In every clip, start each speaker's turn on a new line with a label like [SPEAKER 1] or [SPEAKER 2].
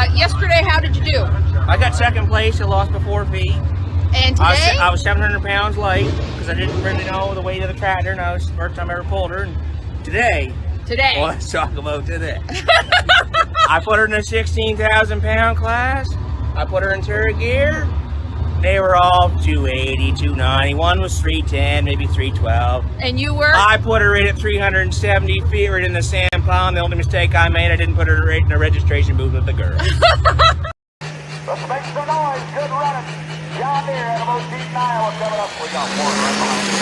[SPEAKER 1] Yesterday, how did you do?
[SPEAKER 2] I got second place. I lost by 4 feet.
[SPEAKER 1] And today?
[SPEAKER 2] I was 700 pounds light because I didn't really know the weight of the tractor, and that was the first time I ever pulled her. And today, well, let's talk about today. I put her in a 16,000 pound class. I put her in third gear. They were all 280, 290. One was 310, maybe 312.
[SPEAKER 1] And you were?
[SPEAKER 2] I put her in at 370 feet right in the sand pile. The only mistake I made, I didn't put her right in the registration booth with the girl.
[SPEAKER 3] Let's make some noise. Good running. John Deere, Animal Deep Iowa coming up. We got one right behind you.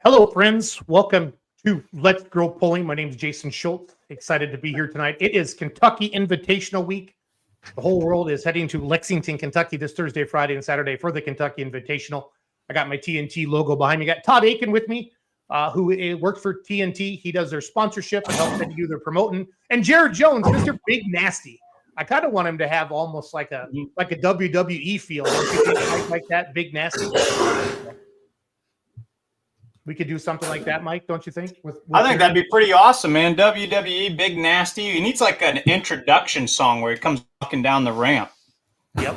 [SPEAKER 4] Hello, friends. Welcome to Let's Grow Pulling. My name is Jason Schultz. Excited to be here tonight. It is Kentucky Invitational Week. The whole world is heading to Lexington, Kentucky this Thursday, Friday, and Saturday for the Kentucky Invitational. I got my TNT logo behind me. I got Todd Aiken with me, who works for TNT. He does their sponsorship and helps them do their promoting. And Jared Jones, Mr. Big Nasty. I kind of want him to have almost like a WWE feel. Don't you think, like that, Big Nasty? We could do something like that, Mike, don't you think?
[SPEAKER 5] I think that'd be pretty awesome, man. WWE, Big Nasty. He needs like an introduction song where he comes walking down the ramp.
[SPEAKER 4] Yep.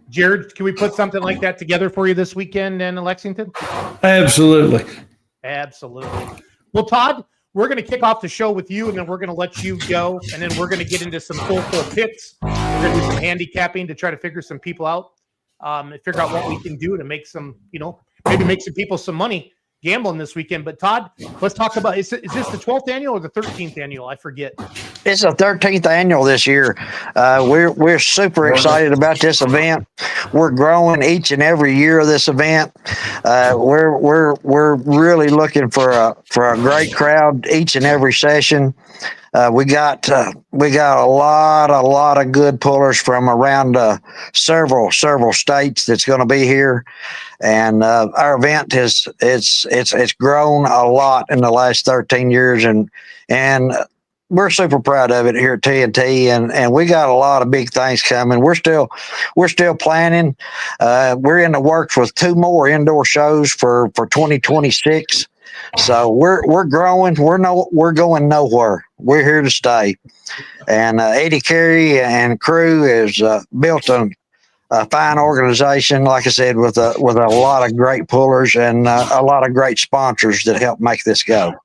[SPEAKER 4] Jared, can we put something like that together for you this weekend in Lexington?
[SPEAKER 6] Absolutely.
[SPEAKER 4] Absolutely. Well, Todd, we're going to kick off the show with you, and then we're going to let you go, and then we're going to get into some full picks. We're going to do some handicapping to try to figure some people out, and figure out what we can do to make some, maybe make some people some money gambling this weekend. But Todd, let's talk about, is this the 12th annual or the 13th annual? I forget.
[SPEAKER 7] It's the 13th annual this year. We're super excited about this event. We're growing each and every year of this event. We're really looking for a great crowd each and every session. We got a lot of good pullers from around several states that's going to be here, and our event it's grown a lot in the last 13 years, and we're super proud of it here at TNT, and we got a lot of big things coming. We're still planning. We're in the works with 2 more indoor shows for 2026. So we're growing. We're going nowhere. We're here to stay. And Eddie Carey and crew has built a fine organization, like I said, with a lot of great pullers and a lot of great sponsors that help make this go.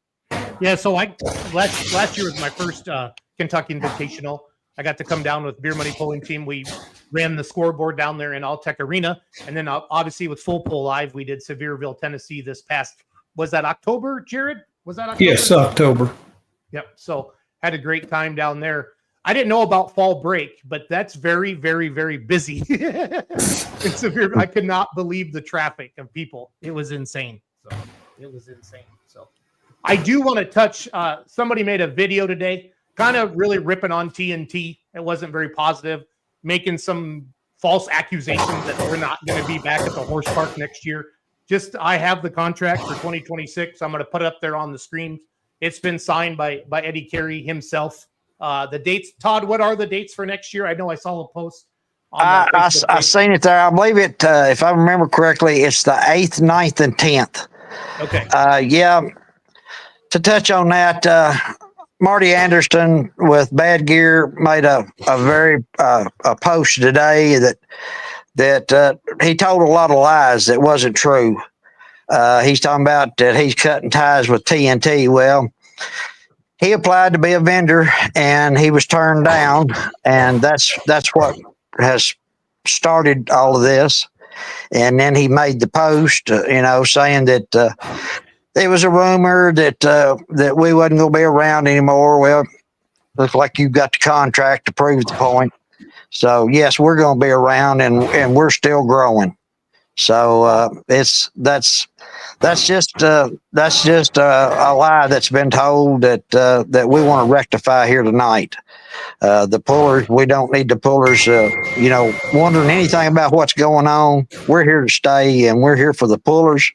[SPEAKER 4] Yeah, so last year was my first Kentucky Invitational. I got to come down with Beer Money Pulling Team. We ran the scoreboard down there in Alltech Arena, and then obviously with Full Pull Live, we did Sevierville, Tennessee this past. Was that October, Jared? Was that October?
[SPEAKER 6] Yes, October.
[SPEAKER 4] Yep. So had a great time down there. I didn't know about fall break, but that's very, very, very busy. It's severe. I could not believe the traffic of people. It was insane. So it was insane. So I do want to touch. Somebody made a video today, kind of really ripping on TNT. It wasn't very positive, making some false accusations that we're not going to be back at the horse park next year. I have the contract for 2026. I'm going to put it up there on the screen. It's been signed by Eddie Carey himself. The dates, Todd, what are the dates for next year? I know I saw a post.
[SPEAKER 7] I seen it there. I believe it, if I remember correctly, it's the 8th, 9th, and 10th.
[SPEAKER 4] Okay.
[SPEAKER 7] Yeah. To touch on that, Marty Anderson with Bad Gear made a very a post today that he told a lot of lies that wasn't true. He's talking about that he's cutting ties with TNT. Well, he applied to be a vendor and he was turned down, and that's what has started all of this. And then he made the post, saying that it was a rumor that we wasn't going to be around anymore. Well, looks like you've got the contract to prove the point. So, yes, we're going to be around, and we're still growing. So that's just a lie that's been told that we want to rectify here tonight. The pullers, we don't need the pullers, wondering anything about what's going on. We're here to stay, and we're here for the pullers,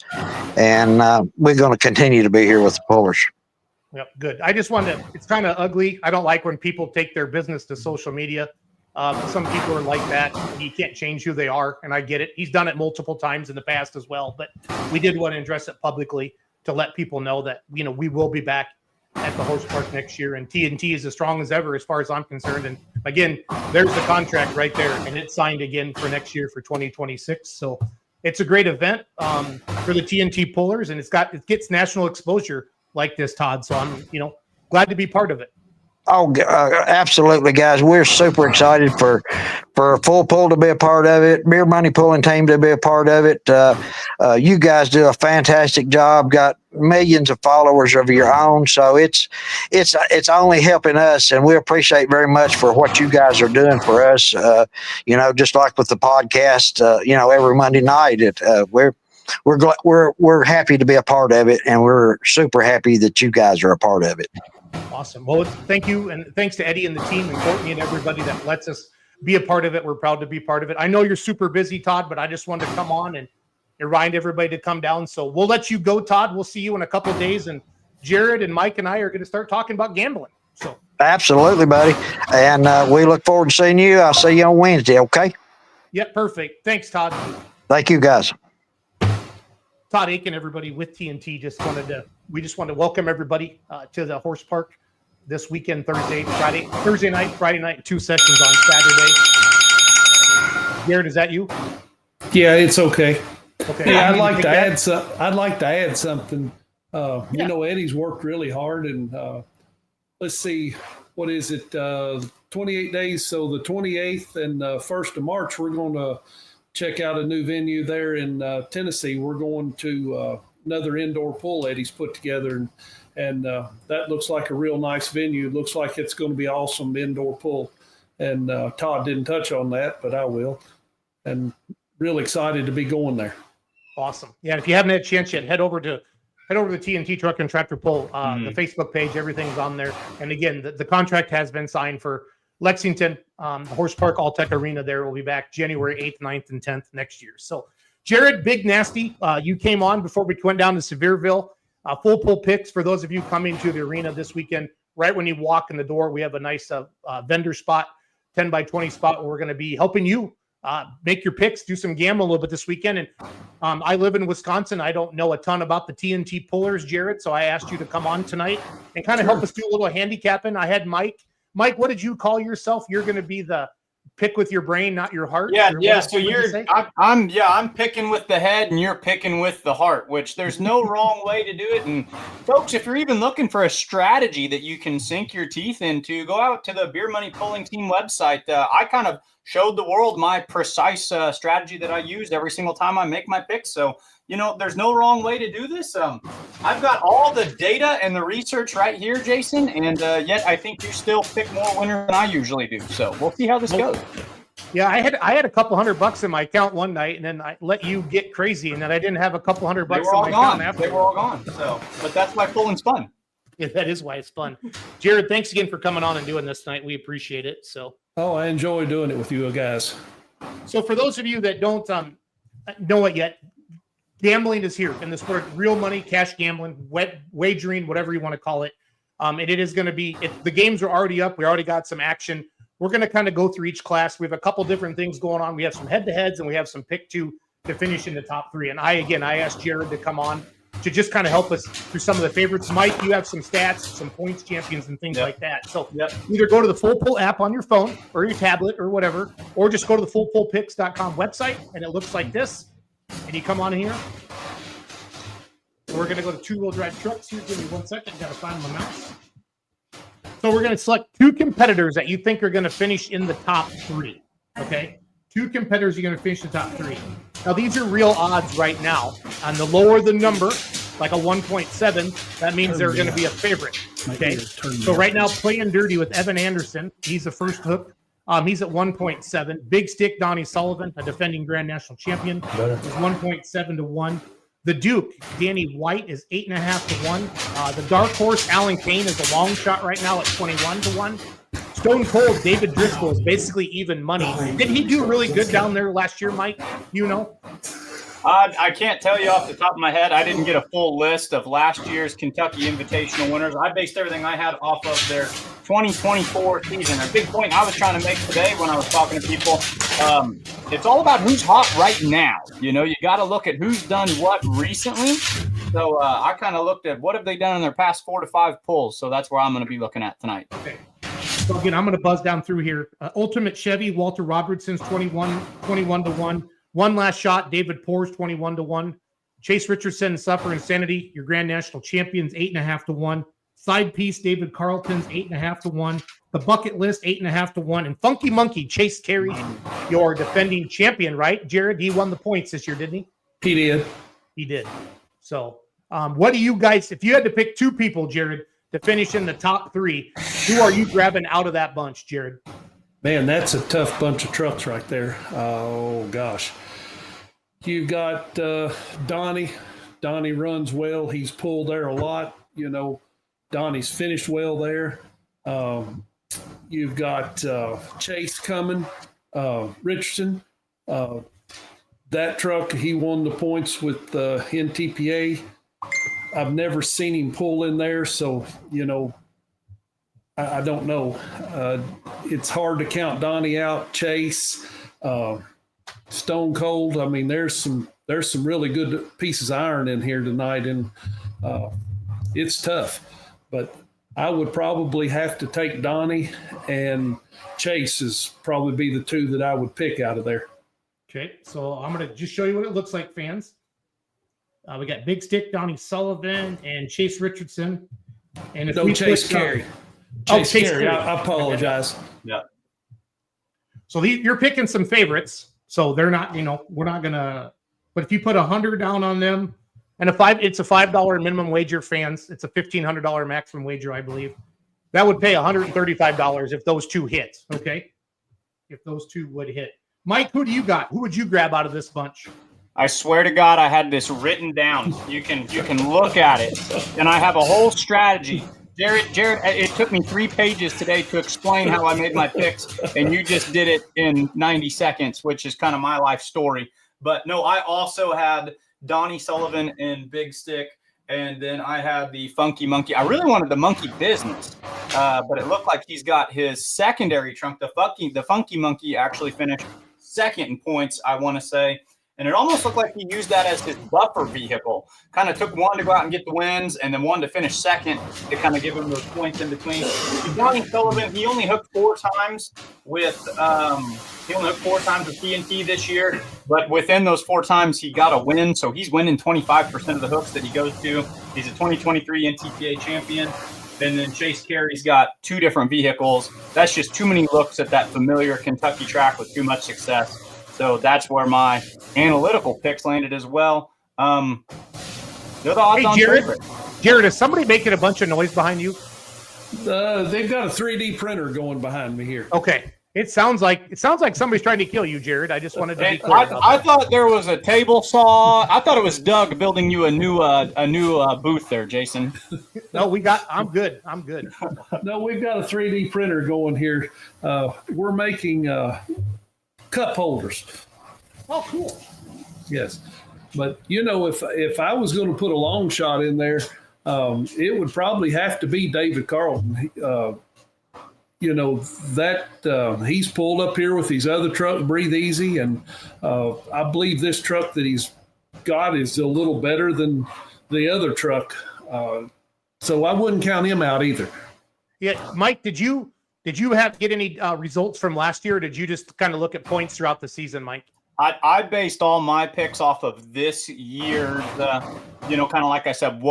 [SPEAKER 7] and we're going to continue to be here with the pullers.
[SPEAKER 4] Yep, good. I just wanted to, it's kind of ugly. I don't like when people take their business to social media. Some people are like that. You can't change who they are, and I get it. He's done it multiple times in the past as well, but we did want to address it publicly to let people know that, we will be back at the Horse Park next year, and TNT is as strong as ever as far as I'm concerned. And again, there's the contract right there, and it's signed again for next year for 2026. So it's a great event for the TNT pullers, and it gets national exposure like this, Todd. So I'm, glad to be part of it.
[SPEAKER 7] Oh, absolutely, guys. We're super excited for Full Pull to be a part of it, Beer Money Pulling Team to be a part of it. You guys do a fantastic job, got millions of followers of your own. So it's only helping us, and we appreciate very much for what you guys are doing for us. Just like with the podcast, every Monday night, we're happy to be a part of it, and we're super happy that you guys are a part of it.
[SPEAKER 4] Awesome. Well, thank you, and thanks to Eddie and the team and Courtney and everybody that lets us be a part of it. We're proud to be part of it. I know you're super busy, Todd, but I just wanted to come on and remind everybody to come down. So we'll let you go, Todd. We'll see you in a couple of days, and Jared and Mike and I are going to start talking about gambling. So
[SPEAKER 7] absolutely, buddy, and we look forward to seeing you. I'll see you on Wednesday. Okay.
[SPEAKER 4] Yeah, perfect. Thanks, Todd.
[SPEAKER 7] Thank you, guys.
[SPEAKER 4] Todd Aiken, everybody with TNT, we just wanted to welcome everybody to the Horse Park this weekend, Thursday night, Friday night, 2 sessions on Saturday. Jared, is that you?
[SPEAKER 6] Yeah, it's okay.
[SPEAKER 4] Okay.
[SPEAKER 6] Yeah, I'd like to add something. Eddie's worked really hard, and let's see, what is it? 28 days. So the 28th and 1st of March, we're going to check out a new venue there in Tennessee. We're going to another indoor pull Eddie's put together, and that looks like a real nice venue. It looks like it's going to be awesome indoor pull. And Todd didn't touch on that, but I will. And real excited to be going there.
[SPEAKER 4] Awesome. Yeah, if you haven't had a chance yet, head over to the TNT Truck and Tractor Pull, the Facebook page. Everything's on there. And again, the contract has been signed for Lexington, the Horse Park All-Tech Arena there. Will be back January 8th, 9th, and 10th next year. So, Jared, Big Nasty, you came on before we went down to Sevierville. Full pull picks for those of you coming to the arena this weekend. Right when you walk in the door, we have a nice vendor spot, 10 by 20 spot, where we're going to be helping you make your picks, do some gamble a little bit this weekend. And I live in Wisconsin. I don't know a ton about the TNT pullers, Jared, so I asked you to come on tonight and kind of help us do a little handicapping. I had Mike. Mike, what did you call yourself? You're going to be the pick with your brain, not your heart.
[SPEAKER 5] Yeah. So I'm picking with the head, and you're picking with the heart. Which there's no wrong way to do it. And folks, if you're even looking for a strategy that you can sink your teeth into, go out to the Beer Money Pulling Team website. I kind of showed the world my precise strategy that I use every single time I make my picks. So there's no wrong way to do this. I've got all the data and the research right here, Jason, and yet I think you still pick more winners than I usually do. So we'll see how this goes.
[SPEAKER 4] Yeah, I had a couple $100 in my account one night, and then I let you get crazy, and then I didn't have a couple $100 in my account after.
[SPEAKER 5] They were all gone. So, but that's why pulling's fun.
[SPEAKER 4] Yeah, that is why it's fun. Jared, thanks again for coming on and doing this tonight. We appreciate it. So.
[SPEAKER 6] Oh, I enjoy doing it with you guys.
[SPEAKER 4] So for those of you that don't know it yet, gambling is here in the sport of real money, cash gambling, wagering, whatever you want to call it. And it is going to be, the games are already up. We already got some action. We're going to kind of go through each class. We have a couple different things going on. We have some head-to-heads, and we have some pick two to finish in the top three. And I asked Jared to come on to just kind of help us through some of the favorites. Mike, you have some stats, some points champions, and things like that. So either go to the Full Pull app on your phone or your tablet or whatever, or just go to the fullpullpicks.com website, and it looks like this. And you come on here. We're going to go to two-wheel drive trucks here. Give me 1 second. Got to find my mouse. So we're going to select two competitors that you think are going to finish in the top three. Okay? Two competitors are going to finish the top three. Now, these are real odds right now. On the lower the number, like a 1.7, that means they're going to be a favorite. Okay? So right now, Playing Dirty with Evan Anderson. He's the first hook He's at 1.7. Big Stick Donnie Sullivan, a defending Grand National champion, is 1.7 to 1. The Duke, Danny White, is 8.5 to 1. The Dark Horse, Alan Kane, is a long shot right now at 21 to 1. Stone Cold, David Driscoll is basically even money. Did he do really good down there last year, Mike? You know?
[SPEAKER 5] I can't tell you off the top of my head. I didn't get a full list of last year's Kentucky Invitational winners. I based everything I had off of their 2024 season. A big point I was trying to make today when I was talking to people, it's all about who's hot right now. You know, you got to look at who's done what recently. So I kind of looked at what have they done in their past 4 to 5 pulls. So that's where I'm going to be looking at tonight.
[SPEAKER 4] Okay. So again, I'm going to buzz down through here. Ultimate Chevy, Walter Robertson's 21 to 1. One Last Shot, David Poors, 21 to 1. Chase Richardson, Suffer Insanity, your Grand National champions, 8.5 to 1. Side Piece, David Carlton's 8.5 to 1. The Bucket List, 8.5 to 1. And Funky Monkey, Chase Carey, your defending champion, right? Jared, he won the points this year, didn't he?
[SPEAKER 6] He did.
[SPEAKER 4] He did. So, what do you guys, if you had to pick 2 people, Jared, to finish in the top 3, who are you grabbing out of that bunch, Jared?
[SPEAKER 6] Man, that's a tough bunch of trucks right there. Oh, gosh. You've got Donnie. Donnie runs well. He's pulled there a lot. You know, Donnie's finished well there. You've got Chase coming, Richardson. That truck, he won the points with NTPA. I've never seen him pull in there, so, you know, I don't know. It's hard to count Donnie out. Chase, Stone Cold. I mean, there's some really good pieces of iron in here tonight, and it's tough. But I would probably have to take Donnie, and Chase is probably be the 2 that I would pick out of there.
[SPEAKER 4] Okay, so I'm going to just show you what it looks like, fans. We got Big Stick, Donnie Sullivan, and Chase Richardson. And if
[SPEAKER 6] no, Chase Carey. Chase Carey. I apologize.
[SPEAKER 5] Yeah.
[SPEAKER 4] So you're picking some favorites. So they're not, you know, we're not going to, but if you put 100 down on them, and it's a $5 minimum wager, fans, it's a $1,500 maximum wager, I believe. That would pay $135 if those 2 hit. Okay. If those 2 would hit. Mike, who do you got? Who would you grab out of this bunch?
[SPEAKER 5] I swear to God, I had this written down. You can look at it, and I have a whole strategy. Jared, it took me 3 pages today to explain how I made my picks, and you just did it in 90 seconds, which is kind of my life story. But no, I also had Donnie Sullivan and Big Stick, and then I had the Funky Monkey. I really wanted the Monkey Business, but it looked like he's got his secondary trunk. The Funky Monkey actually finished second in points, I want to say. And it almost looked like he used that as his buffer vehicle. Kind of took one to go out and get the wins, and then one to finish second to kind of give him those points in between. Donnie Sullivan, he only hooked 4 times with TNT this year, but within those 4 times he got a win, so he's winning 25% of the hooks that he goes to. He's a 2023 NTPA champion. And then Chase Carey's got 2 different vehicles. That's just too many looks at that familiar Kentucky track with too much success. So that's where my analytical picks landed as well. They're the odds-on favorite.
[SPEAKER 4] Jared, is somebody making a bunch of noise behind you?
[SPEAKER 6] They've got a 3D printer going behind me here.
[SPEAKER 4] Okay. It sounds like somebody's trying to kill you, Jared. I just wanted to be clear.
[SPEAKER 5] I thought there was a table saw. I thought it was Doug building you a new booth there, Jason.
[SPEAKER 4] No, I'm good.
[SPEAKER 6] No, we've got a 3D printer going here. We're making cup holders.
[SPEAKER 4] Oh, cool.
[SPEAKER 6] Yes. But, you know, if I was going to put a long shot in there, it would probably have to be David Carlton. You know, that he's pulled up here with his other truck, Breathe Easy, and I believe this truck that he's got is a little better than the other truck. So I wouldn't count him out either.
[SPEAKER 4] Yeah, Mike, did you get any results from last year, or did you just kind of look at points throughout the season, Mike?
[SPEAKER 5] I based all my picks off of this year's, kind of like I said,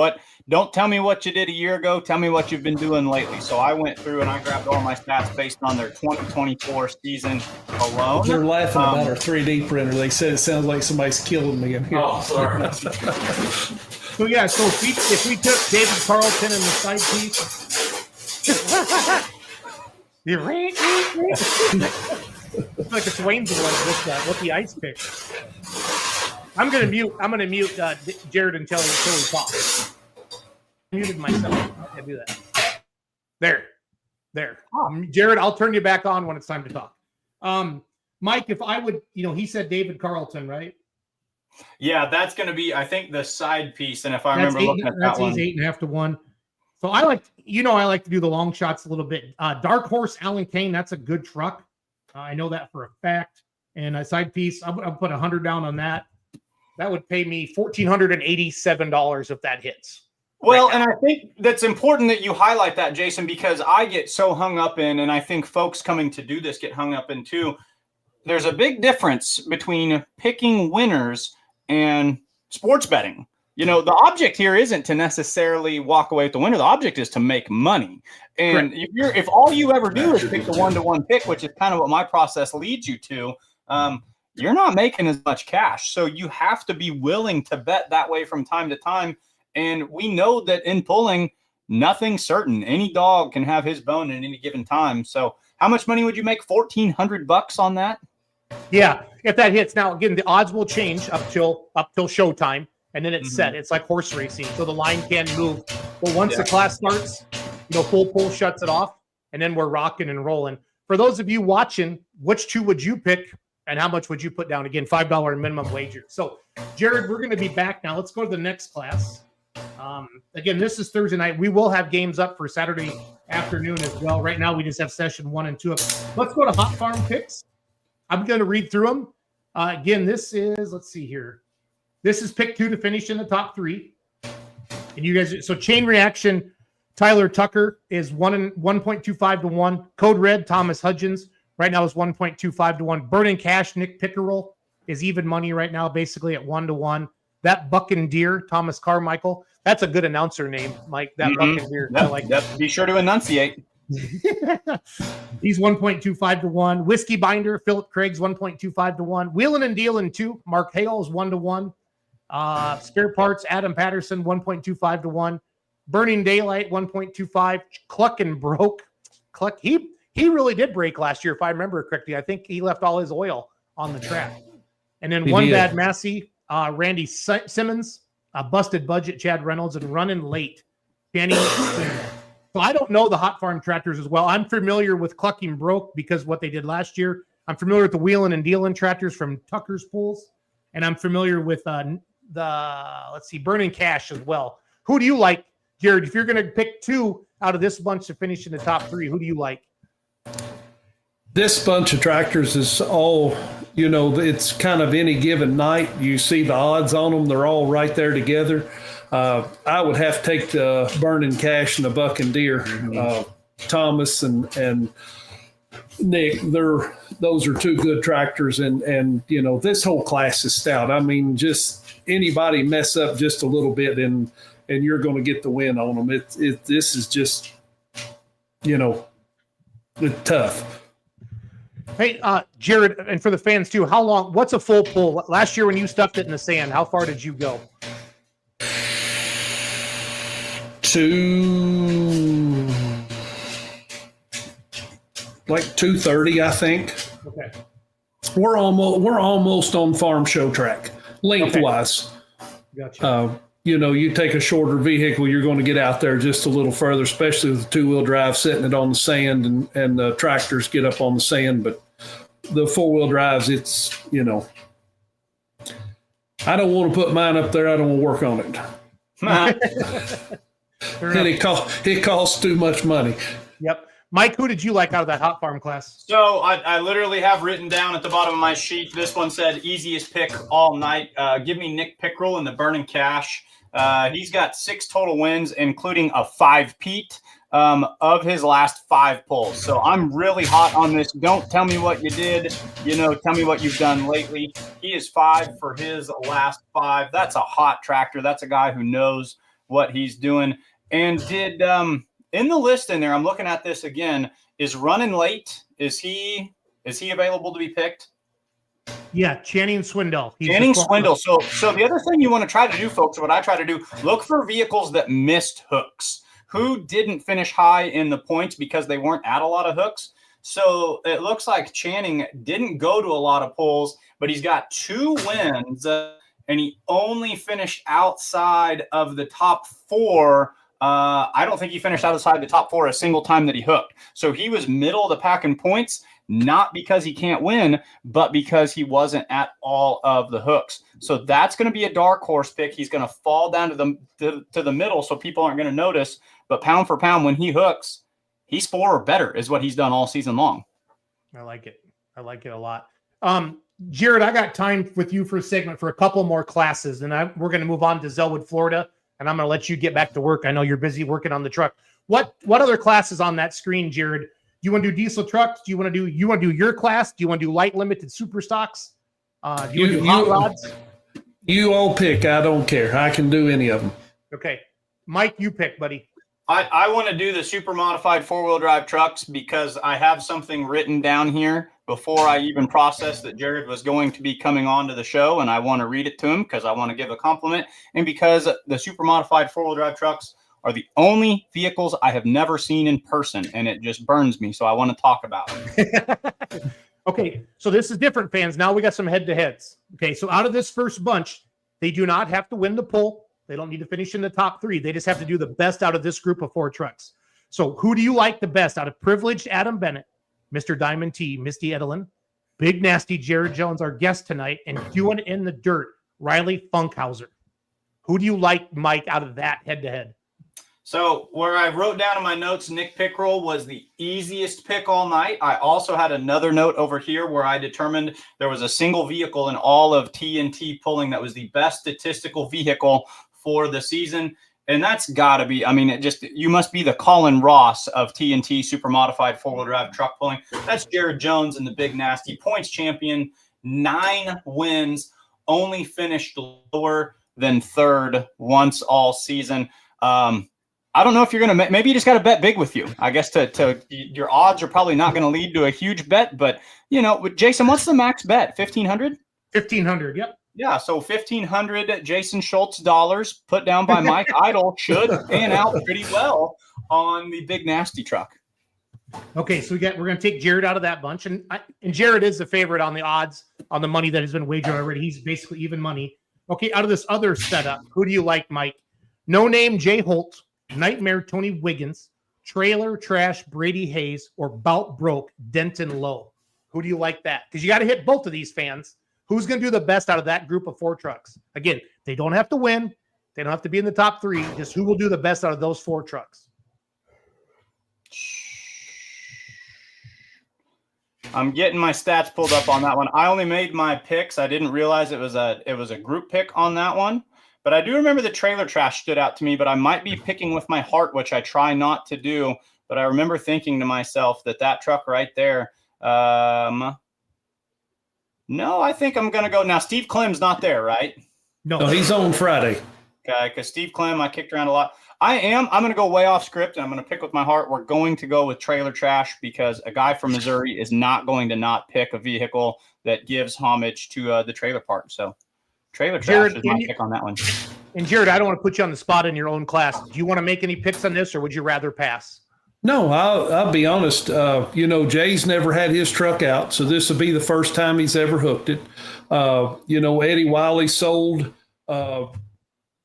[SPEAKER 5] don't tell me what you did a year ago. Tell me what you've been doing lately. So I went through and I grabbed all my stats based on their 2024 season alone.
[SPEAKER 6] They're laughing about our 3D printer. They said it sounds like somebody's killing me in here.
[SPEAKER 5] Oh, sorry.
[SPEAKER 4] So yeah, so if we took David Carlton and the side piece, It's like it's Wayne's with the ice pick. I'm gonna mute Jared until he talks. I muted myself. I can't do that. There. Jared, I'll turn you back on when it's time to talk. Mike, if I would, he said David Carlton, right?
[SPEAKER 5] Yeah, that's going to be, I think, the side piece. And if I remember looking at that one,
[SPEAKER 4] that's 8.5 to 1. So I like to do the long shots a little bit. Dark Horse Alan Kane, that's a good truck. I know that for a fact. And a side piece, I'll put 100 down on that. That would pay me $1,487 if that hits.
[SPEAKER 5] Well, and I think that's important that you highlight that, Jason, because I get so hung up in, and I think folks coming to do this get hung up in too. There's a big difference between picking winners and sports betting. The object here isn't to necessarily walk away with the winner. The object is to make money. And if all you ever do is pick the 1-to-1 pick, which is kind of what my process leads you to, you're not making as much cash. So you have to be willing to bet that way from time to time. And we know that in pulling, nothing's certain. Any dog can have his bone at any given time. So how much money would you make? $1,400 on that?
[SPEAKER 4] Yeah, if that hits. Now, again, the odds will change up till showtime, and then it's set. It's like horse racing, so the line can move. But once the class starts, full pull shuts it off, and then we're rocking and rolling. For those of you watching, which two would you pick, and how much would you put down? Again, $5 minimum wager. So, Jared, we're going to be back now. Let's go to the next class. Again, this is Thursday night. We will have games up for Saturday afternoon as well. Right now, we just have session 1 and 2 up. Let's go to Hot Farm picks. I'm going to read through them. Again, this is, let's see here. This is pick 2 to finish in the top 3. And you guys, so Chain Reaction, Tyler Tucker is 1.25 to 1. Code Red, Thomas Hudgens, right now is 1.25 to 1. Burning Cash, Nick Pickerel is even money right now, basically at 1 to 1. That Buck and Deer, Thomas Carmichael. That's a good announcer name, Mike. That Buck and Deer. I like that.
[SPEAKER 5] Be sure to enunciate.
[SPEAKER 4] He's 1.25 to 1. Whiskey Binder, Philip Craig's 1.25 to 1. Wheeling and Dealing 2. Mark Hale is 1 to 1. Spare Parts, Adam Patterson, 1.25 to 1. Burning Daylight, 1.25. Cluck and Broke. Cluck, he really did break last year, if I remember correctly. I think he left all his oil on the track. And then One Bad Massey, Randy Simmons, Busted Budget, Chad Reynolds, and Running Late, Danny. So I don't know the Hot Farm tractors as well. I'm familiar with Clucking Broke because what they did last year. I'm familiar with the Wheeling and Dealing tractors from Tucker's Pools, and I'm familiar with Burning Cash as well. Who do you like, Jared? If you're going to pick 2 out of this bunch to finish in the top 3, who do you like?
[SPEAKER 6] This bunch of tractors is all, it's kind of any given night. You see the odds on them. They're all right there together. I would have to take the Burning Cash and the Buck and Deer. Thomas and Nick, those are 2 good tractors. And this whole class is stout. I mean, just anybody mess up just a little bit and you're going to get the win on them. This is just, it's tough.
[SPEAKER 4] Hey, Jared, and for the fans too, what's a full pull? Last year when you stuffed it in the sand, how far did you go?
[SPEAKER 6] Like 230, I think.
[SPEAKER 4] Okay.
[SPEAKER 6] We're almost on farm show track lengthwise.
[SPEAKER 4] Okay. Gotcha.
[SPEAKER 6] You take a shorter vehicle, you're going to get out there just a little further, especially with the 2-wheel drive sitting it on the sand and the tractors get up on the sand. But the 4-wheel drives, it's, I don't want to put mine up there. I don't want to work on it. And it costs too much money.
[SPEAKER 4] Yep. Mike, who did you like out of that Hot Farm class?
[SPEAKER 5] So I literally have written down at the bottom of my sheet, this one said easiest pick all night. Give me Nick Pickerel in the Burning Cash. He's got 6 total wins, including a 5-peat of his last 5 pulls. So I'm really hot on this. Don't tell me what you did. Tell me what you've done lately. He is 5 for his last 5. That's a hot tractor. That's a guy who knows what he's doing. And did in the list in there, I'm looking at this again, is Running Late. Is he available to be picked?
[SPEAKER 4] Yeah, Channing Swindell.
[SPEAKER 5] Channing Swindell. So the other thing you want to try to do, folks, what I try to do, look for vehicles that missed hooks. Who didn't finish high in the points because they weren't at a lot of hooks? So it looks like Channing didn't go to a lot of polls, but he's got 2 wins, and he only finished outside of the top 4. I don't think he finished outside the top 4 a single time that he hooked. So he was middle of the pack in points, not because he can't win, but because he wasn't at all of the hooks. So that's going to be a dark horse pick. He's going to fall down to the middle, so people aren't going to notice. But pound for pound, when he hooks, he's 4 or better is what he's done all season long.
[SPEAKER 4] I like it. I like it a lot. Jared, I got time with you for a segment for a couple more classes, and we're going to move on to Zellwood, Florida, and I'm going to let you get back to work. I know you're busy working on the truck. What other classes on that screen, Jared? Do you want to do diesel trucks? Do you want to do your class? Do you want to do light limited super stocks? Do you want to do hot rods?
[SPEAKER 6] You all pick. I don't care. I can do any of them.
[SPEAKER 4] Okay. Mike, you pick, buddy.
[SPEAKER 5] I want to do the super modified 4-wheel drive trucks because I have something written down here before I even processed that Jared was going to be coming on to the show, and I want to read it to him because I want to give a compliment, and because the super modified 4-wheel drive trucks are the only vehicles I have never seen in person, and it just burns me, so I want to talk about it.
[SPEAKER 4] Okay, so this is different, fans. Now we got some head-to-heads. Okay, so out of this first bunch, they do not have to win the poll. They don't need to finish in the top 3. They just have to do the best out of this group of 4 trucks. So who do you like the best out of Privileged Adam Bennett, Mr. Diamond T, Misty Edelin, Big Nasty Jared Jones, our guest tonight, and doing in the dirt, Riley Funkhauser? Who do you like, Mike, out of that head-to-head?
[SPEAKER 5] So where I wrote down in my notes, Nick Pickrell was the easiest pick all night. I also had another note over here where I determined there was a single vehicle in all of TNT pulling that was the best statistical vehicle for the season. And that's got to be, I mean, you must be the Colin Ross of TNT super modified 4-wheel drive truck pulling. That's Jared Jones and the Big Nasty, points champion, 9 wins, only finished lower than 3rd once all season. I don't know if you're going to, maybe you just got to bet big with you. I guess your odds are probably not going to lead to a huge bet, but Jason, what's the max bet? 1,500?
[SPEAKER 4] 1,500. Yep.
[SPEAKER 5] Yeah. So 1,500 Jason Schultz dollars put down by Mike Idle should pan out pretty well on the Big Nasty truck.
[SPEAKER 4] Okay. So we're going to take Jared out of that bunch. And Jared is the favorite on the odds on the money that has been wagered already. He's basically even money. Okay. Out of this other setup, who do you like, Mike? No Name Jay Holt, Nightmare Tony Wiggins, Trailer Trash Brady Hayes, or Bout Broke Denton Lowe? Who do you like that? Because you got to hit both of these, fans. Who's going to do the best out of that group of 4 trucks? Again, they don't have to win. They don't have to be in the top 3. Just who will do the best out of those 4 trucks?
[SPEAKER 5] I'm getting my stats pulled up on that one. I only made my picks. I didn't realize it was a group pick on that one. But I do remember the Trailer Trash stood out to me, but I might be picking with my heart, which I try not to do. But I remember thinking to myself that truck right there, no, I think I'm going to go. Now, Steve Clem's not there, right?
[SPEAKER 6] No, he's on Friday.
[SPEAKER 5] Okay, because Steve Clem, I kicked around a lot. I'm going to go way off script, and I'm going to pick with my heart. We're going to go with Trailer Trash because a guy from Missouri is not going to not pick a vehicle that gives homage to the trailer park. So Trailer Trash is my pick on that one.
[SPEAKER 4] And Jared, I don't want to put you on the spot in your own class. Do you want to make any picks on this, or would you rather pass?
[SPEAKER 6] No, I'll be honest. Jay's never had his truck out, so this will be the first time he's ever hooked it. Eddie Wiley sold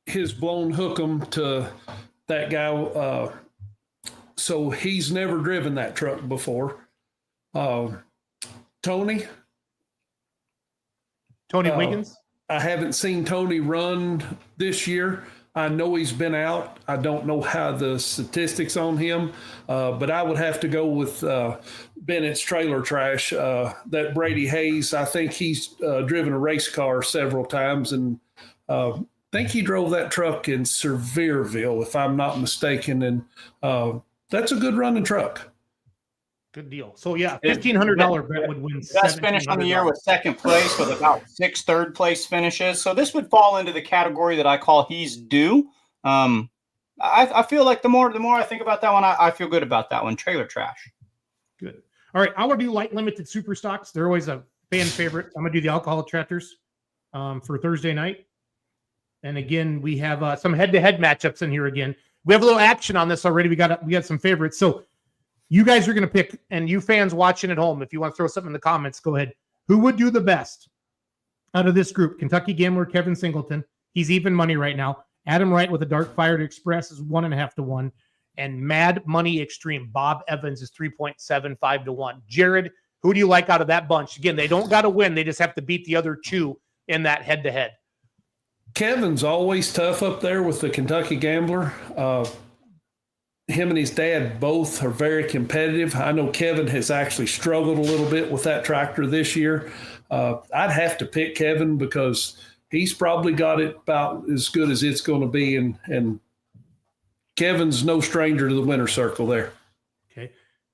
[SPEAKER 6] his blown hook'em to that guy, so he's never driven that truck before. Tony
[SPEAKER 4] Wiggins?
[SPEAKER 6] I haven't seen Tony run this year. I know he's been out. I don't know how the statistics on him, but I would have to go with Bennett's Trailer Trash. That Brady Hayes, I think he's driven a race car several times, and I think he drove that truck in Sevierville, if I'm not mistaken. And that's a good running truck.
[SPEAKER 4] Good deal. So, yeah, $1,500 bet would win.
[SPEAKER 5] Best finish on the year with 2nd place with about 6 third-place finishes. So this would fall into the category that I call he's due. I feel like the more I think about that one, I feel good about that one. Trailer Trash.
[SPEAKER 4] Good. All right, I want to do light limited super stocks. They're always a fan favorite. I'm going to do the alcohol tractors for Thursday night. And again, we have some head-to-head matchups in here again. We have a little action on this already. We got some favorites. So You guys are going to pick, and you fans watching at home, if you want to throw something in the comments, go ahead. Who would do the best out of this group? Kentucky Gambler, Kevin Singleton. He's even money right now. Adam Wright with a Dark Fire to Express is 1.5 to 1. And Mad Money Extreme, Bob Evans is 3.75 to 1. Jared, who do you like out of that bunch? Again, they don't got to win. They just have to beat the other two in that head-to-head.
[SPEAKER 6] Kevin's always tough up there with the Kentucky Gambler. Him and his dad both are very competitive. I know Kevin has actually struggled a little bit with that tractor this year. I'd have to pick Kevin because he's probably got it about as good as it's going to be. And Kevin's no stranger to the winner's circle there.
[SPEAKER 4] Okay.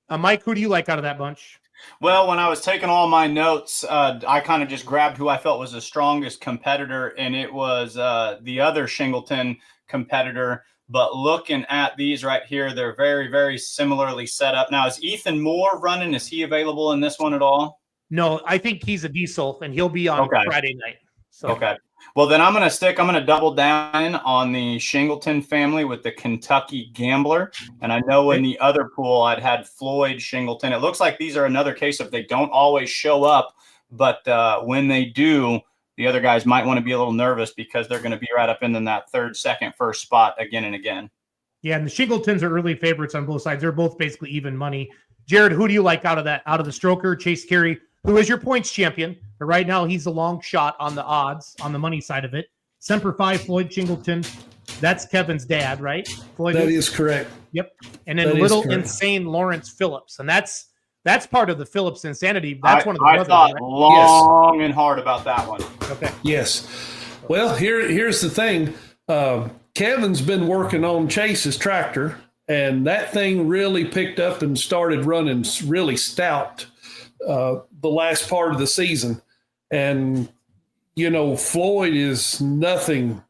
[SPEAKER 4] Mike, who do you like out of that bunch?
[SPEAKER 5] Well, when I was taking all my notes, I kind of just grabbed who I felt was the strongest competitor, and it was the other Shingleton competitor. But looking at these right here, they're very, very similarly set up. Now, is Ethan Moore running? Is he available in this one at all?
[SPEAKER 4] No, I think he's a diesel, and he'll be on Friday night. So.
[SPEAKER 5] Okay. Well, then I'm going to double down on the Shingleton family with the Kentucky Gambler. And I know in the other pool, I'd had Floyd Shingleton. It looks like these are another case of they don't always show up, but when they do, the other guys might want to be a little nervous because they're going to be right up in that third, second, first spot again and again.
[SPEAKER 4] Yeah, and the Shingletons are early favorites on both sides. They're both basically even money. Jared, who do you like out of the Stroker? Chase Carey, who is your points champion, but right now he's a long shot on the odds, on the money side of it. Semper Fi, Floyd Shingleton. That's Kevin's dad, right? Floyd
[SPEAKER 6] That is correct.
[SPEAKER 4] Yep. And then little insane Lawrence Phillips. And that's part of the Phillips insanity. That's one of the brothers.
[SPEAKER 5] I thought
[SPEAKER 4] right?
[SPEAKER 5] long and hard about that one.
[SPEAKER 4] Okay.
[SPEAKER 6] Yes. Well, here's the thing. Kevin's been working on Chase's tractor, and that thing really picked up and started running really stout the last part of the season. And, Floyd is nothing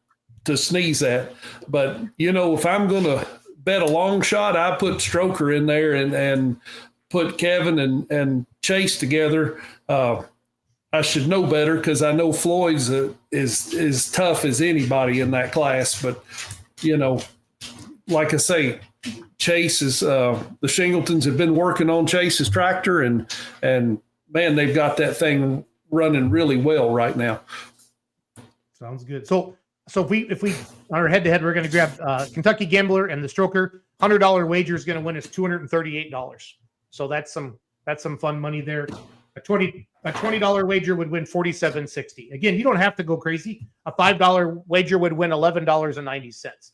[SPEAKER 6] to sneeze at. But, if I'm going to bet a long shot, I put Stroker in there and put Kevin and Chase together. I should know better because I know Floyd's is tough as anybody in that class. But, like I say, Chase is the Shingletons have been working on Chase's tractor and man, they've got that thing running really well right now.
[SPEAKER 4] Sounds good. So if we are head to head, we're going to grab Kentucky Gambler and the Stroker. $100 wager is going to win us $238. So that's some fun money there. A $20 wager would win $47.60. Again, you don't have to go crazy. A $5 wager would win $11.90.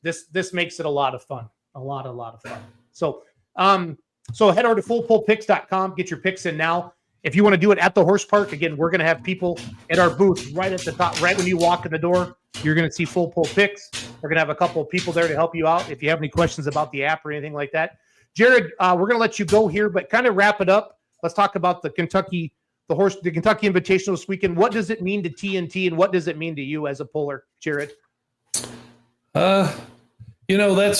[SPEAKER 4] This makes it a lot of fun. A lot of fun. So head over to fullpullpicks.com. Get your picks in now. If you want to do it at the horse park, again, we're going to have people at our booth right at the top. Right when you walk in the door, you're going to see Full Pull Picks. We're going to have a couple of people there to help you out if you have any questions about the app or anything like that. Jared, we're going to let you go here, but kind of wrap it up. Let's talk about the Kentucky Invitational this weekend. What does it mean to TNT, and what does it mean to you as a puller, Jared?
[SPEAKER 6] That's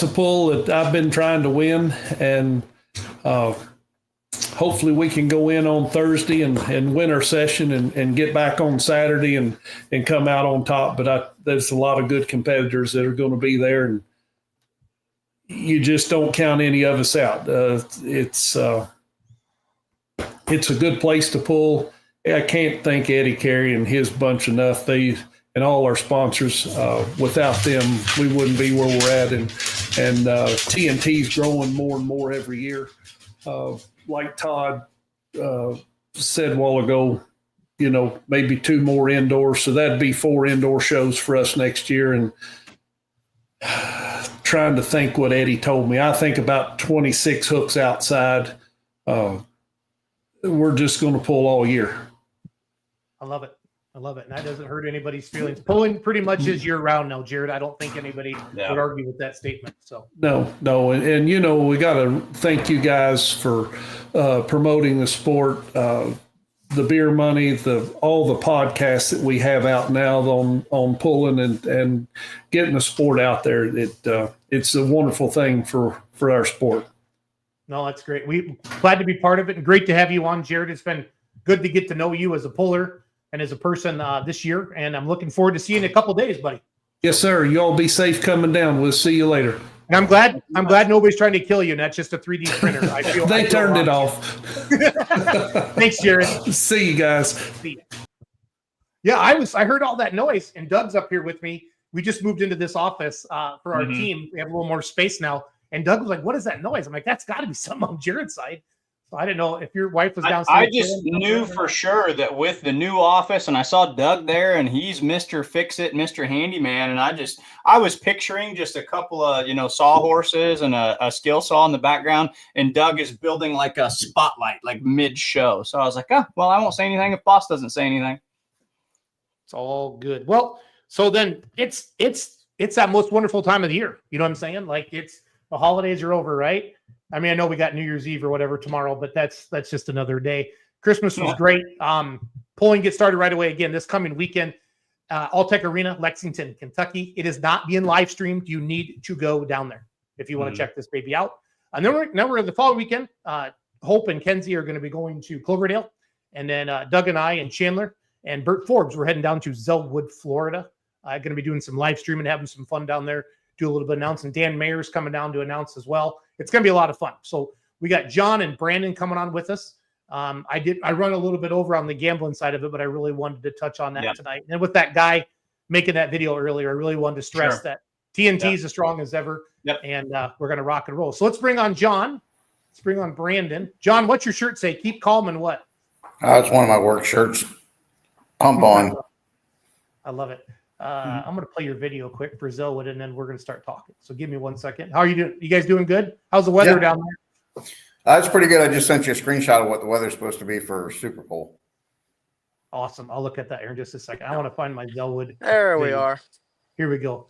[SPEAKER 6] a pull that I've been trying to win, and hopefully we can go in on Thursday and win our session and get back on Saturday and come out on top. But there's a lot of good competitors that are going to be there, and you just don't count any of us out. It's a good place to pull. I can't thank Eddie Carey and his bunch enough. They and all our sponsors. Without them, we wouldn't be where we're at. And TNT's growing more and more every year. Like Todd said a while ago, maybe 2 more indoors. So that'd be 4 indoor shows for us next year. And trying to think what Eddie told me. I think about 26 hooks outside. We're just going to pull all year.
[SPEAKER 4] I love it. And that doesn't hurt anybody's feelings. Pulling pretty much is year round now, Jared. I don't think anybody would argue with that statement. So
[SPEAKER 6] no. And we got to thank you guys for promoting the sport, the beer money, all the podcasts that we have out now on pulling and getting the sport out there. It's a wonderful thing for our sport.
[SPEAKER 4] No, that's great. We're glad to be part of it and great to have you on, Jared. It's been good to get to know you as a puller and as a person this year. And I'm looking forward to seeing you in a couple of days, buddy.
[SPEAKER 6] Yes, sir. You all be safe coming down. We'll see you later.
[SPEAKER 4] And I'm glad nobody's trying to kill you, and that's just a 3D printer. I feel
[SPEAKER 6] They turned it off.
[SPEAKER 4] Thanks, Jared.
[SPEAKER 6] See you guys.
[SPEAKER 4] See ya. Yeah, I heard all that noise, and Doug's up here with me. We just moved into this office for our team. We have a little more space now. And Doug was like, "What is that noise?" I'm like, "That's got to be something on Jared's side." So I didn't know if your wife was downstairs.
[SPEAKER 5] I just knew for sure that with the new office, and I saw Doug there, and he's Mr. Fix-It, Mr. Handyman, and I was picturing just a couple of sawhorses and a skill saw in the background, and Doug is building like a spotlight, like mid-show. So I was like, well, I won't say anything if boss doesn't say anything.
[SPEAKER 4] It's all good. Well, so then it's that most wonderful time of the year. You know what I'm saying? Like the holidays are over, right? I mean, I know we got New Year's Eve or whatever tomorrow, but that's just another day. Christmas was great. Polling gets started right away again this coming weekend. Alltech Arena, Lexington, Kentucky. It is not being live streamed. You need to go down there if you want to check this baby out. And then we're the following weekend. Hope and Kenzie are going to be going to Cloverdale, and then Doug and I and Chandler and Bert Forbes, we're heading down to Zellwood, Florida. Going to be doing some live streaming, having some fun down there. Do a little bit of announcing. Dan Mayer's coming down to announce as well. It's going to be a lot of fun. So we got John and Brandon coming on with us. I run a little bit over on the gambling side of it, but I really wanted to touch on that tonight. And with that guy making that video earlier, I really wanted to stress that TNT is as strong as ever. And we're going to rock and roll. So let's bring on John. Let's bring on Brandon. John, what's your shirt say? Keep calm and what?
[SPEAKER 8] It's one of my work shirts. Pump on.
[SPEAKER 4] I love it. I'm going to play your video quick for Zellwood, and then we're going to start talking. So give me 1 second. How are you doing? You guys doing good? How's the weather down there?
[SPEAKER 8] It's pretty good. I just sent you a screenshot of what the weather's supposed to be for Super Bowl.
[SPEAKER 4] Awesome. I'll look at that here in just a second. I want to find my Zellwood.
[SPEAKER 9] There we
[SPEAKER 4] video.
[SPEAKER 9] are.
[SPEAKER 4] Here we go.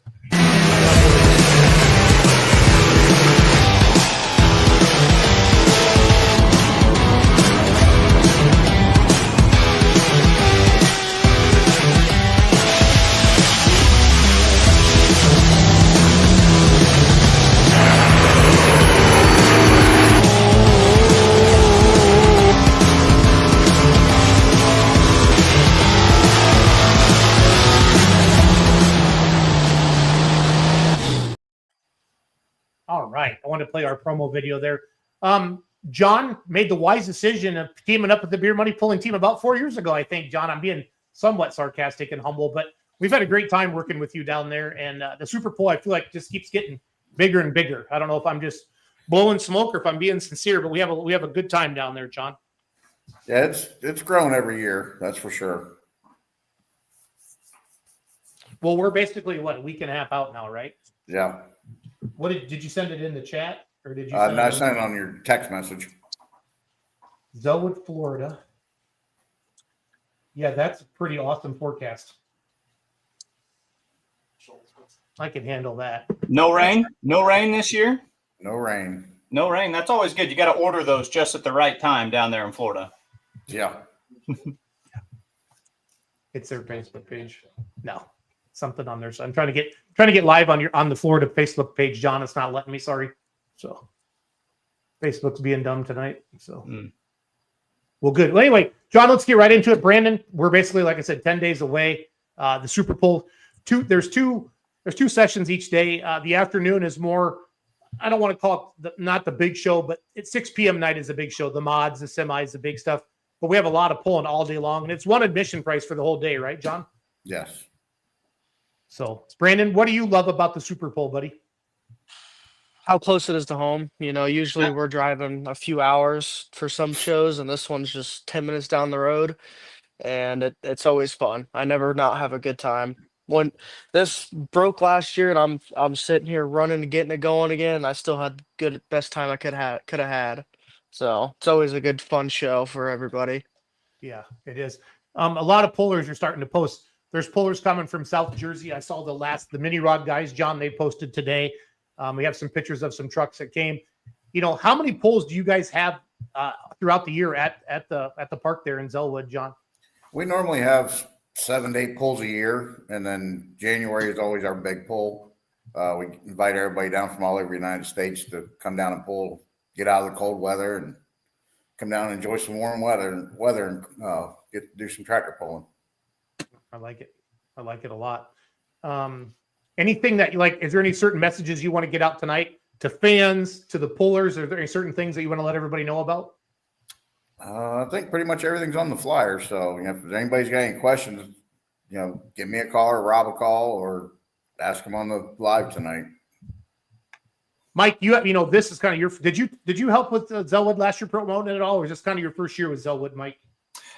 [SPEAKER 4] All right. I want to play our promo video there. John made the wise decision of teaming up with the Beer Money Pulling team about 4 years ago, I think. John, I'm being somewhat sarcastic and humble, but we've had a great time working with you down there. And the Super Bowl, I feel like, just keeps getting bigger and bigger. I don't know if I'm just blowing smoke or if I'm being sincere, but we have a good time down there, John.
[SPEAKER 8] Yeah, it's grown every year. That's for sure.
[SPEAKER 4] Well, we're basically, a week and a half out now, right?
[SPEAKER 8] Yeah.
[SPEAKER 4] What did you send it in the chat, or did you?
[SPEAKER 8] I sent it on your text message.
[SPEAKER 4] Zellwood, Florida. Yeah, that's a pretty awesome forecast. I can handle that.
[SPEAKER 5] No rain? No rain this year?
[SPEAKER 8] No rain.
[SPEAKER 5] No rain. That's always good. You got to order those just at the right time down there in Florida.
[SPEAKER 8] Yeah.
[SPEAKER 4] It's their Facebook page. No, something on there. So I'm trying to get live on the Florida Facebook page, John. It's not letting me. Sorry. So Facebook's being dumb tonight. So well, good. Well, anyway, John, let's get right into it. Brandon, we're basically, like I said, 10 days away. The Super Bowl. There's two sessions each day. The afternoon is more. I don't want to call it not the big show, but it's 6 p.m. night is a big show. The mods, the semis, the big stuff. But we have a lot of pulling all day long, and it's one admission price for the whole day, right, John?
[SPEAKER 8] Yes.
[SPEAKER 4] So, Brandon, what do you love about the Super Bowl, buddy?
[SPEAKER 9] How close it is to home. Usually we're driving a few hours for some shows, and this one's just 10 minutes down the road, and it's always fun. I never not have a good time. When this broke last year, and I'm sitting here running and getting it going again, I still had best time I could have had. So it's always a good fun show for everybody.
[SPEAKER 4] Yeah, it is. A lot of pullers are starting to post. There's pullers coming from South Jersey. I saw the mini rod guys, John, they posted today. We have some pictures of some trucks that came. How many pulls do you guys have throughout the year at the park there in Zellwood, John?
[SPEAKER 8] We normally have 7 to 8 pulls a year, and then January is always our big pull. We invite everybody down from all over the United States to come down and pull, get out of the cold weather, and come down and enjoy some warm weather and do some tractor pulling.
[SPEAKER 4] I like it. I like it a lot. And anything that you like, is there any certain messages you want to get out tonight to fans, to the pullers? Are there any certain things that you want to let everybody know about?
[SPEAKER 8] I think pretty much everything's on the flyer. So, if anybody's got any questions, give me a call or Rob a call or ask them on the live tonight.
[SPEAKER 4] Mike, this is kind of your, did you help with Zellwood last year promoting it at all? Or was this kind of your first year with Zellwood, Mike?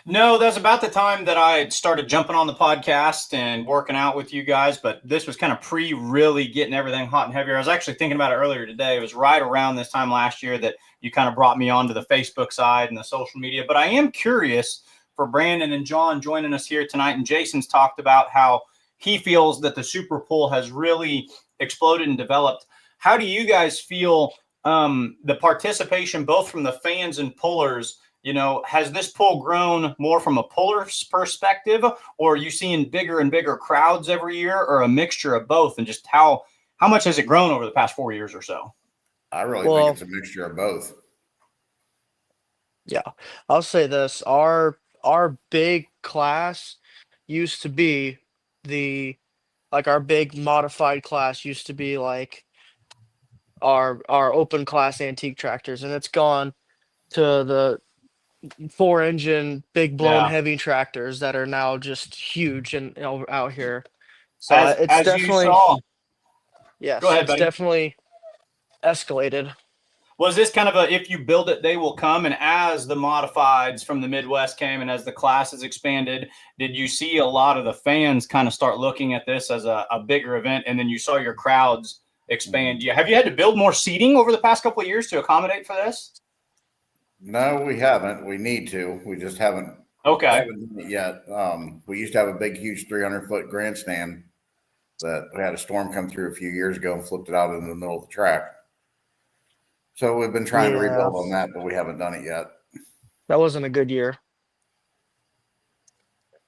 [SPEAKER 5] No, that's about the time that I started jumping on the podcast and working out with you guys. But this was kind of really getting everything hot and heavier. I was actually thinking about it earlier today. It was right around this time last year that you kind of brought me onto the Facebook side and the social media. But I am curious for Brandon and John joining us here tonight. And Jason's talked about how he feels that the Super Pull has really exploded and developed. How do you guys feel the participation, both from the fans and pullers? Has this pull grown more from a puller's perspective, or are you seeing bigger and bigger crowds every year, or a mixture of both? And just how much has it grown over the past 4 years or so?
[SPEAKER 8] I really think it's a mixture of both.
[SPEAKER 9] Yeah, I'll say this. Our big class used to be our big modified class used to be like our open class antique tractors, and it's gone to the 4-engine big blown heavy tractors that are now just huge and out here. So it's definitely, yes,
[SPEAKER 5] go ahead,
[SPEAKER 9] it's
[SPEAKER 5] buddy.
[SPEAKER 9] definitely escalated.
[SPEAKER 5] Was this kind of a, if you build it, they will come? And as the modifieds from the Midwest came and as the classes expanded, did you see a lot of the fans kind of start looking at this as a bigger event? And then you saw your crowds expand. Have you had to build more seating over the past couple of years to accommodate for this?
[SPEAKER 8] No, we haven't. We need to. We just haven't.
[SPEAKER 5] Okay.
[SPEAKER 8] Haven't done it yet. We used to have a big, huge 300-foot grandstand that we had a storm come through a few years ago and flipped it out in the middle of the track. So we've been trying to rebuild on that, but we haven't done it yet.
[SPEAKER 9] That wasn't a good year.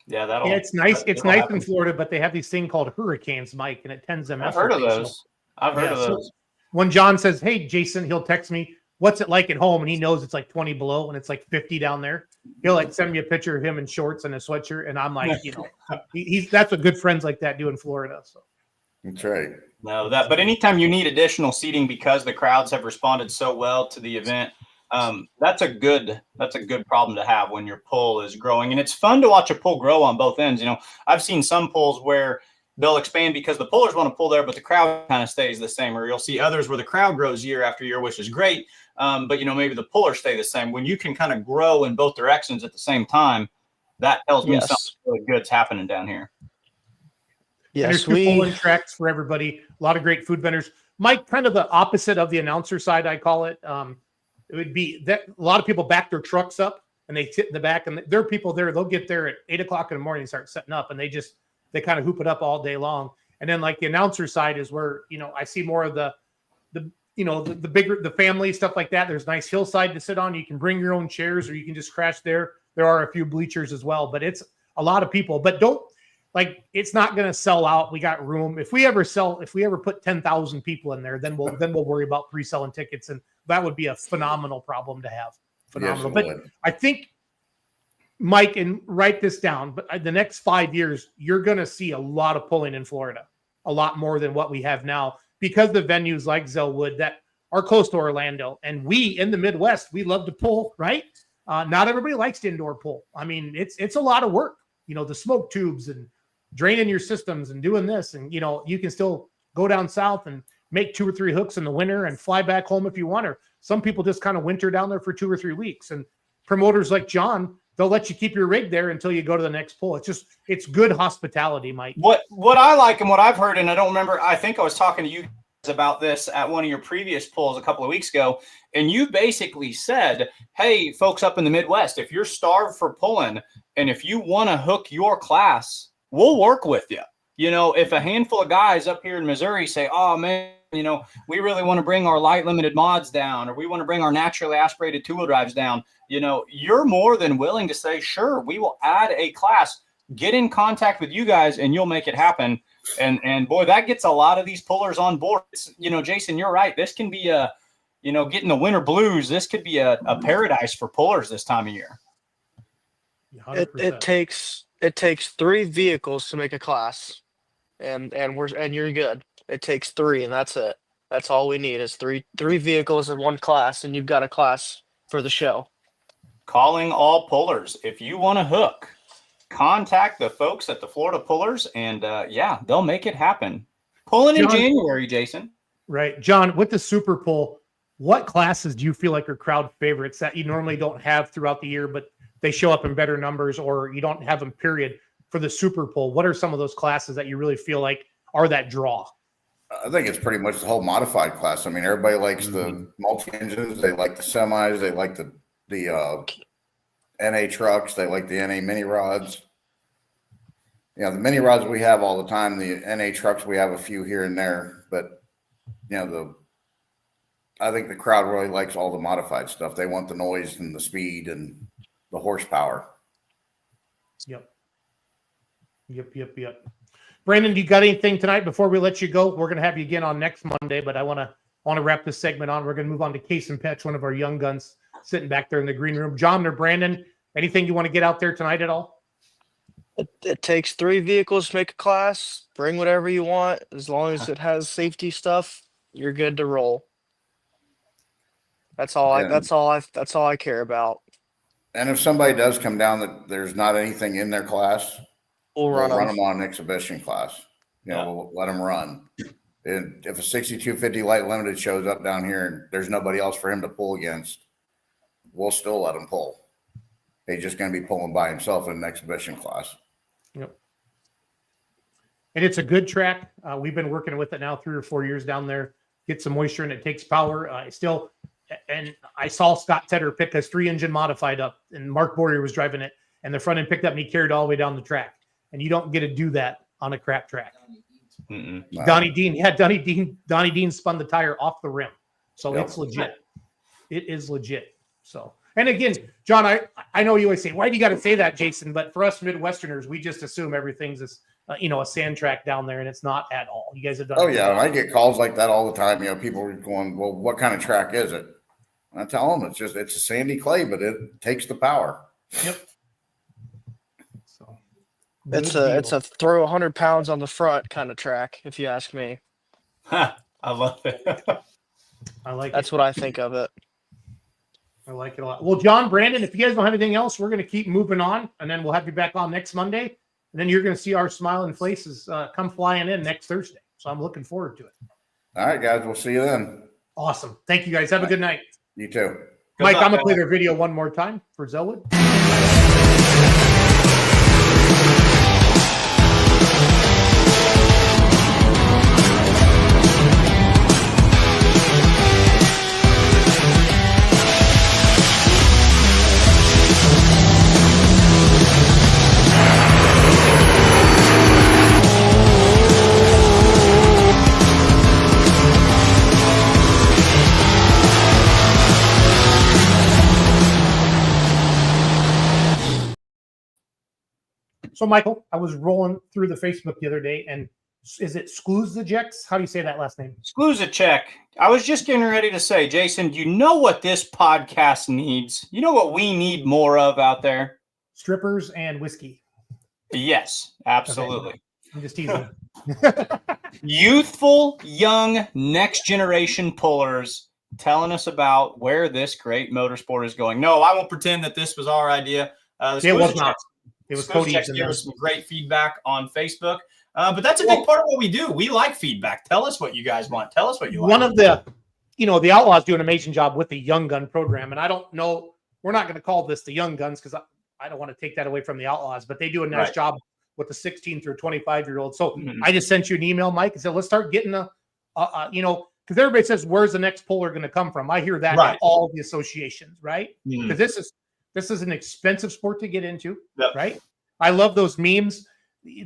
[SPEAKER 5] Yeah,
[SPEAKER 4] it's nice. It's nice in Florida, but they have these thing called hurricanes, Mike, and it tends to mess.
[SPEAKER 5] I've heard of those.
[SPEAKER 4] So when John says, "Hey, Jason," he'll text me, "What's it like at home?" And he knows it's like 20 below and it's like 50 down there. He'll like send me a picture of him in shorts and a sweatshirt, and I'm like, that's what good friends like that do in Florida. So
[SPEAKER 8] that's right.
[SPEAKER 5] No, but anytime you need additional seating because the crowds have responded so well to the event, that's a good problem to have when your pull is growing. And it's fun to watch a pull grow on both ends. I've seen some pulls where they'll expand because the pullers want to pull there, but the crowd kind of stays the same. Or you'll see others where the crowd grows year after year, which is great. But maybe the pullers stay the same. When you can kind of grow in both directions at the same time, that tells me something really good's happening down here.
[SPEAKER 4] Yes, there's 2 pulling tracks for everybody. A lot of great food vendors. Mike, kind of the opposite of the announcer side, I call it. It would be that a lot of people back their trucks up and they sit in the back, and there are people there. They'll get there at 8 o'clock in the morning and start setting up, and they kind of hoop it up all day long. And then like the announcer side is where I see more of the bigger, the family stuff like that. There's nice hillside to sit on. You can bring your own chairs, or you can just crash there. There are a few bleachers as well, but it's a lot of people. But it's not going to sell out. We got room. If we ever put 10,000 people in there, then we'll worry about pre-selling tickets, and that would be a phenomenal problem to have. Phenomenal. Yes, but I think, Mike, and write this down, but the next 5 years, you're going to see a lot of pulling in Florida, a lot more than what we have now, because the venues like Zellwood that are close to Orlando, and we in the Midwest, we love to pull, right? Not everybody likes to indoor pull. I mean, it's a lot of work, the smoke tubes and draining your systems and doing this. And, you can still go down south and make 2 or 3 hooks in the winter and fly back home if you want, or some people just kind of winter down there for 2 or 3 weeks. And promoters like John, they'll let you keep your rig there until you go to the next pull. It's good hospitality, Mike.
[SPEAKER 5] What I like and what I've heard, and I don't remember, I think I was talking to you guys about this at one of your previous pulls a couple of weeks ago, and you basically said, hey, folks up in the Midwest, if you're starved for pulling and if you want to hook your class, we'll work with you. If a handful of guys up here in Missouri say, oh man, we really want to bring our light limited mods down, or we want to bring our naturally aspirated 2-wheel drives down, you're more than willing to say, sure, we will add a class, get in contact with you guys, and you'll make it happen. And boy, that gets a lot of these pullers on board. Jason, you're right. This can be getting the winter blues. This could be a paradise for pullers this time of year.
[SPEAKER 9] It takes 3 vehicles to make a class. and you're good. It takes 3, and that's it. That's all we need is three vehicles in one class, and you've got a class for the show.
[SPEAKER 5] Calling all pullers. If you want to hook, contact the folks at the Florida Pullers, and they'll make it happen. Pulling in January, Jason.
[SPEAKER 4] Right. John, with the Super Pull, what classes do you feel like are crowd favorites that you normally don't have throughout the year, but they show up in better numbers, or you don't have them, period, for the Super Pull? What are some of those classes that you really feel like are that draw?
[SPEAKER 8] I think it's pretty much the whole modified class. I mean, everybody likes the multi-engines. They like the semis. They like the NA trucks. They like the NA mini rods. The mini rods we have all the time. The NA trucks, we have a few here and there. But, I think the crowd really likes all the modified stuff. They want the noise and the speed and the horsepower.
[SPEAKER 4] Yep. Brandon, do you got anything tonight before we let you go? We're going to have you again on next Monday, but I want to wrap this segment on. We're going to move on to Case and Petch, one of our young guns sitting back there in the green room. John or Brandon, anything you want to get out there tonight at all?
[SPEAKER 9] It takes 3 vehicles to make a class. Bring whatever you want. As long as it has safety stuff, you're good to roll. That's all I care about.
[SPEAKER 8] And if somebody does come down that there's not anything in their class,
[SPEAKER 9] we'll run
[SPEAKER 8] them on an exhibition class. We'll let them run. And if a 6250 light limited shows up down here and there's nobody else for him to pull against, we'll still let him pull. He's just going to be pulling by himself in an exhibition class.
[SPEAKER 4] Yep. And it's a good track. We've been working with it now 3 or 4 years down there. Get some moisture and it takes power. And I saw Scott Tedder pick his 3-engine modified up, and Mark Boyer was driving it, and the front end picked up and he carried it all the way down the track. And you don't get to do that on a crap track.
[SPEAKER 8] No.
[SPEAKER 4] Donnie Dean spun the tire off the rim. So It's legit. It is legit. So, and again, John, I know you always say, why do you got to say that, Jason? But for us Midwesterners, we just assume everything's a sand track down there, and it's not at all. You guys have done.
[SPEAKER 8] Oh yeah, I get calls like that all the time. People are going, "Well, what kind of track is it?" And I tell them it's a sandy clay, but it takes the power.
[SPEAKER 4] Yep. So
[SPEAKER 9] it's a throw 100 pounds on the front kind of track, if you ask me.
[SPEAKER 5] I love it.
[SPEAKER 9] That's what I think of it.
[SPEAKER 4] I like it a lot. Well, John, Brandon, if you guys don't have anything else, we're going to keep moving on, and then we'll have you back on next Monday. And then you're going to see our smiling faces come flying in next Thursday. So I'm looking forward to it.
[SPEAKER 8] All right, guys. We'll see you then.
[SPEAKER 4] Awesome. Thank you, guys. Have a good night.
[SPEAKER 8] You too.
[SPEAKER 4] Mike, I'm going to play their video one more time for Zelwood. So, Michael, I was rolling through the Facebook the other day, and is it Skluzicek? How do you say that last name?
[SPEAKER 5] Skluzicek. I was just getting ready to say, Jason, you know what this podcast needs? You know what we need more of out there?
[SPEAKER 4] Strippers and whiskey.
[SPEAKER 5] Yes, absolutely.
[SPEAKER 4] Okay. I'm just teasing.
[SPEAKER 5] Youthful, young, next generation pullers telling us about where this great motorsport is going. No, I won't pretend that this was our idea.
[SPEAKER 4] It was not. It was Cody's.
[SPEAKER 5] Gave us some great feedback on Facebook. But that's a big part of what we do. We like feedback. Tell us what you guys want. Tell us what you like.
[SPEAKER 4] One of the Outlaws do an amazing job with the Young Gun program. And I don't know, we're not going to call this the Young Guns because I don't want to take that away from the Outlaws, but they do a nice job with the 16 through 25-year-old. So I just sent you an email, Mike, and said, let's start getting because everybody says, where's the next puller going to come from? I hear that in all the associations, right? Because this is an expensive sport to get into, right? I love those memes.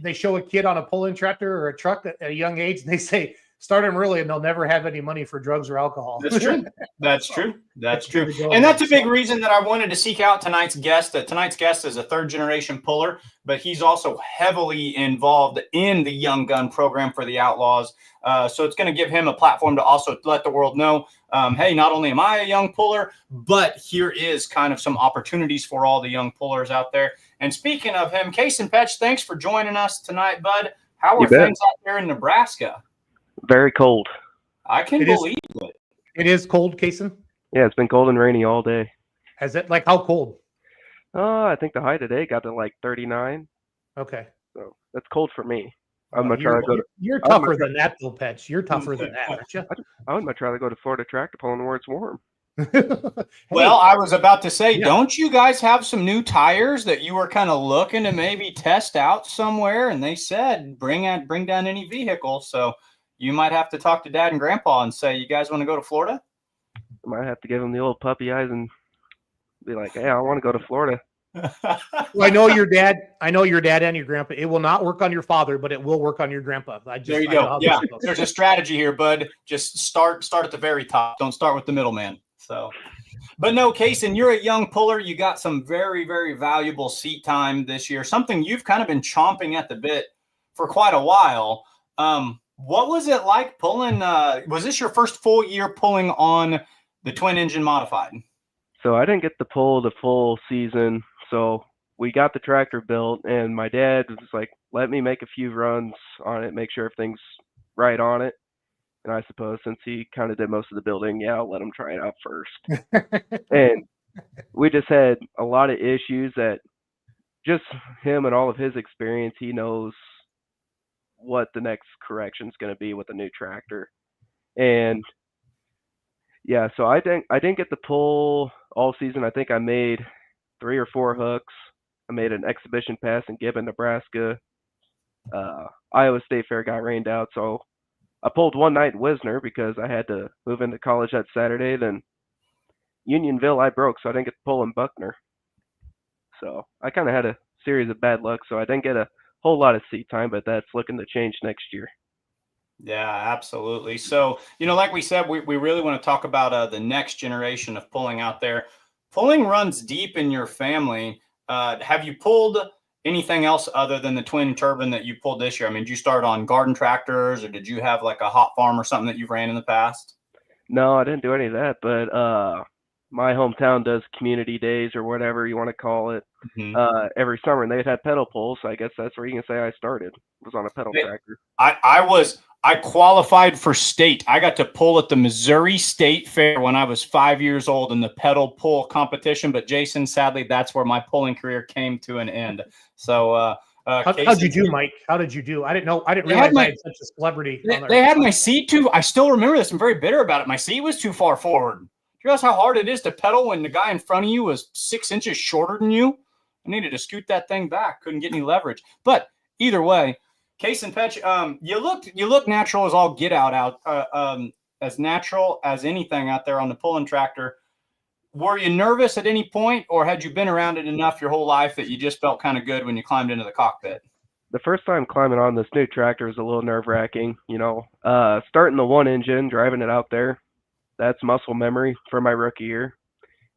[SPEAKER 4] They show a kid on a pulling tractor or a truck at a young age, and they say, start them early and they'll never have any money for drugs or alcohol.
[SPEAKER 5] That's true. That's true. That's true. And that's a big reason that I wanted to seek out tonight's guest. Tonight's guest is a 3rd-generation puller, but he's also heavily involved in the Young Gun program for the Outlaws. So it's going to give him a platform to also let the world know, hey, not only am I a young puller, but here is kind of some opportunities for all the young pullers out there. And speaking of him, Case and Petch, thanks for joining us tonight, bud. How are
[SPEAKER 10] You bet.
[SPEAKER 5] things out there in Nebraska?
[SPEAKER 10] Very cold.
[SPEAKER 5] I can
[SPEAKER 4] It is-
[SPEAKER 5] believe it.
[SPEAKER 4] It is cold, Kason.
[SPEAKER 10] Yeah, it's been cold and rainy all day.
[SPEAKER 4] Has it like how cold?
[SPEAKER 10] I think the high today got to like 39.
[SPEAKER 4] Okay.
[SPEAKER 10] So that's cold for me. I'd much
[SPEAKER 4] You're,
[SPEAKER 10] rather go to.
[SPEAKER 4] you're
[SPEAKER 10] I'd much
[SPEAKER 4] tougher than that, though, Petch. You're tougher than that, aren't you?
[SPEAKER 10] I would much rather go to Florida tractor pulling where it's warm.
[SPEAKER 5] Well, I was about to say,
[SPEAKER 4] Yeah.
[SPEAKER 5] don't you guys have some new tires that you were kind of looking to maybe test out somewhere? And they said bring down any vehicle. So you might have to talk to Dad and Grandpa and say, you guys want to go to Florida?
[SPEAKER 10] I might have to give them the old puppy eyes and be like, "Hey, I want to go to Florida."
[SPEAKER 4] Well, I know your dad. I know your dad and your grandpa. It will not work on your father, but it will work on your grandpa.
[SPEAKER 5] There you
[SPEAKER 4] I know
[SPEAKER 5] go.
[SPEAKER 4] how
[SPEAKER 5] Yeah,
[SPEAKER 4] this goes.
[SPEAKER 5] there's a strategy here, bud. Just start at the very top. Don't start with the middleman. So, but no, Kason, you're a young puller. You got some very, very valuable seat time this year. Something you've kind of been chomping at the bit for quite a while. What was it like pulling? Was this your first full year pulling on the twin engine modified?
[SPEAKER 10] So I didn't get to pull the full season. So we got the tractor built, and my dad was like, "Let me make a few runs on it, make sure everything's right on it." And I suppose since he kind of did most of the building, yeah, I'll let him try it out first. And we just had a lot of issues that just him and all of his experience, he knows what the next correction is going to be with a new tractor. And yeah, so I didn't get to pull all season. I think I made 3 or 4 hooks. I made an exhibition pass in Gibbon, Nebraska. Iowa State Fair got rained out, so I pulled one night in Wisner because I had to move into college that Saturday. Then Unionville I broke, so I didn't get to pull in Buckner. So I kind of had a series of bad luck, so I didn't get a whole lot of seat time, but that's looking to change next year.
[SPEAKER 5] Yeah, absolutely. So, like we said, we really want to talk about the next generation of pulling out there. Pulling runs deep in your family. Have you pulled anything else other than the twin turbine that you pulled this year? I mean, did you start on garden tractors, or did you have like a hot farm or something that you've ran in the past?
[SPEAKER 10] No, I didn't do any of that, but my hometown does community days or whatever you want to call it every summer, and they'd had pedal pulls. So I guess that's where you can say I started, was on a pedal tractor.
[SPEAKER 5] I qualified for state. I got to pull at the Missouri State Fair when I was 5 years old in the pedal pull competition. But Jason, sadly, that's where my pulling career came to an end. So,
[SPEAKER 4] how'd you do, Mike? How did you do? I didn't know. I didn't realize I had such a celebrity.
[SPEAKER 5] They had my seat too. I still remember this. I'm very bitter about it. My seat was too far forward. Do you realize how hard it is to pedal when the guy in front of you was 6 inches shorter than you? I needed to scoot that thing back. Couldn't get any leverage. But either way, Kason Petch, you look natural as all get out, as natural as anything out there on the pulling tractor. Were you nervous at any point, or had you been around it enough your whole life that you just felt kind of good when you climbed into the cockpit?
[SPEAKER 10] The first time climbing on this new tractor was a little nerve-wracking. Starting the one engine, driving it out there, that's muscle memory for my rookie year.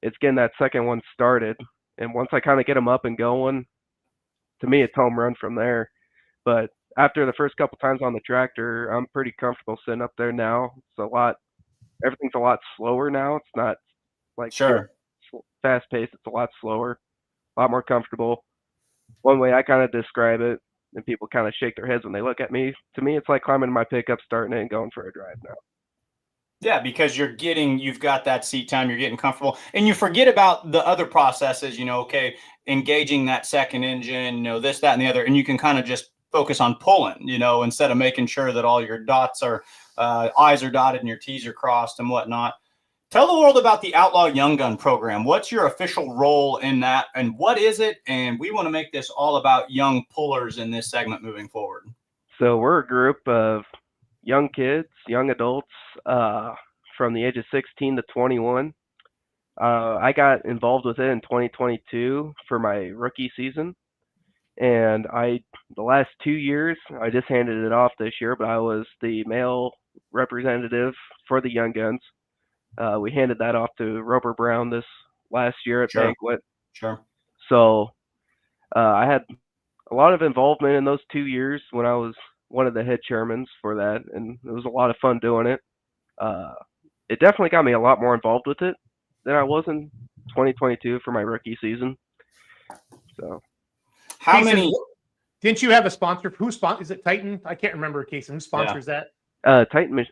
[SPEAKER 10] It's getting that second one started, and once I kind of get them up and going, to me it's home run from there. But after the first couple times on the tractor, I'm pretty comfortable sitting up there now. Everything's a lot slower now. It's not like fast paced. It's a lot slower, a lot more comfortable. One way I kind of describe it, and people kind of shake their heads when they look at me, to me, it's like climbing in my pickup, starting it and going for a drive now.
[SPEAKER 5] Yeah, because you've got that seat time, you're getting comfortable, and you forget about the other processes, engaging that second engine, this, that, and the other, and you can kind of just focus on pulling, instead of making sure that all your dots are, I's are dotted and your T's are crossed and whatnot. Tell the world about the Outlaw Young Gun program. What's your official role in that, and what is it? And we want to make this all about young pullers in this segment moving forward.
[SPEAKER 10] So we're a group of young kids, young adults, from the age of 16 to 21. I got involved with it in 2022 for my rookie season. And the last 2 years, I just handed it off this year, but I was the male representative for the Young Guns. We handed that off to Roper Brown this last year at Banquet.
[SPEAKER 5] Sure. So
[SPEAKER 10] I had a lot of involvement in those 2 years when I was one of the head chairmans for that, and it was a lot of fun doing it. It definitely got me a lot more involved with it than I was in 2022 for my rookie season. So.
[SPEAKER 5] How many
[SPEAKER 4] Didn't you have a sponsor? Is it Titan? I can't remember, Casey. Who sponsors that?
[SPEAKER 10] Titan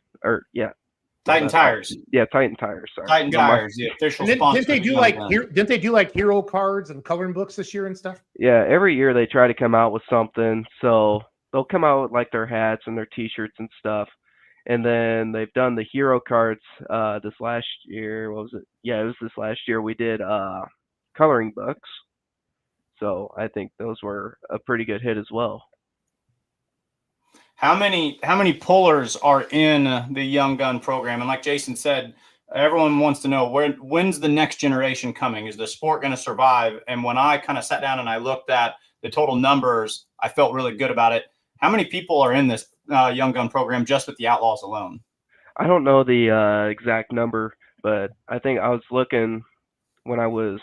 [SPEAKER 5] Titan Tires.
[SPEAKER 10] Yeah, Titan Tires. Sorry.
[SPEAKER 5] Titan Tires, the official sponsor.
[SPEAKER 4] Didn't they do like hero cards and coloring books this year and stuff?
[SPEAKER 10] Yeah, every year they try to come out with something. So they'll come out with like their hats and their T-shirts and stuff. And then they've done the hero cards this last year. What was it? Yeah, it was this last year. We did coloring books. So I think those were a pretty good hit as well.
[SPEAKER 5] How many pullers are in the Young Gun program? And like Jason said, everyone wants to know when's the next generation coming? Is the sport going to survive? And when I kind of sat down and I looked at the total numbers, I felt really good about it. How many people are in this Young Gun program just with the Outlaws alone?
[SPEAKER 10] I don't know the exact number, but I think I was looking when I was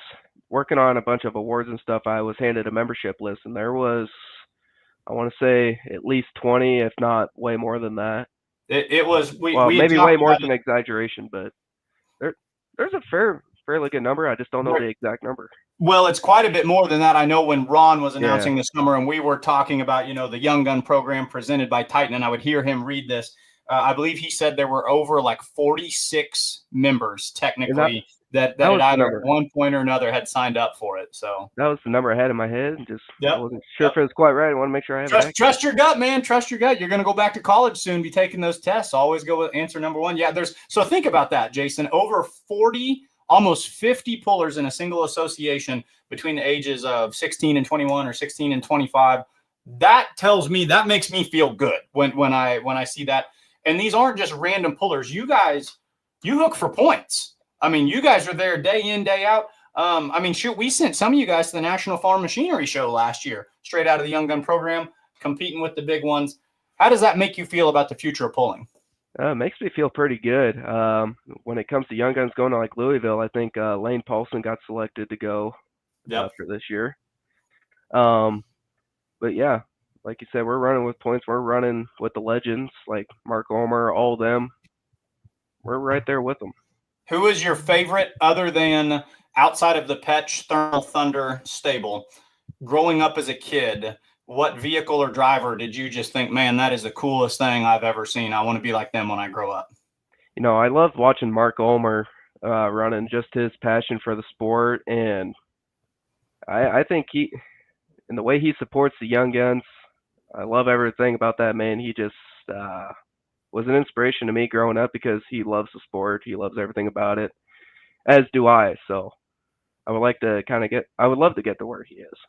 [SPEAKER 10] working on a bunch of awards and stuff. I was handed a membership list, and there was, I want to say, at least 20, if not way more than that.
[SPEAKER 5] It was
[SPEAKER 10] maybe way more than exaggeration, but there's a fairly good number. I just don't know the exact number.
[SPEAKER 5] Well, it's quite a bit more than that. I know when Ron was announcing this summer and we were talking about, the Young Gun program presented by Titan, and I would hear him read this. I believe he said there were over like 46 members technically that either at one point or another had signed up for it. So
[SPEAKER 10] that was the number I had in my head. I wasn't sure if it was quite right. I want to make sure I have it.
[SPEAKER 5] Trust your gut, man. Trust your gut. You're going to go back to college soon, be taking those tests. Always go with answer number one. Yeah, so think about that, Jason. Over 40, almost 50 pullers in a single association between the ages of 16 and 21 or 16 and 25. That makes me feel good when I see that. And these aren't just random pullers. You guys, you hook for points. I mean, you guys are there day in, day out. We sent some of you guys to the National Farm Machinery Show last year, straight out of the Young Gun program, competing with the big ones. How does that make you feel about the future of pulling?
[SPEAKER 10] It makes me feel pretty good. When it comes to Young Guns going to like Louisville, I think Lane Paulson got selected to go for this year. But yeah, like you said, we're running with points. We're running with the legends like Mark Ulmer, all of them. We're right there with them.
[SPEAKER 5] Who is your favorite other than outside of the Petch Thermal Thunder stable? Growing up as a kid, what vehicle or driver did you just think, man, that is the coolest thing I've ever seen? I want to be like them when I grow up.
[SPEAKER 10] I loved watching Mark Ulmer running, just his passion for the sport. And I think and the way he supports the Young Guns, I love everything about that man. He just was an inspiration to me growing up because he loves the sport. He loves everything about it, as do I. So I would like to I would love to get to where he is.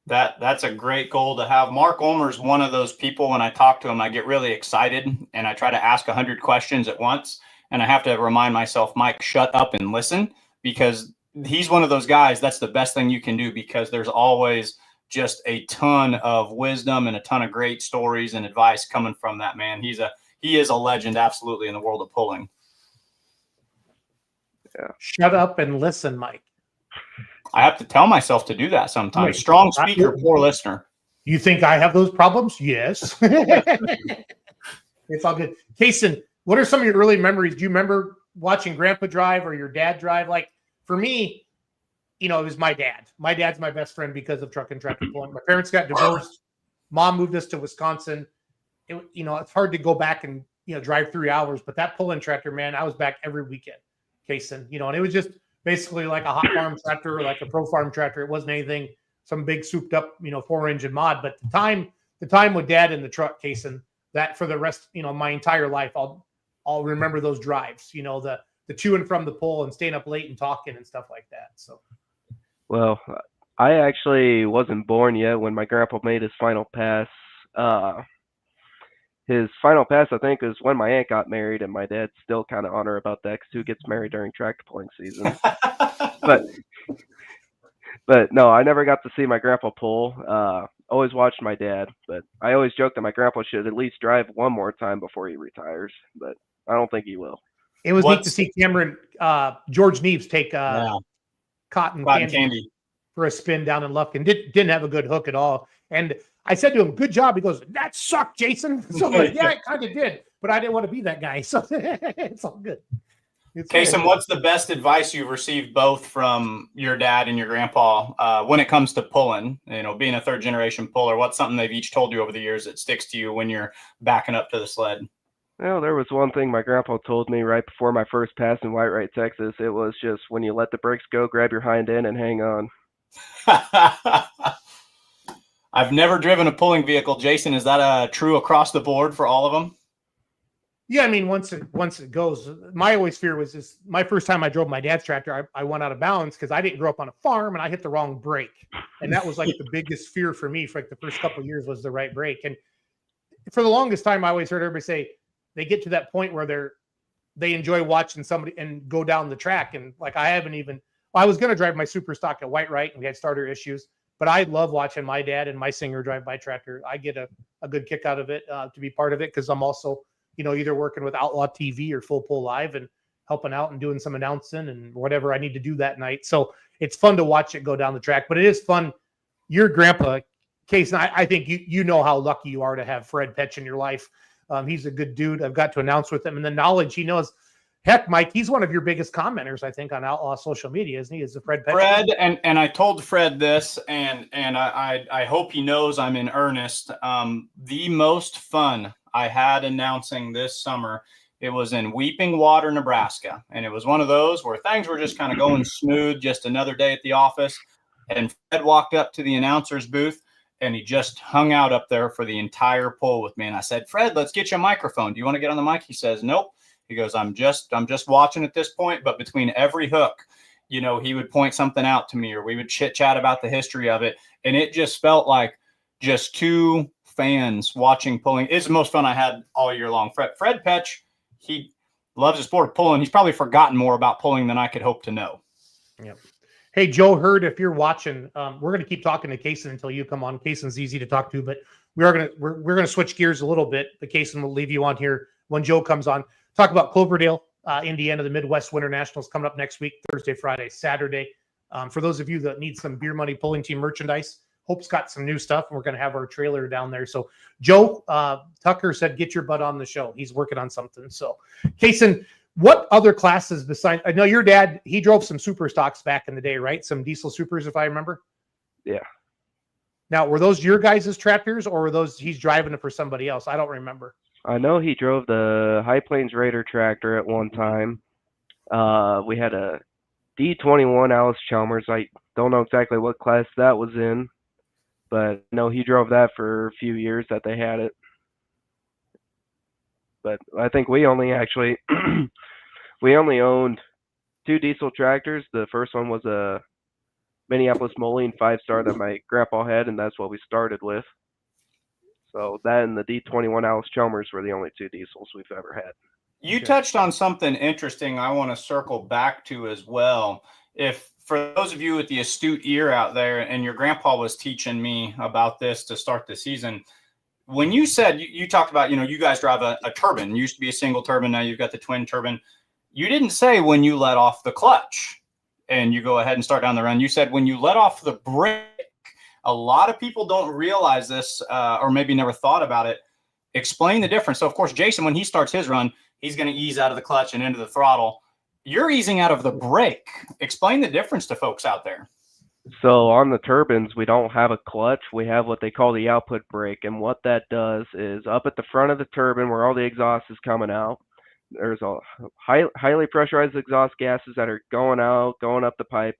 [SPEAKER 5] That's a great goal to have. Mark Ulmer is one of those people, when I talk to him, I get really excited and I try to ask 100 questions at once. And I have to remind myself, Mike, shut up and listen, because he's one of those guys. That's the best thing you can do, because there's always just a ton of wisdom and a ton of great stories and advice coming from that man. He is a legend, absolutely, in the world of pulling.
[SPEAKER 10] Yeah.
[SPEAKER 4] Shut up and listen, Mike.
[SPEAKER 5] I have to tell myself to do that sometimes. Wait, strong speaker, poor listener.
[SPEAKER 4] You think I have those problems? Yes. It's all good. Kason, what are some of your early memories? Do you remember watching Grandpa drive or your dad drive? Like, for me, it was my dad. My dad's my best friend because of truck and tractor pulling. My parents got divorced. Mom moved us to Wisconsin. It's hard to go back and, drive 3 hours, but that pulling tractor, man, I was back every weekend, Kason, and it was just basically like a hot farm tractor or like a pro farm tractor. It wasn't anything, some big souped up, 4-engine mod, but the time with dad in the truck, Kason, that for the rest, my entire life, I'll remember those drives, the to and from the pull and staying up late and talking and stuff like that. So.
[SPEAKER 10] Well, I actually wasn't born yet when my grandpa made his final pass. His final pass, I think, is when my aunt got married, and my dad's still kind of on her about that, because who gets married during tractor pulling season? But no, I never got to see my grandpa pull. Always watched my dad, but I always joked that my grandpa should at least drive one more time before he retires, but I don't think he will.
[SPEAKER 4] It was neat to see Cameron, George Neves take cotton candy for a spin down in Lufkin. Didn't have a good hook at all. And I said to him, good job. He goes, that sucked, Jason. So I'm like, yeah, it kind of did, but I didn't want to be that guy. So it's all good.
[SPEAKER 5] Kason, what's the best advice you've received both from your dad and your grandpa when it comes to pulling? You know, being a third generation puller, what's something they've each told you over the years that sticks to you when you're backing up to the sled?
[SPEAKER 10] Well, there was one thing my grandpa told me right before my first pass in Whitewright, Texas. It was just when you let the brakes go, grab your hind end and hang on.
[SPEAKER 5] I've never driven a pulling vehicle. Jason, is that true across the board for all of them?
[SPEAKER 4] Yeah, I mean, once it goes, my always fear was this. My first time I drove my dad's tractor, I went out of bounds because I didn't grow up on a farm and I hit the wrong brake, and that was like the biggest fear for me for like the first couple of years was the right brake. And for the longest time, I always heard everybody say they get to that point where they enjoy watching somebody and go down the track. And like I was going to drive my super stock at Whitewright and we had starter issues, but I love watching my dad and my Singer drive my tractor. I get a good kick out of it to be part of it because I'm also, you know, either working with Outlaw TV or Full Pull Live and helping out and doing some announcing and whatever I need to do that night. So it's fun to watch it go down the track, but it is fun. Your grandpa, Case, and I think you know how lucky you are to have Fred Petch in your life. He's a good dude. I've got to announce with him and the knowledge he knows. Heck, Mike, he's one of your biggest commenters, I think, on Outlaw social media, isn't he? Is the Fred Petch?
[SPEAKER 5] Fred, and I told Fred this, and I hope he knows I'm in earnest. The most fun I had announcing this summer, it was in Weeping Water, Nebraska. And it was one of those where things were just kind of going smooth, just another day at the office. And Fred walked up to the announcer's booth and he just hung out up there for the entire pull with me. And I said, Fred, let's get you a microphone. Do you want to get on the mic? He says, nope. He goes, I'm just watching at this point. But between every hook, you know, he would point something out to me or we would chit chat about the history of it. And it just felt like just two fans watching pulling. It's the most fun I had all year long. Fred Petch, he loves the sport of pulling. He's probably forgotten more about pulling than I could hope to know.
[SPEAKER 4] Yep. Hey, Joe Hurd, if you're watching, we're going to keep talking to Kason until you come on. Kason's easy to talk to, but we're going to switch gears a little bit. But Kason will leave you on here when Joe comes on. Talk about Cloverdale, Indiana, the Midwest Winter Nationals coming up next week, Thursday, Friday, Saturday. For those of you that need some Beer Money Pulling Team merchandise, Hope's got some new stuff, and we're going to have our trailer down there. So, Joe Tucker said, get your butt on the show. He's working on something. So, Kason, what other classes besides? I know your dad, he drove some super stocks back in the day, right? Some diesel supers, if I remember.
[SPEAKER 10] Yeah.
[SPEAKER 4] Now, were those your guys' tractors, or were those he's driving it for somebody else? I don't remember.
[SPEAKER 10] I know he drove the High Plains Raider tractor at one time. We had a D21 Alice Chalmers. I don't know exactly what class that was in, but no, he drove that for a few years that they had it. But I think we only actually we only owned two diesel tractors. The first one was a Minneapolis Moline 5-star that my grandpa had, and that's what we started with. So that and the D21 Alice Chalmers were the only two diesels we've ever had.
[SPEAKER 5] You touched on something interesting I want to circle back to as well. If for those of you with the astute ear out there, and your grandpa was teaching me about this to start the season, when you said, you talked about, you know, you guys drive a turbine, used to be a single turbine, now you've got the twin turbine. You didn't say when you let off the clutch and you go ahead and start down the run. You said when you let off the brake. A lot of people don't realize this or maybe never thought about it. Explain the difference. So, of course, Jason, when he starts his run, he's going to ease out of the clutch and into the throttle. You're easing out of the brake. Explain the difference to folks out there.
[SPEAKER 10] So on the turbines, we don't have a clutch. We have what they call the output brake. And what that does is up at the front of the turbine where all the exhaust is coming out, there's a highly pressurized exhaust gases that are going out, going up the pipe.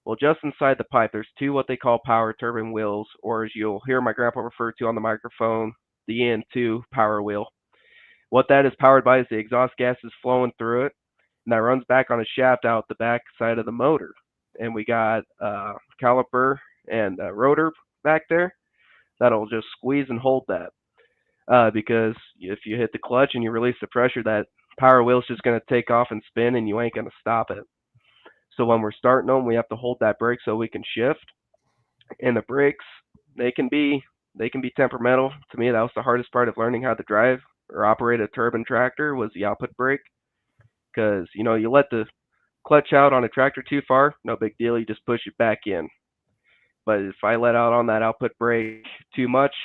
[SPEAKER 10] Well, just inside the pipe, there's two what they call power turbine wheels, or as you'll hear my grandpa refer to on the microphone, the N2 power wheel. What that is powered by is the exhaust gases flowing through it, and that runs back on a shaft out the back side of the motor. And we got a caliper and a rotor back there that'll just squeeze and hold that. Because if you hit the clutch and you release the pressure, that power wheel's just going to take off and spin, and you ain't going to stop it. So when we're starting them, we have to hold that brake so we can shift. And the brakes, they can be temperamental. To me, that was the hardest part of learning how to drive or operate a turbine tractor was the output brake. Because, you know, you let the clutch out on a tractor too far, no big deal. You just push it back in. But if I let out on that output brake too much,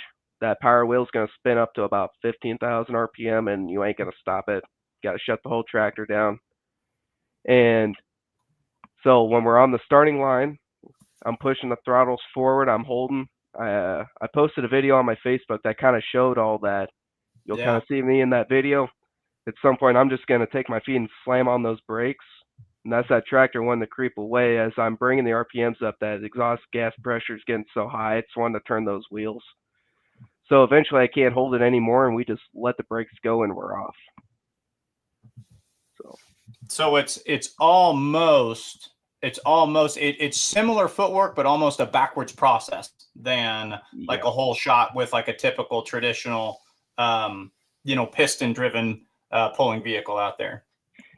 [SPEAKER 10] that power wheel's going to spin up to about 15,000 RPM, and you ain't going to stop it. You got to shut the whole tractor down. And so when we're on the starting line, I'm pushing the throttles forward. I'm holding. I posted a video on my Facebook that kind of showed all that. You'll kind of see me in that video. At some point, I'm just going to take my feet and slam on those brakes. And that's that tractor wanting to creep away as I'm bringing the RPMs up. That exhaust gas pressure is getting so high, it's wanting to turn those wheels. So eventually I can't hold it anymore, and we just let the brakes go and we're off.
[SPEAKER 5] So it's similar footwork, but almost a backwards process than like a whole shot with like a typical traditional, piston driven pulling vehicle out there.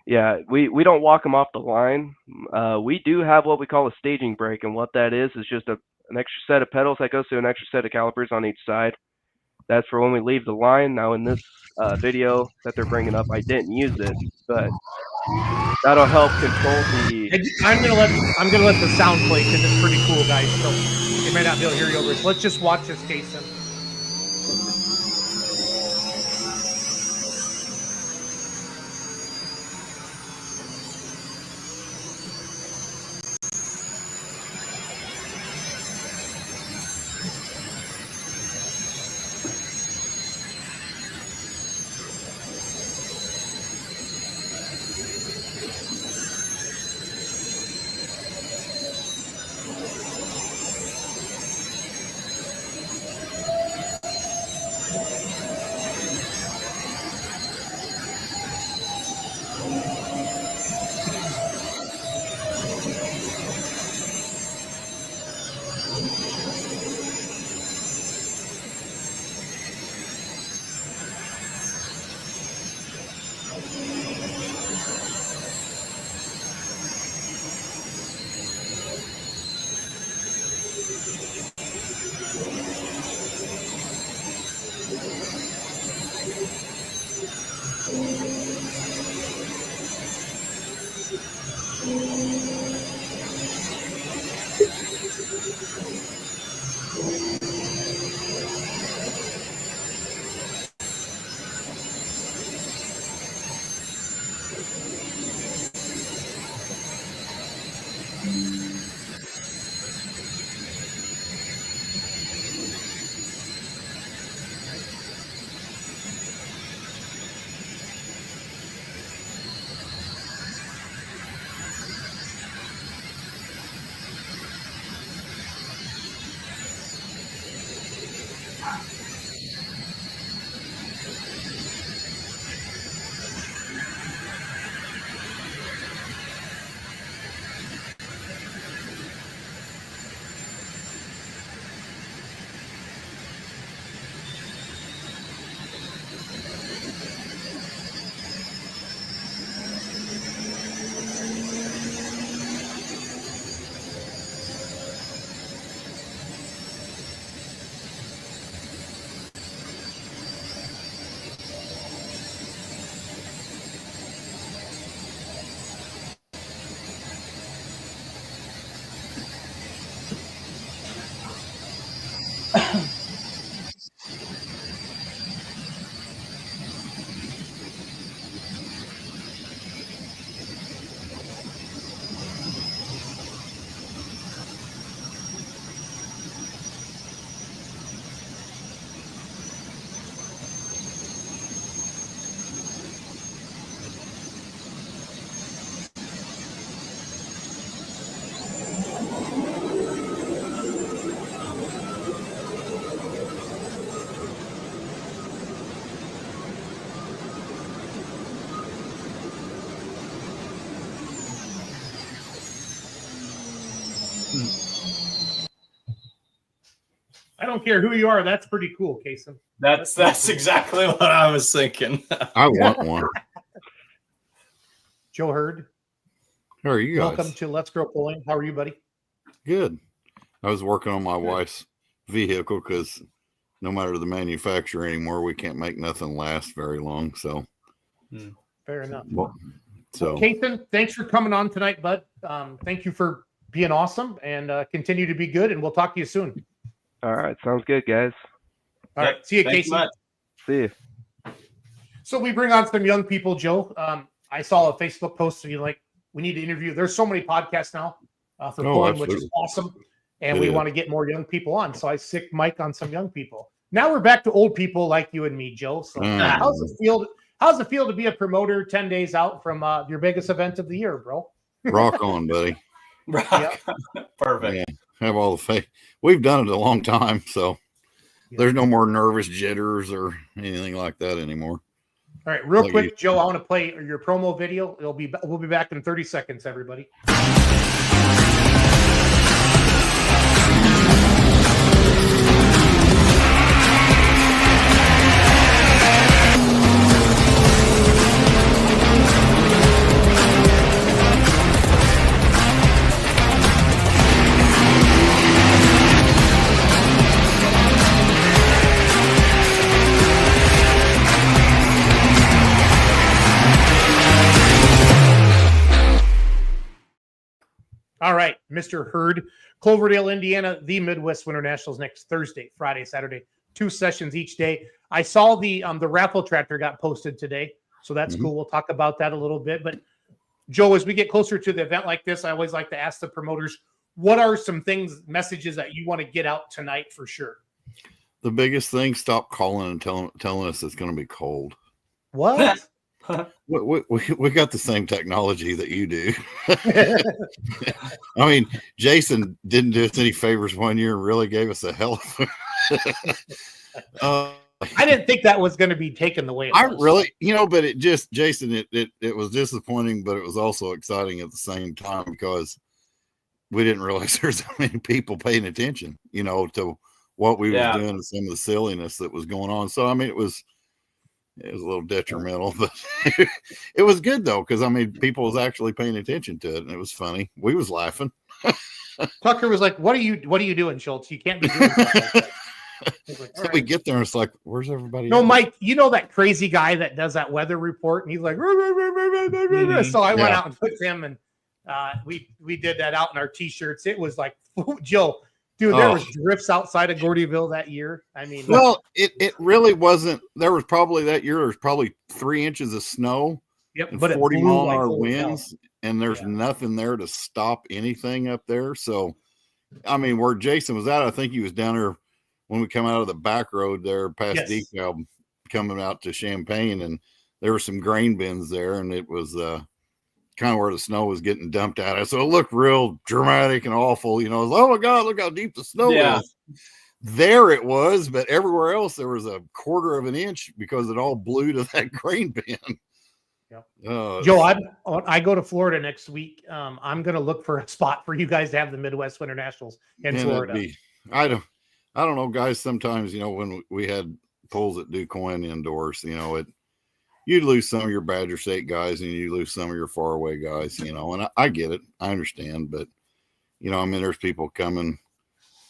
[SPEAKER 10] Yeah, we don't walk them off the line. We do have what we call a staging brake, and what that is just an extra set of pedals that goes to an extra set of calipers on each side. That's for when we leave the line. Now in this video that they're bringing up, I didn't use it, but that'll help control the.
[SPEAKER 4] I'm gonna let the sound play because it's pretty cool, guys. So you may not be able to hear you over it. Let's just watch this, Jason. I don't care who you are. That's pretty cool, Kason.
[SPEAKER 5] That's exactly what I was thinking.
[SPEAKER 11] I want one.
[SPEAKER 4] Joe Hurd.
[SPEAKER 11] How are you guys?
[SPEAKER 4] Welcome to Let's Grow Pulling. How are you, buddy?
[SPEAKER 11] Good. I was working on my wife's vehicle because no matter the manufacturer anymore, we can't make nothing last very long. So
[SPEAKER 4] fair enough.
[SPEAKER 11] Well, so
[SPEAKER 4] Kason, thanks for coming on tonight, bud. Thank you for being awesome and continue to be good. And we'll talk to you soon.
[SPEAKER 10] All right. Sounds good, guys.
[SPEAKER 4] All right. See you, Kason.
[SPEAKER 10] See you.
[SPEAKER 4] So we bring on some young people, Joe. I saw a Facebook post of you like We need to interview. There's so many podcasts now for
[SPEAKER 11] Oh,
[SPEAKER 4] pulling, which is
[SPEAKER 11] absolutely.
[SPEAKER 4] awesome. And
[SPEAKER 11] It
[SPEAKER 4] we
[SPEAKER 11] is.
[SPEAKER 4] want to get more young people on. So I sicked Mike on some young people. Now we're back to old people like you and me, Joe. So how's it feel? How's it feel to be a promoter 10 days out from your biggest event of the year, bro?
[SPEAKER 11] Rock on, buddy.
[SPEAKER 5] Rock. Perfect.
[SPEAKER 11] Yeah, have all the faith. We've done it a long time, so there's no more nervous jitters or anything like that anymore.
[SPEAKER 4] All right, real
[SPEAKER 11] Like
[SPEAKER 4] quick,
[SPEAKER 11] you-
[SPEAKER 4] Joe, I want to play your promo video. We'll be back in 30 seconds, everybody. All right, Mr. Hurd, Cloverdale, Indiana, the Midwest Winter Nationals next Thursday, Friday, Saturday, 2 sessions each day. I saw the raffle tractor got posted today, so that's cool. We'll talk about that a little bit. But Joe, as we get closer to the event like this, I always like to ask the promoters, what are some messages that you want to get out tonight for sure?
[SPEAKER 11] The biggest thing: stop calling and telling us it's going to be cold.
[SPEAKER 4] What?
[SPEAKER 11] We got the same technology that you do. I mean, Jason didn't do us any favors one year and really gave us a hell of
[SPEAKER 4] I didn't think that was going to be taken the way it
[SPEAKER 11] I
[SPEAKER 4] was.
[SPEAKER 11] really, but it just, Jason, it was disappointing, but it was also exciting at the same time because we didn't realize there's so many people paying attention, to what we were doing and some of the silliness that was going on. So, I mean, it was a little detrimental, but it was good though. Cause I mean, people was actually paying attention to it and it was funny. We was laughing.
[SPEAKER 4] Tucker was like, what are you doing, Schultz? You can't be doing stuff like that. Like,
[SPEAKER 11] So we get there and it's like, where's everybody?
[SPEAKER 4] No,
[SPEAKER 11] at?
[SPEAKER 4] Mike, you know that crazy guy that does that weather report, and he's like, so I went out and put him, and we did that out in our t-shirts. It was like, Joe, dude, there was drifts outside of Gordyville that year. I mean,
[SPEAKER 11] well, it really wasn't. There was probably that year. There was probably 3 inches of snow.
[SPEAKER 4] Yep,
[SPEAKER 11] and
[SPEAKER 4] but it
[SPEAKER 11] 40
[SPEAKER 4] blew
[SPEAKER 11] mile an
[SPEAKER 4] like
[SPEAKER 11] hour
[SPEAKER 4] holy hell.
[SPEAKER 11] winds, and there's nothing there to stop anything up there. So, I mean, where Jason was at, I think he was down there when we come out of the back road there past DeKalb, coming out to Champaign, and there were some grain bins there, and it was kind of where the snow was getting dumped at us. So it looked real dramatic and awful. It was, oh my God, look how deep the snow is. There it was, but everywhere else there was a quarter of an inch because it all blew to that grain bin.
[SPEAKER 4] Joe, I go to Florida next week. I'm going to look for a spot for you guys to have the Midwest Winter Nationals in Florida.
[SPEAKER 11] I don't know, guys. Sometimes, when we had pulls at DuQuoin indoors, you'd lose some of your Badger State guys and you lose some of your faraway guys, and I get it. I understand, but, I mean, there's people coming,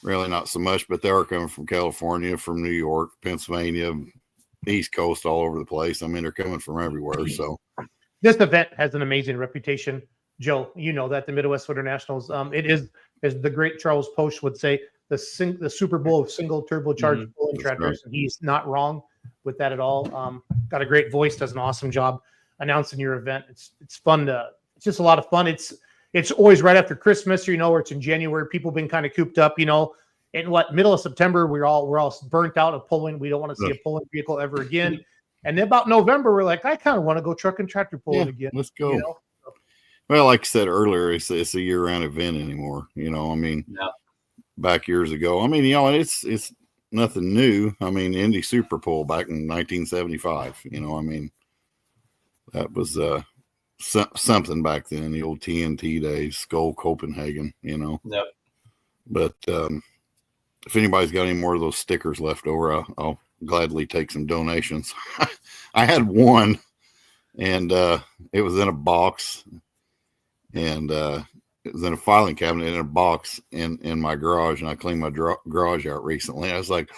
[SPEAKER 11] really not so much, but they are coming from California, from New York, Pennsylvania, East Coast, all over the place. I mean, they're coming from everywhere. So
[SPEAKER 4] this event has an amazing reputation. Joe, you know that the Midwest Winter Nationals, it is, as the great Charles Post would say, the Super Bowl of single turbocharged pulling tractors. And he's not wrong with that at all. Got a great voice, does an awesome job announcing your event. It's fun it's just a lot of fun. It's always right after Christmas, or it's in January. People been kind of cooped up, in middle of September, we're all burnt out of pulling. We don't want to see a pulling vehicle ever again. And then about November, we're like, I kind of want to go truck and tractor pulling again.
[SPEAKER 11] Let's go. Well, like I said earlier, it's a year-round event anymore. I mean, back years ago. I mean, it's nothing new. I mean, Indy Super Pull back in 1975. I mean, that was something back then. The old TNT days, Skull Copenhagen.
[SPEAKER 5] Yep.
[SPEAKER 11] But if anybody's got any more of those stickers left over, I'll gladly take some donations. I had one, and it was in a box, and it was in a filing cabinet in a box in my garage, and I cleaned my garage out recently. I was like,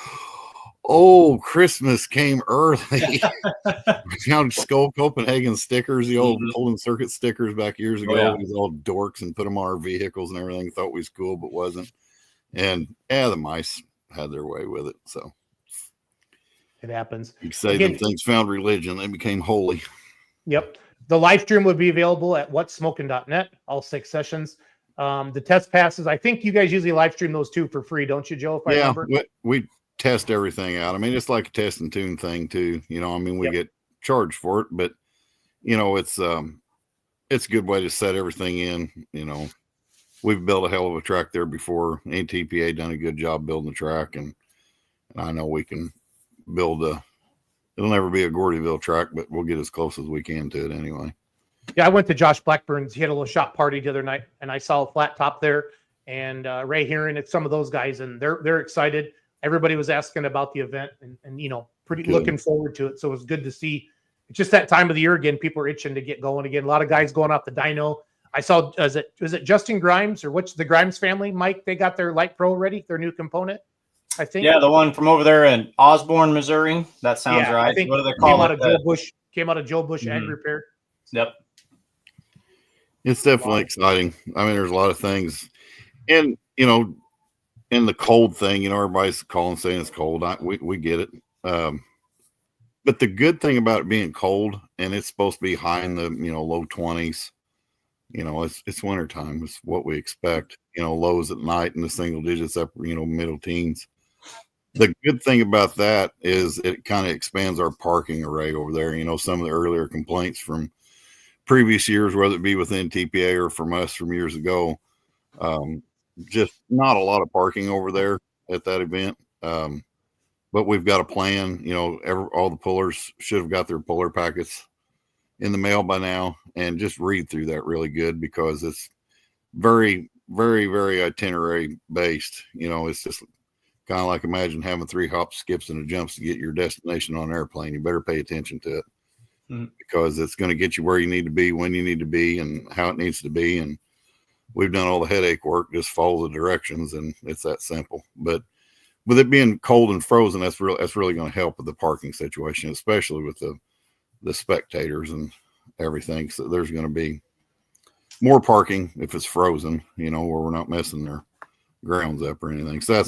[SPEAKER 11] oh, Christmas came early. I found Skull Copenhagen stickers, the old Holden Circuit stickers back years ago. These old dorks, and put them on our vehicles and everything. Thought we was cool, but wasn't. And the mice had their way with it. So
[SPEAKER 4] it happens.
[SPEAKER 11] You say them things found religion. They became holy.
[SPEAKER 4] Yep. The live stream would be available at whatsmoking.net, all 6 sessions. The test passes, I think you guys usually live stream those 2 for free, don't you, Joe? If I remember.
[SPEAKER 11] We test everything out. I mean, it's like a test and tune thing too. You know, I mean, we get charged for it, but you know, it's a good way to set everything in. You know, we've built a hell of a track there before. NTPA done a good job building the track, and I know we can build it'll never be a Gordyville track, but we'll get as close as we can to it anyway.
[SPEAKER 4] Yeah, I went to Josh Blackburn's. He had a little shop party the other night, and I saw a flat top there, and Ray Heron. It's some of those guys, and they're excited. Everybody was asking about the event, and you know, pretty good. Looking forward to it. So it was good to see. It's just that time of the year again. People are itching to get going again. A lot of guys going off the dyno. I saw, was it Justin Grimes or what's the Grimes family? Mike, they got their Light Pro ready, their new component. I think.
[SPEAKER 5] Yeah, the one from over there in Osborne, Missouri. That sounds right.
[SPEAKER 4] I think
[SPEAKER 5] what do they call it?
[SPEAKER 4] Came out of Joe Bush Ag Repair.
[SPEAKER 5] Yep.
[SPEAKER 11] It's definitely exciting. I mean, there's a lot of things, and you know, in the cold thing, you know, everybody's calling saying it's cold. We get it. But the good thing about it being cold, and it's supposed to be high in the, you know, low 20s, you know, it's wintertime. It's what we expect, you know, lows at night in the single digits, up, you know, middle teens. The good thing about that is it kind of expands our parking array over there. You know, some of the earlier complaints from previous years, whether it be within TPA or from us from years ago, just not a lot of parking over there at that event. But we've got a plan. You know, all the pullers should have got their puller packets in the mail by now, and just read through that really good, because it's very, very, very itinerary based. You know, it's just kind of like, imagine having 3 hops, skips, and a jumps to get your destination on an airplane. You better pay attention to it, because it's going to get you where you need to be, when you need to be, and how it needs to be. And we've done all the headache work. Just follow the directions, and it's that simple. But with it being cold and frozen, that's really going to help with the parking situation, especially with the spectators and everything. So there's going to be more parking if it's frozen, you know, where we're not messing their grounds up or anything. So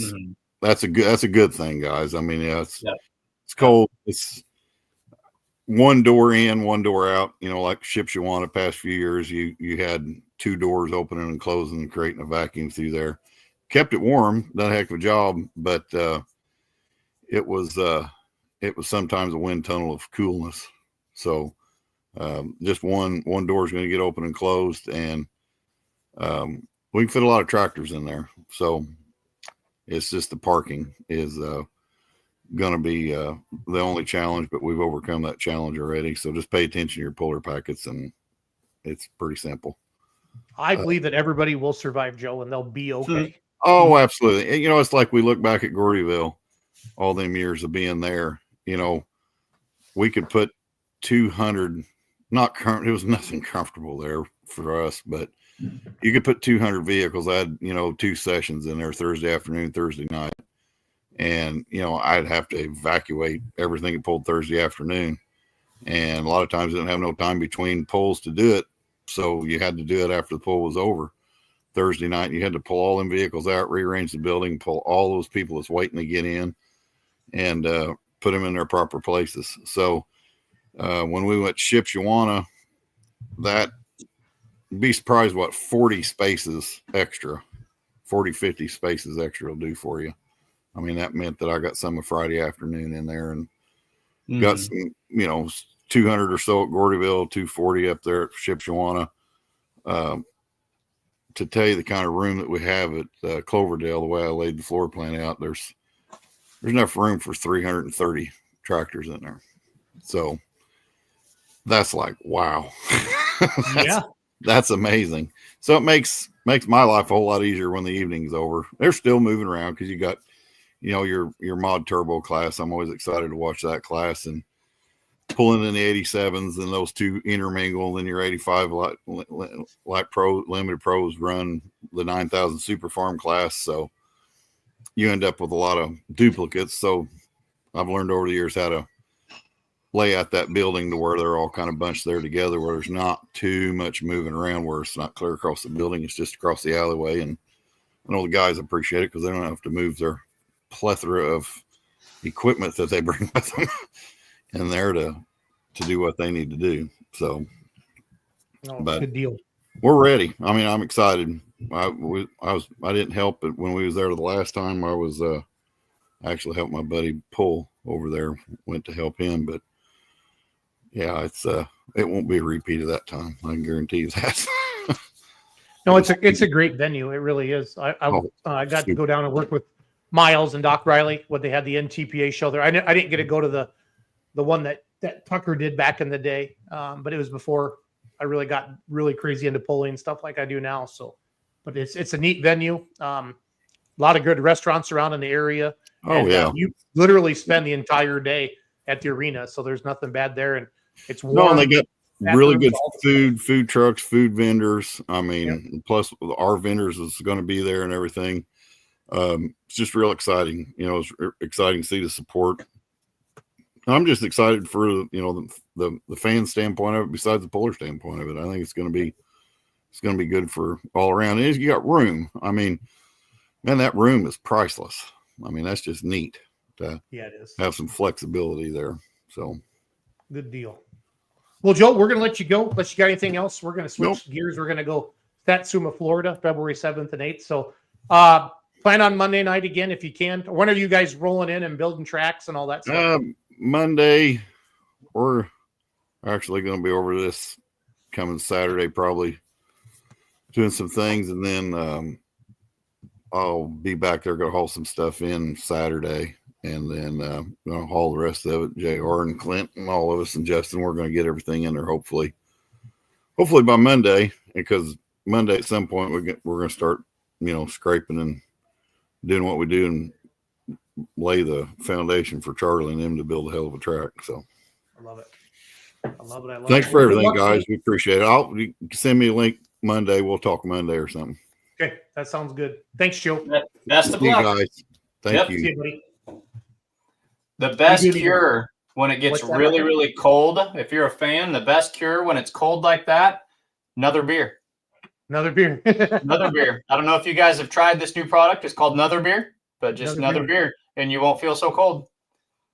[SPEAKER 11] that's a good thing, guys. I mean, it's cold. It's one door in, one door out. You know, like Shipshewana, the past few years, you had 2 doors opening and closing and creating a vacuum through there. Kept it warm, done a heck of a job, but it was sometimes a wind tunnel of coolness. So just one door is going to get open and closed, and we can fit a lot of tractors in there. So it's just the parking is going to be the only challenge, but we've overcome that challenge already. So just pay attention to your puller packets, and it's pretty simple.
[SPEAKER 4] I believe that everybody will survive, Joe, and they'll be okay.
[SPEAKER 11] Oh, absolutely. You know, it's like we look back at Gordyville, all them years of being there. You know, we could put 200, it was nothing comfortable there for us, but you could put 200 vehicles. I had, you know, 2 sessions in there, Thursday afternoon, Thursday night. And, you know, I'd have to evacuate everything that pulled Thursday afternoon. And a lot of times I didn't have no time between pulls to do it. So you had to do it after the pull was over. Thursday night, you had to pull all them vehicles out, rearrange the building, pull all those people that's waiting to get in, and put them in their proper places. So when we went to Shipshewana, that, be surprised what 40 spaces extra, 40, 50 spaces extra will do for you. I mean, that meant that I got some of Friday afternoon in there, and got some, you know, 200 or so at Gordyville, 240 up there at Shipshewana. To tell you the kind of room that we have at Cloverdale, the way I laid the floor plan out, there's enough room for 330 tractors in there. So that's like, wow. That's amazing. So it makes my life a whole lot easier when the evening's over. They're still moving around, because you got, you know, your mod turbo class. I'm always excited to watch that class, and pulling in the 87s, and those 2 intermingle, and your 85 light pro limited pros run the 9,000 super farm class. So you end up with a lot of duplicates. So I've learned over the years how to lay out that building to where they're all kind of bunched there together, where there's not too much moving around, where it's not clear across the building. It's just across the alleyway. And I know the guys appreciate it, because they don't have to move their plethora of equipment that they bring with them in there to do what they need to do. So
[SPEAKER 4] Oh,
[SPEAKER 11] but
[SPEAKER 4] good deal.
[SPEAKER 11] we're ready. I mean, I'm excited. I didn't help it when we was there the last time. I was actually helped my buddy pull over there. Went to help him, but yeah, it won't be a repeat of that time. I can guarantee you that.
[SPEAKER 4] No, it's a great venue. It really is. I got to go down and work with Miles and Doc Riley when they had the NTPA show there. I didn't get to go to the one that Tucker did back in the day, but it was before I really got really crazy into pulling and stuff like I do now. So, but it's a neat venue. A lot of good restaurants around in the area.
[SPEAKER 11] Oh,
[SPEAKER 4] and,
[SPEAKER 11] yeah.
[SPEAKER 4] You literally spend the entire day at the arena, so there's nothing bad there, and it's warm.
[SPEAKER 11] No, and they get really good
[SPEAKER 4] bathrooms,
[SPEAKER 11] food trucks, food vendors. I mean, plus our vendors is going to be there and everything. It's just real exciting. You know, it's exciting to see the support. I'm just excited for, you know, the fan standpoint of it, besides the puller standpoint of it. I think it's going to be good for all around. And you got room. I mean, man, that room is priceless. I mean, that's just neat to
[SPEAKER 4] it is.
[SPEAKER 11] have some flexibility there. So
[SPEAKER 4] Good deal. Well, Joe, we're going to let you go. Unless you got anything else, we're going to switch gears. We're going to go Satsuma, Florida, February 7th and 8th. So plan on Monday night again if you can. When are you guys rolling in and building tracks and all that stuff?
[SPEAKER 11] Monday, we're actually going to be over this coming Saturday, probably doing some things, and then I'll be back there, going to haul some stuff in Saturday, and then going to haul the rest of it. JR and Clint and all of us and Justin, we're going to get everything in there hopefully by Monday, because Monday at some point we're going to start, you know, scraping and doing what we do and lay the foundation for Charlie and them to build a hell of a track. So
[SPEAKER 4] I love it. I love it.
[SPEAKER 11] Thanks for everything, guys. We appreciate it. You can send me a link Monday. We'll talk Monday or something.
[SPEAKER 4] Okay, that sounds good. Thanks, Joe.
[SPEAKER 5] Best of
[SPEAKER 11] See you
[SPEAKER 5] luck,
[SPEAKER 11] guys. Thank you.
[SPEAKER 4] See you, buddy.
[SPEAKER 5] The best
[SPEAKER 4] You do
[SPEAKER 5] cure when it gets
[SPEAKER 4] What's that?
[SPEAKER 5] really, really cold. If you're a fan, the best cure when it's cold like that, another beer.
[SPEAKER 4] Another beer.
[SPEAKER 5] Another beer. I don't know if you guys have tried this new product. It's called Another Beer, but just
[SPEAKER 4] Another
[SPEAKER 5] another beer, and you won't feel so cold.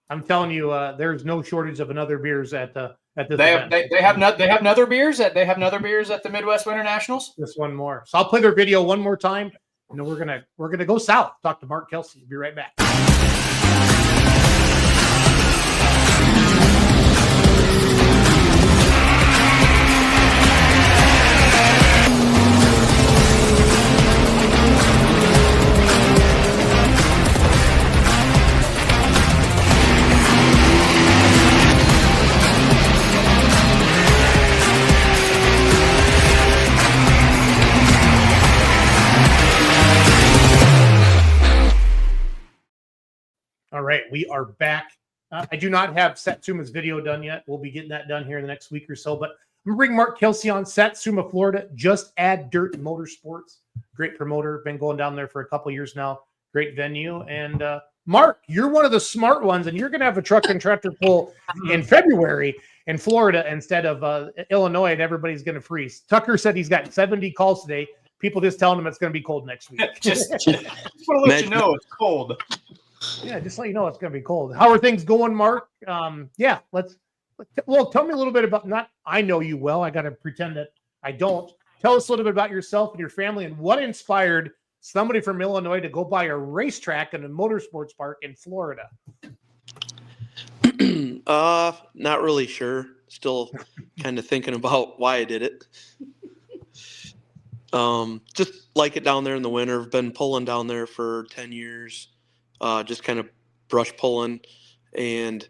[SPEAKER 4] I'm telling you, there's no shortage of another beers at this
[SPEAKER 5] They have
[SPEAKER 4] event.
[SPEAKER 5] they have another beers at the Midwest Winter Nationals.
[SPEAKER 4] Just one more. So I'll play their video one more time, and then we're gonna go south. Talk to Mark Kelsey. Be right back. All right, we are back. I do not have Satsuma's video done yet. We'll be getting that done here in the next week or so. But I'm going to bring Mark Kelsey on, Satsuma, Florida. Just Add Dirt Motorsports. Great promoter. Been going down there for a couple years now. Great venue. And Mark, you're one of the smart ones, and you're going to have a truck and tractor pull in February in Florida instead of Illinois, and everybody's going to freeze. Tucker said he's got 70 calls today. People just telling him it's going to be cold next week.
[SPEAKER 5] just want to let you know it's cold.
[SPEAKER 4] Yeah, just let you know it's going to be cold. How are things going, Mark? Yeah, well, tell me a little bit about, not, I know you well. I got to pretend that I don't. Tell us a little bit about yourself and your family and what inspired somebody from Illinois to go buy a racetrack in a motorsports park in Florida.
[SPEAKER 12] Not really sure. Still kind of thinking about why I did it. Just like it down there in the winter. I've been pulling down there for 10 years. Just kind of brush pulling, and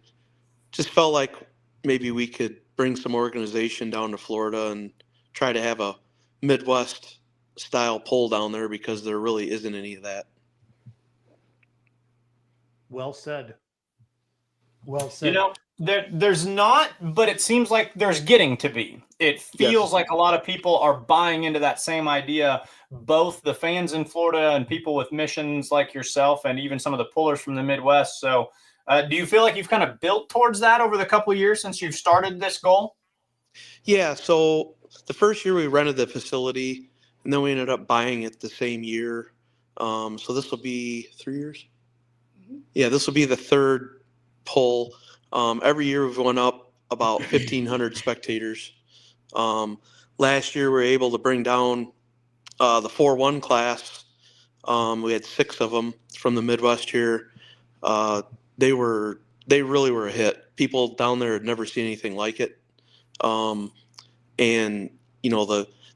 [SPEAKER 12] just felt like maybe we could bring some organization down to Florida and try to have a Midwest style pull down there, because there really isn't any of that.
[SPEAKER 4] Well said. Well said.
[SPEAKER 5] You know, there's not, but it seems like there's getting to be. It feels like a lot of people are buying into that same idea, both the fans in Florida and people with missions like yourself, and even some of the pullers from the Midwest. So do you feel like you've kind of built towards that over the couple of years since you've started this goal?
[SPEAKER 12] Yeah, so the first year we rented the facility, and then we ended up buying it the same year. So this will be 3 years? Yeah, this will be the third pull. Every year we've went up about 1,500 spectators. Last year we were able to bring down the 4-1 class. We had 6 of them from the Midwest here. They really were a hit. People down there had never seen anything like it. And you know,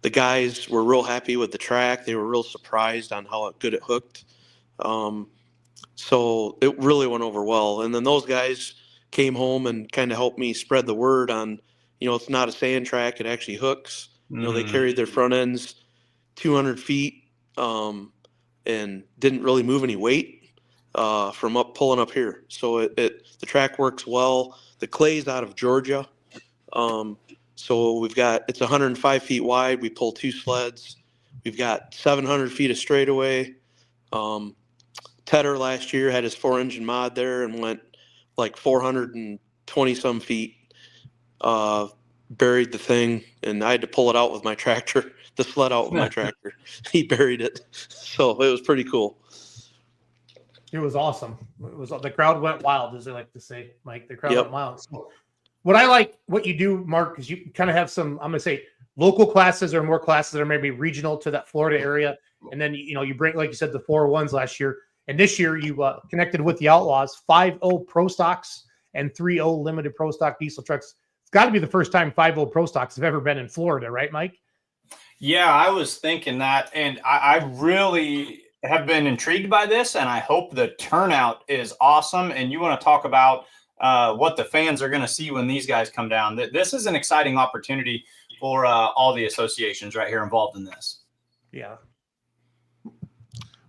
[SPEAKER 12] the guys were real happy with the track. They were real surprised on how good it hooked. So it really went over well. And then those guys came home and kind of helped me spread the word on, you know, it's not a sand track. It actually hooks. You know, they carried their front ends 200 feet and didn't really move any weight from pulling up here. So the track works well. The clay's out of Georgia. So it's 105 feet wide. We pull 2 sleds. We've got 700 feet of straightaway. Tedder last year had his 4-engine mod there and went like 420 some feet, buried the thing, and I had to pull it out with my tractor, the sled out with my tractor. He buried it. So it was pretty cool.
[SPEAKER 4] It was awesome. The crowd went wild, as they like to say, Mike. The crowd went wild. So what I like, what you do, Mark, is you kind of have some, I'm going to say, local classes or more classes that are maybe regional to that Florida area. And then, you know, you bring, like you said, the 4-1s last year. And this year you connected with the Outlaws, 5.0 Pro Stocks and 3.0 limited Pro Stock diesel trucks. It's got to be the first time 5.0 Pro Stocks have ever been in Florida, right, Mike?
[SPEAKER 5] Yeah, I was thinking that. And I really have been intrigued by this. And I hope the turnout is awesome. And you want to talk about what the fans are going to see when these guys come down. This is an exciting opportunity for all the associations right here involved in this.
[SPEAKER 4] Yeah.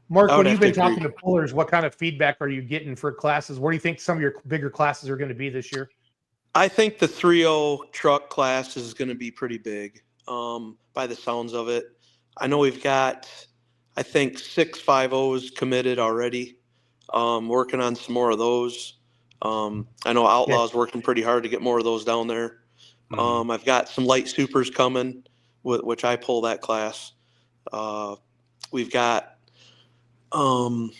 [SPEAKER 4] Mark, when you've been talking to pullers, what kind of feedback are you getting for classes? What do you think some of your bigger classes are going to be this year?
[SPEAKER 12] I think the 3.0 truck class is going to be pretty big by the sounds of it. I know we've got, I think, 6 5.0s committed already, working on some more of those. I know Outlaw's working pretty hard to get more of those down there. I've got some light supers coming, which I pull that class. We've got some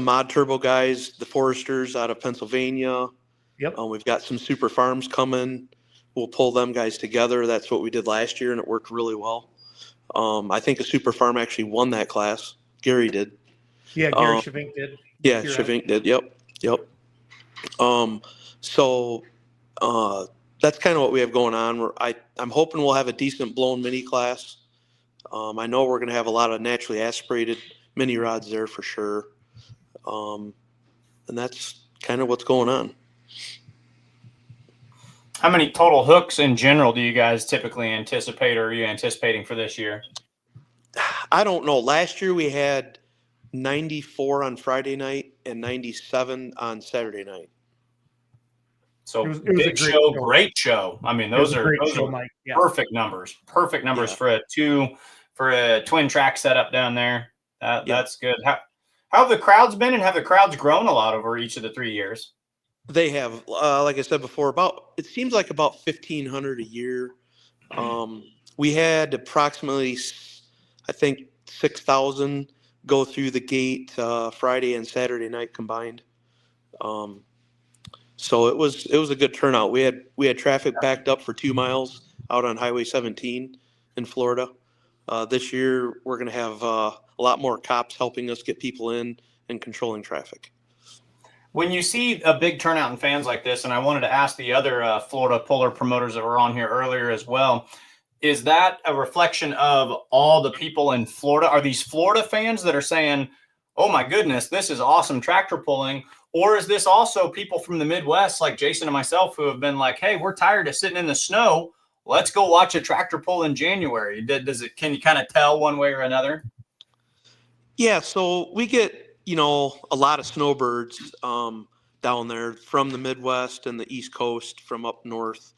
[SPEAKER 12] mod turbo guys, the Foresters out of Pennsylvania.
[SPEAKER 4] Yep.
[SPEAKER 12] We've got some super farms coming. We'll pull them guys together. That's what we did last year, and it worked really well. I think a super farm actually won that class. Gary did.
[SPEAKER 4] Yeah, Gary Shavink did.
[SPEAKER 12] Yeah, Shavink did. Yep. So that's kind of what we have going on. I'm hoping we'll have a decent blown mini class. I know we're going to have a lot of naturally aspirated mini rods there for sure. And that's kind of what's going on.
[SPEAKER 5] How many total hooks in general do you guys typically anticipate, or are you anticipating for this year?
[SPEAKER 12] I don't know. Last year we had 94 on Friday night and 97 on Saturday night.
[SPEAKER 5] So
[SPEAKER 4] it was
[SPEAKER 5] big show, great show. I mean, those are
[SPEAKER 4] yeah.
[SPEAKER 5] perfect numbers. Perfect numbers for a twin track setup down there. That's good. How have the crowds been, and have the crowds grown a lot over each of the 3 years?
[SPEAKER 12] They have, like I said before, it seems like about 1,500 a year. We had approximately, I think, 6,000 go through the gate Friday and Saturday night combined. So it was a good turnout. We had traffic backed up for 2 miles out on Highway 17 in Florida. This year we're going to have a lot more cops helping us get people in and controlling traffic.
[SPEAKER 5] When you see a big turnout in fans like this, and I wanted to ask the other Florida puller promoters that were on here earlier as well, is that a reflection of all the people in Florida? Are these Florida fans that are saying, oh my goodness, this is awesome tractor pulling? Or is this also people from the Midwest like Jason and myself who have been like, hey, we're tired of sitting in the snow. Let's go watch a tractor pull in January. Can you kind of tell one way or another?
[SPEAKER 12] Yeah, so we get, a lot of snowbirds down there from the Midwest and the East Coast from up north.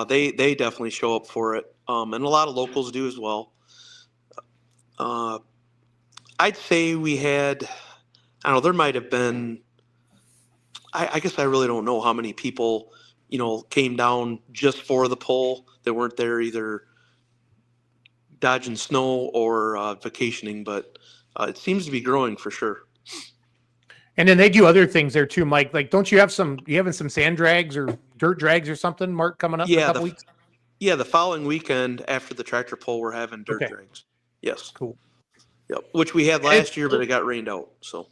[SPEAKER 12] They definitely show up for it. And a lot of locals do as well. I'd say we had, I don't know, there might have been, I guess I really don't know how many people, came down just for the pull. They weren't there either dodging snow or vacationing, but it seems to be growing for sure.
[SPEAKER 4] And then they do other things there too, Mike. Like, don't you have you having some sand drags or dirt drags or something, Mark, coming up in a couple weeks?
[SPEAKER 12] Yeah, the following weekend after the tractor pull, we're having dirt drags. Yes.
[SPEAKER 4] Cool.
[SPEAKER 12] Yep. Which we had last year, but it got rained out. So.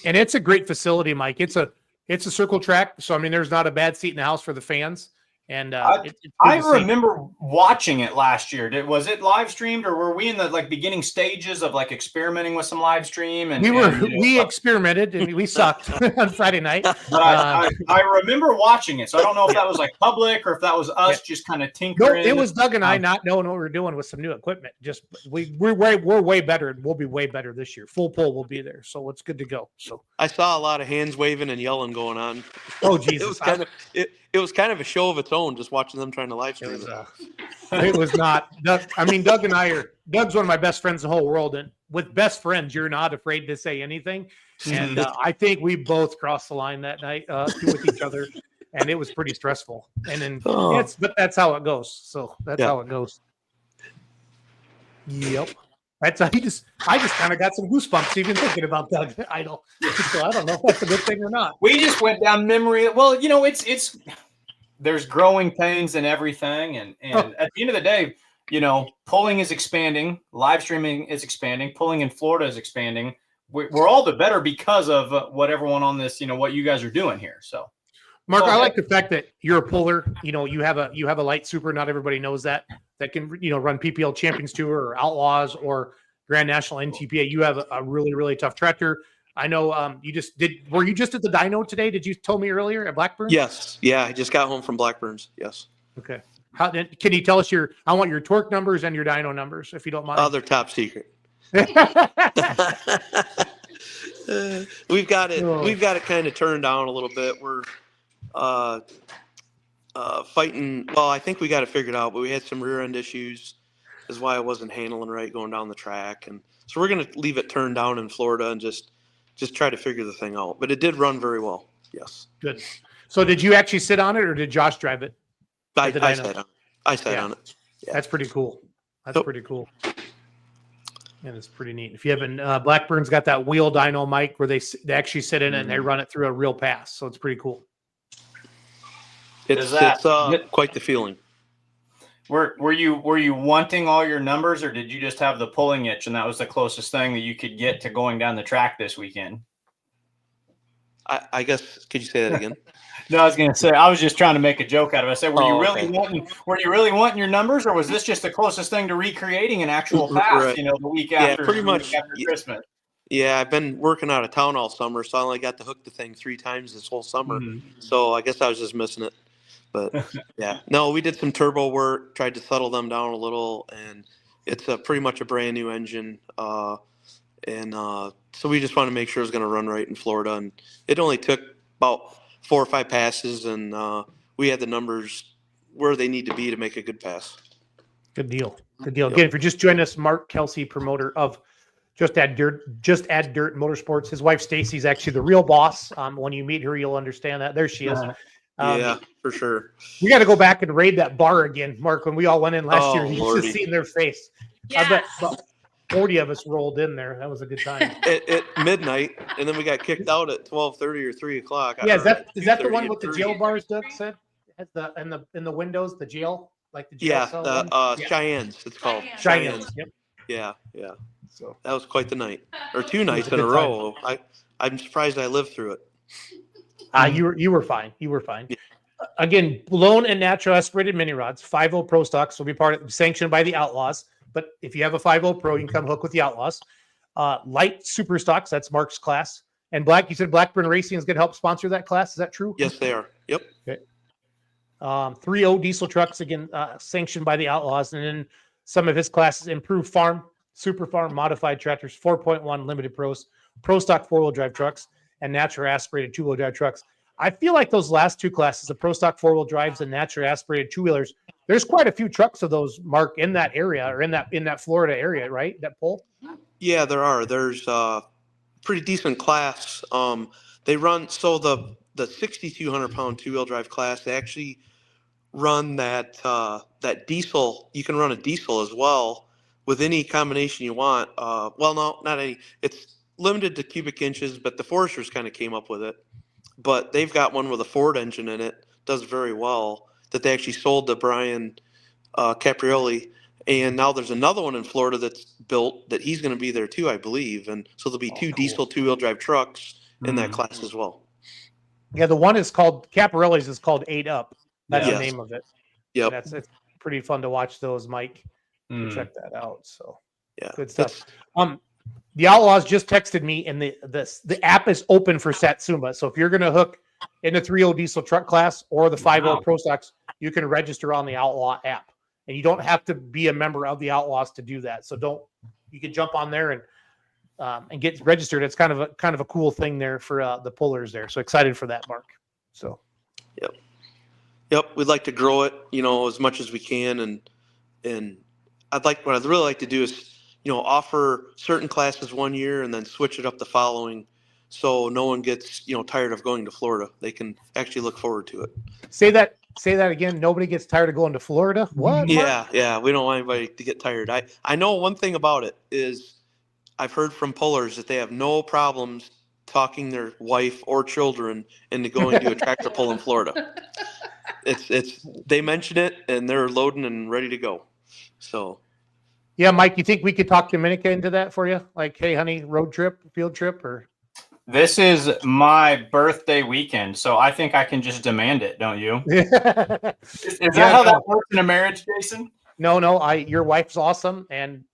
[SPEAKER 4] And it's a great facility, Mike. It's a circle track, so I mean, there's not a bad seat in the house for the fans. And
[SPEAKER 5] I remember watching it last year. Was it live streamed, or were we in the beginning stages of experimenting with some live stream? And
[SPEAKER 4] we experimented and we sucked on Friday night.
[SPEAKER 5] But I remember watching it, so I don't know if that was public or if that was us just kind of tinkering.
[SPEAKER 4] No, it was Doug and I not knowing what we were doing with some new equipment. Just we're way better, and we'll be way better this year. Full pull will be there, so it's good to go. So
[SPEAKER 12] I saw a lot of hands waving and yelling going on.
[SPEAKER 4] Oh Jesus!
[SPEAKER 12] It was kind of a show of its own, just watching them trying to live stream it.
[SPEAKER 4] It was not. Doug and I are. Doug's one of my best friends in the whole world, and with best friends, you're not afraid to say anything. And I think we both crossed the line that night with each other, and it was pretty stressful. And then but that's how it goes. So that's how it goes. Yep. That's I just kind of got some goosebumps even thinking about Doug Idle. So I don't know if that's a good thing or not.
[SPEAKER 5] We just went down memory. Well, it's there's growing pains and everything, and at the end of the day, pulling is expanding, live streaming is expanding, pulling in Florida is expanding. We're all the better because of what everyone on this, what you guys are doing here. So,
[SPEAKER 4] Mark, I like the fact that you're a puller. You have a light super. Not everybody knows that can run PPL Champions Tour or Outlaws or Grand National NTPA. You have a really, really tough tractor. I know you just did. Were you just at the dyno today? Did you tell me earlier at Blackburn?
[SPEAKER 12] Yes. Yeah, I just got home from Blackburn's. Yes.
[SPEAKER 4] Okay. Can you tell us I want your torque numbers and your dyno numbers, if you don't mind.
[SPEAKER 12] They're top secret. We've got it kind of turned down a little bit. We're fighting. Well, I think we got it figured out, but we had some rear end issues. Is why I wasn't handling right going down the track, and so we're gonna leave it turned down in Florida and just try to figure the thing out. But it did run very well. Yes.
[SPEAKER 4] Good. So did you actually sit on it, or did Josh drive it?
[SPEAKER 12] I sat on it. Yeah.
[SPEAKER 4] That's pretty cool. Pretty cool. And it's pretty neat. If you haven't, Blackburn's got that wheel dyno mic where they actually sit in it and they run it through a real pass. So it's pretty cool.
[SPEAKER 12] It's quite the feeling.
[SPEAKER 5] Were you wanting all your numbers, or did you just have the pulling itch and that was the closest thing that you could get to going down the track this weekend?
[SPEAKER 12] I guess, could you say that again?
[SPEAKER 5] No, I was going to say, I was just trying to make a joke out of it. I said, were you really wanting your numbers, or was this just the closest thing to recreating an actual pass,
[SPEAKER 12] right.
[SPEAKER 5] The week after,
[SPEAKER 12] pretty much
[SPEAKER 5] after Christmas?
[SPEAKER 12] Yeah, I've been working out of town all summer, so I only got to hook the thing 3 times this whole summer.
[SPEAKER 4] Mm-hmm.
[SPEAKER 12] So I guess I was just missing it. But yeah, no, we did some turbo work, tried to settle them down a little, and it's pretty much a brand new engine. So we just wanted to make sure it was going to run right in Florida. And it only took about 4 or 5 passes, and we had the numbers where they need to be to make a good pass.
[SPEAKER 4] Good deal. Yep. Again, if you're just joining us, Mark Kelsey, promoter of Just Add Dirt Motorsports. His wife Stacy's actually the real boss. When you meet her, you'll understand that. There she is.
[SPEAKER 12] Yeah, for sure.
[SPEAKER 4] We got to go back and raid that bar again, Mark. When we all went in last year, you should have seen their face.
[SPEAKER 1] Yes.
[SPEAKER 4] I bet about 40 of us rolled in there. That was a good time.
[SPEAKER 12] At midnight, and then we got kicked out at 12:30 or 3 o'clock.
[SPEAKER 4] Yeah, is that the one with the jail bars? Doug said in the windows, the jail, like the jail cell.
[SPEAKER 12] Cheyennes. It's called
[SPEAKER 4] Cheyennes. Yep.
[SPEAKER 12] Yeah. So that was quite the night, or 2 nights in a row. I'm surprised I lived through it.
[SPEAKER 4] You were fine. Yeah. Again, blown and natural aspirated mini rods. 5.0 Pro stocks will be sanctioned by the Outlaws. But if you have a 5.0 Pro, you can come hook with the Outlaws. Light super stocks, that's Mark's class. And you said Blackburn Racing is going to help sponsor that class. Is that true?
[SPEAKER 12] Yes, they are. Yep.
[SPEAKER 4] Okay. 3.0 diesel trucks, again, sanctioned by the Outlaws. And then some of his classes: improved farm, super farm, modified tractors, 4.1 limited pros, pro stock 4-wheel drive trucks, and natural aspirated 2-wheel drive trucks. I feel like those last 2 classes, the pro stock 4-wheel drives and natural aspirated 2-wheelers, there's quite a few trucks of those, Mark, in that area, or in that Florida area, right? That pull?
[SPEAKER 12] Yeah, there are. There's a pretty decent class. They run, so the 6,200 pound 2-wheel drive class, they actually run that diesel. You can run a diesel as well with any combination you want. Well, no, not any. It's limited to cubic inches, but the Foresters kind of came up with it. But they've got one with a Ford engine in it, does very well, that they actually sold to Brian Caprioli. And now there's another one in Florida that's built that he's going to be there too, I believe. And so there'll be two diesel 2-wheel drive trucks in that class as well.
[SPEAKER 4] Yeah, the one is called Caparelli's is called 8 Up. That's
[SPEAKER 12] Yes.
[SPEAKER 4] the name of it.
[SPEAKER 12] Yep.
[SPEAKER 4] It's pretty fun to watch those, Mike. Check that out. So good stuff. The Outlaws just texted me, and the app is open for Satsuma. So if you're going to hook in the 3.0 diesel truck class or the 5.0 Pro Stocks, you can register on the Outlaw app, and you don't have to be a member of the Outlaws to do that. So you can jump on there and get registered. It's kind of a cool thing there for the pullers there. So excited for that, Mark. So
[SPEAKER 12] Yep, we'd like to grow it, as much as we can, and what I'd really like to do is, offer certain classes one year and then switch it up the following, so no one gets, tired of going to Florida. They can actually look forward to it.
[SPEAKER 4] Say that again. Nobody gets tired of going to Florida. What?
[SPEAKER 12] Yeah. We don't want anybody to get tired. I know one thing about it is I've heard from pullers that they have no problems talking their wife or children into going to a tractor pull in Florida. They mention it and they're loading and ready to go. So,
[SPEAKER 4] yeah, Mike, you think we could talk Dominica into that for you? Like, hey, honey, road trip, field trip, or?
[SPEAKER 5] This is my birthday weekend, so I think I can just demand it, don't you? Is that how that works in a marriage, Jason?
[SPEAKER 4] No. Your wife's awesome,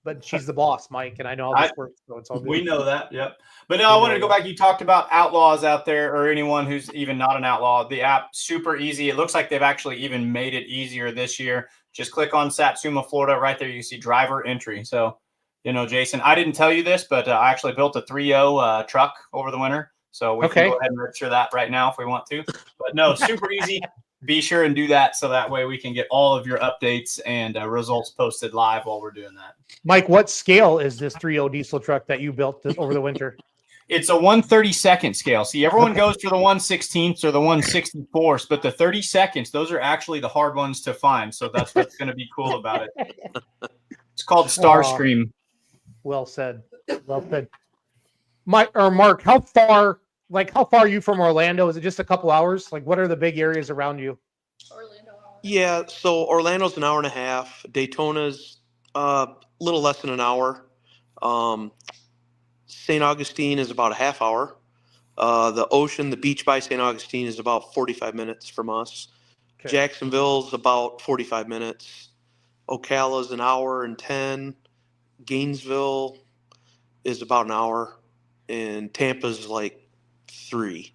[SPEAKER 4] but she's the boss, Mike, and I know how this works, so it's all good.
[SPEAKER 5] We know that, yep. But no, I wanted to go back. You talked about outlaws out there, or anyone who's even not an outlaw. The app, super easy. It looks like they've actually even made it easier this year. Just click on Satsuma, Florida. Right there, you see driver entry. So, Jason, I didn't tell you this, but I actually built a 3.0 truck over the winter. So we can go ahead and register that right now if we want to. But no, super easy. Be sure and do that so that way we can get all of your updates and results posted live while we're doing that.
[SPEAKER 4] Mike, what scale is this 3.0 diesel truck that you built over the winter?
[SPEAKER 5] It's a 1/32 scale. See, everyone goes for the 1/16 or the 1/64, but the 32nds, those are actually the hard ones to find. So that's what's going to be cool about it. It's called Starscream.
[SPEAKER 4] Well said. Well said. Mark, how far are you from Orlando? Is it just a couple hours? Like, what are the big areas around you?
[SPEAKER 12] Yeah, so Orlando's an hour and a half. Daytona's a little less than an hour. St. Augustine is about a half hour. The beach by St. Augustine is about 45 minutes from us. Okay. Jacksonville's about 45 minutes. Ocala's an hour and 10. Gainesville is about an hour. And Tampa's like 3.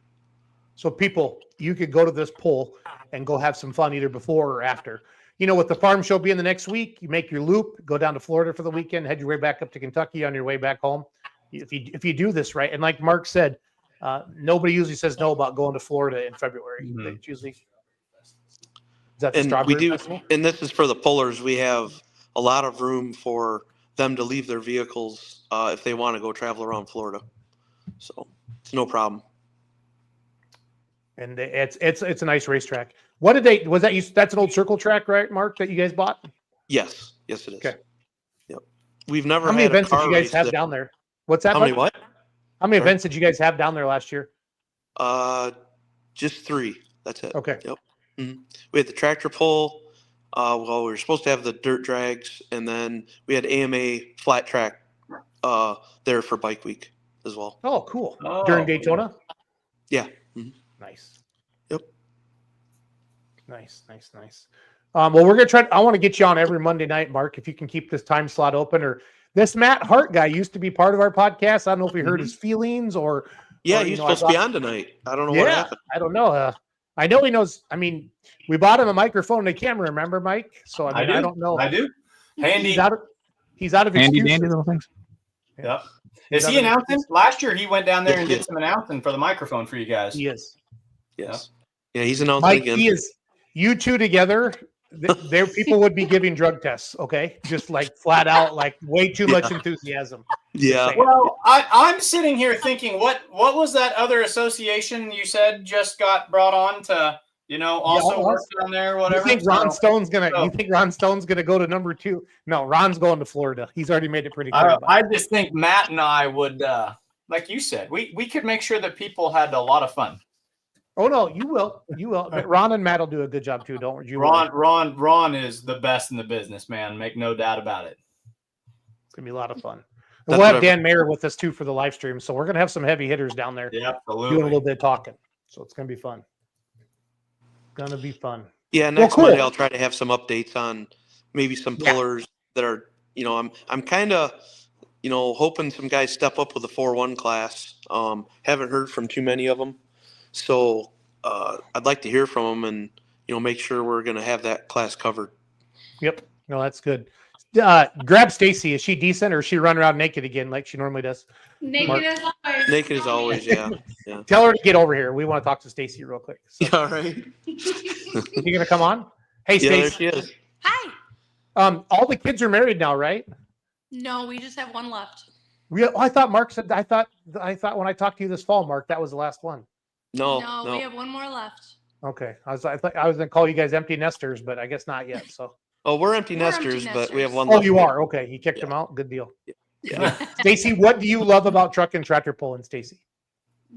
[SPEAKER 4] So people, you could go to this pull and go have some fun either before or after. With the farm show being the next week, you make your loop, go down to Florida for the weekend, head your way back up to Kentucky on your way back home. If you do this right, and like Mark said, nobody usually says no about going to Florida in February. Mm-hmm. It's usually is that the Strawberry Festival?
[SPEAKER 12] And this is for the pullers. We have a lot of room for them to leave their vehicles if they want to go travel around Florida. So it's no problem.
[SPEAKER 4] And it's a nice racetrack. What did they? Was that you? That's an old circle track, right, Mark? That you guys bought?
[SPEAKER 12] Yes, it is.
[SPEAKER 4] Okay.
[SPEAKER 12] Yep. We've never.
[SPEAKER 4] How many events did you guys have down there? What's that?
[SPEAKER 12] How many what?
[SPEAKER 4] How many events did you guys have down there last year?
[SPEAKER 12] Just 3. That's it.
[SPEAKER 4] Okay.
[SPEAKER 12] Yep. Mm-hmm. We had the tractor pull. We were supposed to have the dirt drags, and then we had AMA flat track there for Bike Week as well.
[SPEAKER 4] Oh, cool. During Daytona?
[SPEAKER 12] Yeah. Mm-hmm.
[SPEAKER 4] Nice.
[SPEAKER 12] Yep.
[SPEAKER 4] Nice. Well, we're going to try. I want to get you on every Monday night, Mark, if you can keep this time slot open. Or this Matt Hart guy used to be part of our podcast. I don't know if he heard his feelings or.
[SPEAKER 12] Yeah, he's supposed to be on tonight. I don't know what happened.
[SPEAKER 4] I don't know. I know he knows. I mean, we bought him a microphone and a camera, remember, Mike? So, I don't know.
[SPEAKER 5] I do. Handy.
[SPEAKER 4] He's out of
[SPEAKER 13] handy dandy little things.
[SPEAKER 5] Yep. Is he announcing? Last year he went down there and did some announcing for the microphone for you guys.
[SPEAKER 4] He is.
[SPEAKER 12] Yes. Yeah, he's announcing
[SPEAKER 4] Mike,
[SPEAKER 12] again.
[SPEAKER 4] He is. You two together, there people would be giving drug tests, okay? Just like flat out, like way too much enthusiasm.
[SPEAKER 12] Yeah.
[SPEAKER 5] Well, I'm sitting here thinking, what was that other association you said just got brought on to, also work down there, whatever?
[SPEAKER 4] You think Ron Stone's gonna go to number 2? No, Ron's going to Florida. He's already made it pretty clear.
[SPEAKER 5] I just think Matt and I would, like you said, we could make sure that people had a lot of fun.
[SPEAKER 4] Oh no, you will. You will. But Ron and Matt will do a good job too. Don't you?
[SPEAKER 5] Ron is the best in the business, man. Make no doubt about it.
[SPEAKER 4] It's gonna be a lot of fun.
[SPEAKER 12] That's
[SPEAKER 4] We'll have
[SPEAKER 12] what I-
[SPEAKER 4] Dan Mayer with us too for the live stream. So we're gonna have some heavy hitters down there
[SPEAKER 5] Yeah,
[SPEAKER 4] doing a
[SPEAKER 5] absolutely.
[SPEAKER 4] little bit of talking. So it's gonna be fun. Gonna be fun.
[SPEAKER 12] Yeah,
[SPEAKER 4] Well,
[SPEAKER 12] next
[SPEAKER 4] cool.
[SPEAKER 12] Monday I'll try to have some updates on maybe some
[SPEAKER 4] Yeah.
[SPEAKER 12] pullers that are, I'm kind of, hoping some guys step up with the 4-1 class. Haven't heard from too many of them, so I'd like to hear from them and make sure we're going to have that class covered.
[SPEAKER 4] Yep. No, that's good. Grab Stacy. Is she decent or is she running around naked again like she normally does? Mark.
[SPEAKER 1] Naked as always.
[SPEAKER 12] Naked as always, yeah. Yeah.
[SPEAKER 4] Tell her to get over here. We want to talk to Stacy real quick. So,
[SPEAKER 12] All right.
[SPEAKER 4] you gonna come on? Hey,
[SPEAKER 12] Yeah, there
[SPEAKER 4] Stacy.
[SPEAKER 12] she is.
[SPEAKER 1] Hi.
[SPEAKER 4] All the kids are married now, right?
[SPEAKER 1] No, we just have one left.
[SPEAKER 4] I thought Mark said. I thought when I talked to you this fall, Mark, that was the last one.
[SPEAKER 12] No,
[SPEAKER 1] we have one more left.
[SPEAKER 4] Okay, I thought I was gonna call you guys empty nesters, but I guess not yet. So.
[SPEAKER 12] Oh, we're empty
[SPEAKER 1] We're empty
[SPEAKER 12] nesters, but we have
[SPEAKER 1] nesters.
[SPEAKER 12] one
[SPEAKER 4] Oh,
[SPEAKER 12] left.
[SPEAKER 4] you are okay. He kicked them out. Good deal.
[SPEAKER 12] Yeah.
[SPEAKER 4] Stacy, what do you love about truck and tractor pulling, Stacy?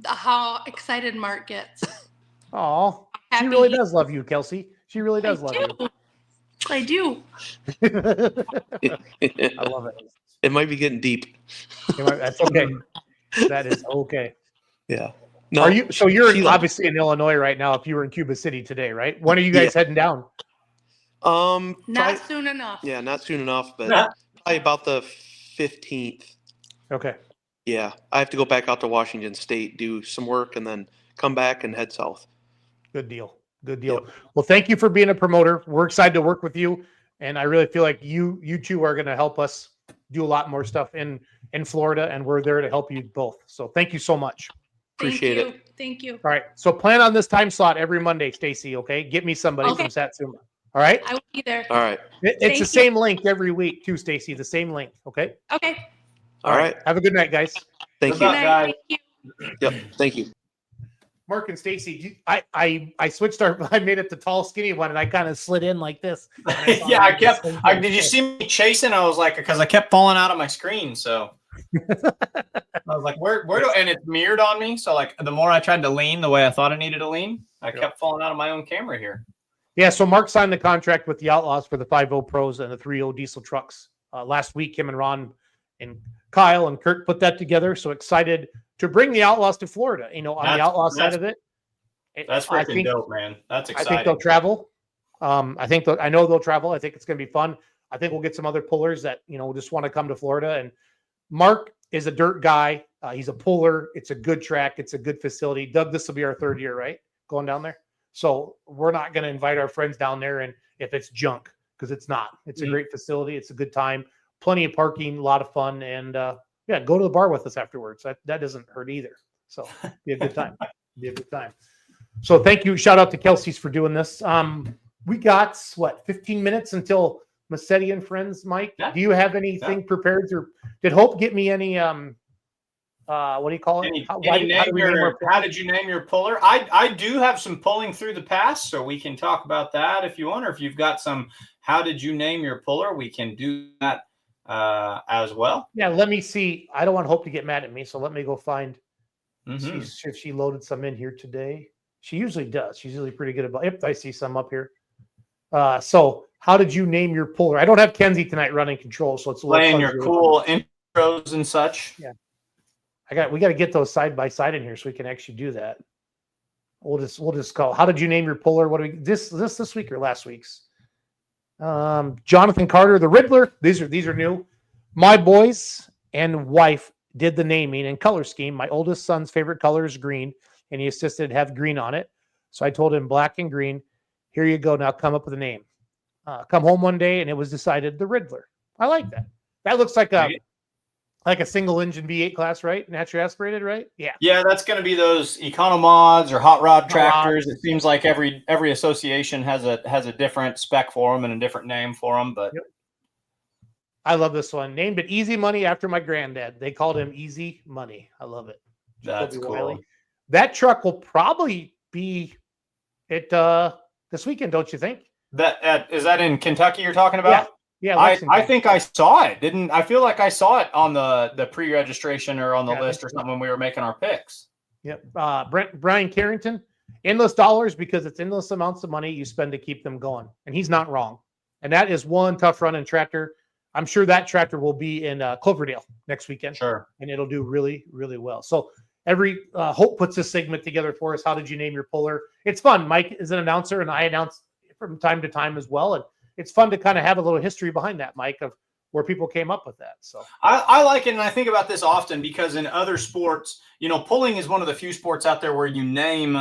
[SPEAKER 1] How excited Mark gets.
[SPEAKER 4] Oh, she
[SPEAKER 1] Happy
[SPEAKER 4] really
[SPEAKER 1] he-
[SPEAKER 4] does love you, Kelsey. She really does love you.
[SPEAKER 1] I do.
[SPEAKER 4] I love it.
[SPEAKER 12] It might be getting deep.
[SPEAKER 4] That's okay. That is okay.
[SPEAKER 12] Yeah. No,
[SPEAKER 4] Are you? So you're
[SPEAKER 12] Sheila.
[SPEAKER 4] obviously in Illinois right now. If you were in Cuba City today, right? When are you guys heading down?
[SPEAKER 1] Not
[SPEAKER 12] probably-
[SPEAKER 1] soon enough.
[SPEAKER 12] Yeah, not soon enough, but
[SPEAKER 5] Nah.
[SPEAKER 12] probably about the 15th.
[SPEAKER 4] Okay.
[SPEAKER 12] Yeah, I have to go back out to Washington State, do some work, and then come back and head south.
[SPEAKER 4] Good deal. Good deal. Well, thank you for being a promoter. We're excited to work with you, and I really feel like you two are going to help us do a lot more stuff in Florida, and we're there to help you both. So thank you so much.
[SPEAKER 12] Appreciate
[SPEAKER 1] Thank you.
[SPEAKER 12] it.
[SPEAKER 1] Thank you.
[SPEAKER 4] All right. So plan on this time slot every Monday, Stacy. Okay. Get me somebody
[SPEAKER 1] Okay.
[SPEAKER 4] from Satsuma. All right.
[SPEAKER 1] I will be there.
[SPEAKER 12] All right.
[SPEAKER 4] It's
[SPEAKER 1] Thank
[SPEAKER 4] the
[SPEAKER 1] you.
[SPEAKER 4] same link every week too, Stacy. The same link. Okay.
[SPEAKER 1] Okay.
[SPEAKER 12] All right.
[SPEAKER 4] Have a good night, guys.
[SPEAKER 12] Thank
[SPEAKER 5] Good
[SPEAKER 12] you.
[SPEAKER 5] luck, guys.
[SPEAKER 1] Thank you.
[SPEAKER 12] Yep. Thank you.
[SPEAKER 4] Mark and Stacy, I switched I made it the tall, skinny one, and I kind of slid in like this.
[SPEAKER 5] Yeah, I kept. Did you see me chasing? I was like, because I kept falling out of my screen. So I was like, where do? And it's mirrored on me. So like, the more I tried to lean the way I thought I needed to lean, I kept falling out of my own camera here.
[SPEAKER 4] Yeah, so Mark signed the contract with the Outlaws for the 5.0 Pros and the 3.0 diesel trucks last week. Him and Ron and Kyle and Kurt put that together. So excited to bring the Outlaws to Florida. On the Outlaw side of it.
[SPEAKER 5] That's
[SPEAKER 4] I
[SPEAKER 5] freaking
[SPEAKER 4] think-
[SPEAKER 5] dope, man. That's
[SPEAKER 4] I
[SPEAKER 5] exciting.
[SPEAKER 4] think they'll travel. I know they'll travel. I think it's going to be fun. I think we'll get some other pullers that just want to come to Florida. And Mark is a dirt guy. He's a puller. It's a good track. It's a good facility. Doug, this will be our third year, right? Going down there. So we're not going to invite our friends down there, and if it's junk, because it's not. It's a great facility. It's a good time. Plenty of parking. A lot of fun. And go to the bar with us afterwards. That doesn't hurt either. So be a good time. Be a good time. So thank you. Shout out to Kelsey's for doing this. We got 15 minutes until Massetti and friends, Mike.
[SPEAKER 5] Yeah.
[SPEAKER 4] Do you have anything prepared? Or did Hope get me any what do you call it? How
[SPEAKER 5] did you name your puller? I do have some pulling through the past, so we can talk about that if you want, or if you've got some how did you name your puller, we can do that as well.
[SPEAKER 4] Yeah, let me see. I don't want Hope to get mad at me, so let me go find
[SPEAKER 5] Mhm.
[SPEAKER 4] see if she loaded some in here today. She usually does. She's usually pretty good about. Yep, I see some up here. So how did you name your puller? I don't have Kenzie tonight running control, so it's a little
[SPEAKER 5] Playing your
[SPEAKER 4] fuzzier.
[SPEAKER 5] cool intros and such.
[SPEAKER 4] Yeah. We got to get those side by side in here so we can actually do that. We'll just call. How did you name your puller? What do we this week or last week's? Jonathan Carter, the Riddler. These are new. My boys and wife did the naming and color scheme. My oldest son's favorite color is green, and he insisted it have green on it. So I told him black and green. Here you go. Now come up with a name. Come home one day, and it was decided the Riddler. I like that. That looks like a single engine V8 class, right? Naturally aspirated, right? Yeah.
[SPEAKER 5] Yeah, that's going to be those Economods or hot rod tractors. It seems like every association has a different spec for them and a different name for them. But
[SPEAKER 4] I love this one. Named it Easy Money after my granddad. They called him Easy Money. I love it.
[SPEAKER 5] that's
[SPEAKER 4] Jacoby
[SPEAKER 5] cool.
[SPEAKER 4] Wiley. That truck will probably be at this weekend, don't you think?
[SPEAKER 5] That is that in Kentucky you're talking about?
[SPEAKER 4] Yeah,
[SPEAKER 5] I
[SPEAKER 4] Lexington.
[SPEAKER 5] think I saw it. I feel like I saw it on the pre-registration or on the
[SPEAKER 4] Yeah,
[SPEAKER 5] list or something when we were making our picks.
[SPEAKER 4] Yep. Brian Carrington, endless dollars because it's endless amounts of money you spend to keep them going. And he's not wrong. And that is one tough running tractor. I'm sure that tractor will be in Cloverdale next weekend.
[SPEAKER 5] Sure.
[SPEAKER 4] And it'll do really, really well. So every Hope puts this segment together for us. How did you name your puller? It's fun. Mike is an announcer, and I announce from time to time as well. And it's fun to kind of have a little history behind that, Mike, of where people came up with that. So
[SPEAKER 5] I like it, and I think about this often because in other sports, pulling is one of the few sports out there where you name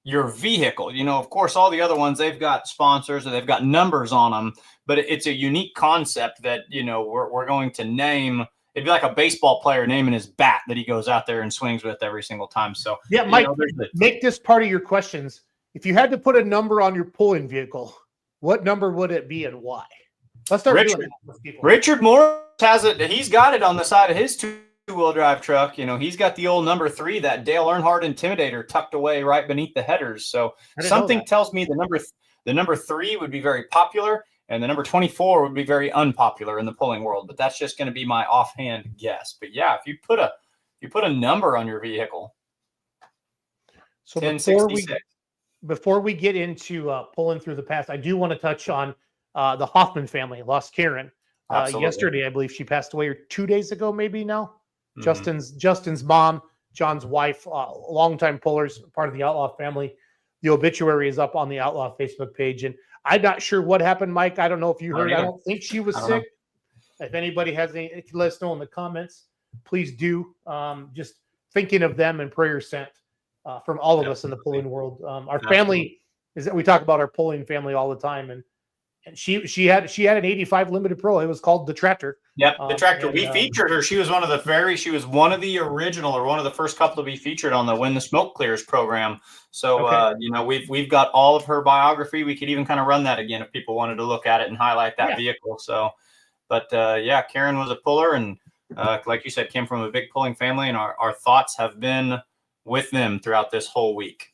[SPEAKER 5] your vehicle. Of course, all the other ones, they've got sponsors or they've got numbers on them, but it's a unique concept that, we're going to name. It'd be like a baseball player naming his bat that he goes out there and swings with every single time. So
[SPEAKER 4] yeah, Mike, make this part of your questions. If you had to put a number on your pulling vehicle, what number would it be and why? Let's start doing that with people.
[SPEAKER 5] Richard Moore has it. He's got it on the side of his two-wheel drive truck. He's got the old number 3, that Dale Earnhardt Intimidator, tucked away right beneath the headers. So something tells me the number 3 would be very popular, and the number 24 would be very unpopular in the pulling world. But that's just going to be my offhand guess. But yeah, if you put a number on your vehicle,
[SPEAKER 4] so
[SPEAKER 5] 1066.
[SPEAKER 4] Before we get into pulling through the past, I do want to touch on the Hoffman family. Lost Karen yesterday. I believe she passed away, or 2 days ago, maybe now. Mm-hmm. Justin's mom, John's wife, longtime pullers, part of the Outlaw family. The obituary is up on the Outlaw Facebook page, and I'm not sure what happened, Mike. I don't know if you heard. I don't think she was sick. If anybody has any, let us know in the comments. Please do. Just thinking of them and prayers sent from all of us in the pulling world. Our family is that we talk about our pulling family all the time, and she had an 85 Limited Pro. It was called the Tractor.
[SPEAKER 5] Yep, the Tractor. We featured her. She was one of the original, or one of the first couple to be featured on the When the Smoke Clears program. So we've got all of her biography. We could even kind of run that again if people wanted to look at it and highlight that vehicle. So, but Karen was a puller, and like you said, came from a big pulling family, and our thoughts have been with them throughout this whole week.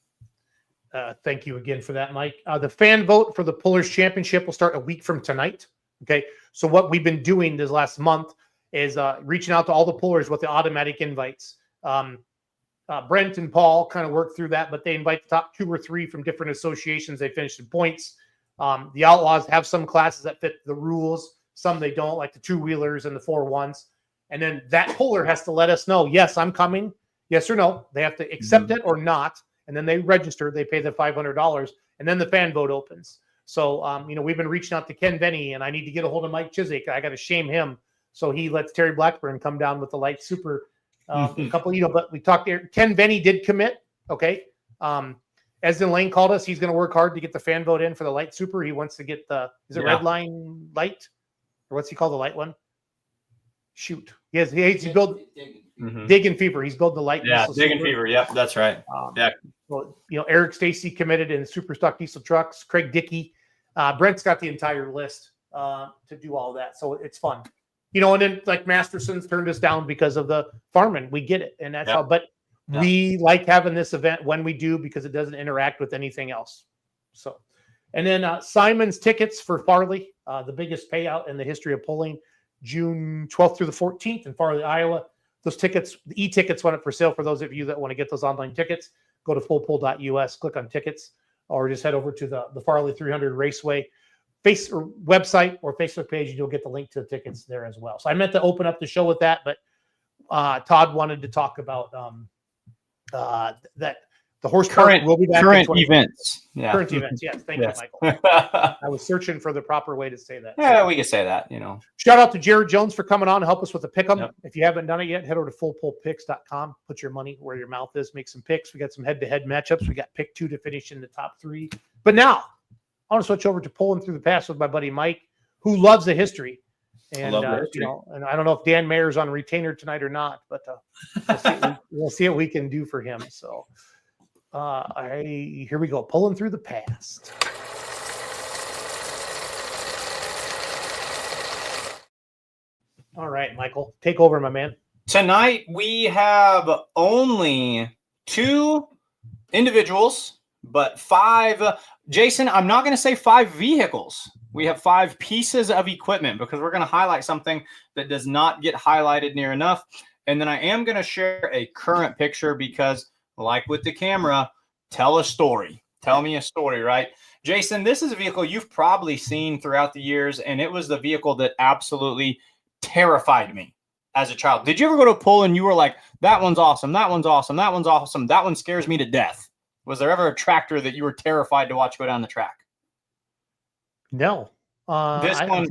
[SPEAKER 4] Thank you again for that, Mike. The fan vote for the Pullers Championship will start a week from tonight. Okay, so what we've been doing this last month is reaching out to all the pullers with the automatic invites. Brent and Paul kind of work through that, but they invite the top 2 or 3 from different associations. They finished in points. The Outlaws have some classes that fit the rules. Some they don't, like the 2-wheelers and the 4-1s. And then that puller has to let us know, yes, I'm coming. Yes or no. They have to accept it or not. And then they register. They pay the $500. And then the fan vote opens. So, we've been reaching out to Ken Venny, and I need to get a hold of Mike Chiswick. I got to shame him. So he lets Terry Blackburn come down with the light super a couple, but we talked there. Ken Venny did commit. Okay. Esden Lane called us. He's going to work hard to get the fan vote in for the light super. He wants to get Red Line light, or what's he called, the light one? Shoot. He's built Dig and Fever. He's building the light.
[SPEAKER 5] Yeah, Dig and Fever. Yep, that's right.
[SPEAKER 4] Well, Eric Stacy committed in super stock diesel trucks. Craig Dickey. Brent's got the entire list to do all that. So it's fun. And then like Masterson's turned us down because of the farming. We get it. And that's how, but we like having this event when we do, because it doesn't interact with anything else. So, and then Simon's tickets for Farley, the biggest payout in the history of pulling, June 12th through the 14th in Farley, Iowa. Those tickets, the e-tickets went up for sale for those of you that want to get those online tickets. Go to fullpull.us, click on tickets, or just head over to the Farley 300 Raceway website or Facebook page, and you'll get the link to the tickets there as well. So I meant to open up the show with that, but Todd wanted to talk about that the horse park will be back.
[SPEAKER 5] Current events.
[SPEAKER 4] Yeah. Current events. Yes. Thank you, Michael. I was searching for the proper way to say that.
[SPEAKER 5] Yeah, we can say that,
[SPEAKER 4] Shout out to Jared Jones for coming on to help us with the pick'em. Yep. If you haven't done it yet, head over to fullpullpicks.com. Put your money where your mouth is. Make some picks. We got some head-to-head matchups. We got pick 2 to finish in the top 3. But now I want to switch over to pulling through the past with my buddy Mike, who loves the history. And and I don't know if Dan Mayer's on retainer tonight or not, but we'll see what we can do for him. So. Here we go. Pulling through the past. All right, Michael, take over, my man.
[SPEAKER 5] Tonight we have only 2 individuals, but 5. Jason, I'm not going to say 5 vehicles. We have 5 pieces of equipment, because we're going to highlight something that does not get highlighted near enough. And then I am going to share a current picture, because like with the camera, Tell a story. Tell me a story, right? Jason, this is a vehicle you've probably seen throughout the years, and it was the vehicle that absolutely terrified me as a child. Did you ever go to a pull and you were like, that one's awesome, that one's awesome, that one's awesome, that one scares me to death? Was there ever a tractor that you were terrified to watch go down the track?
[SPEAKER 4] No.
[SPEAKER 5] This one.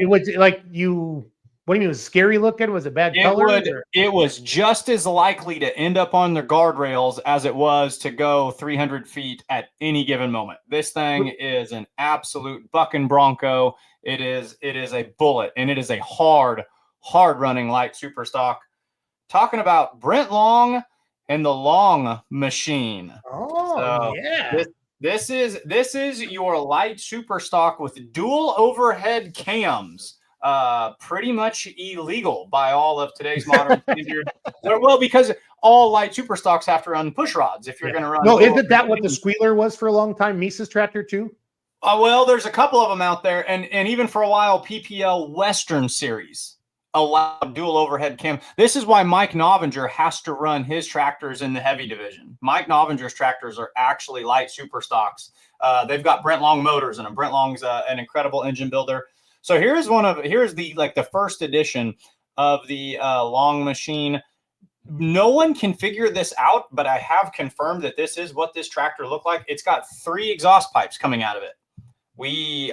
[SPEAKER 4] It was like you. What do you mean? It was scary looking? Was it bad colors?
[SPEAKER 5] It was just as likely to end up on the guardrails as it was to go 300 feet at any given moment. This thing is an absolute bucking bronco. It is a bullet, and it is a hard running light super stock. Talking about Brent Long and the Long Machine.
[SPEAKER 4] Oh,
[SPEAKER 5] so
[SPEAKER 4] yeah.
[SPEAKER 5] This is your light super stock with dual overhead cams. Pretty much illegal by all of today's modern standards. Well, because all light super stocks have to run push rods if you're going to run.
[SPEAKER 4] No, isn't that what the Squealer was for a long time? Mises tractor too?
[SPEAKER 5] Well, there's a couple of them out there, and even for a while, PPL Western Series allowed dual overhead cam. This is why Mike Novinger has to run his tractors in the heavy division. Mike Novinger's tractors are actually light super stocks. They've got Brent Long motors in them. Brent Long's an incredible engine builder. So here's the first edition of the Long Machine. No one can figure this out, but I have confirmed that this is what this tractor looked like. It's got 3 exhaust pipes coming out of it.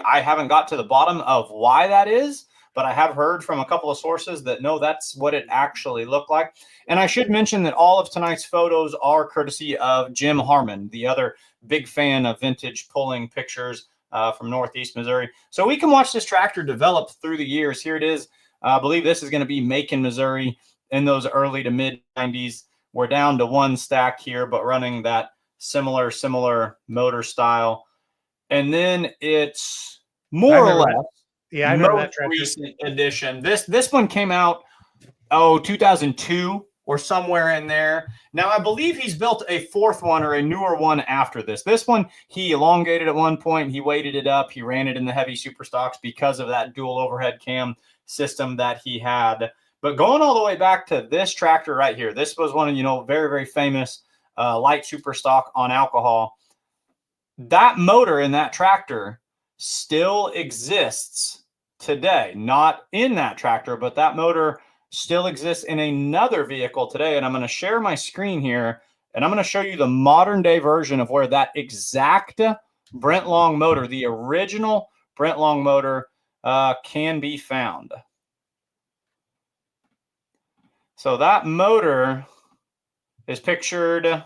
[SPEAKER 5] I haven't got to the bottom of why that is, but I have heard from a couple of sources that no, that's what it actually looked like. And I should mention that all of tonight's photos are courtesy of Jim Harmon, the other big fan of vintage pulling pictures from Northeast Missouri. So we can watch this tractor develop through the years. Here it is. I believe this is going to be Macon, Missouri in those early to mid 90s. We're down to 1 stack here, but running that similar motor style. And then it's more or less
[SPEAKER 4] I remember that
[SPEAKER 5] tractor. Recent edition. This one came out 2002 or somewhere in there. Now, I believe he's built a 4th one or a newer one after this. This one, he elongated at one point. He weighted it up. He ran it in the heavy super stocks because of that dual overhead cam system that he had. But going all the way back to this tractor right here, this was one of, very, very famous light super stock on alcohol. That motor in that tractor still exists today. Not in that tractor, but that motor still exists in another vehicle today. And I'm going to share my screen here, and I'm going to show you the modern day version of where that exact Brent Long motor, the original Brent Long motor, can be found. So that motor is pictured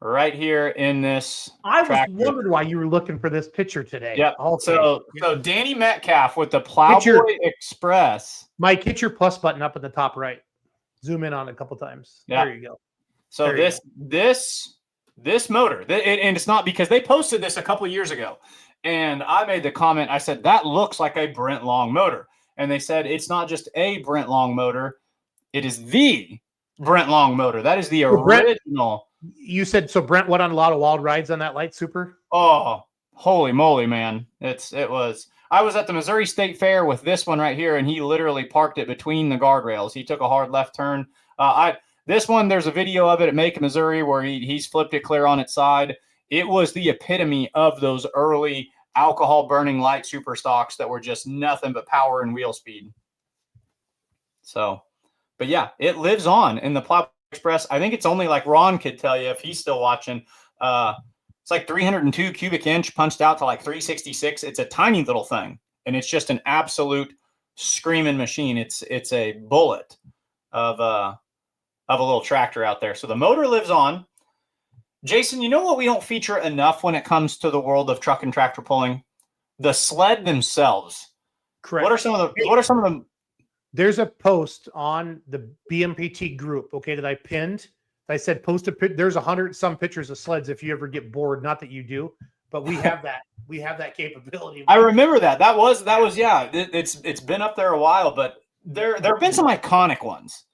[SPEAKER 5] right here in this tractor.
[SPEAKER 4] Was wondering why you were looking for this picture today.
[SPEAKER 5] Yep.
[SPEAKER 4] Okay.
[SPEAKER 5] So Danny Metcalf with the Plowboy Express.
[SPEAKER 4] Mike, hit your plus button up in the top right. Zoom in on it a couple times.
[SPEAKER 5] Yeah.
[SPEAKER 4] There you go.
[SPEAKER 5] So this motor, and it's not because they posted this a couple of years ago, and I made the comment. I said that looks like a Brent Long motor, and they said it's not just a Brent Long motor; it is the Brent Long motor. That is the original.
[SPEAKER 4] You said so. Brent went on a lot of wild rides on that light super.
[SPEAKER 5] Oh, holy moly, man! It was. I was at the Missouri State Fair with this one right here, and he literally parked it between the guardrails. He took a hard left turn. This one, there's a video of it at Macon, Missouri, where he's flipped it clear on its side. It was the epitome of those early alcohol-burning light super stocks that were just nothing but power and wheel speed. So, but yeah, it lives on in the Plowboy Express. I think it's only like Ron could tell you if he's still watching. It's like 302 cubic inch punched out to like 366. It's a tiny little thing, and it's just an absolute screaming machine. It's a bullet of a little tractor out there. So the motor lives on. Jason, you know what we don't feature enough when it comes to the world of truck and tractor pulling? The sled themselves.
[SPEAKER 4] Correct.
[SPEAKER 5] What are some of them?
[SPEAKER 4] There's a post on the BMPT group, okay, that I pinned. I said post a pic. There's 100 some pictures of sleds if you ever get bored. Not that you do, but we have that. We have that capability.
[SPEAKER 5] I remember that. That was yeah. It's been up there a while, but there have been some iconic ones.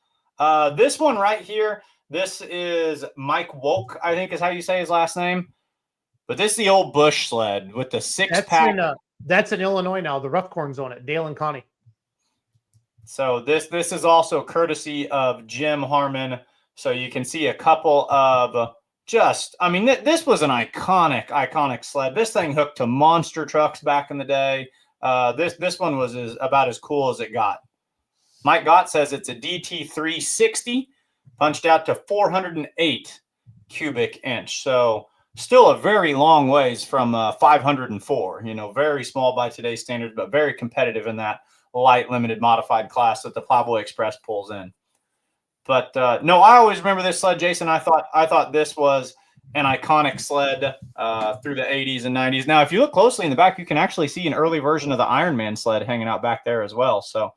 [SPEAKER 5] This one right here. This is Mike Wolk, I think is how you say his last name. But this is the old Bush sled with the 6-pack.
[SPEAKER 4] That's in Illinois now. The Roughcorns own it. Dale and Connie.
[SPEAKER 5] So this is also courtesy of Jim Harmon. So you can see a couple of this was an iconic sled. This thing hooked to monster trucks back in the day. This one was about as cool as it got. Mike Gott says it's a DT360 punched out to 408 cubic inch. So still a very long ways from 504, very small by today's standards, but very competitive in that light limited modified class that the Plowboy Express pulls in. But no, I always remember this sled, Jason. I thought this was an iconic sled through the 80s and 90s. Now, if you look closely in the back, you can actually see an early version of the Iron Man sled hanging out back there as well. So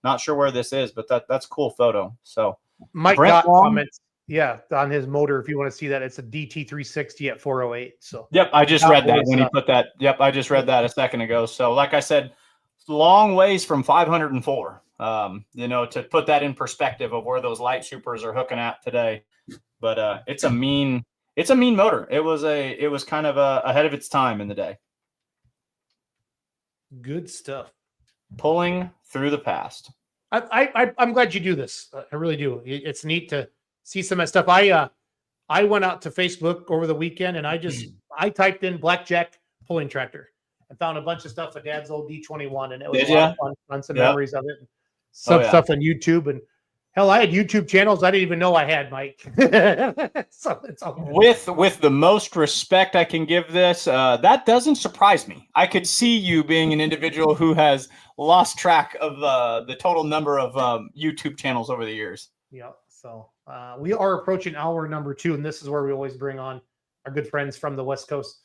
[SPEAKER 5] not sure where this is, but that's a cool photo. So
[SPEAKER 4] Mike got comments, on his motor. If you want to see that, it's a DT360 at 408. So
[SPEAKER 5] yep, I just read that when he put that. Yep, I just read that a second ago. So like I said, long ways from 504. To put that in perspective of where those light supers are hooking at today. But it's a mean motor. It was kind of ahead of its time in the day.
[SPEAKER 4] Good stuff.
[SPEAKER 5] Pulling through the past.
[SPEAKER 4] I'm glad you do this. I really do. It's neat to see some of that stuff. I went out to Facebook over the weekend and I typed in Blackjack pulling tractor and found a bunch of stuff of Dad's old D21, and it was a lot of fun. Found some memories of it. Some stuff on YouTube, and hell, I had YouTube channels I didn't even know I had, Mike. So it's all
[SPEAKER 5] with the most respect I can give this, that doesn't surprise me. I could see you being an individual who has lost track of the total number of YouTube channels over the years.
[SPEAKER 4] Yeah. So we are approaching hour number 2, and this is where we always bring on our good friends from the West Coast.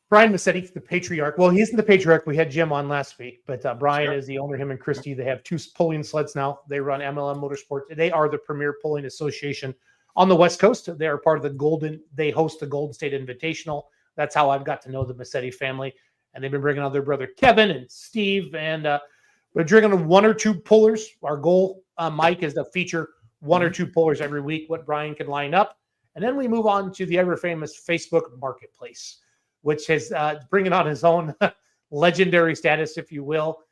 [SPEAKER 4] Brian Massetti, the patriarch. Well, he isn't the patriarch. We had Jim on last week, but Brian is the owner. Him and Christy, they have 2 pulling sleds now. They run MLM Motorsports. They are the premier pulling association on the West Coast. They are part of the Golden. They host the Golden State Invitational. That's how I've got to know the Massetti family. And they've been bringing on their brother Kevin and Steve, and we're drinking 1 or 2 pullers. Our goal, Mike, is to feature 1 or 2 pullers every week. What Brian can line up, and then we move on to the ever famous Facebook Marketplace, which is bringing on his own legendary status, if you will.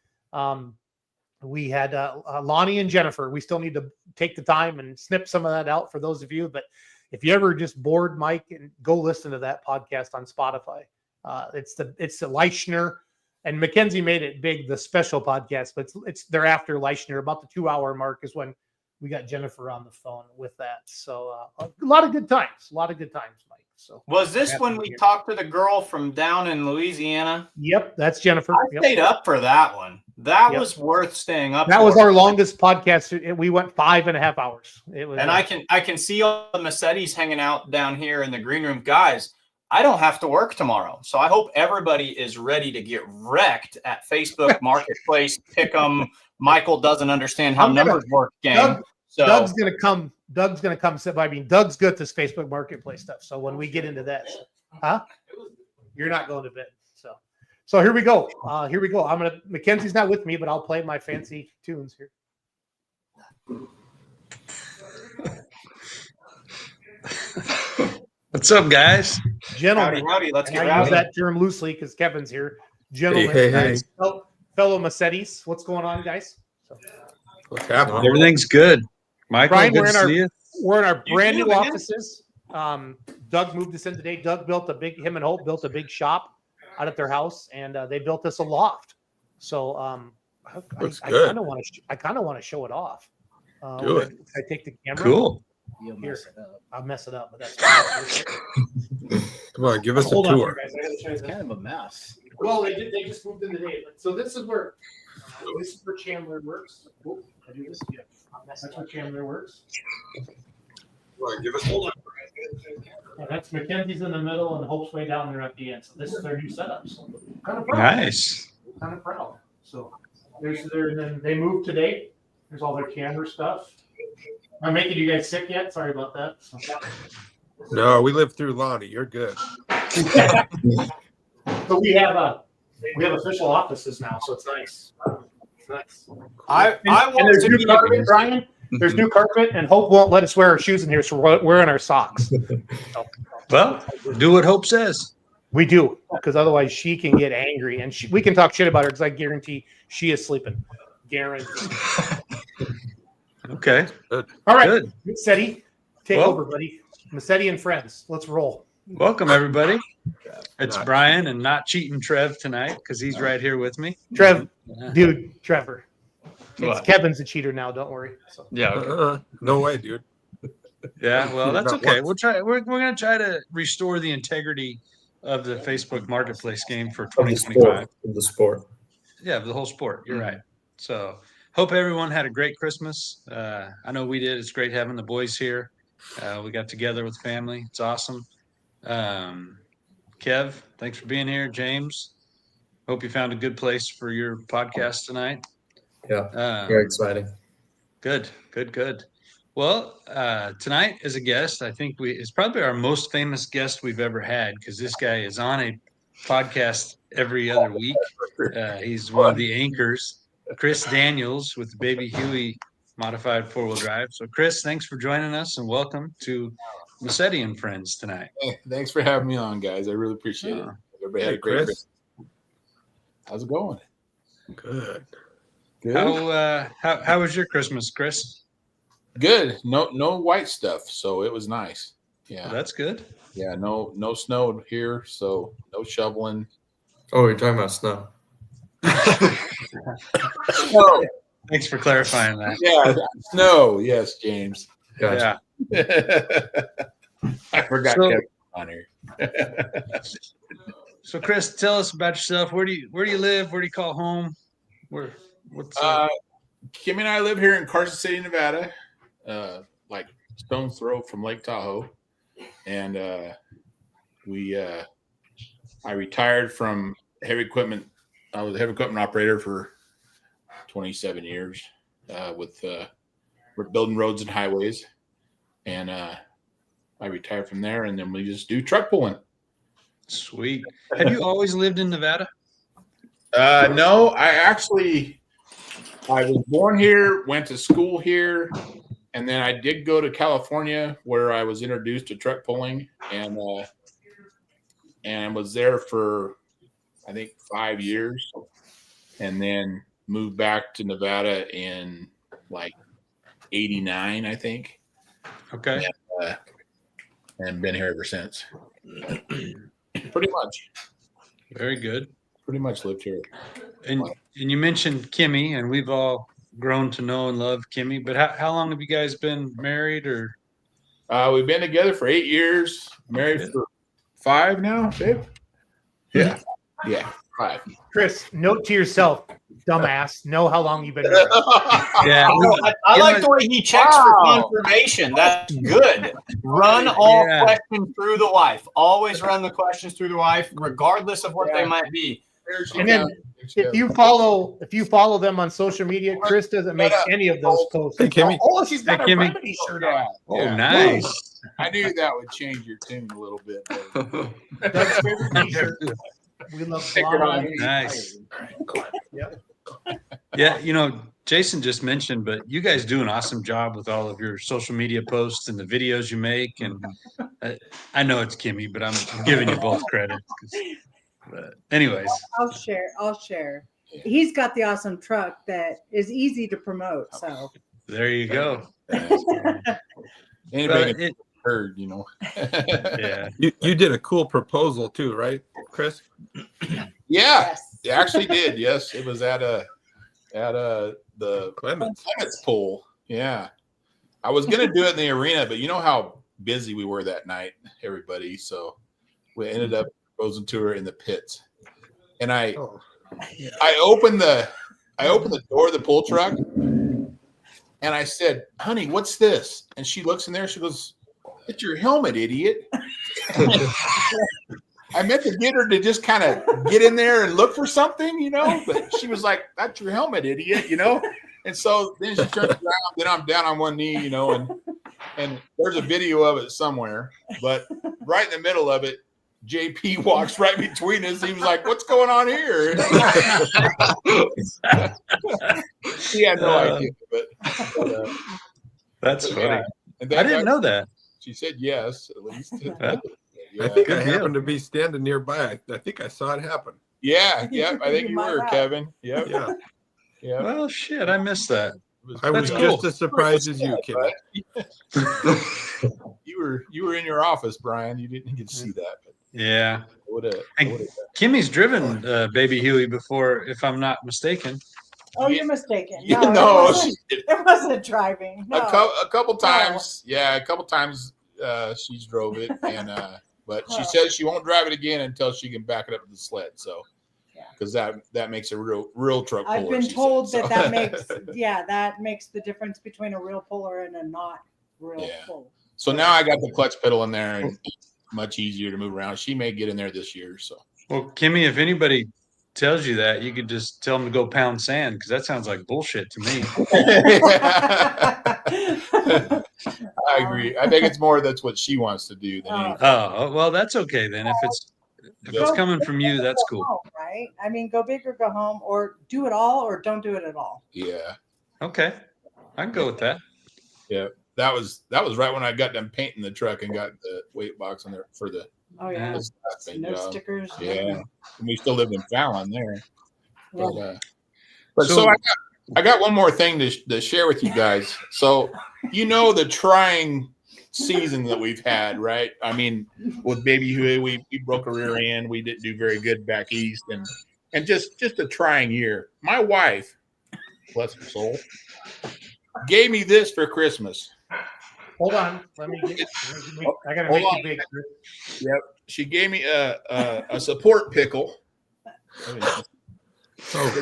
[SPEAKER 4] We had Lonnie and Jennifer. We still need to take the time and snip some of that out for those of you. But if you ever just bored Mike, and go listen to that podcast on Spotify. It's the Leichner, and Mackenzie made it big, the special podcast, but it's thereafter Leichner. About the 2-hour mark is when we got Jennifer on the phone with that. So a lot of good times, Mike. So
[SPEAKER 5] was this when we talked to the girl from down in Louisiana?
[SPEAKER 4] Yep, that's Jennifer.
[SPEAKER 5] I stayed up for that one. That was worth staying up.
[SPEAKER 4] That was our longest podcast. We went 5.5 hours. It was,
[SPEAKER 5] and I can see all the Massettis hanging out down here in the green room. Guys, I don't have to work tomorrow, so I hope everybody is ready to get wrecked at Facebook Marketplace. Pick'em. Michael doesn't understand how numbers work. Game.
[SPEAKER 4] Doug's gonna come sit by me. Doug's good at this Facebook Marketplace stuff. So when we get into that, you're not going to bed. So here we go. Mackenzie's not with me, but I'll play my fancy tunes here.
[SPEAKER 13] What's up, guys?
[SPEAKER 4] Gentlemen,
[SPEAKER 5] howdy. Let's get
[SPEAKER 4] rowdy. I use that term loosely because Kevin's here. Gentlemen,
[SPEAKER 13] hey.
[SPEAKER 4] Fellow Massettis, what's going on, guys?
[SPEAKER 13] What's happening? Everything's good. Michael,
[SPEAKER 4] Brian,
[SPEAKER 13] good to see you.
[SPEAKER 4] We're in our brand new offices. Doug moved us in today. Doug him and Hope built a big shop out at their house, and they built us a loft. So I kind of want to show it off.
[SPEAKER 13] Do it.
[SPEAKER 4] I take the camera.
[SPEAKER 13] Cool.
[SPEAKER 4] Here, I'll mess it up, but that's fine.
[SPEAKER 13] Come on, give us a
[SPEAKER 4] Hold on
[SPEAKER 13] tour.
[SPEAKER 4] here, guys. I gotta show you
[SPEAKER 14] It's
[SPEAKER 4] this.
[SPEAKER 14] kind of a mess.
[SPEAKER 4] Well, they just moved in today. So this is where Chandler works. Oh, I do this. Yeah, that's where Chandler works.
[SPEAKER 13] Come on, give us
[SPEAKER 4] Hold on. And that's Mackenzie's in the middle, and Hope's way down there at the end. So this is their new setup. So kind of proud.
[SPEAKER 13] Nice.
[SPEAKER 4] Kind of proud. So there's their. And then they moved today. There's all their Chandler stuff. Am I making you guys sick yet? Sorry about that. So.
[SPEAKER 13] No, we lived through Lonnie. You're good.
[SPEAKER 4] But we have official offices now, so it's nice. It's nice.
[SPEAKER 5] And
[SPEAKER 4] there's new carpet, Brian. There's new carpet, and Hope won't let us wear our shoes in here, so we're wearing our socks. So,
[SPEAKER 13] Well, do what Hope says.
[SPEAKER 4] we do, because otherwise she can get angry, and we can talk shit about her because I guarantee she is sleeping. Guarantee.
[SPEAKER 13] Okay.
[SPEAKER 4] All right,
[SPEAKER 13] Good.
[SPEAKER 4] Seti, take
[SPEAKER 13] Well,
[SPEAKER 4] over, buddy. Massetti and friends. Let's roll.
[SPEAKER 13] Welcome, everybody. It's Brian and not cheating Trev tonight because he's right here with me.
[SPEAKER 4] Trevor. It's
[SPEAKER 13] What?
[SPEAKER 4] Kevin's a cheater now. Don't worry. So.
[SPEAKER 13] Yeah. Okay.
[SPEAKER 14] No way, dude.
[SPEAKER 13] Yeah, well, that's
[SPEAKER 14] Not
[SPEAKER 13] okay.
[SPEAKER 14] once.
[SPEAKER 13] We'll try. We're going to try to restore the integrity of the Facebook Marketplace game for 2025.
[SPEAKER 14] Of the sport.
[SPEAKER 13] Yeah, the whole sport. You're right. So, hope everyone had a great Christmas. I know we did. It's great having the boys here. We got together with family. It's awesome. Kev, thanks for being here. James, hope you found a good place for your podcast tonight.
[SPEAKER 14] Yeah, very exciting.
[SPEAKER 13] Good. Well, tonight as a guest, I think it's probably our most famous guest we've ever had because this guy is on a podcast every other week. He's one of the anchors, Chris Daniels with the Baby Huey modified four-wheel drive. So, Chris, thanks for joining us and welcome to Massetti and Friends tonight.
[SPEAKER 15] Hey, thanks for having me on, guys. I really appreciate it. Everybody had a great Christmas. How's it going?
[SPEAKER 14] Good.
[SPEAKER 13] How was your Christmas, Chris?
[SPEAKER 15] Good. No white stuff, so it was nice. Yeah,
[SPEAKER 13] well, that's good.
[SPEAKER 15] Yeah, no snow here, so no shoveling.
[SPEAKER 14] Oh, you're talking about snow.
[SPEAKER 15] Snow.
[SPEAKER 13] Thanks for clarifying that.
[SPEAKER 15] Yeah, snow. Yes, James.
[SPEAKER 14] Gotcha.
[SPEAKER 15] Yeah. I forgot Kevin on here.
[SPEAKER 13] So, Chris, tell us about yourself. Where do you live? Where do you call home? What's
[SPEAKER 15] Kim and I live here in Carson City, Nevada, like stone's throw from Lake Tahoe, and I retired from heavy equipment. I was a heavy equipment operator for 27 years with building roads and highways, and I retired from there, and then we just do truck pulling.
[SPEAKER 13] Sweet. Have you always lived in Nevada?
[SPEAKER 15] No, I was born here, went to school here, and then I did go to California where I was introduced to truck pulling and was there for, I think, 5 years, and then moved back to Nevada in like 89, I think.
[SPEAKER 13] Okay.
[SPEAKER 15] And been here ever since. Pretty much.
[SPEAKER 13] Very good.
[SPEAKER 15] Pretty much lived here.
[SPEAKER 13] And you mentioned Kimmy, and we've all grown to know and love Kimmy. But how long have you guys been married? Or
[SPEAKER 15] we've been together for 8 years. Married for 5 now, babe. Yeah, 5.
[SPEAKER 4] Chris, note to yourself, dumbass. Know how long you've been married.
[SPEAKER 13] Yeah,
[SPEAKER 5] I like the way he checks for confirmation. That's good. Run all questions through the wife. Always run the questions through the wife, regardless of what they might be.
[SPEAKER 4] And then if you follow them on social media, Chris doesn't make any of those posts.
[SPEAKER 14] Hey, Kimmy.
[SPEAKER 4] Oh, she's got
[SPEAKER 13] Hey,
[SPEAKER 4] a
[SPEAKER 13] Kimmy.
[SPEAKER 4] remedy shirt on.
[SPEAKER 13] Oh,
[SPEAKER 15] Yeah.
[SPEAKER 13] nice.
[SPEAKER 15] I knew that would change your tune a little bit.
[SPEAKER 4] Doug's favorite t-shirt. We love
[SPEAKER 15] Stick it on.
[SPEAKER 13] Nice.
[SPEAKER 4] Yep.
[SPEAKER 13] Yeah, Jason just mentioned, but you guys do an awesome job with all of your social media posts and the videos you make. And I know it's Kimmy, but I'm giving you both credit. But anyways,
[SPEAKER 16] I'll share. He's got the awesome truck that is easy to promote. So
[SPEAKER 13] there you go.
[SPEAKER 15] Anybody heard,
[SPEAKER 13] Yeah.
[SPEAKER 14] You did a cool proposal too, right, Chris?
[SPEAKER 15] Yeah, it actually did. Yes, it was at the
[SPEAKER 14] Clements
[SPEAKER 15] pool. Yeah, I was gonna do it in the arena, but you know how busy we were that night, everybody. So we ended up proposing to her in the pits, and I opened the door of the pool truck, and I said, "Honey, what's this?" And she looks in there. She goes, "It's your helmet, idiot." I meant to get her to just kind of get in there and look for something, but she was like, "That's your helmet, idiot," And so then she turns around, then I'm down on one knee, and there's a video of it somewhere, but right in the middle of it, JP walks right between us. He was like, "What's going on here?" He had no idea, but
[SPEAKER 13] that's funny.
[SPEAKER 15] And
[SPEAKER 13] I didn't know that.
[SPEAKER 15] She said yes, at least.
[SPEAKER 14] I think I happened to be standing nearby. I think I saw it happen.
[SPEAKER 15] Yeah. I think you were, Kevin. Yep.
[SPEAKER 14] Yeah.
[SPEAKER 15] Yeah.
[SPEAKER 13] Well, shit, I missed that.
[SPEAKER 14] I was
[SPEAKER 13] That's
[SPEAKER 14] just
[SPEAKER 13] cool.
[SPEAKER 14] as surprised as you, Kimmy.
[SPEAKER 15] You were in your office, Brian. You didn't get to see that. But
[SPEAKER 13] Yeah.
[SPEAKER 15] I
[SPEAKER 13] Kimmy's driven Baby Huey before, if I'm not mistaken.
[SPEAKER 16] Oh, you're mistaken.
[SPEAKER 15] Yeah,
[SPEAKER 16] No,
[SPEAKER 15] no,
[SPEAKER 16] it wasn't driving. No.
[SPEAKER 15] a couple times. Yeah, a couple times she's drove it, and but she says she won't drive it again until she can back it up to the sled. So, because that makes a real truck puller.
[SPEAKER 16] I've been told
[SPEAKER 15] said,
[SPEAKER 16] that
[SPEAKER 15] so.
[SPEAKER 16] that makes the difference between a real puller and a not real puller.
[SPEAKER 15] So now I got the clutch pedal in there, and it's much easier to move around. She may get in there this year. So,
[SPEAKER 13] Well, Kimmy, if anybody tells you that, you could just tell them to go pound sand, because that sounds like bullshit to me.
[SPEAKER 15] I agree. I think it's more that's what she wants to do than anything.
[SPEAKER 13] Oh, well, that's okay then. If it's coming from you, that's cool.
[SPEAKER 16] Home, right? I mean, go big or go home, or do it all, or don't do it at all.
[SPEAKER 15] Yeah.
[SPEAKER 13] Okay, I can go with that.
[SPEAKER 15] Yeah, that was right when I got done painting the truck and got the weight box on there for the.
[SPEAKER 16] Oh yeah.
[SPEAKER 15] the paint
[SPEAKER 16] No
[SPEAKER 15] job.
[SPEAKER 16] stickers.
[SPEAKER 15] Yeah,
[SPEAKER 16] nothing.
[SPEAKER 15] and we still lived in Fallon there.
[SPEAKER 16] Yeah.
[SPEAKER 15] But so I got one more thing to share with you guys. So the trying season that we've had, right? I mean, with Baby Huey, we broke a rear end. We didn't do very good back east, and just a trying year. My wife, bless her soul, gave me this for Christmas.
[SPEAKER 4] Hold on. Let me get. I gotta make it big.
[SPEAKER 15] Yep. She gave me a support pickle. Support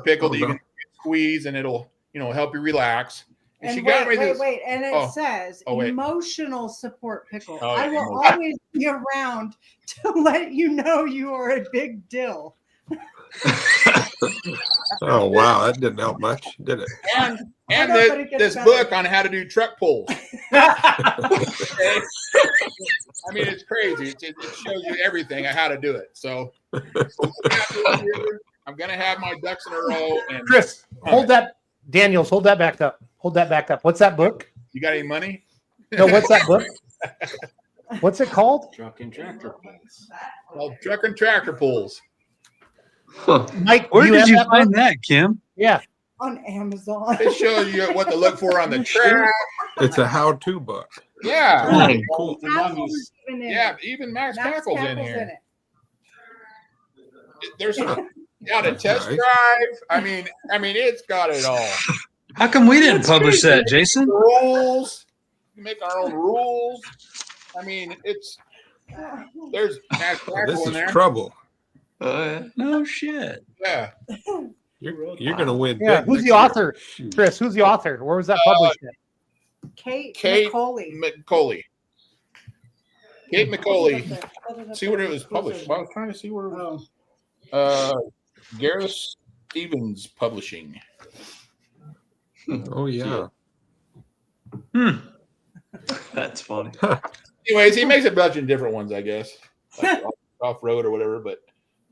[SPEAKER 15] pickle that you can squeeze and it'll help you relax. And she got me this.
[SPEAKER 16] Wait, and it says emotional support pickle. I will always be around to let you know you are a big deal.
[SPEAKER 14] Oh wow, that didn't help much, did it?
[SPEAKER 15] And this book on how to do truck pulls. I mean, it's crazy. It shows you everything on how to do it. So I'm gonna have my ducks in a row. And
[SPEAKER 4] Chris, hold that. Daniels, hold that back up. Hold that back up. What's that book?
[SPEAKER 15] You got any money?
[SPEAKER 4] No, what's that book? What's it called?
[SPEAKER 15] Truck and tractor pulls. Called Truck and Tractor Pulls.
[SPEAKER 4] Mike,
[SPEAKER 13] where did you find that, Kim?
[SPEAKER 4] Yeah.
[SPEAKER 16] On Amazon.
[SPEAKER 15] It shows you what to look for on the track.
[SPEAKER 14] It's a how-to book.
[SPEAKER 15] Yeah.
[SPEAKER 14] Really cool.
[SPEAKER 15] Yeah, even Max Tackle's in here. There's how to test drive. I mean, it's got it all.
[SPEAKER 13] How come we didn't publish that, Jason?
[SPEAKER 15] Rules. We make our own rules. I mean, there's Max Tackle
[SPEAKER 14] This
[SPEAKER 15] in
[SPEAKER 14] is
[SPEAKER 15] there.
[SPEAKER 14] trouble.
[SPEAKER 13] No shit.
[SPEAKER 15] Yeah.
[SPEAKER 14] You're gonna win.
[SPEAKER 4] Yeah.
[SPEAKER 14] big
[SPEAKER 4] Who's
[SPEAKER 14] next
[SPEAKER 4] the
[SPEAKER 14] year.
[SPEAKER 4] author? Chris, who's the author? Where was that published at?
[SPEAKER 16] Kate
[SPEAKER 15] Kate
[SPEAKER 16] McCauley.
[SPEAKER 15] Kate McCauley. See where it was published. I was trying to see where it was. Gareth Stevens Publishing.
[SPEAKER 14] Oh yeah.
[SPEAKER 10] That's funny.
[SPEAKER 15] Anyways, he makes a bunch of different ones, I guess, like off road or whatever. But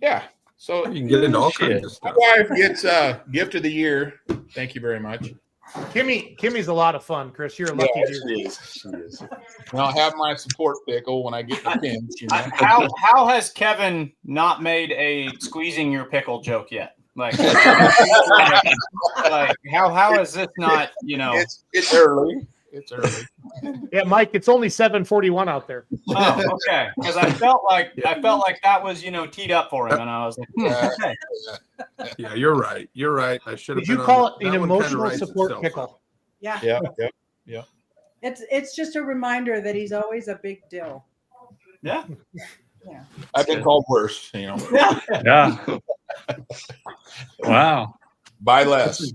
[SPEAKER 15] yeah, so
[SPEAKER 14] You can get into all kinds of
[SPEAKER 15] my
[SPEAKER 14] stuff.
[SPEAKER 15] wife gets gift of the year. Thank you very much.
[SPEAKER 4] Kimmy's a lot of fun, Chris. You're a lucky
[SPEAKER 15] Yeah,
[SPEAKER 4] dude.
[SPEAKER 15] she is. And I'll have my support pickle when I get the pins.
[SPEAKER 5] How has Kevin not made a squeezing your pickle joke yet? Like how is this not?
[SPEAKER 15] It's early. It's early.
[SPEAKER 4] Yeah, Mike, it's only 7:41 out there.
[SPEAKER 5] Oh, okay. Because I felt like that was teed up for him, and I was like, okay.
[SPEAKER 14] Yeah, you're right. You're right. I should have.
[SPEAKER 4] Did you call it an emotional support pickle?
[SPEAKER 16] Yeah.
[SPEAKER 15] Yeah.
[SPEAKER 16] It's just a reminder that he's always a big deal.
[SPEAKER 5] Yeah.
[SPEAKER 16] Yeah.
[SPEAKER 15] I've been called worse.
[SPEAKER 13] Yeah. Wow.
[SPEAKER 15] Buy less.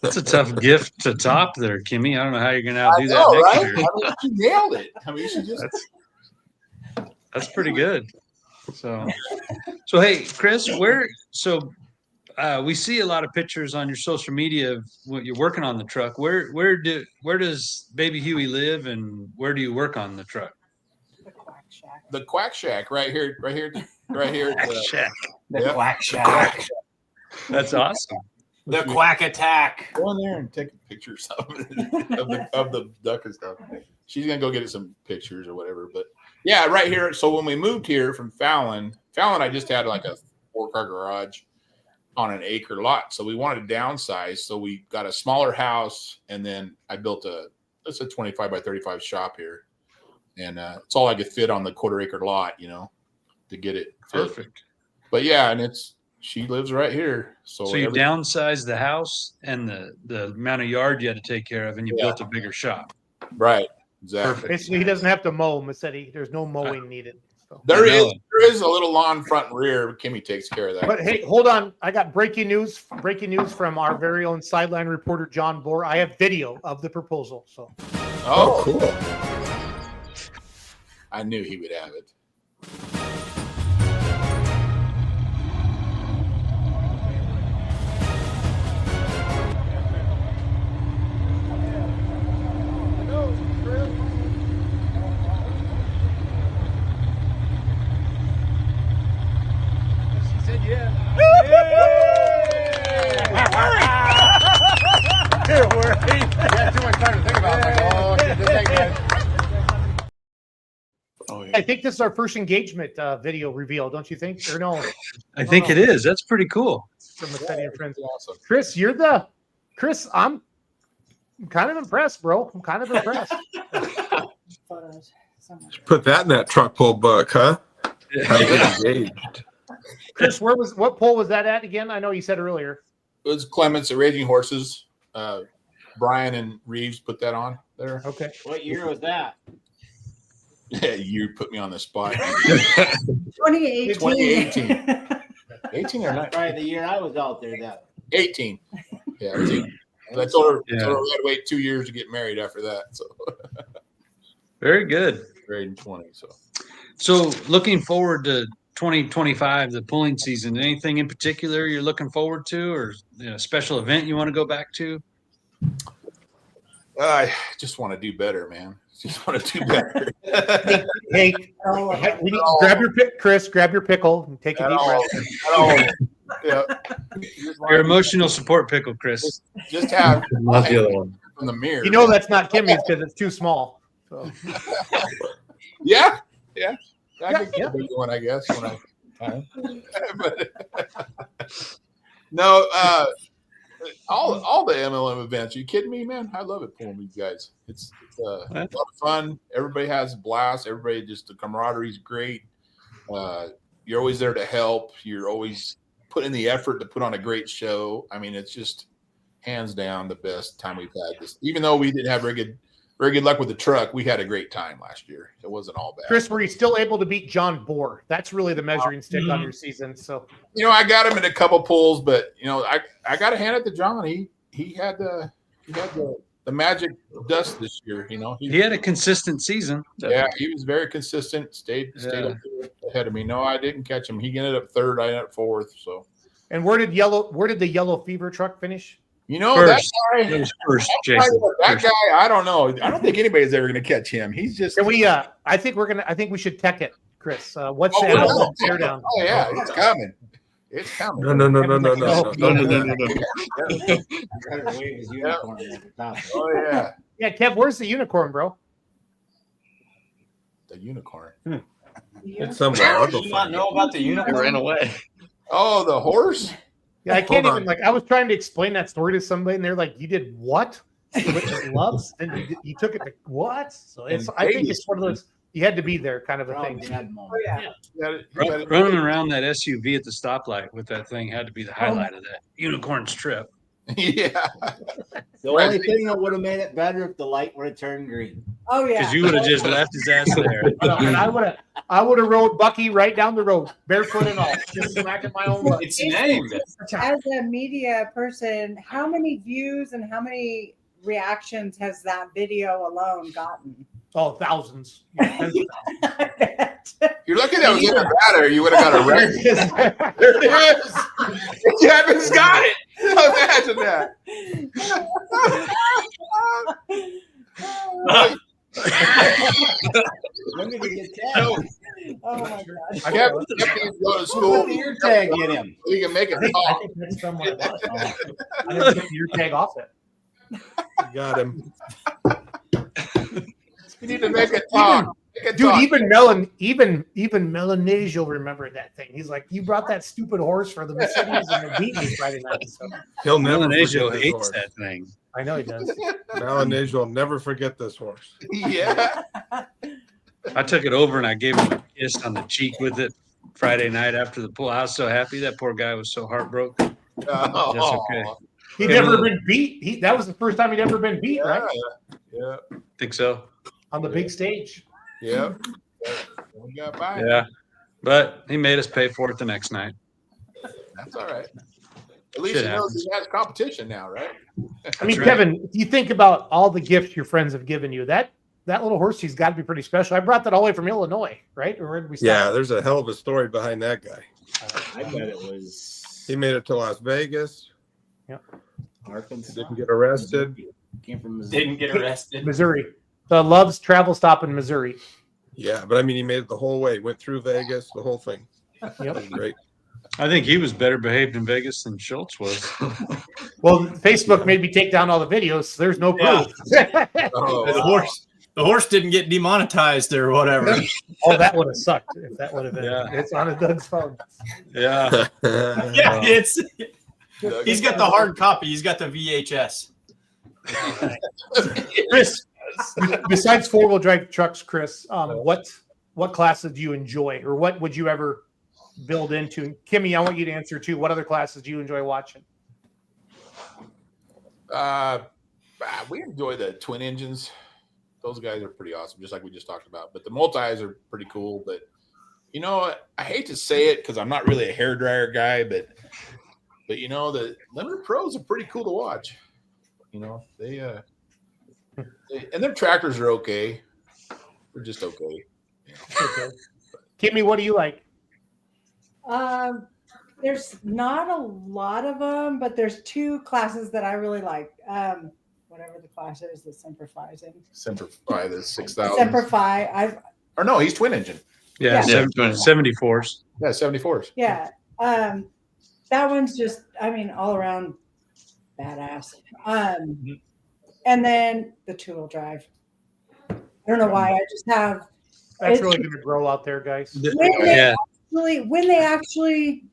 [SPEAKER 13] That's a tough gift to top there, Kimmy. I don't know how you're going to outdo that
[SPEAKER 15] right?
[SPEAKER 13] next year.
[SPEAKER 15] I mean, she nailed it. I mean, she just.
[SPEAKER 13] That's pretty good. So hey, Chris, we see a lot of pictures on your social media of what you're working on the truck. Where does Baby Huey live, and where do you work on the truck?
[SPEAKER 15] The Quack Shack right here.
[SPEAKER 13] Shack.
[SPEAKER 5] The Quack Shack.
[SPEAKER 13] That's awesome.
[SPEAKER 5] The Quack Attack.
[SPEAKER 15] Go in there and take pictures of the duck and stuff. She's gonna go get some pictures or whatever. But yeah, right here. So when we moved here from Fallon, I just had like a 4-car garage. on an acre lot. So we wanted to downsize. So we got a smaller house, and then I built it's a 25 by 35 shop here. And it's all I could fit on the quarter-acre lot, to get it fit.
[SPEAKER 13] Perfect.
[SPEAKER 15] But yeah, and she lives right here. So
[SPEAKER 13] you downsized the house and the amount of yard you had to take care of, and you built a bigger shop.
[SPEAKER 15] Right. Exactly.
[SPEAKER 13] Perfect.
[SPEAKER 4] Basically, he doesn't have to mow. Massetti, there's no mowing needed. So.
[SPEAKER 15] There is a little lawn front and rear. Kimmy takes care of that.
[SPEAKER 4] But hey, hold on. I got breaking news from our very own sideline reporter, John Bohr. I have video of the proposal. So.
[SPEAKER 15] Oh, cool. I knew he would have it.
[SPEAKER 4] I think this is our first engagement video reveal, don't you think? Or no?
[SPEAKER 13] I think it is. That's pretty cool.
[SPEAKER 4] From Massetti and Friends.
[SPEAKER 15] Awesome.
[SPEAKER 4] Chris, I'm kind of impressed, bro. I'm kind of impressed.
[SPEAKER 14] Put that in that truck pull book, huh? How to get engaged.
[SPEAKER 4] Chris, what poll was that at again? I know you said earlier.
[SPEAKER 15] It was Clements at Raging Horses. Brian and Reeves put that on there.
[SPEAKER 4] Okay.
[SPEAKER 2] What year was that?
[SPEAKER 15] Yeah, you put me on the spot.
[SPEAKER 16] 2018.
[SPEAKER 15] 2018. 18 or 19?
[SPEAKER 2] Right, the year I was out there. That
[SPEAKER 15] 18. Yeah, it was 18. I told her we had to wait 2 years to get married after that. So
[SPEAKER 13] very good.
[SPEAKER 15] Married in 20.
[SPEAKER 13] So looking forward to 2025, the pulling season. Anything in particular you're looking forward to, or a special event you want to go back to?
[SPEAKER 15] I just want to do better, man. Just want to do better.
[SPEAKER 4] Hey, we need grab your pick, Chris. Grab your pickle and take a deep breath.
[SPEAKER 15] Yeah.
[SPEAKER 13] Your emotional support pickle, Chris.
[SPEAKER 15] Just have
[SPEAKER 13] Love the other one.
[SPEAKER 15] from the mirror.
[SPEAKER 4] You know that's not Kimmy's because it's too small. So.
[SPEAKER 15] Yeah. I could get a big one, I guess. No, all the MLM events. Are you kidding me, man? I love it pulling these guys. It's a lot of fun. Everybody has a blast. Everybody the camaraderie is great. You're always there to help. You're always putting in the effort to put on a great show. I mean, it's just hands down the best time we've had this. Even though we didn't have very good luck with the truck, we had a great time last year. It wasn't all bad.
[SPEAKER 4] Chris, were you still able to beat John Bohr? That's really the measuring stick on your season. So
[SPEAKER 15] I got him in a couple pulls, but I got to hand it to John. He had the magic dust this year.
[SPEAKER 13] He had a consistent season.
[SPEAKER 15] Yeah, he was very consistent. Stayed up there ahead of me. No, I didn't catch him. He ended up third. I ended up fourth. So.
[SPEAKER 4] And where did the Yellow Fever truck finish?
[SPEAKER 13] First.
[SPEAKER 15] That guy.
[SPEAKER 13] It was first, Jason.
[SPEAKER 15] That guy. I don't know. I don't think anybody's ever going to catch him. He's just.
[SPEAKER 4] Can we? I think we should tech it, Chris. What's
[SPEAKER 15] Oh,
[SPEAKER 4] that?
[SPEAKER 15] yeah.
[SPEAKER 4] Tear down.
[SPEAKER 15] Oh yeah, it's coming. It's coming.
[SPEAKER 14] No.
[SPEAKER 15] Oh yeah.
[SPEAKER 4] Yeah, Kev, where's the unicorn, bro?
[SPEAKER 15] The unicorn.
[SPEAKER 14] It's somewhere. I'll go
[SPEAKER 2] you not
[SPEAKER 14] find
[SPEAKER 2] know
[SPEAKER 14] it.
[SPEAKER 2] about the unicorn?
[SPEAKER 10] It ran away.
[SPEAKER 15] Oh, the horse.
[SPEAKER 4] Yeah, I can't
[SPEAKER 14] Hold
[SPEAKER 4] even
[SPEAKER 14] on.
[SPEAKER 4] I was trying to explain that story to somebody, and they're like, "You did what? With gloves? And you took it to what?" So I think it's one of those you had to be there kind of a thing.
[SPEAKER 16] Oh, yeah.
[SPEAKER 13] Running around that SUV at the stoplight with that thing had to be the highlight of that unicorn's trip.
[SPEAKER 15] Yeah.
[SPEAKER 2] The only thing that would have made it better if the light would have turned green.
[SPEAKER 16] Oh yeah.
[SPEAKER 13] Because you would have just left his ass there.
[SPEAKER 4] And I would have rode Bucky right down the road, barefoot and all, just smacking my own butt.
[SPEAKER 2] It's named.
[SPEAKER 16] As a media person, how many views and how many reactions has that video alone gotten?
[SPEAKER 4] Oh, thousands.
[SPEAKER 15] You're lucky that was in Nevada, you would have got a record. There it is. Kevin's got it. Imagine that.
[SPEAKER 2] When did he get tagged?
[SPEAKER 16] Oh my god.
[SPEAKER 15] I kept him go to school.
[SPEAKER 2] Put your tag in him.
[SPEAKER 15] So he can make it
[SPEAKER 4] I
[SPEAKER 15] talk.
[SPEAKER 4] think that's somewhere. I didn't get your tag off it.
[SPEAKER 14] Got him.
[SPEAKER 15] You need to make it talk.
[SPEAKER 4] Dude, even Melanesia will remember that thing. He's like, you brought that stupid horse for the Mercedes and they beat me Friday night. So.
[SPEAKER 14] He'll never
[SPEAKER 13] Melanesia
[SPEAKER 14] forget this
[SPEAKER 13] hates
[SPEAKER 14] horse.
[SPEAKER 13] that thing.
[SPEAKER 4] I know he does.
[SPEAKER 14] Melanesia will never forget this horse.
[SPEAKER 15] Yeah.
[SPEAKER 13] I took it over and I gave him a kiss on the cheek with it Friday night after the pull. I was so happy. That poor guy was so heartbroken. That's okay.
[SPEAKER 4] He'd never been beat. That was the first time he'd ever been beat, right?
[SPEAKER 15] Yeah.
[SPEAKER 13] Think so.
[SPEAKER 4] On the big stage.
[SPEAKER 15] Yeah. We got by.
[SPEAKER 13] Yeah. But he made us pay for it the next night.
[SPEAKER 15] That's all right. At least
[SPEAKER 13] Shit
[SPEAKER 15] he knows
[SPEAKER 13] happens.
[SPEAKER 15] he has competition now, right?
[SPEAKER 4] I mean,
[SPEAKER 13] right.
[SPEAKER 4] Kevin, if you think about all the gifts your friends have given you, that little horse, he's got to be pretty special. I brought that all the way from Illinois, right? Or where did we start?
[SPEAKER 14] Yeah, there's a hell of a story behind that guy.
[SPEAKER 2] I bet it was.
[SPEAKER 14] He made it to Las Vegas.
[SPEAKER 4] Yep.
[SPEAKER 2] Arkansas.
[SPEAKER 14] Didn't get arrested.
[SPEAKER 2] Came from Missouri. Didn't get arrested.
[SPEAKER 4] Missouri. The Love's travel stop in Missouri.
[SPEAKER 14] Yeah, but I mean, he made it the whole way. Went through Vegas, the whole thing.
[SPEAKER 4] Yep.
[SPEAKER 14] It was great.
[SPEAKER 13] I think he was better behaved in Vegas than Schultz was.
[SPEAKER 4] Well, Facebook made me take down all the videos. So there's no proof.
[SPEAKER 2] The horse didn't get demonetized or whatever.
[SPEAKER 4] Oh, that would have sucked if that would have been.
[SPEAKER 13] Yeah.
[SPEAKER 4] It's on Doug's phone.
[SPEAKER 13] Yeah.
[SPEAKER 2] Yeah, he's got the hard copy. He's got the VHS.
[SPEAKER 4] Chris, besides four-wheel drive trucks, Chris, what classes do you enjoy, or what would you ever build into? Kimmy, I want you to answer too. What other classes do you enjoy watching?
[SPEAKER 15] We enjoy the twin engines. Those guys are pretty awesome, just like we just talked about. But the multis are pretty cool. But you know, I hate to say it because I'm not really a hairdryer guy, but you know, the Limited Pros are pretty cool to watch. You know, they and their tractors are okay. They're just okay.
[SPEAKER 4] Okay. Kimmy, what do you like?
[SPEAKER 16] There's not a lot of them, but there's two classes that I really like. Whatever the class is, the Semperfi's in.
[SPEAKER 15] Semperfi, the 6,000.
[SPEAKER 16] Semperfi.
[SPEAKER 15] Or no, he's twin engine.
[SPEAKER 13] Yeah,
[SPEAKER 16] Yeah.
[SPEAKER 13] 74s.
[SPEAKER 15] Yeah, 74s.
[SPEAKER 16] Yeah. That one's just, I mean, all around badass. And then the two-wheel drive. I don't know why. I just have.
[SPEAKER 4] That's
[SPEAKER 16] it's-
[SPEAKER 4] really going to grow out there, guys.
[SPEAKER 16] When they actually,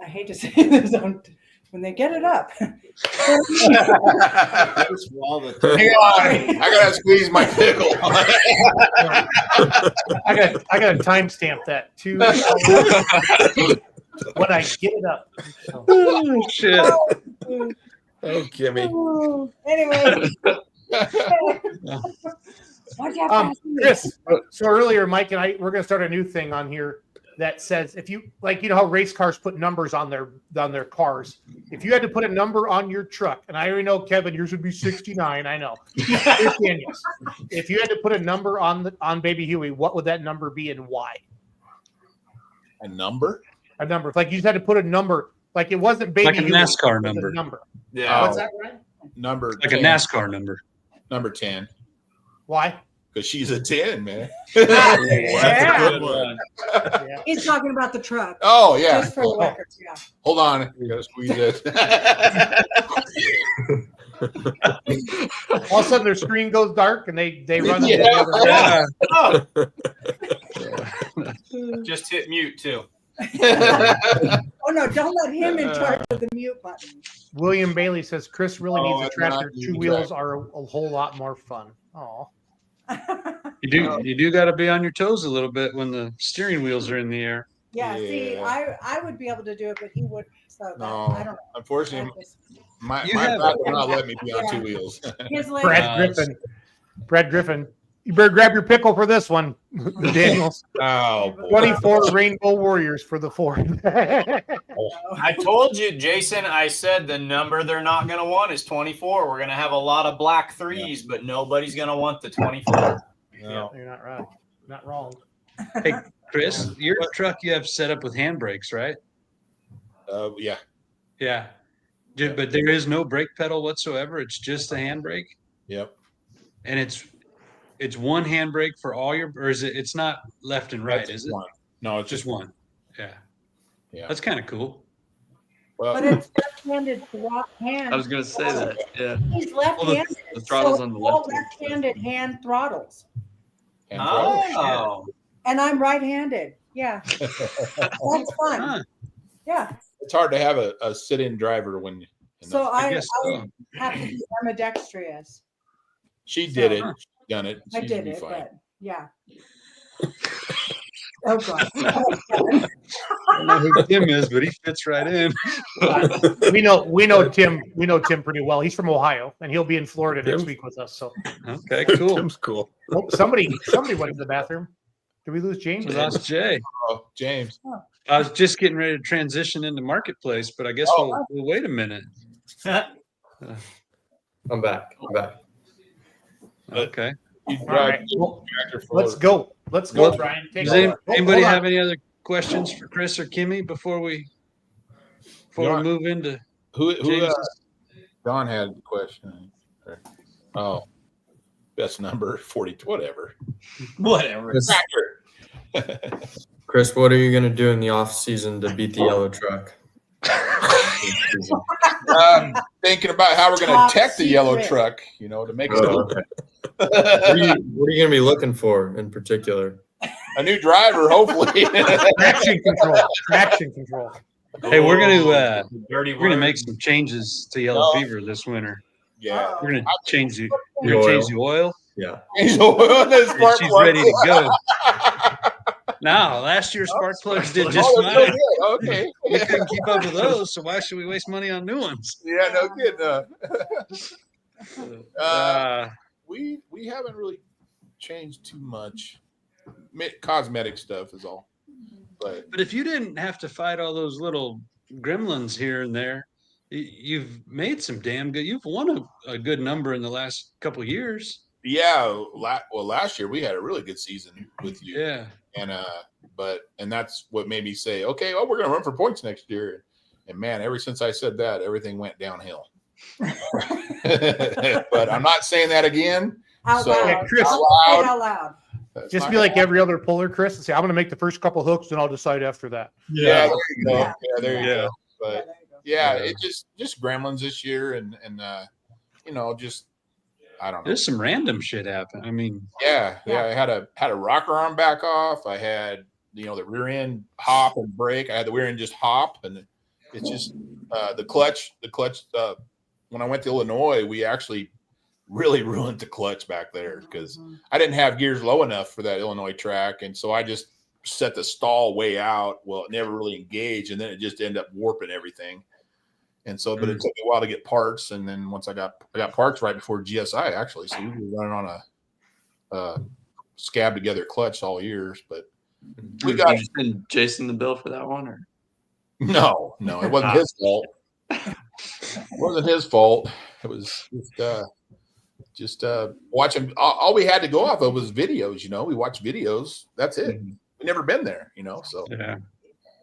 [SPEAKER 16] I hate to say this, when they get it up.
[SPEAKER 15] Hang on, I gotta squeeze my pickle.
[SPEAKER 4] I got to timestamp that too. When I get it up. So.
[SPEAKER 13] Oh, shit.
[SPEAKER 14] Oh, Kimmy.
[SPEAKER 16] Anyway.
[SPEAKER 4] Chris, so earlier, Mike and I, we're going to start a new thing on here that says if you like, you know how race cars put numbers on their cars. If you had to put a number on your truck, and I already know, Kevin, yours would be 69. I know. Here's Daniel's. If you had to put a number on Baby Huey, what would that number be and why?
[SPEAKER 15] A number?
[SPEAKER 4] A number. Like you just had to put a number. Like it wasn't Baby
[SPEAKER 13] Like a
[SPEAKER 4] Huey,
[SPEAKER 13] NASCAR
[SPEAKER 4] it was a
[SPEAKER 13] number.
[SPEAKER 4] number.
[SPEAKER 15] Yeah.
[SPEAKER 4] What's that, right?
[SPEAKER 15] Number
[SPEAKER 13] Like
[SPEAKER 15] 10.
[SPEAKER 13] a NASCAR number.
[SPEAKER 15] Number 10.
[SPEAKER 4] Why?
[SPEAKER 15] Because she's a 10, man.
[SPEAKER 16] Yeah.
[SPEAKER 15] That's a good one.
[SPEAKER 16] He's talking about the truck.
[SPEAKER 15] Oh, yeah.
[SPEAKER 16] Just for the record, yeah.
[SPEAKER 15] Hold on. We gotta squeeze it.
[SPEAKER 4] All of a sudden their screen goes dark and they run into
[SPEAKER 2] Yeah.
[SPEAKER 4] the other
[SPEAKER 2] Just hit mute too.
[SPEAKER 16] Oh no, don't let him in charge of the mute button.
[SPEAKER 4] William Bailey says Chris really
[SPEAKER 15] Oh,
[SPEAKER 4] needs a
[SPEAKER 15] it's not
[SPEAKER 4] tractor.
[SPEAKER 15] even
[SPEAKER 4] Two wheels are a whole lot more fun. Oh,
[SPEAKER 13] You do got to be on your toes a little bit when the steering wheels are in the air.
[SPEAKER 16] Yeah, see,
[SPEAKER 15] Yeah.
[SPEAKER 16] I would be able to do it, but he wouldn't. So that,
[SPEAKER 15] No,
[SPEAKER 16] I don't know.
[SPEAKER 15] unfortunately, my
[SPEAKER 13] You
[SPEAKER 15] back
[SPEAKER 13] have-
[SPEAKER 15] will not let me be on
[SPEAKER 16] Yeah.
[SPEAKER 15] 2 wheels.
[SPEAKER 16] His leg.
[SPEAKER 4] Brad Griffin. You better grab your pickle for this one, Daniels.
[SPEAKER 15] Oh, boy.
[SPEAKER 4] 24 Rainbow Warriors for the Ford.
[SPEAKER 2] I told you, Jason. I said the number they're not going to want is 24. We're going to have a lot of black threes, but nobody's going to want the 24.
[SPEAKER 15] No.
[SPEAKER 4] You're not right. Not wrong.
[SPEAKER 13] Hey, Chris, your truck you have set up with handbrakes, right?
[SPEAKER 15] Yeah.
[SPEAKER 13] Yeah. But there is no brake pedal whatsoever. It's just a handbrake.
[SPEAKER 15] Yep.
[SPEAKER 13] And it's one handbrake for all your, or is it? It's not left and right,
[SPEAKER 15] That's
[SPEAKER 13] is it?
[SPEAKER 15] one. No, it's
[SPEAKER 13] Just one. Yeah.
[SPEAKER 15] Yeah.
[SPEAKER 13] That's kind of cool.
[SPEAKER 15] Well,
[SPEAKER 16] But it's left-handed hand.
[SPEAKER 17] I was gonna say that. Yeah.
[SPEAKER 16] He's left-handed.
[SPEAKER 17] the throttle's
[SPEAKER 16] so
[SPEAKER 17] on the
[SPEAKER 16] all
[SPEAKER 17] left.
[SPEAKER 16] left-handed hand throttles.
[SPEAKER 15] And
[SPEAKER 16] And I'm right-handed. Yeah. That's fun. Yeah.
[SPEAKER 15] it's hard to have a sit-in driver when
[SPEAKER 16] So I
[SPEAKER 13] guess so.
[SPEAKER 16] have to be ambidextrous.
[SPEAKER 15] she did it.
[SPEAKER 16] So-
[SPEAKER 15] She's done it.
[SPEAKER 16] I
[SPEAKER 15] She's
[SPEAKER 16] did
[SPEAKER 15] be
[SPEAKER 16] it,
[SPEAKER 15] fine.
[SPEAKER 16] but yeah. Oh God.
[SPEAKER 13] I don't know who Tim is, but he fits right in.
[SPEAKER 4] We know Tim pretty well. He's from Ohio, and he'll be in Florida next week with us. So
[SPEAKER 13] Okay, cool.
[SPEAKER 14] Tim's cool.
[SPEAKER 4] oh, somebody went to the bathroom. Did we lose James?
[SPEAKER 13] We lost Jay.
[SPEAKER 15] Oh, James.
[SPEAKER 13] I was just getting ready to transition into marketplace, but I guess we'll wait a minute.
[SPEAKER 17] I'm back.
[SPEAKER 13] Okay.
[SPEAKER 15] You
[SPEAKER 4] All
[SPEAKER 15] drive
[SPEAKER 4] right. Well,
[SPEAKER 15] tractor
[SPEAKER 4] let's
[SPEAKER 15] forward.
[SPEAKER 4] go. Let's go,
[SPEAKER 13] Well,
[SPEAKER 4] Brian. Take
[SPEAKER 13] Does
[SPEAKER 4] over.
[SPEAKER 13] anybody
[SPEAKER 4] Hold on.
[SPEAKER 13] have any other questions for Chris or Kimmy before we move into
[SPEAKER 15] Who
[SPEAKER 13] James?
[SPEAKER 15] Don had a question. Oh, best number 40, whatever.
[SPEAKER 2] Whatever.
[SPEAKER 17] Chris, what are you going to do in the off season to beat the yellow truck?
[SPEAKER 15] Thinking about how we're going
[SPEAKER 16] Top
[SPEAKER 15] to tech the yellow
[SPEAKER 16] secret.
[SPEAKER 15] truck, to make
[SPEAKER 17] Oh,
[SPEAKER 15] it
[SPEAKER 17] okay. What are you going to be looking for in particular?
[SPEAKER 15] a new driver, hopefully.
[SPEAKER 4] Traction control.
[SPEAKER 13] Hey, we're
[SPEAKER 2] Dirty
[SPEAKER 13] gonna
[SPEAKER 2] word.
[SPEAKER 13] make some changes to Yellow
[SPEAKER 15] No.
[SPEAKER 13] Fever this winter.
[SPEAKER 15] Yeah.
[SPEAKER 13] We're gonna change the
[SPEAKER 17] oil.
[SPEAKER 13] oil.
[SPEAKER 17] Yeah.
[SPEAKER 15] Change the oil in the
[SPEAKER 13] And
[SPEAKER 15] spark
[SPEAKER 13] she's
[SPEAKER 15] plug.
[SPEAKER 13] ready to go. Now, last year's spark plugs did just
[SPEAKER 15] Oh, that's
[SPEAKER 13] fine.
[SPEAKER 15] so good. Okay.
[SPEAKER 13] We couldn't keep up with those, so why should we waste money on new ones?
[SPEAKER 15] Yeah, no kidding. We haven't really changed too much. Cosmetic stuff is all. But
[SPEAKER 13] But if you didn't have to fight all those little gremlins here and there, you've made some damn good. You've won a good number in the last couple of years.
[SPEAKER 15] yeah, last year we had a really good season with you.
[SPEAKER 13] Yeah.
[SPEAKER 15] And that's what made me say, okay, well, we're gonna run for points next year. And man, ever since I said that, everything went downhill. But I'm not saying that again.
[SPEAKER 16] Out
[SPEAKER 15] So,
[SPEAKER 16] loud.
[SPEAKER 4] Yeah, Chris.
[SPEAKER 15] out
[SPEAKER 16] Say it
[SPEAKER 15] loud.
[SPEAKER 16] out loud.
[SPEAKER 15] That's
[SPEAKER 4] Just
[SPEAKER 15] not
[SPEAKER 4] be
[SPEAKER 15] gonna
[SPEAKER 4] like every other puller, Chris, and say, I'm going to make the first couple hooks, and I'll decide after that.
[SPEAKER 15] Yeah, there you go.
[SPEAKER 16] Yeah.
[SPEAKER 15] Yeah, there you
[SPEAKER 13] Yeah.
[SPEAKER 15] go. But
[SPEAKER 16] there you go.
[SPEAKER 15] yeah, it just gremlins this year, and just I don't know.
[SPEAKER 13] There's some random shit happen. I mean,
[SPEAKER 15] Yeah. I had a rocker arm back off. I had the rear end hop and brake. I had the rear end just hop, and it's just the clutch. When I went to Illinois, we actually really ruined the clutch back there because I didn't have gears low enough for that Illinois track, and so I just set the stall way out. Well, it never really engaged, and then it just ended up warping everything. And so, but it took me a while to get parts, and then once I got parts right before GSI actually, so we were running on a scab together clutch all years. But we got
[SPEAKER 18] Did you send Jason the bill for that one, or
[SPEAKER 15] no, it wasn't his fault. It wasn't his fault. It was just watching. All we had to go off of was videos. We watched videos. That's it. We never been there. So
[SPEAKER 13] yeah.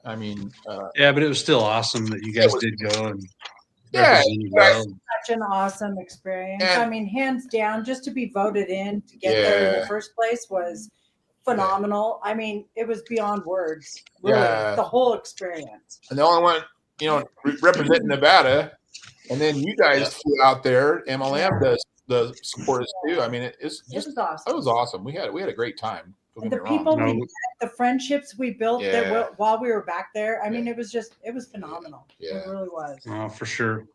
[SPEAKER 15] I mean,
[SPEAKER 13] Yeah, but it was still awesome that you guys did go and
[SPEAKER 15] Yeah,
[SPEAKER 13] represented well.
[SPEAKER 16] Such an awesome experience.
[SPEAKER 15] And-
[SPEAKER 16] I mean, hands down, just to be voted in to get there in
[SPEAKER 15] Yeah.
[SPEAKER 16] the first place was phenomenal. I mean, it was beyond words. Really,
[SPEAKER 15] Yeah.
[SPEAKER 16] the whole experience.
[SPEAKER 15] and the only one, representing Nevada, and then you guys flew out there. MLM does the support us too. I mean, it's
[SPEAKER 16] It
[SPEAKER 15] just
[SPEAKER 16] was awesome.
[SPEAKER 15] it was awesome. We had a great time. Don't
[SPEAKER 16] And
[SPEAKER 15] get
[SPEAKER 16] the
[SPEAKER 15] me wrong.
[SPEAKER 16] people we met, the friendships we built
[SPEAKER 15] Yeah.
[SPEAKER 16] while we were back there. I mean, it was phenomenal.
[SPEAKER 15] Yeah.
[SPEAKER 16] It really was.
[SPEAKER 13] Oh, for sure.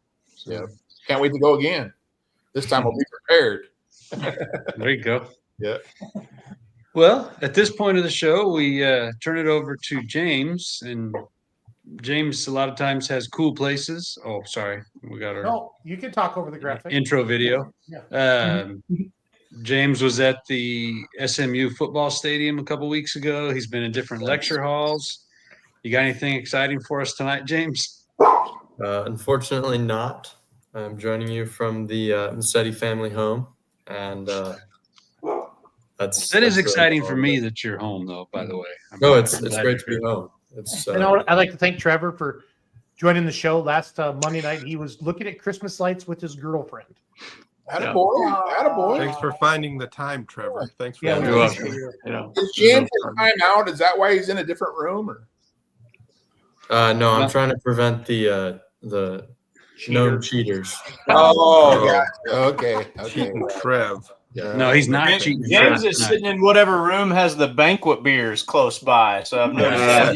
[SPEAKER 15] Yeah, can't wait to go again. This time we'll be prepared.
[SPEAKER 13] There you go.
[SPEAKER 15] Yeah.
[SPEAKER 13] Well, at this point of the show, we turn it over to James, and James a lot of times has cool places. Oh, sorry, we got our
[SPEAKER 4] No, you can talk over the graphic.
[SPEAKER 13] intro video.
[SPEAKER 4] Yeah.
[SPEAKER 13] James was at the SMU football stadium a couple weeks ago. He's been in different lecture halls. You got anything exciting for us tonight, James?
[SPEAKER 17] Unfortunately not. I'm joining you from the Massetti family home, and
[SPEAKER 13] That is
[SPEAKER 17] that's
[SPEAKER 13] exciting
[SPEAKER 17] really
[SPEAKER 13] for
[SPEAKER 17] fun.
[SPEAKER 13] me that you're home, though. By the way,
[SPEAKER 17] No, it's
[SPEAKER 13] glad
[SPEAKER 17] great to
[SPEAKER 13] you're
[SPEAKER 17] be home. It's
[SPEAKER 4] And I'd like to thank Trevor for joining the show last Monday night. He was looking at Christmas lights with his girlfriend.
[SPEAKER 15] Attaboy. Attaboy.
[SPEAKER 14] Thanks for finding the time, Trevor. Thanks for
[SPEAKER 4] Yeah,
[SPEAKER 14] having
[SPEAKER 4] you're
[SPEAKER 14] us.
[SPEAKER 4] welcome.
[SPEAKER 15] Is James in time out? Is that why he's in a different room? Or?
[SPEAKER 17] No, I'm trying to prevent the known cheaters.
[SPEAKER 15] Oh, yeah. Okay.
[SPEAKER 14] Cheating Trev.
[SPEAKER 13] No, he's not cheating.
[SPEAKER 5] James is sitting in whatever room has the banquet beers close by. So I've noticed that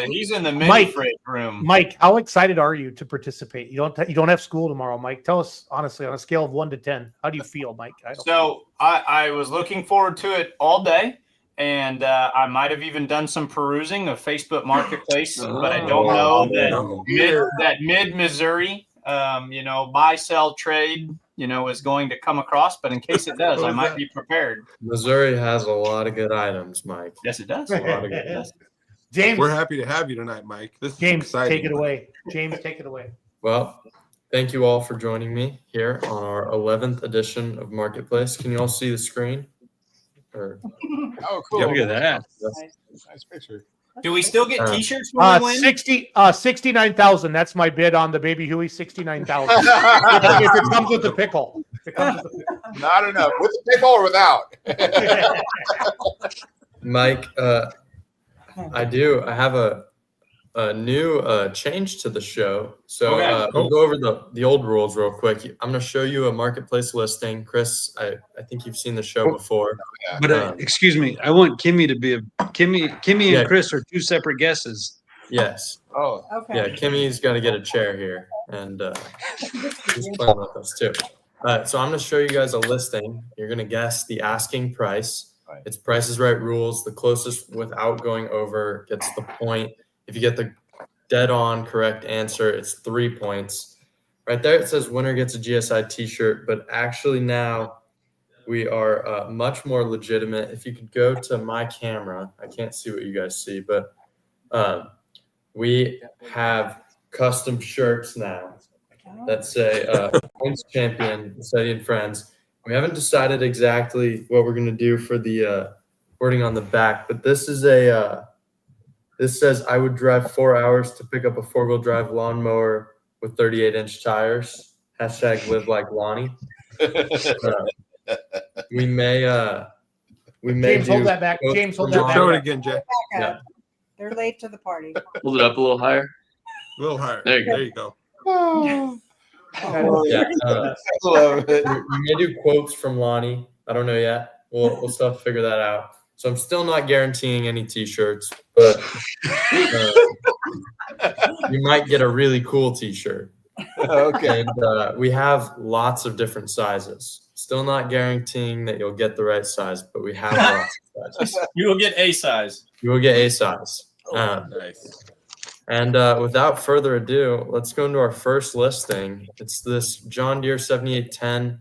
[SPEAKER 5] he's in the mini fridge room.
[SPEAKER 4] Mike, how excited are you to participate? You don't have school tomorrow, Mike. Tell us honestly on a scale of 1 to 10, how do you feel, Mike?
[SPEAKER 5] So I was looking forward to it all day, and I might have even done some perusing of Facebook Marketplace, but I don't know that mid Missouri, buy sell trade, is going to come across. But in case it does, I might be prepared.
[SPEAKER 17] Missouri has a lot of good items, Mike.
[SPEAKER 5] Yes, it does.
[SPEAKER 17] A lot of good items.
[SPEAKER 4] James,
[SPEAKER 14] we're happy to have you tonight, Mike.
[SPEAKER 4] James, take it away. James, take it away.
[SPEAKER 17] Well, thank you all for joining me here on our 11th edition of Marketplace. Can you all see the screen?
[SPEAKER 15] Oh, cool.
[SPEAKER 13] Look at that.
[SPEAKER 15] Nice picture.
[SPEAKER 5] Do we still get T-shirts when we win?
[SPEAKER 4] 69,000. That's my bid on the Baby Huey. 69,000. If it comes with the pickle.
[SPEAKER 15] Not enough. With the pickle or without?
[SPEAKER 17] Mike, I have a new change to the show. So we'll go over the old rules real quick. I'm going to show you a Marketplace listing. Chris, I think you've seen the show before.
[SPEAKER 13] But excuse me, I want Kimmy to be Kimmy and Chris are two separate guesses.
[SPEAKER 17] Yes.
[SPEAKER 5] Oh,
[SPEAKER 16] okay.
[SPEAKER 17] Yeah, Kimmy's got to get a chair here, and she's playing with us too. So I'm going to show you guys a listing. You're going to guess the asking price.
[SPEAKER 15] Right.
[SPEAKER 17] It's Price is Right rules. The closest without going over gets the point. If you get the dead on correct answer, it's 3 points. Right there it says winner gets a GSI t-shirt, but actually now we are much more legitimate. If you could go to my camera, I can't see what you guys see, but we have custom shirts now that say Points Champion, Study and Friends. We haven't decided exactly what we're going to do for the wording on the back, but this is this says, I would drive 4 hours to pick up a 4-wheel drive lawnmower with 38-inch tires. Hashtag live like Lonnie. We may
[SPEAKER 4] James, hold that back. James, hold that back.
[SPEAKER 14] Show it again, Jay.
[SPEAKER 16] Back up. They're late to the party.
[SPEAKER 18] Hold it up a little higher.
[SPEAKER 14] A little higher.
[SPEAKER 18] There you go.
[SPEAKER 14] There you go.
[SPEAKER 17] Yeah, we may do quotes from Lonnie. I don't know yet. We'll still have to figure that out. So I'm still not guaranteeing any t-shirts, but you might get a really cool t-shirt.
[SPEAKER 15] Okay.
[SPEAKER 17] And we have lots of different sizes. Still not guaranteeing that you'll get the right size, but we have lots of sizes.
[SPEAKER 5] You will get a size.
[SPEAKER 17] You will get a size.
[SPEAKER 15] Nice.
[SPEAKER 17] And without further ado, let's go into our first listing. It's this John Deere 7810.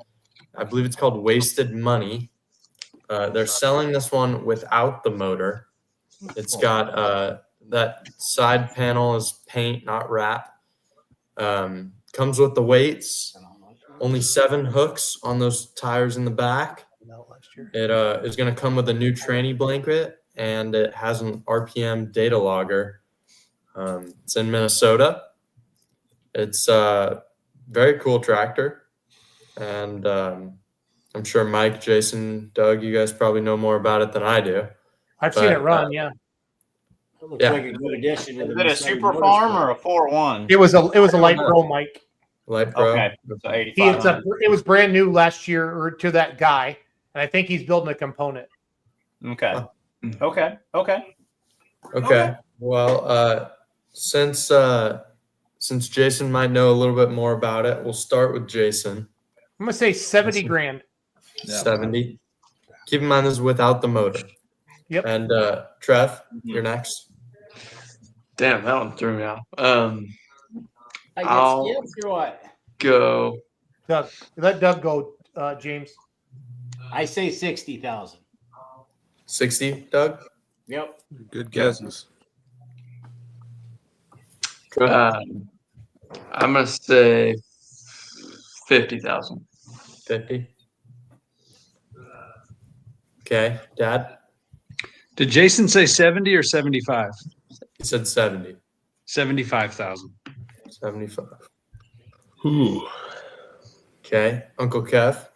[SPEAKER 17] I believe it's called Wasted Money. They're selling this one without the motor. It's got that side panel is paint, not wrap. Comes with the weights. Only 7 hooks on those tires in the back. It is going to come with a new tranny blanket, and it has an RPM data logger. It's in Minnesota. It's a very cool tractor, and I'm sure Mike, Jason, Doug, you guys probably know more about it than I do.
[SPEAKER 4] I've seen it run, yeah.
[SPEAKER 2] It looks like a good addition.
[SPEAKER 5] Is it a Super Farm or a 4.1?
[SPEAKER 4] It was a Light Pro, Mike.
[SPEAKER 17] Light Pro.
[SPEAKER 5] Okay, so 85.
[SPEAKER 4] It was brand new last year or to that guy, and I think he's building a component.
[SPEAKER 5] Okay.
[SPEAKER 17] Well, since Jason might know a little bit more about it, we'll start with Jason.
[SPEAKER 4] I'm gonna say 70 grand.
[SPEAKER 17] 70. Keep in mind this is without the motor.
[SPEAKER 4] Yep.
[SPEAKER 17] And Trev, you're next.
[SPEAKER 18] Damn, that one threw me off.
[SPEAKER 2] I
[SPEAKER 18] I'll
[SPEAKER 2] get skipped or what?
[SPEAKER 18] go.
[SPEAKER 4] Doug, let Doug go. James,
[SPEAKER 2] I say 60,000.
[SPEAKER 17] 60, Doug.
[SPEAKER 2] Yep.
[SPEAKER 14] Good guesses.
[SPEAKER 18] I'm gonna say 50,000.
[SPEAKER 17] 50. Okay, Dad.
[SPEAKER 13] Did Jason say 70 or 75?
[SPEAKER 17] He said 70.
[SPEAKER 13] 75,000.
[SPEAKER 17] 75.
[SPEAKER 14] Ooh.
[SPEAKER 17] Okay, Uncle Kev.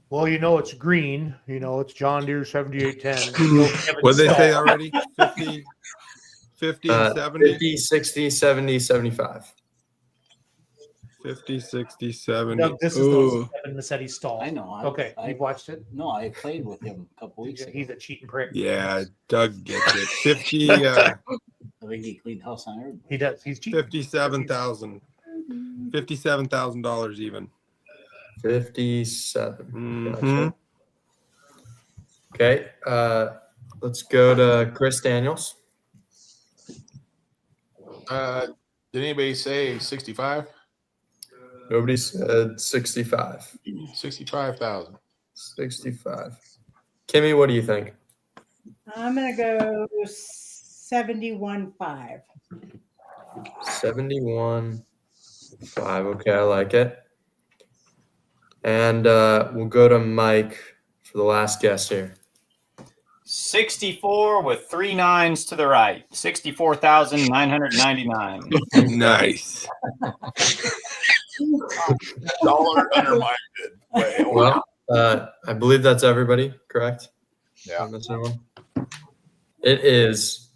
[SPEAKER 4] well, it's green. It's John Deere 7810.
[SPEAKER 14] What did they say already? 50 and 70?
[SPEAKER 17] 50, 60, 70, 75.
[SPEAKER 14] 50, 60, 70.
[SPEAKER 4] Doug, this is
[SPEAKER 14] Ooh.
[SPEAKER 4] the Evan Massetti stall.
[SPEAKER 19] I know.
[SPEAKER 4] Okay, you've watched it?
[SPEAKER 19] No, I played with him a couple weeks ago.
[SPEAKER 4] He's a cheating prick.
[SPEAKER 14] Yeah, Doug gets it. 50,
[SPEAKER 19] I think he cleaned house on everybody.
[SPEAKER 4] He does. He's cheating.
[SPEAKER 14] $57,000. $57,000 even.
[SPEAKER 17] 57.
[SPEAKER 14] Mm-hmm.
[SPEAKER 17] Gotcha. Okay. Let's go to Chris Daniels.
[SPEAKER 15] Did anybody say 65?
[SPEAKER 17] Nobody said 65.
[SPEAKER 15] 65,000.
[SPEAKER 17] 65. Kimmy, what do you think?
[SPEAKER 16] I'm gonna go 71.5.
[SPEAKER 17] 71.5. Okay, I like it. And we'll go to Mike for the last guess here.
[SPEAKER 5] 64 with 3 9s to the right. 64,999.
[SPEAKER 14] Nice.
[SPEAKER 15] Dollar undermined it.
[SPEAKER 17] Well, I believe that's everybody, correct?
[SPEAKER 15] Yeah.
[SPEAKER 17] I'm missing one. It is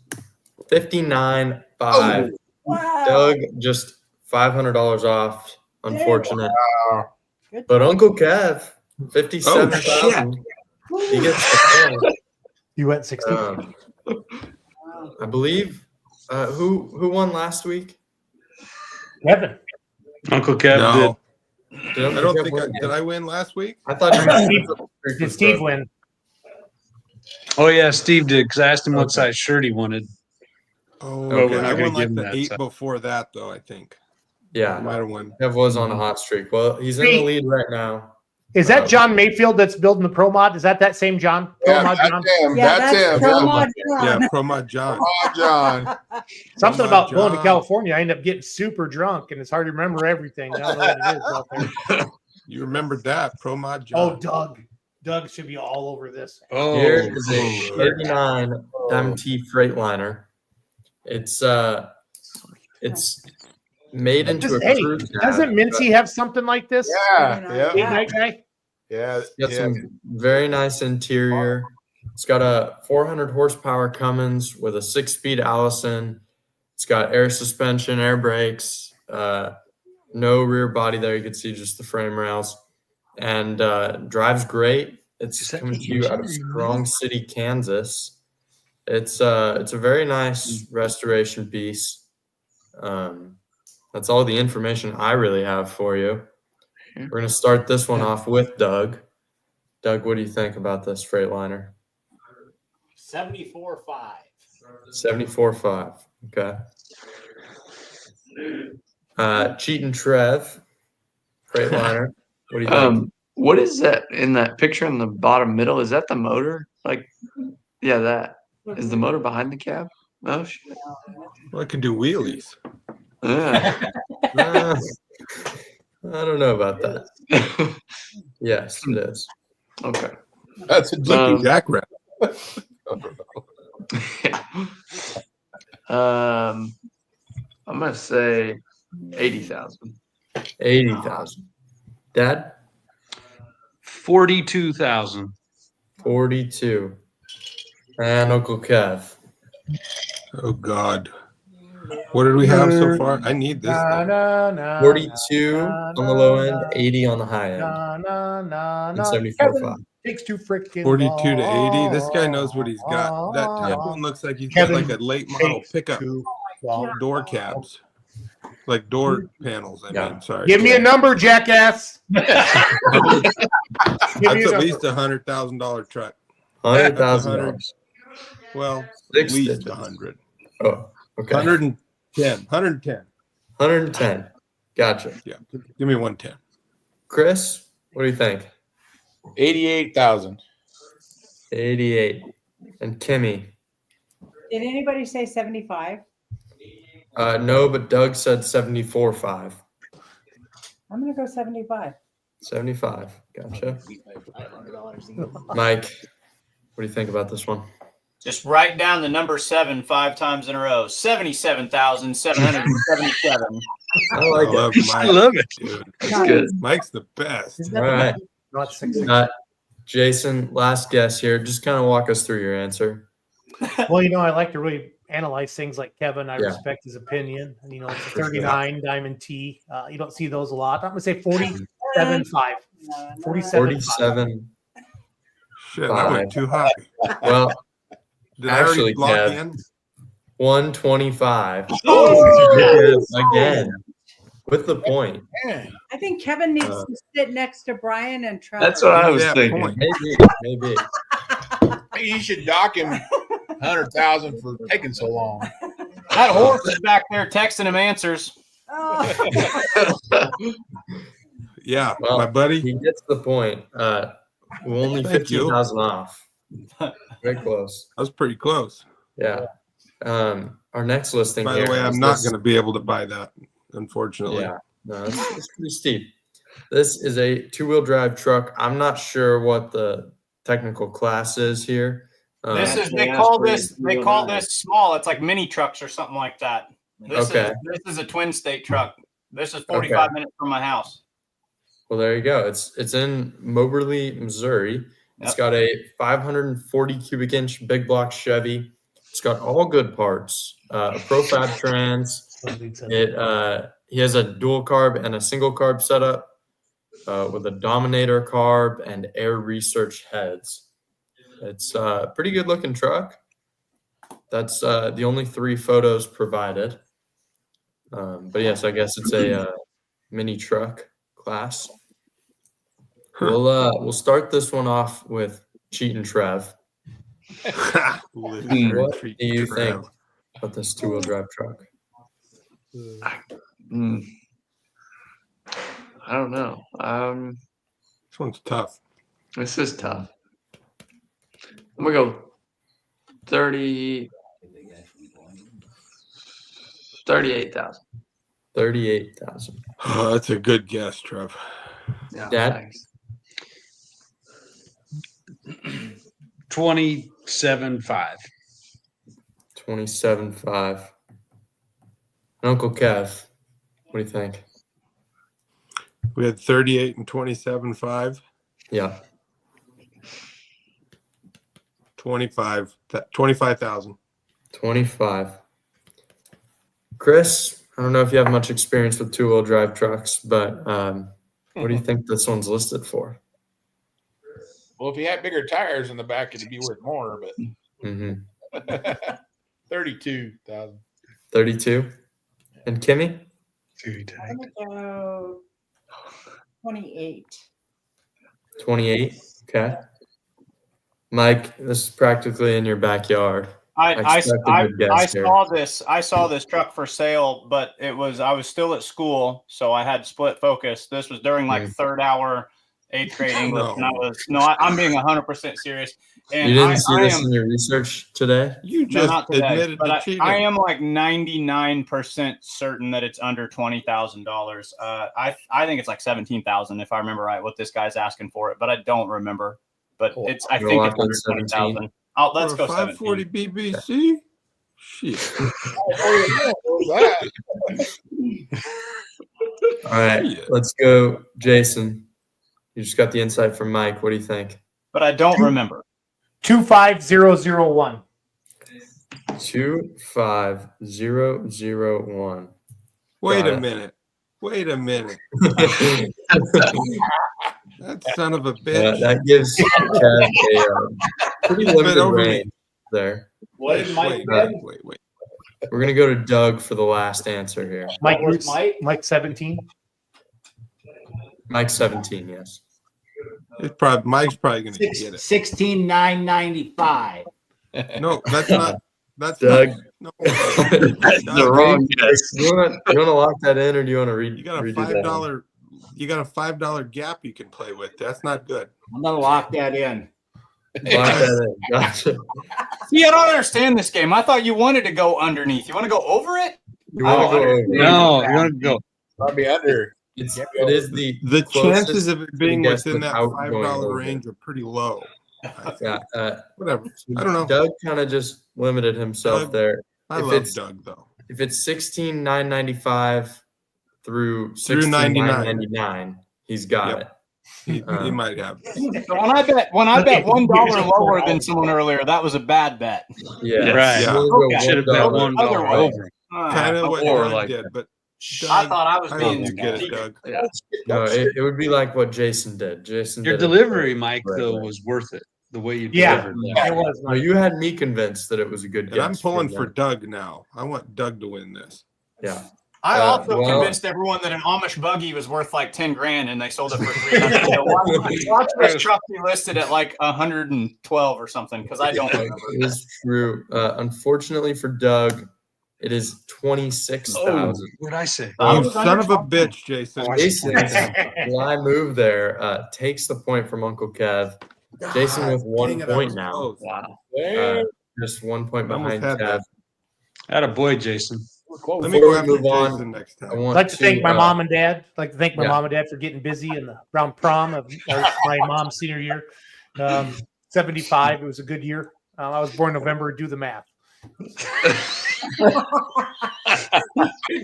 [SPEAKER 17] 59.5.
[SPEAKER 16] Wow.
[SPEAKER 17] Doug just $500 off. Unfortunate.
[SPEAKER 15] Wow.
[SPEAKER 17] But Uncle Kev, 57,000. He gets the point.
[SPEAKER 4] You went 60.
[SPEAKER 17] I believe. Who won last week?
[SPEAKER 4] Kevin.
[SPEAKER 13] Uncle Kev
[SPEAKER 14] No.
[SPEAKER 17] Did
[SPEAKER 14] I
[SPEAKER 17] Uncle
[SPEAKER 14] don't
[SPEAKER 17] Kev
[SPEAKER 14] think
[SPEAKER 17] win?
[SPEAKER 14] did I win last week?
[SPEAKER 17] I thought
[SPEAKER 4] Did Steve win?
[SPEAKER 13] Oh yeah, Steve did because I asked him what size shirt he wanted.
[SPEAKER 14] Oh,
[SPEAKER 13] But
[SPEAKER 14] okay.
[SPEAKER 13] we're not
[SPEAKER 14] I
[SPEAKER 13] gonna
[SPEAKER 14] won like
[SPEAKER 13] give him
[SPEAKER 14] the
[SPEAKER 13] that,
[SPEAKER 14] 8
[SPEAKER 13] so.
[SPEAKER 14] before that, though, I think.
[SPEAKER 17] Yeah,
[SPEAKER 14] Might have won.
[SPEAKER 17] Kev was on a hot streak. Well, he's in the lead right now.
[SPEAKER 4] Is that John Mayfield that's building the Pro Mod? Is that same John?
[SPEAKER 15] Yeah,
[SPEAKER 4] Pro Mod
[SPEAKER 15] that's
[SPEAKER 4] John?
[SPEAKER 15] him.
[SPEAKER 16] Yeah,
[SPEAKER 15] That's him.
[SPEAKER 16] Pro
[SPEAKER 15] Yeah.
[SPEAKER 16] Mod John.
[SPEAKER 14] Yeah, Pro Mod John.
[SPEAKER 15] Oh, John.
[SPEAKER 4] Something
[SPEAKER 14] Pro Mod
[SPEAKER 4] about going to
[SPEAKER 14] John.
[SPEAKER 4] California. I end up getting super drunk, and it's hard to remember everything. I don't know what it is out there.
[SPEAKER 14] You remembered that, Pro Mod John.
[SPEAKER 4] Oh, Doug. Doug should be all over this.
[SPEAKER 13] Oh,
[SPEAKER 17] Here is a 39 MT Freightliner. It's made into a
[SPEAKER 4] Hey,
[SPEAKER 17] crew cab.
[SPEAKER 4] doesn't Mincy have something like this?
[SPEAKER 15] Yeah.
[SPEAKER 4] Hey,
[SPEAKER 15] Yeah.
[SPEAKER 4] night guy?
[SPEAKER 15] Yeah.
[SPEAKER 17] Got
[SPEAKER 15] Yeah.
[SPEAKER 17] some very nice interior. It's got a 400 horsepower Cummins with a 6-speed Allison. It's got air suspension, air brakes, no rear body there. You can see just the frame rails, and drives great. It's coming to you out of Strong City, Kansas. It's a very nice restoration piece. That's all the information I really have for you. We're going to start this one off with Doug. Doug, what do you think about this Freightliner?
[SPEAKER 19] 74.5.
[SPEAKER 17] 74.5. Okay. Cheatin' Trev, Freightliner. What do you think?
[SPEAKER 18] What is that in that picture in the bottom middle? Is that the motor? Like, yeah, that is the motor behind the cab. Oh shit!
[SPEAKER 14] Well, I can do wheelies.
[SPEAKER 18] Yeah.
[SPEAKER 17] I don't know about that. Yes, it is.
[SPEAKER 18] Okay.
[SPEAKER 14] That's a Jiffy Jackrabbit.
[SPEAKER 18] I'm gonna say 80,000.
[SPEAKER 17] 80,000. Dad?
[SPEAKER 13] 42,000.
[SPEAKER 17] 42. And Uncle Kev.
[SPEAKER 14] Oh God. What did we have so far? I need this thing.
[SPEAKER 17] 42 on the low end, 80 on the high end. And 74.5.
[SPEAKER 4] Takes two freaking
[SPEAKER 14] 42 to 80. This guy knows what he's got. That top one looks like he's got like a late model pickup door cabs. Like door panels, I mean. Sorry.
[SPEAKER 4] Give me a number, jackass.
[SPEAKER 14] That's at least $100,000 truck.
[SPEAKER 17] $100,000.
[SPEAKER 14] Well,
[SPEAKER 17] Six
[SPEAKER 14] at least
[SPEAKER 17] digits.
[SPEAKER 14] 100.
[SPEAKER 17] Oh, okay.
[SPEAKER 14] 110.
[SPEAKER 17] 110. Gotcha.
[SPEAKER 14] Yeah. Give me 110.
[SPEAKER 17] Chris, what do you think?
[SPEAKER 15] 88,000.
[SPEAKER 17] 88. And Kimmy?
[SPEAKER 16] Did anybody say 75?
[SPEAKER 17] No, but Doug said 74.5.
[SPEAKER 16] I'm gonna go 75.
[SPEAKER 17] 75. Gotcha. Mike, what do you think about this one?
[SPEAKER 5] Just write down the number 7 5 times in a row. 77,777.
[SPEAKER 17] I like
[SPEAKER 14] love
[SPEAKER 17] it.
[SPEAKER 14] Mike.
[SPEAKER 13] I love it.
[SPEAKER 14] Dude.
[SPEAKER 17] That's good.
[SPEAKER 14] Mike's the best.
[SPEAKER 17] All right. Jason, last guess here. Just kind of walk us through your answer.
[SPEAKER 4] Well, I like to really analyze things like Kevin. I
[SPEAKER 17] Yeah.
[SPEAKER 4] respect his opinion. You know, it's a 39 Diamond T. You don't see those a lot. I'm gonna say 47.5.
[SPEAKER 17] 47.
[SPEAKER 14] Shit, that went too high.
[SPEAKER 17] Well,
[SPEAKER 14] Did I already
[SPEAKER 17] actually,
[SPEAKER 14] lock
[SPEAKER 17] Kev,
[SPEAKER 14] in?
[SPEAKER 17] 125. Again, with the point.
[SPEAKER 16] I think Kevin needs to sit next to Brian and Trevor.
[SPEAKER 18] That's what I was thinking.
[SPEAKER 17] Maybe.
[SPEAKER 15] Maybe you should dock him 100,000 for taking so long.
[SPEAKER 5] That horse is back there texting him answers.
[SPEAKER 14] Yeah,
[SPEAKER 17] Well,
[SPEAKER 14] my buddy.
[SPEAKER 17] He gets the point. We're only
[SPEAKER 14] Thank you.
[SPEAKER 17] 15,000 off. Very close.
[SPEAKER 14] That was pretty close.
[SPEAKER 17] Yeah. Our next listing.
[SPEAKER 14] By the
[SPEAKER 17] here
[SPEAKER 14] way, I'm
[SPEAKER 17] is
[SPEAKER 14] not
[SPEAKER 17] this-
[SPEAKER 14] going to be able to buy that, unfortunately.
[SPEAKER 17] Yeah, no, it's pretty steep. This is a two-wheel drive truck. I'm not sure what the technical class is here.
[SPEAKER 5] They call this small. It's like mini trucks or something like that. This is a twin state truck. This is 45 minutes from my house.
[SPEAKER 17] Well, there you go. It's in Moberly, Missouri. It's got a 540 cubic inch big block Chevy. It's got all good parts. A ProFab trans. He has a dual carb and a single carb setup with a Dominator carb and Air Research heads. It's a pretty good looking truck. That's the only 3 photos provided. But yes, I guess it's a mini truck class. We'll start this one off with Cheatin' Trev. What do you think about this two-wheel drive truck?
[SPEAKER 18] I don't know.
[SPEAKER 14] This one's tough.
[SPEAKER 18] This is tough. I'm gonna go 38,000.
[SPEAKER 17] 38,000.
[SPEAKER 14] Oh, that's a good guess, Trev.
[SPEAKER 18] Yeah,
[SPEAKER 17] Dad?
[SPEAKER 18] thanks.
[SPEAKER 13] 27.5.
[SPEAKER 17] 27.5. Uncle Kev, what do you think?
[SPEAKER 14] We had 38 and 27.5.
[SPEAKER 17] Yeah.
[SPEAKER 14] 25,000.
[SPEAKER 17] 25. Chris, I don't know if you have much experience with two-wheel drive trucks, but what do you think this one's listed for?
[SPEAKER 15] Well, if he had bigger tires in the back, it'd be worth more, but 32,000.
[SPEAKER 17] 32. And Kimmy?
[SPEAKER 16] I'm gonna go 28.
[SPEAKER 17] 28. Okay. Mike, this is practically in your backyard.
[SPEAKER 5] I
[SPEAKER 17] expect a good guess here.
[SPEAKER 5] saw this truck for sale, but I was still at school, so I had split focus. This was during like third hour 8th grade English, and I'm being 100% serious. And
[SPEAKER 17] You didn't see this in your research today?
[SPEAKER 14] You
[SPEAKER 5] No,
[SPEAKER 14] just
[SPEAKER 5] not today,
[SPEAKER 14] admitted
[SPEAKER 5] but
[SPEAKER 14] to cheating.
[SPEAKER 5] I am like 99% certain that it's under $20,000. I think it's like 17,000 if I remember right. What this guy's asking for it, but I don't remember. But I
[SPEAKER 17] You're
[SPEAKER 5] think
[SPEAKER 17] locked
[SPEAKER 5] it's
[SPEAKER 17] on
[SPEAKER 5] under
[SPEAKER 17] 17?
[SPEAKER 5] 20,000. Let's
[SPEAKER 14] For
[SPEAKER 5] go
[SPEAKER 14] a 540
[SPEAKER 5] 17.
[SPEAKER 14] BBC? Shit.
[SPEAKER 17] All right, let's go, Jason. You just got the insight from Mike. What do you think?
[SPEAKER 5] But I don't remember.
[SPEAKER 4] 25001.
[SPEAKER 17] 25001.
[SPEAKER 14] Wait
[SPEAKER 17] Got
[SPEAKER 14] a
[SPEAKER 17] it.
[SPEAKER 14] minute. Wait a minute. That son of a
[SPEAKER 17] Yeah,
[SPEAKER 14] bitch.
[SPEAKER 17] that gives Kev a pretty
[SPEAKER 14] He's been
[SPEAKER 17] limited
[SPEAKER 14] over me.
[SPEAKER 17] range there.
[SPEAKER 19] What did Mike
[SPEAKER 14] Wait.
[SPEAKER 19] get?
[SPEAKER 17] We're gonna go to Doug for the last answer here.
[SPEAKER 4] Mike,
[SPEAKER 19] What was
[SPEAKER 4] Mike 17.
[SPEAKER 17] Mike 17, yes.
[SPEAKER 14] Mike's probably going to get it.
[SPEAKER 19] 16,995.
[SPEAKER 14] No, that's not. That's
[SPEAKER 17] Doug.
[SPEAKER 14] not. No.
[SPEAKER 18] That's the wrong guess.
[SPEAKER 17] You want to lock that in, or do you want to read?
[SPEAKER 14] You got a
[SPEAKER 17] redo that one?
[SPEAKER 14] $5. You got a $5 gap you can play with. That's not good.
[SPEAKER 19] I'm gonna lock that in.
[SPEAKER 17] Lock that in. Gotcha.
[SPEAKER 5] See, I don't understand this game. I thought you wanted to go underneath. You want to go over it?
[SPEAKER 17] You want to go over?
[SPEAKER 13] No, you want to go.
[SPEAKER 15] Probably under.
[SPEAKER 17] It is the
[SPEAKER 14] chances
[SPEAKER 17] closest
[SPEAKER 14] of it being
[SPEAKER 17] guess
[SPEAKER 14] within that
[SPEAKER 17] without going
[SPEAKER 14] $5
[SPEAKER 17] over.
[SPEAKER 14] range are pretty low.
[SPEAKER 17] Yeah.
[SPEAKER 14] Whatever. I don't know.
[SPEAKER 17] Doug kind of just limited himself
[SPEAKER 14] Doug,
[SPEAKER 17] there.
[SPEAKER 14] I
[SPEAKER 17] If
[SPEAKER 14] love
[SPEAKER 17] it's-
[SPEAKER 14] Doug though.
[SPEAKER 17] If it's 16,995 through
[SPEAKER 14] Through 99.
[SPEAKER 17] 16,999, he's got
[SPEAKER 14] Yep.
[SPEAKER 17] it.
[SPEAKER 14] He might have.
[SPEAKER 5] So when I bet $1 lower than someone earlier, that was a bad bet.
[SPEAKER 17] Yeah,
[SPEAKER 13] Right.
[SPEAKER 14] Yeah.
[SPEAKER 13] Okay. Should have bet
[SPEAKER 5] Other
[SPEAKER 13] $1
[SPEAKER 5] way.
[SPEAKER 13] over.
[SPEAKER 14] Kind of what
[SPEAKER 18] Or
[SPEAKER 14] Doug
[SPEAKER 18] like-
[SPEAKER 14] did, but
[SPEAKER 5] I
[SPEAKER 14] Doug,
[SPEAKER 5] thought I was
[SPEAKER 14] I
[SPEAKER 5] being
[SPEAKER 14] don't get it, Doug.
[SPEAKER 18] Yeah.
[SPEAKER 17] No, it would be like what Jason did. Jason
[SPEAKER 13] Your
[SPEAKER 17] did it
[SPEAKER 13] delivery,
[SPEAKER 17] the
[SPEAKER 13] Mike,
[SPEAKER 17] right
[SPEAKER 13] though,
[SPEAKER 17] way.
[SPEAKER 13] was worth it. The way you
[SPEAKER 4] Yeah,
[SPEAKER 13] delivered
[SPEAKER 4] it
[SPEAKER 13] that.
[SPEAKER 4] was.
[SPEAKER 17] No, you had me convinced that it was a good
[SPEAKER 14] And
[SPEAKER 17] guess.
[SPEAKER 14] I'm pulling for
[SPEAKER 17] them.
[SPEAKER 14] Doug now. I want Doug to win this.
[SPEAKER 17] Yeah.
[SPEAKER 5] I also
[SPEAKER 17] well-
[SPEAKER 5] convinced everyone that an Amish buggy was worth like 10 grand and they sold it for 300. So watch this truck be listed at like 112 or something because I don't remember.
[SPEAKER 17] It is true. Unfortunately for Doug, it is 26,000.
[SPEAKER 13] What did I say?
[SPEAKER 14] You son of a bitch, Jason.
[SPEAKER 17] Jason's fly move there takes the point from Uncle Kev. Jason with 1
[SPEAKER 14] Dang it, I
[SPEAKER 17] point
[SPEAKER 14] was
[SPEAKER 17] now.
[SPEAKER 14] close.
[SPEAKER 18] Wow.
[SPEAKER 17] Just 1 point
[SPEAKER 14] Almost
[SPEAKER 17] behind
[SPEAKER 14] had
[SPEAKER 17] Kev.
[SPEAKER 14] that.
[SPEAKER 13] Attaboy, Jason.
[SPEAKER 14] Let me
[SPEAKER 17] Before
[SPEAKER 14] go
[SPEAKER 17] we
[SPEAKER 14] after
[SPEAKER 17] move on,
[SPEAKER 14] Jason next
[SPEAKER 17] I
[SPEAKER 14] time.
[SPEAKER 17] want
[SPEAKER 4] I'd like to thank my
[SPEAKER 17] uh,
[SPEAKER 4] mom and dad. I'd like to thank my
[SPEAKER 17] yeah.
[SPEAKER 4] mom and dad for getting busy in the around prom of my mom's senior year. 75. It was a good year. I was born November. Do the math.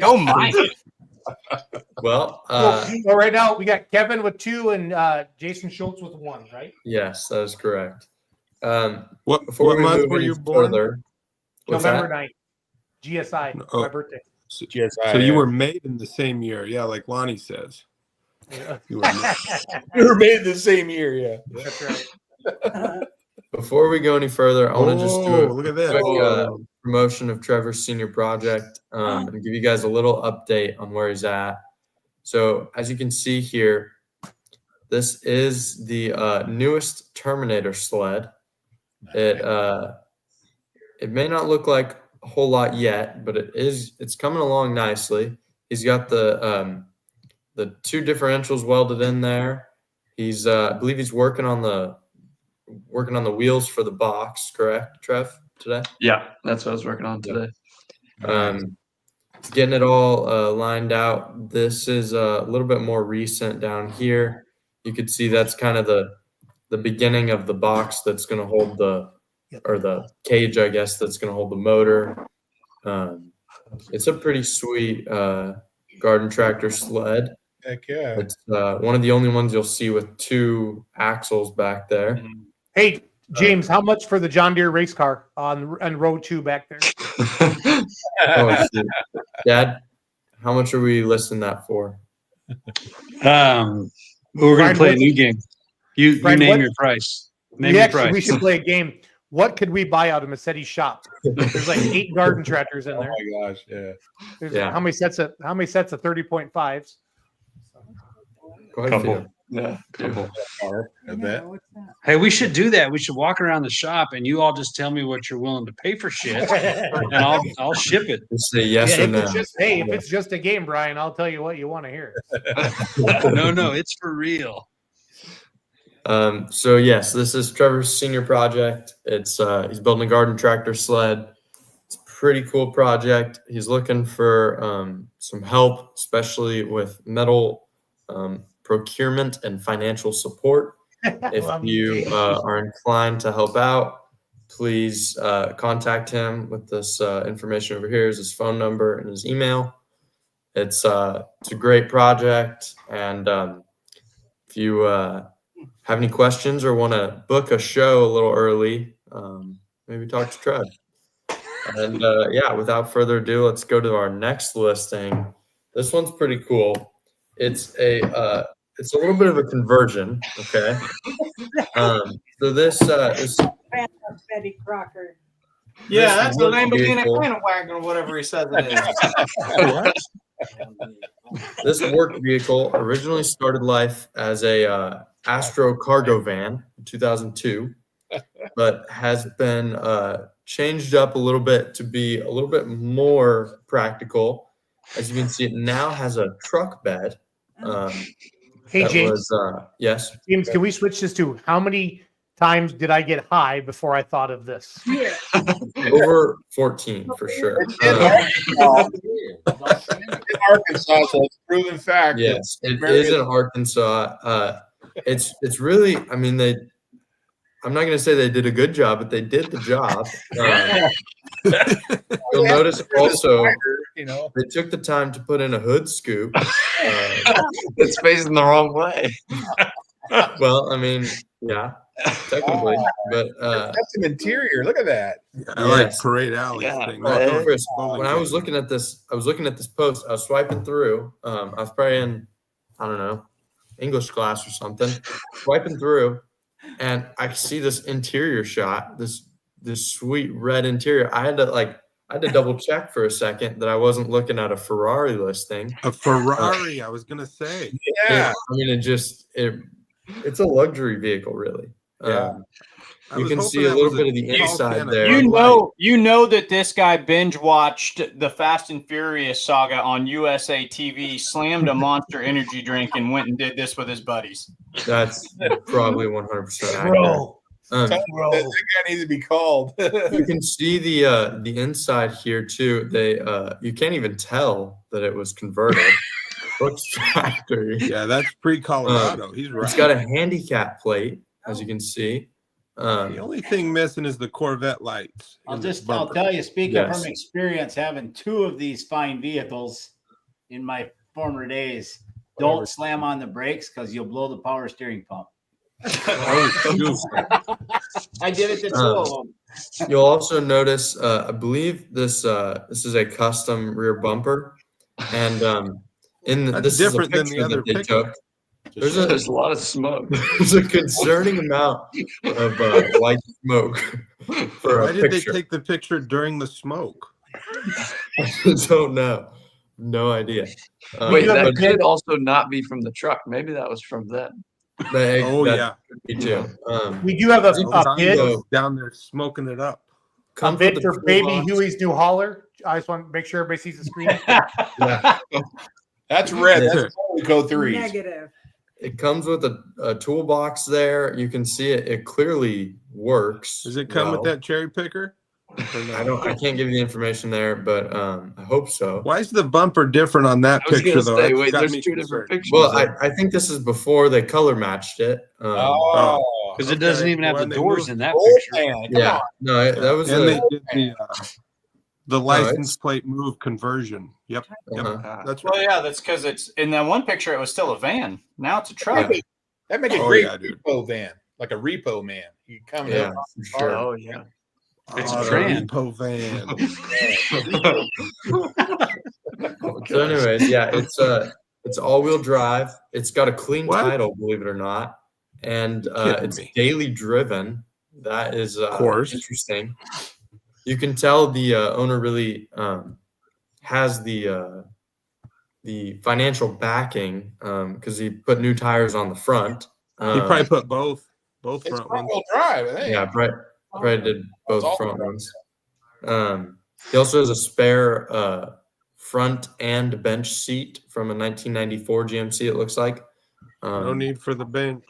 [SPEAKER 5] Go, Mike.
[SPEAKER 17] Well,
[SPEAKER 4] So right now we got Kevin with 2 and Jason Schultz with 1. Right?
[SPEAKER 17] yes, that is correct.
[SPEAKER 14] What
[SPEAKER 17] Before we
[SPEAKER 14] month
[SPEAKER 17] move
[SPEAKER 14] were
[SPEAKER 17] any
[SPEAKER 14] you born?
[SPEAKER 17] further, what's
[SPEAKER 4] November
[SPEAKER 17] that?
[SPEAKER 4] 9th. GSI.
[SPEAKER 14] Oh.
[SPEAKER 4] My birthday.
[SPEAKER 14] So you were made in the same year, yeah, like Lonnie says.
[SPEAKER 4] Yeah.
[SPEAKER 14] You were made.
[SPEAKER 2] You were made the same year, yeah.
[SPEAKER 4] That's right.
[SPEAKER 17] Before we go any further, I want to just do
[SPEAKER 14] Oh, look at this.
[SPEAKER 17] quick promotion of Trevor's senior project and give you guys a little update on where he's at. So as you can see here, this is the newest Terminator sled. It may not look like a whole lot yet, but it's coming along nicely. He's got the 2 differentials welded in there. He's I believe he's working on the wheels for the box, correct, Trev, today?
[SPEAKER 18] Yeah, that's what I was working on today.
[SPEAKER 17] Getting it all lined out. This is a little bit more recent down here. You could see that's kind of the beginning of the box that's going to hold the cage, I guess, that's going to hold the motor. It's a pretty sweet garden tractor sled.
[SPEAKER 15] Heck yeah.
[SPEAKER 17] It's one of the only ones you'll see with 2 axles back there.
[SPEAKER 4] Hey, James, how much for the John Deere race car on row 2 back there?
[SPEAKER 17] Oh, shit. Dad, how much are we listing that for?
[SPEAKER 13] We're
[SPEAKER 4] Brian,
[SPEAKER 13] gonna play a
[SPEAKER 4] what's-
[SPEAKER 13] new game. You
[SPEAKER 4] Brian,
[SPEAKER 13] name
[SPEAKER 4] what-
[SPEAKER 13] your price. Name
[SPEAKER 4] We
[SPEAKER 13] your
[SPEAKER 4] actually we
[SPEAKER 13] price.
[SPEAKER 4] should play a game. What could we buy out of Massetti's shop? There's like 8 garden tractors in
[SPEAKER 15] Oh
[SPEAKER 4] there.
[SPEAKER 15] my gosh, yeah.
[SPEAKER 4] There's
[SPEAKER 17] Yeah.
[SPEAKER 4] how many sets of 30.5s?
[SPEAKER 17] Go ahead,
[SPEAKER 13] Couple.
[SPEAKER 17] Theo.
[SPEAKER 18] Yeah.
[SPEAKER 13] Couple.
[SPEAKER 15] I bet.
[SPEAKER 13] Hey, we should do that. We should walk around the shop and you all just tell me what you're willing to pay for shit, and I'll ship it.
[SPEAKER 17] Just say yes
[SPEAKER 4] Yeah,
[SPEAKER 17] or
[SPEAKER 4] if
[SPEAKER 17] no.
[SPEAKER 4] it's just if it's just a game, Brian, I'll tell you what you want to hear.
[SPEAKER 13] No, it's for real.
[SPEAKER 17] So yes, this is Trevor's senior project. It's he's building a garden tractor sled. It's a pretty cool project. He's looking for some help, especially with metal procurement and financial support. If you are inclined to help out, please contact him with this information over here. Is his phone number and his email. It's a great project, and if you have any questions or want to book a show a little early, maybe talk to Trev. And yeah, without further ado, let's go to our next listing. This one's pretty cool. It's a little bit of a conversion. Okay. So this is
[SPEAKER 16] Betty Crocker.
[SPEAKER 5] Yeah, that's the
[SPEAKER 17] work
[SPEAKER 5] Lamborghini
[SPEAKER 17] vehicle.
[SPEAKER 5] Wagon or whatever he says it is.
[SPEAKER 17] This work vehicle originally started life as a Astro cargo van in 2002, but has been changed up a little bit to be a little bit more practical. As you can see, it now has a truck bed.
[SPEAKER 4] Hey,
[SPEAKER 17] that
[SPEAKER 4] James.
[SPEAKER 17] Yes.
[SPEAKER 4] James, can we switch this to how many times did I get high before I thought of this?
[SPEAKER 17] Over 14 for sure.
[SPEAKER 15] Arkansas, so it's proven fact.
[SPEAKER 17] Yes, it is in Arkansas. It's really, I mean, I'm not going to say they did a good job, but they did the job. You'll notice also, they took the time to put in a hood scoop.
[SPEAKER 18] It's facing the wrong way.
[SPEAKER 17] Well, I mean, yeah, technically, but
[SPEAKER 15] That's an interior. Look at that.
[SPEAKER 14] I like
[SPEAKER 17] yes.
[SPEAKER 14] Parade Alley thing.
[SPEAKER 17] Well, Chris, when I was looking at this, post. I was swiping through. I was probably in, I don't know, English class or something, swiping through, and I see this interior shot. This sweet red interior. I had to double check for a second that I wasn't looking at a Ferrari listing.
[SPEAKER 14] A Ferrari, I was gonna say.
[SPEAKER 17] Yeah, I mean, it's a luxury vehicle, really.
[SPEAKER 14] Yeah.
[SPEAKER 17] You can see a little bit of the inside there.
[SPEAKER 5] You know that this guy binge watched the Fast and Furious saga on USA TV, slammed a Monster Energy drink, and went and did this with his buddies.
[SPEAKER 17] That's probably 100% accurate.
[SPEAKER 5] Bro.
[SPEAKER 15] That guy needs to be called.
[SPEAKER 17] You can see the inside here too. You can't even tell that it was converted. Looks factory.
[SPEAKER 14] Yeah, that's pre-Colorado. He's right.
[SPEAKER 17] It's got a handicap plate, as you can see.
[SPEAKER 14] The only thing missing is the Corvette lights.
[SPEAKER 19] I'll tell you, speaking from experience, having 2 of these fine vehicles in my former days, don't slam on the brakes because you'll blow the power steering pump. I did it to 2 of them.
[SPEAKER 17] You'll also notice, I believe this is a custom rear bumper, and
[SPEAKER 14] That's
[SPEAKER 17] this
[SPEAKER 14] different
[SPEAKER 17] is a
[SPEAKER 14] than the
[SPEAKER 17] picture
[SPEAKER 14] other
[SPEAKER 17] that they
[SPEAKER 14] picture.
[SPEAKER 17] took. There's
[SPEAKER 18] a lot of smoke.
[SPEAKER 17] There's a concerning amount of white smoke for
[SPEAKER 14] Why
[SPEAKER 17] a
[SPEAKER 14] did
[SPEAKER 17] picture.
[SPEAKER 14] they take the picture during the smoke?
[SPEAKER 17] I don't know. No idea.
[SPEAKER 18] Wait, that could also not be from the truck. Maybe that was from them.
[SPEAKER 17] Me too.
[SPEAKER 4] We do have a bid
[SPEAKER 14] down there smoking it up.
[SPEAKER 4] A bid for Baby Huey's new hauler. I just want to make sure everybody sees the screen.
[SPEAKER 15] That's red. That's code 3.
[SPEAKER 16] Negative.
[SPEAKER 17] It comes with a toolbox there. You can see it. It clearly works.
[SPEAKER 14] Does it come with that cherry picker?
[SPEAKER 17] I can't give you the information there, but I hope so.
[SPEAKER 14] Why is the bumper different on that picture though?
[SPEAKER 18] Say,
[SPEAKER 14] That's
[SPEAKER 18] wait,
[SPEAKER 14] got
[SPEAKER 18] there's
[SPEAKER 14] me
[SPEAKER 18] 2 different
[SPEAKER 14] concerned.
[SPEAKER 18] pictures.
[SPEAKER 17] Well, I think this is before they color matched it.
[SPEAKER 13] Because it doesn't even have
[SPEAKER 14] When
[SPEAKER 13] the
[SPEAKER 14] they
[SPEAKER 13] doors
[SPEAKER 14] moved-
[SPEAKER 13] in that
[SPEAKER 15] Old
[SPEAKER 13] picture.
[SPEAKER 15] man, come
[SPEAKER 17] Yeah,
[SPEAKER 15] on.
[SPEAKER 17] no, that was
[SPEAKER 14] And
[SPEAKER 17] a,
[SPEAKER 14] they did the license plate move conversion. Yep. That's
[SPEAKER 5] Well,
[SPEAKER 14] right.
[SPEAKER 5] yeah, that's because it's in that one picture. It was still a van. Now it's a truck.
[SPEAKER 15] That make a
[SPEAKER 14] Oh,
[SPEAKER 15] great
[SPEAKER 14] yeah, dude.
[SPEAKER 15] repo van, like a repo man. You come in.
[SPEAKER 17] Yeah, for sure.
[SPEAKER 18] Oh yeah.
[SPEAKER 13] It's
[SPEAKER 14] Oh,
[SPEAKER 13] a
[SPEAKER 14] the
[SPEAKER 13] trend.
[SPEAKER 14] repo van.
[SPEAKER 17] So, anyways, yeah, it's all-wheel drive. It's got a clean
[SPEAKER 14] What?
[SPEAKER 17] title, believe it or not, and
[SPEAKER 14] Kidding
[SPEAKER 17] it's
[SPEAKER 14] me.
[SPEAKER 17] daily driven. That is
[SPEAKER 14] course.
[SPEAKER 17] interesting. You can tell the owner really has the financial backing because he put new tires on the front.
[SPEAKER 14] He probably put both
[SPEAKER 15] It's
[SPEAKER 14] front
[SPEAKER 15] front
[SPEAKER 14] ones.
[SPEAKER 15] wheel drive. I think.
[SPEAKER 17] Yeah, Brett did both
[SPEAKER 15] all
[SPEAKER 17] front
[SPEAKER 15] front.
[SPEAKER 17] ones. He also has a spare front and bench seat from a 1994 GMC. It looks like.
[SPEAKER 14] No need for the bench.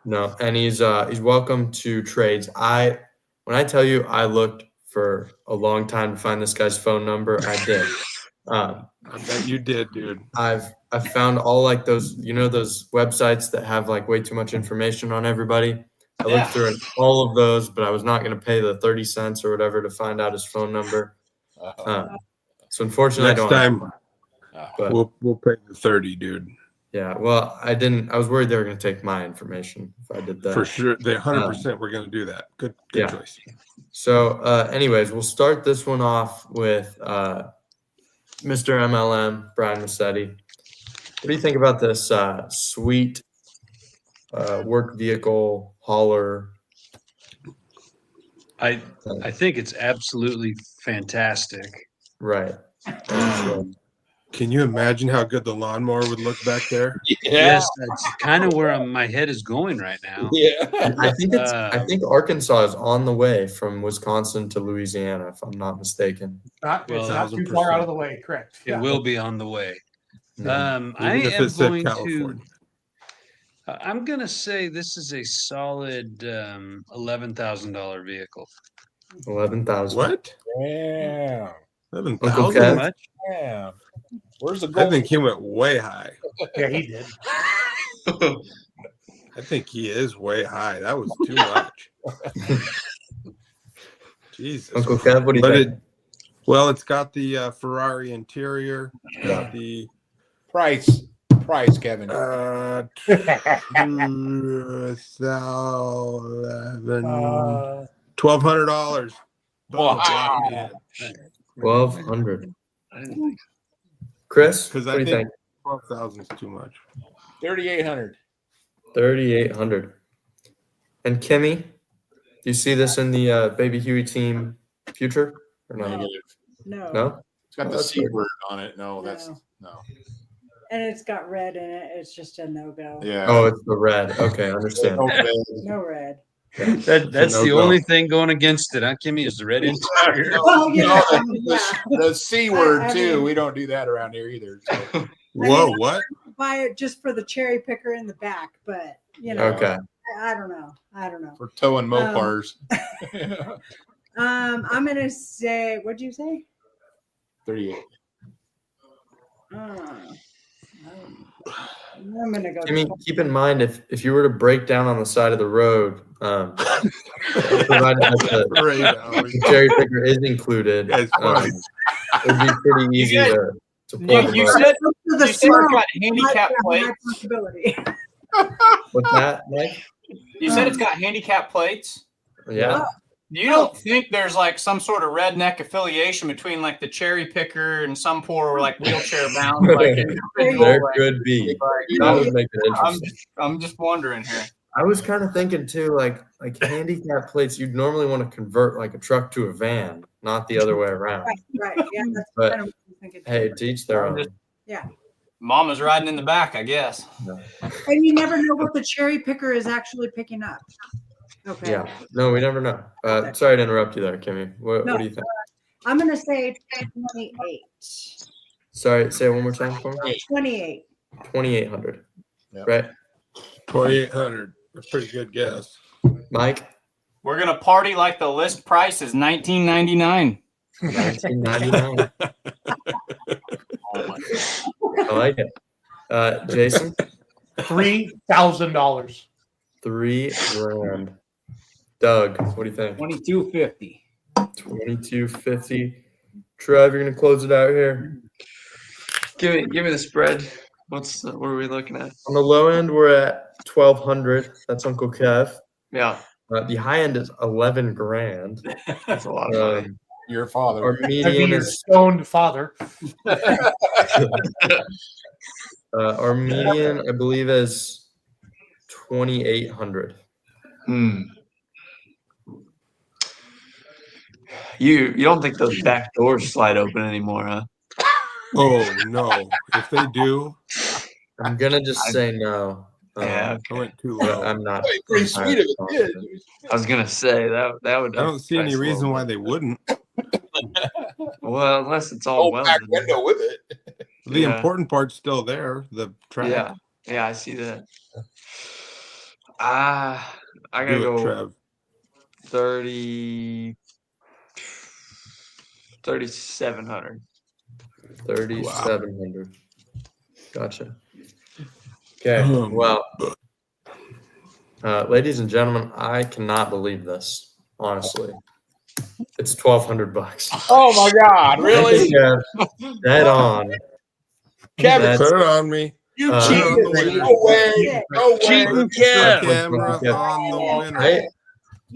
[SPEAKER 17] No, and he's welcome to trades. When I tell you I looked for a long time to find this guy's phone number, I did.
[SPEAKER 14] I bet you did, dude.
[SPEAKER 17] I've found all like those those websites that have like way too much information on everybody. I looked through all of those, but I was not going to pay the 30 cents or whatever to find out his phone number. So unfortunately,
[SPEAKER 14] Next
[SPEAKER 17] I don't.
[SPEAKER 14] time
[SPEAKER 17] But
[SPEAKER 14] we'll pay the 30, dude.
[SPEAKER 17] yeah, well, I didn't. I was worried they were going to take my information if I did that.
[SPEAKER 14] For sure. They 100% we're gonna do that. Good
[SPEAKER 17] yeah.
[SPEAKER 14] choice.
[SPEAKER 17] So, anyways, we'll start this one off with Mr. MLM, Brian Massetti. What do you think about this sweet work vehicle hauler?
[SPEAKER 13] I think it's absolutely fantastic.
[SPEAKER 17] Right.
[SPEAKER 14] Can you imagine how good the lawnmower would look back there?
[SPEAKER 13] Yes, that's kind of where my head is going right now.
[SPEAKER 15] Yeah.
[SPEAKER 17] I think Arkansas is on the way from Wisconsin to Louisiana, if I'm not mistaken.
[SPEAKER 4] It's not too far out of the way, correct?
[SPEAKER 13] It will be on the way. I
[SPEAKER 14] Even if
[SPEAKER 13] am
[SPEAKER 14] it said
[SPEAKER 13] going
[SPEAKER 14] California.
[SPEAKER 13] to. I'm going to say this is a solid $11,000 vehicle.
[SPEAKER 17] 11,000.
[SPEAKER 14] What?
[SPEAKER 15] Yeah.
[SPEAKER 14] 11,000?
[SPEAKER 15] Yeah. Where's the
[SPEAKER 14] I
[SPEAKER 15] gold?
[SPEAKER 14] think he went way high.
[SPEAKER 4] Yeah, he did.
[SPEAKER 14] I think he is way high. That was too much. Jesus.
[SPEAKER 17] Uncle Kev, what do you
[SPEAKER 14] But
[SPEAKER 17] think?
[SPEAKER 14] Well, it's got the Ferrari interior. Got the
[SPEAKER 15] Price. price, Kevin?
[SPEAKER 14] $1,200.
[SPEAKER 15] Wow.
[SPEAKER 17] 1,200. Chris,
[SPEAKER 14] Because
[SPEAKER 17] what
[SPEAKER 14] I
[SPEAKER 17] do you
[SPEAKER 14] think
[SPEAKER 17] think?
[SPEAKER 14] 12,000 is too much.
[SPEAKER 15] 3,800.
[SPEAKER 17] 3,800. And Kimmy, do you see this in the Baby Huey team future or not?
[SPEAKER 16] No.
[SPEAKER 17] No?
[SPEAKER 15] It's got
[SPEAKER 17] Oh,
[SPEAKER 15] the
[SPEAKER 17] that's
[SPEAKER 15] C
[SPEAKER 17] weird.
[SPEAKER 15] word on it. No, that's no.
[SPEAKER 16] And it's got red in it. It's just a no-go.
[SPEAKER 15] Yeah.
[SPEAKER 17] Oh, it's the red. Okay, I understand.
[SPEAKER 16] No red.
[SPEAKER 13] That's
[SPEAKER 17] No
[SPEAKER 13] the
[SPEAKER 17] go.
[SPEAKER 13] only thing going against it, huh, Kimmy? Is the red interior?
[SPEAKER 16] Well, yeah.
[SPEAKER 15] The C word
[SPEAKER 16] I
[SPEAKER 15] too.
[SPEAKER 16] mean-
[SPEAKER 15] we don't do that around here either. So.
[SPEAKER 14] Whoa,
[SPEAKER 16] mean,
[SPEAKER 14] what?
[SPEAKER 16] Buy it just for the cherry picker in the back, but you know,
[SPEAKER 17] Okay.
[SPEAKER 16] I don't know. I don't know.
[SPEAKER 15] For towing Mopars.
[SPEAKER 16] I'm gonna say, what'd you say?
[SPEAKER 15] 38.
[SPEAKER 16] I'm gonna go.
[SPEAKER 17] I mean, keep in mind if you were to break down on the side of the road, provided that the cherry picker is included, it would be pretty easy to pull them
[SPEAKER 5] You
[SPEAKER 17] over.
[SPEAKER 5] said it's got handicap plates.
[SPEAKER 17] What's that, Mike?
[SPEAKER 5] You said it's got handicap plates.
[SPEAKER 17] Yeah.
[SPEAKER 5] You don't think there's like some sort of redneck affiliation between like the cherry picker and some poor like wheelchair bound like individual?
[SPEAKER 17] There
[SPEAKER 5] like,
[SPEAKER 17] could be.
[SPEAKER 5] like,
[SPEAKER 17] That would make it interesting.
[SPEAKER 5] I'm just wondering here.
[SPEAKER 17] I was kind of thinking too, like handicap plates, you'd normally want to convert like a truck to a van, not the other way around.
[SPEAKER 16] Right. Yeah. That's
[SPEAKER 17] But
[SPEAKER 16] kind of what I'm thinking.
[SPEAKER 17] hey, to each their own.
[SPEAKER 16] Yeah.
[SPEAKER 5] Mama's riding in the back, I guess.
[SPEAKER 16] And you never know what the cherry picker is actually picking up. Okay.
[SPEAKER 17] Yeah. No, we never know. Sorry to interrupt you there, Kimmy. What do you think?
[SPEAKER 16] I'm gonna say 28.
[SPEAKER 17] Sorry, say it one more time for me.
[SPEAKER 16] 28.
[SPEAKER 17] 2,800. Right?
[SPEAKER 14] 2,800. A pretty good guess.
[SPEAKER 17] Mike?
[SPEAKER 5] We're gonna party like the list price is $19.99.
[SPEAKER 17] 1999. I like it. Jason?
[SPEAKER 4] $3,000.
[SPEAKER 17] $3,000. Doug, what do you think?
[SPEAKER 19] $22.50.
[SPEAKER 17] $22.50. Trev, you're gonna close it out here.
[SPEAKER 18] Give me the spread. What are we looking at?
[SPEAKER 17] On the low end, we're at 1,200. That's Uncle Kev.
[SPEAKER 18] Yeah.
[SPEAKER 17] The high end is 11 grand.
[SPEAKER 18] That's a lot of money.
[SPEAKER 15] Your father.
[SPEAKER 17] Our median
[SPEAKER 4] Your
[SPEAKER 17] is
[SPEAKER 4] stoned father.
[SPEAKER 17] our median, I believe, is 2,800.
[SPEAKER 18] You don't think those back doors slide open anymore, huh?
[SPEAKER 14] Oh no! If they do,
[SPEAKER 17] I'm gonna just say no.
[SPEAKER 18] Yeah,
[SPEAKER 14] I went too
[SPEAKER 17] but
[SPEAKER 14] low.
[SPEAKER 17] I'm not.
[SPEAKER 15] Pretty sweet of it. Did.
[SPEAKER 18] I was gonna say that would.
[SPEAKER 14] I don't see any reason why they wouldn't.
[SPEAKER 18] Well, unless it's all
[SPEAKER 15] back
[SPEAKER 18] welded.
[SPEAKER 15] window with it.
[SPEAKER 14] The
[SPEAKER 18] Yeah.
[SPEAKER 14] important part's still there. The track.
[SPEAKER 18] Yeah, I see that. I gotta
[SPEAKER 14] Do it,
[SPEAKER 18] go
[SPEAKER 14] Trev.
[SPEAKER 18] 3,700.
[SPEAKER 17] 3,700. Gotcha. Okay. Well, ladies and gentlemen, I cannot believe this. Honestly, it's $1,200.
[SPEAKER 15] Oh my God! Really?
[SPEAKER 17] Yeah, dead on.
[SPEAKER 15] Kevin,
[SPEAKER 17] That's-
[SPEAKER 14] Put it on me.
[SPEAKER 15] You
[SPEAKER 17] Uh,
[SPEAKER 15] cheated! No way! No way!
[SPEAKER 13] Cheating
[SPEAKER 14] The
[SPEAKER 13] Kev.
[SPEAKER 14] camera on the winner.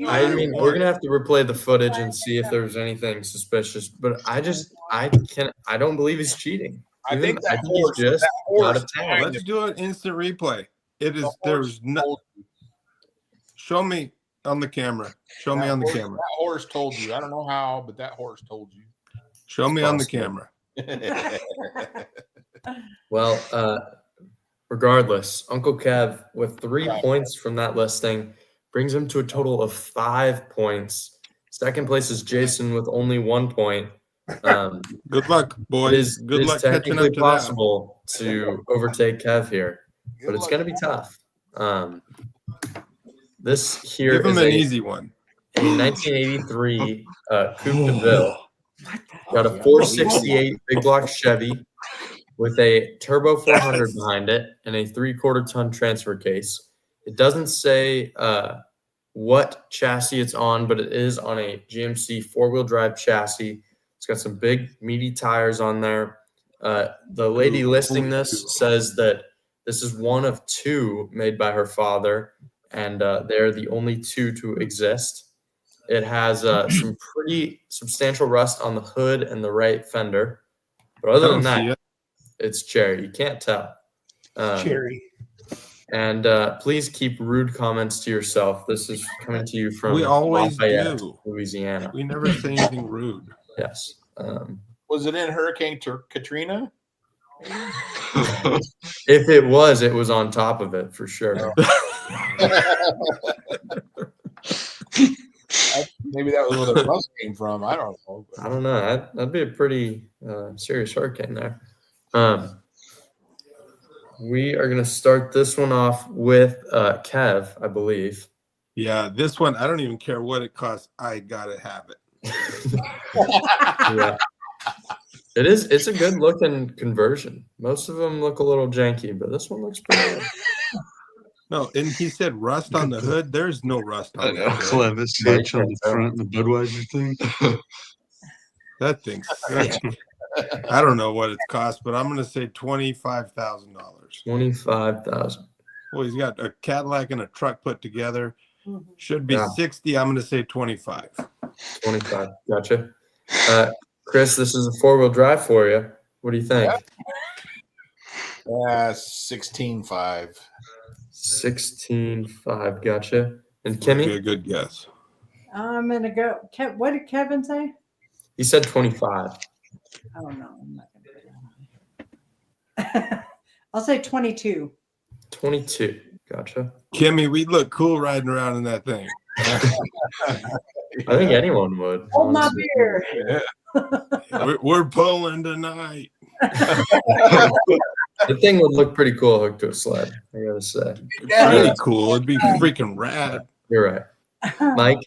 [SPEAKER 17] I mean, we're gonna have to replay the footage and see if there's anything suspicious. But I don't believe he's cheating.
[SPEAKER 15] I think that
[SPEAKER 17] he's
[SPEAKER 15] horse-
[SPEAKER 17] just
[SPEAKER 15] that horse
[SPEAKER 17] out of town.
[SPEAKER 14] Let's do an instant replay. It is.
[SPEAKER 15] The
[SPEAKER 14] There's
[SPEAKER 15] horse
[SPEAKER 14] no.
[SPEAKER 15] told you.
[SPEAKER 14] Show me on the camera. Show me
[SPEAKER 15] That
[SPEAKER 14] on the
[SPEAKER 15] horse-
[SPEAKER 14] camera.
[SPEAKER 15] That horse told you. I don't know how, but that horse told you.
[SPEAKER 14] Show me on the camera.
[SPEAKER 17] Well, regardless, Uncle Kev with 3 points from that listing brings him to a total of 5 points. Second place is Jason with only 1 point.
[SPEAKER 14] Good luck, boys.
[SPEAKER 17] It is,
[SPEAKER 14] Good
[SPEAKER 17] it is
[SPEAKER 14] luck catching
[SPEAKER 17] technically
[SPEAKER 14] up to
[SPEAKER 17] possible to overtake Kev here, but it's going to be tough. This
[SPEAKER 14] that.
[SPEAKER 17] here
[SPEAKER 14] Give him
[SPEAKER 17] is
[SPEAKER 14] an
[SPEAKER 17] a
[SPEAKER 14] easy one.
[SPEAKER 17] 1983 Coupe de Ville. Got a 468 big block Chevy with a turbo 400 behind it and a 3/4 ton transfer case. It doesn't say what chassis it's on, but it is on a GMC 4-wheel drive chassis. It's got some big meaty tires on there. The lady listing this says that This is one of 2 made by her father, and they're the only 2 to exist. It has some pretty substantial rust on the hood and the right fender. But other than that, it's cherry. You can't tell.
[SPEAKER 4] Cherry.
[SPEAKER 17] And please keep rude comments to yourself. This is coming to you from
[SPEAKER 14] We always
[SPEAKER 17] Lafayette,
[SPEAKER 14] do.
[SPEAKER 17] Louisiana.
[SPEAKER 14] We never say anything rude.
[SPEAKER 17] Yes.
[SPEAKER 15] Was it in Hurricane Katrina?
[SPEAKER 17] If it was on top of it for sure.
[SPEAKER 15] Maybe that was where the rust came from. I don't know.
[SPEAKER 17] I don't know. That'd be a pretty serious hurricane there. We are going to start this one off with Kev, I believe.
[SPEAKER 14] Yeah, this one, I don't even care what it costs. I got to have it.
[SPEAKER 17] Yeah. It's a good looking conversion. Most of them look a little janky, but this one looks pretty good.
[SPEAKER 14] No, and he said rust on the hood. There's no rust on the hood.
[SPEAKER 20] Clevis H on the front and the Budweiser thing.
[SPEAKER 14] That thing's I don't know what it's cost, but I'm going to say $25,000.
[SPEAKER 17] $25,000.
[SPEAKER 14] Well, he's got a Cadillac and a truck put together. Should be
[SPEAKER 17] Yeah.
[SPEAKER 14] 60. I'm going to say 25.
[SPEAKER 17] 25. Gotcha. Chris, this is a 4-wheel drive for you. What do you think?
[SPEAKER 15] 16.5.
[SPEAKER 17] 16.5. Gotcha. And
[SPEAKER 14] That'd be
[SPEAKER 17] Kimmy?
[SPEAKER 14] a good guess.
[SPEAKER 16] I'm gonna go. What did Kevin say?
[SPEAKER 17] He said 25.
[SPEAKER 16] Oh no, I'm not gonna do that. I'll say 22.
[SPEAKER 17] 22. Gotcha.
[SPEAKER 14] Kimmy, we look cool riding around in that thing.
[SPEAKER 17] I think anyone would.
[SPEAKER 16] Hold my
[SPEAKER 17] honestly.
[SPEAKER 16] beer.
[SPEAKER 14] We're pulling tonight.
[SPEAKER 17] The thing would look pretty cool hooked to a sled, I gotta say.
[SPEAKER 14] Really cool. It'd be freaking rad.
[SPEAKER 17] You're right. Mike,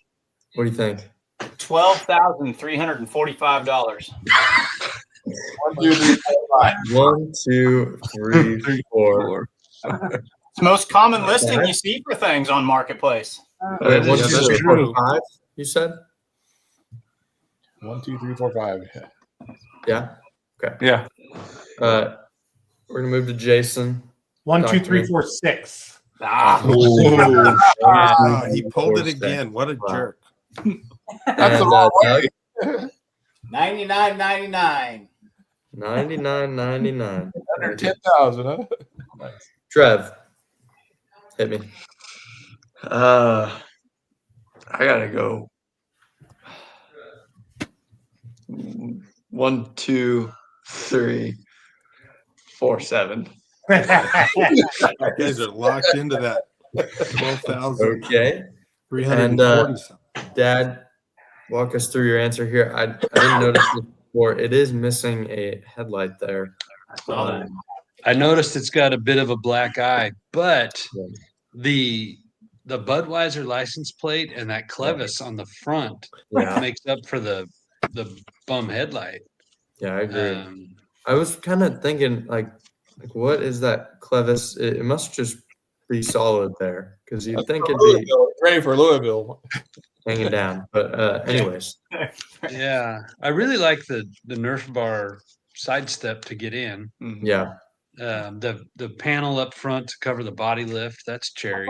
[SPEAKER 17] what do you think?
[SPEAKER 5] $12,345.
[SPEAKER 17] 1, 2, 3, 4.
[SPEAKER 5] It's the most common listing you see for things on Marketplace.
[SPEAKER 17] Wait, 1, 2,
[SPEAKER 14] that's
[SPEAKER 17] 3,
[SPEAKER 14] true.
[SPEAKER 17] 4, 5, you said?
[SPEAKER 15] 1, 2, 3, 4, 5.
[SPEAKER 17] Yeah? Okay.
[SPEAKER 20] Yeah.
[SPEAKER 17] We're gonna move to Jason.
[SPEAKER 4] 1, 2, 3, 4, 6.
[SPEAKER 14] Ah, he pulled it again. What a jerk.
[SPEAKER 15] That's the
[SPEAKER 17] And,
[SPEAKER 15] wrong
[SPEAKER 17] Doug,
[SPEAKER 15] way.
[SPEAKER 19] 99.99.
[SPEAKER 17] 99.99.
[SPEAKER 15] Under 10,000, huh?
[SPEAKER 17] Trev, hit me.
[SPEAKER 18] I gotta go. 1, 2, 3, 4, 7.
[SPEAKER 14] You guys are locked into that 12,000.
[SPEAKER 17] Okay.
[SPEAKER 14] 340 something.
[SPEAKER 17] Dad, walk us through your answer here. I didn't notice this before. It is missing a headlight there.
[SPEAKER 13] I noticed it's got a bit of a black eye, but the Budweiser license plate and that clevis on the front
[SPEAKER 17] Yeah.
[SPEAKER 13] makes up for the bum headlight.
[SPEAKER 17] Yeah, I agree. I was kind of thinking, like what is that clevis? It must just be solid there because you'd think it'd be
[SPEAKER 15] Ready for Louisville.
[SPEAKER 17] hanging down. But anyways,
[SPEAKER 13] Yeah, I really like the Nerf bar sidestep to get in.
[SPEAKER 17] yeah,
[SPEAKER 13] The panel up front to cover the body lift, that's cherry.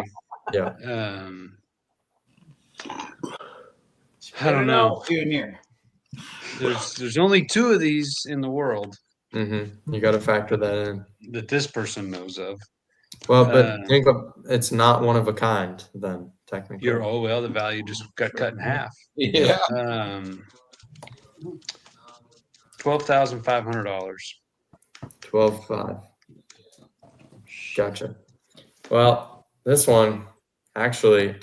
[SPEAKER 17] yeah.
[SPEAKER 13] I don't know.
[SPEAKER 19] Junior.
[SPEAKER 13] There's only 2 of these in the world
[SPEAKER 17] You got to factor that in.
[SPEAKER 13] that this person knows of.
[SPEAKER 17] Well, but think of it's not one of a kind then technically.
[SPEAKER 13] The value just got cut in half.
[SPEAKER 15] Yeah.
[SPEAKER 13] $12,500.
[SPEAKER 17] 12.5. Gotcha. Well, this one actually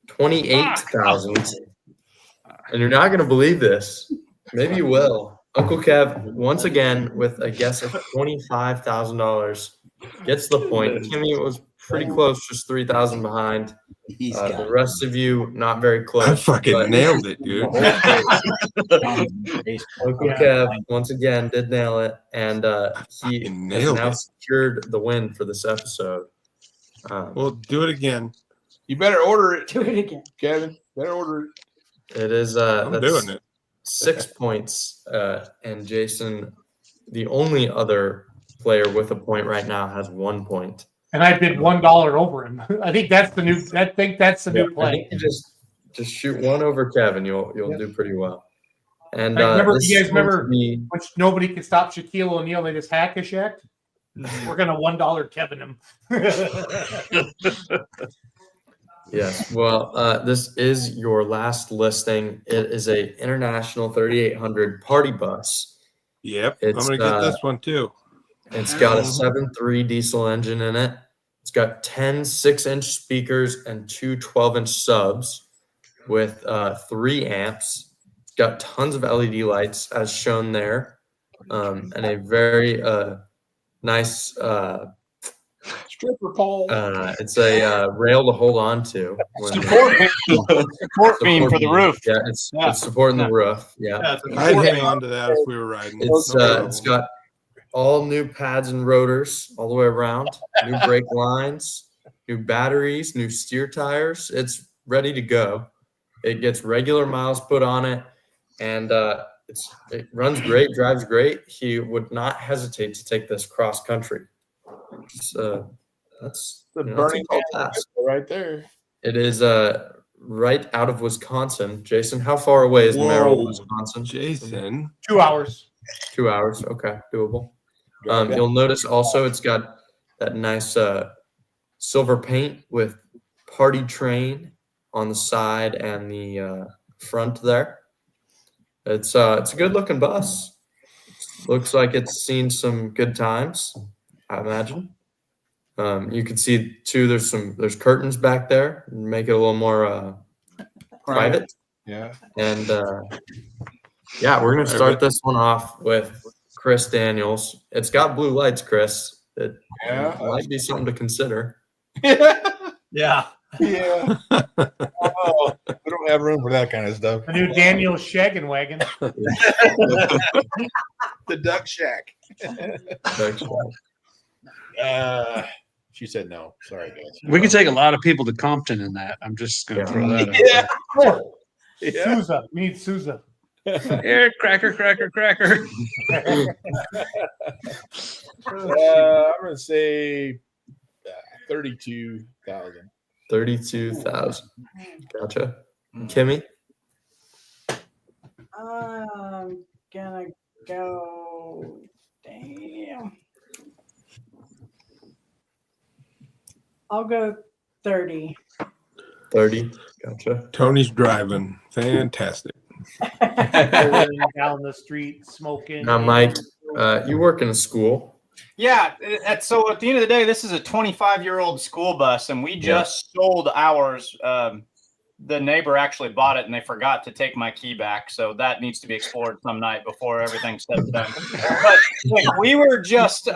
[SPEAKER 17] 28,000. And you're not gonna believe this. Maybe you will. Uncle Kev once again with a guess of $25,000 gets the point. Kimmy was pretty close, just 3,000 behind. The rest of you not very close.
[SPEAKER 14] I fucking nailed it, dude.
[SPEAKER 17] Uncle Kev once again did nail it, and he has
[SPEAKER 14] nailed
[SPEAKER 17] now
[SPEAKER 14] it.
[SPEAKER 17] secured the win for this episode.
[SPEAKER 14] Well, do it again.
[SPEAKER 15] You better order it.
[SPEAKER 16] Do it again.
[SPEAKER 15] Kevin. Better order it.
[SPEAKER 17] It is
[SPEAKER 14] I'm
[SPEAKER 17] that's
[SPEAKER 14] doing it.
[SPEAKER 17] 6 points, and Jason, the only other player with a point right now has 1 point.
[SPEAKER 4] And I bid $1 over him. I think that's the new. I think that's the new
[SPEAKER 17] I
[SPEAKER 4] play.
[SPEAKER 17] think you just shoot one over Kevin. You'll do pretty well. And
[SPEAKER 4] Remember,
[SPEAKER 17] this
[SPEAKER 4] you guys
[SPEAKER 17] is going to
[SPEAKER 4] remember
[SPEAKER 17] be-
[SPEAKER 4] when nobody could stop Shaquille O'Neal? They just hack a Shaq. We're gonna $1 Kevin him.
[SPEAKER 17] Yes. Well, this is your last listing. It is a International 3800 party bus.
[SPEAKER 14] Yep.
[SPEAKER 17] It's,
[SPEAKER 14] I'm gonna get this one too.
[SPEAKER 17] It's got a 7.3 diesel engine in it. It's got 10 6-inch speakers and two 12-inch subs with 3 amps. It's got tons of LED lights as shown there, and a very nice
[SPEAKER 15] stripper pole.
[SPEAKER 17] It's a rail to hold on to.
[SPEAKER 5] Support beam for the roof.
[SPEAKER 17] Yeah, it's supporting the roof. Yeah,
[SPEAKER 14] I'd hang on to that if we were riding.
[SPEAKER 17] it's got all new pads and rotors all the way around, new brake lines, new batteries, new steer tires. It's ready to go. It gets regular miles put on it, and it runs great, drives great. He would not hesitate to take this cross country. That's
[SPEAKER 15] the
[SPEAKER 17] that's
[SPEAKER 15] burning
[SPEAKER 17] a tall task.
[SPEAKER 15] right there.
[SPEAKER 17] It is right out of Wisconsin. Jason, how far away is Merrill, Wisconsin?
[SPEAKER 14] Jason,
[SPEAKER 4] 2 hours.
[SPEAKER 17] 2 hours. Okay, doable. You'll notice also it's got that nice silver paint with party train on the side and the front there. It's a good looking bus. Looks like it's seen some good times, I imagine. You can see too. There's curtains back there, make it a little more private.
[SPEAKER 15] Yeah.
[SPEAKER 17] And yeah, we're gonna start this one off with Chris Daniels. It's got blue lights, Chris. It might be something to consider.
[SPEAKER 4] Yeah.
[SPEAKER 15] Yeah. Oh, we don't have room for that kind of stuff.
[SPEAKER 4] The new Daniel Shaggin' Wagon.
[SPEAKER 15] The Duck Shack. She said no. Sorry, guys.
[SPEAKER 20] We could take a lot of people to Compton in that. I'm just going to throw that out.
[SPEAKER 15] Yeah.
[SPEAKER 4] Oh,
[SPEAKER 15] Yeah.
[SPEAKER 4] Sousa. We need Sousa.
[SPEAKER 20] Here, cracker.
[SPEAKER 15] I'm going to say 32,000.
[SPEAKER 17] 32,000. Gotcha. Kimmy?
[SPEAKER 16] I'm gonna go. Damn. I'll go 30.
[SPEAKER 17] 30. Gotcha.
[SPEAKER 14] Tony's driving. Fantastic.
[SPEAKER 4] Down the street smoking.
[SPEAKER 17] Now, Mike, you work in a school.
[SPEAKER 5] Yeah. So at the end of the day, this is a 25-year-old school bus, and we just sold ours. The neighbor actually bought it, and they forgot to take my key back. So that needs to be explored some night before everything's said and done. But we were just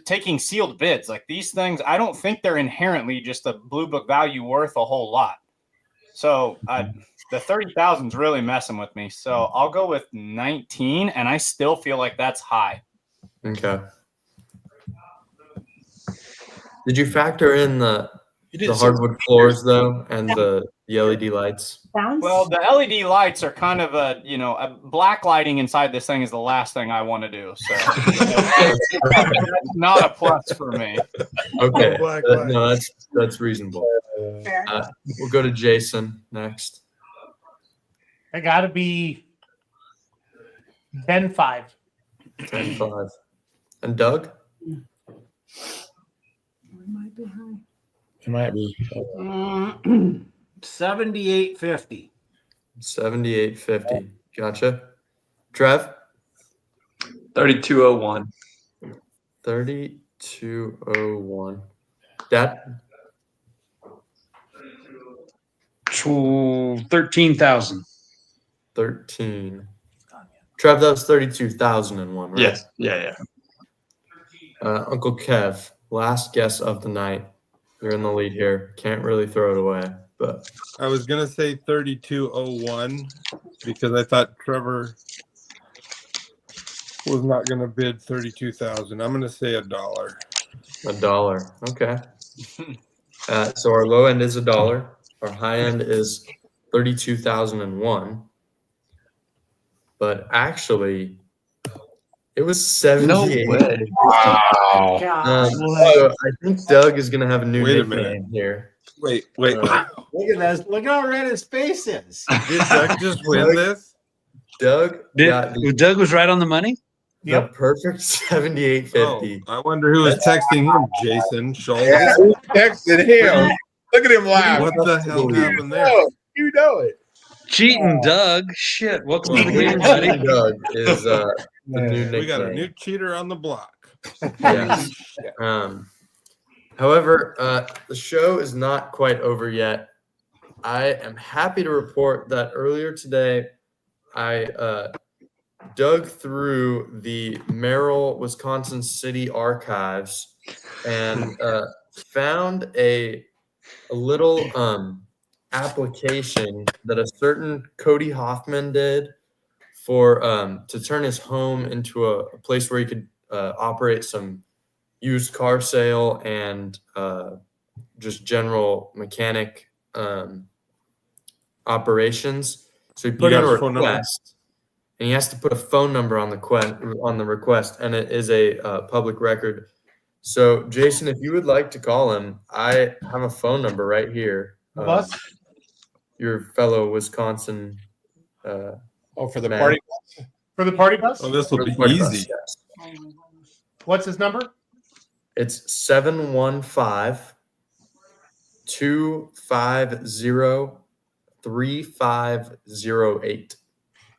[SPEAKER 5] taking sealed bids. Like these things, I don't think they're inherently just a blue book value worth a whole lot. So the 30,000 is really messing with me. So I'll go with 19, and I still feel like that's high.
[SPEAKER 17] Okay. Did you factor in the hardwood floors though, and the LED lights?
[SPEAKER 5] Well, the LED lights are kind of a black lighting inside this thing is the last thing I want to do. So that's not a plus for me.
[SPEAKER 17] Okay. No, that's reasonable. We'll go to Jason next.
[SPEAKER 4] I gotta be 10-5.
[SPEAKER 17] 10-5. And Doug?
[SPEAKER 15] It might be
[SPEAKER 19] 78.50.
[SPEAKER 17] 78.50. Gotcha. Trev?
[SPEAKER 18] 3201.
[SPEAKER 17] 3201. Dad?
[SPEAKER 20] 13,000.
[SPEAKER 17] 13. Trev, that was 32,001, right?
[SPEAKER 18] Yes. Yeah.
[SPEAKER 17] Uncle Kev, last guess of the night. You're in the lead here. Can't really throw it away, but
[SPEAKER 14] I was gonna say 3201 because I thought Trevor was not gonna bid 32,000. I'm gonna say $1.
[SPEAKER 17] $1. Okay. So our low end is $1. Our high end is 32,001. But actually, It was 78.
[SPEAKER 18] way.
[SPEAKER 15] Wow.
[SPEAKER 17] So I think Doug is gonna have a new
[SPEAKER 14] Wait a
[SPEAKER 17] nickname
[SPEAKER 14] minute.
[SPEAKER 17] here.
[SPEAKER 14] Wait.
[SPEAKER 19] Look at this. Look how red his face is.
[SPEAKER 14] Did Doug just win this?
[SPEAKER 17] Doug got
[SPEAKER 20] Doug was right on the money.
[SPEAKER 17] the perfect 78.50.
[SPEAKER 14] I wonder who was texting him, Jason Schultz.
[SPEAKER 15] Yeah, who texted him? Look at him laugh.
[SPEAKER 14] What the hell happened there?
[SPEAKER 15] You know it.
[SPEAKER 20] Cheating Doug. Shit. Welcome to the game,
[SPEAKER 17] Cheating
[SPEAKER 20] buddy.
[SPEAKER 17] Doug is the new
[SPEAKER 14] We got a
[SPEAKER 17] nickname.
[SPEAKER 14] new cheater on the block.
[SPEAKER 17] Yeah. However, the show is not quite over yet. I am happy to report that earlier today, I dug through the Merrill, Wisconsin City Archives and found a little application that a certain Cody Hoffman did for to turn his home into a place where he could operate some used car sale and just general mechanic operations. So he put in a
[SPEAKER 14] got his phone number?
[SPEAKER 17] request, and he has to put a phone number on the request, and it is a public record. So, Jason, if you would like to call him, I have a phone number right here.
[SPEAKER 4] Bus?
[SPEAKER 17] Your fellow Wisconsin.
[SPEAKER 15] For the
[SPEAKER 17] man.
[SPEAKER 15] party.
[SPEAKER 4] For the party bus?
[SPEAKER 14] Oh, this will
[SPEAKER 17] For the
[SPEAKER 14] be
[SPEAKER 17] party bus,
[SPEAKER 14] easy.
[SPEAKER 17] yes.
[SPEAKER 4] What's his number?
[SPEAKER 17] It's 715-250-3508.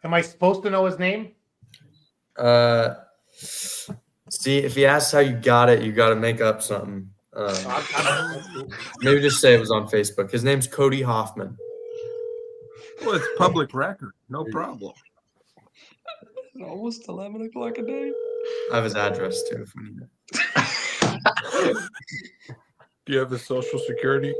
[SPEAKER 4] Am I supposed to know his name?
[SPEAKER 17] See, if he asks how you got it, you got to make up something. Maybe just say it was on Facebook. His name's Cody Hoffman.
[SPEAKER 14] Well, it's public record. No problem.
[SPEAKER 18] Almost 11 o'clock a day.
[SPEAKER 17] I have his address too, if we need it.
[SPEAKER 14] Do you have his social security?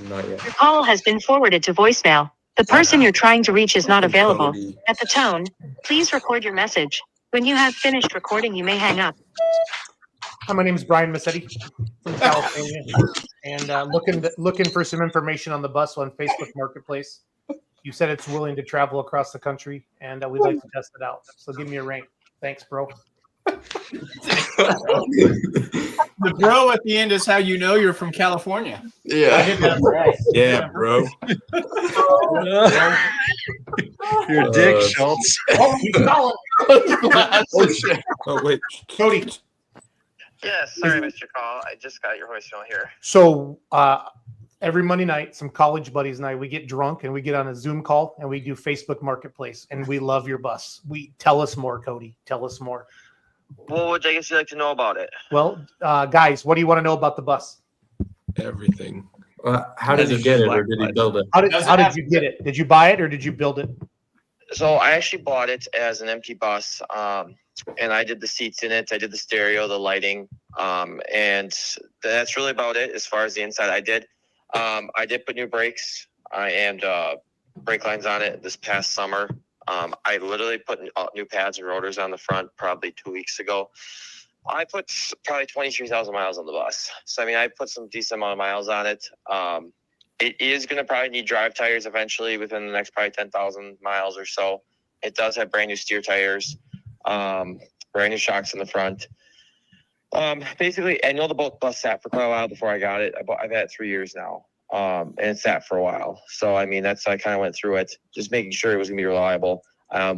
[SPEAKER 17] Not yet.
[SPEAKER 21] Your call has been forwarded to voicemail. The person you're trying to reach is not available. At the tone, please record your message. When you have finished recording, you may hang up.
[SPEAKER 4] Hi, my name is Brian Massetti from California, and looking for some information on the bus on Facebook Marketplace. You said it's willing to travel across the country, and we'd like to test it out. So give me a ring. Thanks, bro.
[SPEAKER 5] The bro at the end is how you know you're from California.
[SPEAKER 18] Yeah.
[SPEAKER 19] That's right.
[SPEAKER 14] Yeah, bro.
[SPEAKER 20] Your dick, Schultz.
[SPEAKER 4] Oh, he's calling.
[SPEAKER 18] Oh, shit.
[SPEAKER 14] Oh, wait.
[SPEAKER 4] Cody.
[SPEAKER 22] Yes, sorry, Mr. Call. I just got your voicemail here.
[SPEAKER 4] So every Monday night, some college buddies and I, we get drunk and we get on a Zoom call and we do Facebook Marketplace, and we love your bus. Tell us more, Cody. Tell us more.
[SPEAKER 22] What would I guess you'd like to know about it?
[SPEAKER 4] Well, guys, what do you want to know about the bus?
[SPEAKER 14] Everything.
[SPEAKER 17] How did you get it, or did he build it?
[SPEAKER 4] How did you get it? Did you buy it or did you build it?
[SPEAKER 22] So I actually bought it as an empty bus, and I did the seats in it. I did the stereo, the lighting, and that's really about it as far as the inside. I did put new brakes and brake lines on it this past summer. I literally put new pads and rotors on the front probably 2 weeks ago. I put probably 23,000 miles on the bus. So, I mean, I put some decent amount of miles on it. It is going to probably need drive tires eventually within the next probably 10,000 miles or so. It does have brand new steer tires, brand new shocks in the front. Basically, I know the bus sat for quite a while before I got it. I've had it 3 years now, and it sat for a while. So, I mean, I kind of went through it, just making sure it was going to be reliable.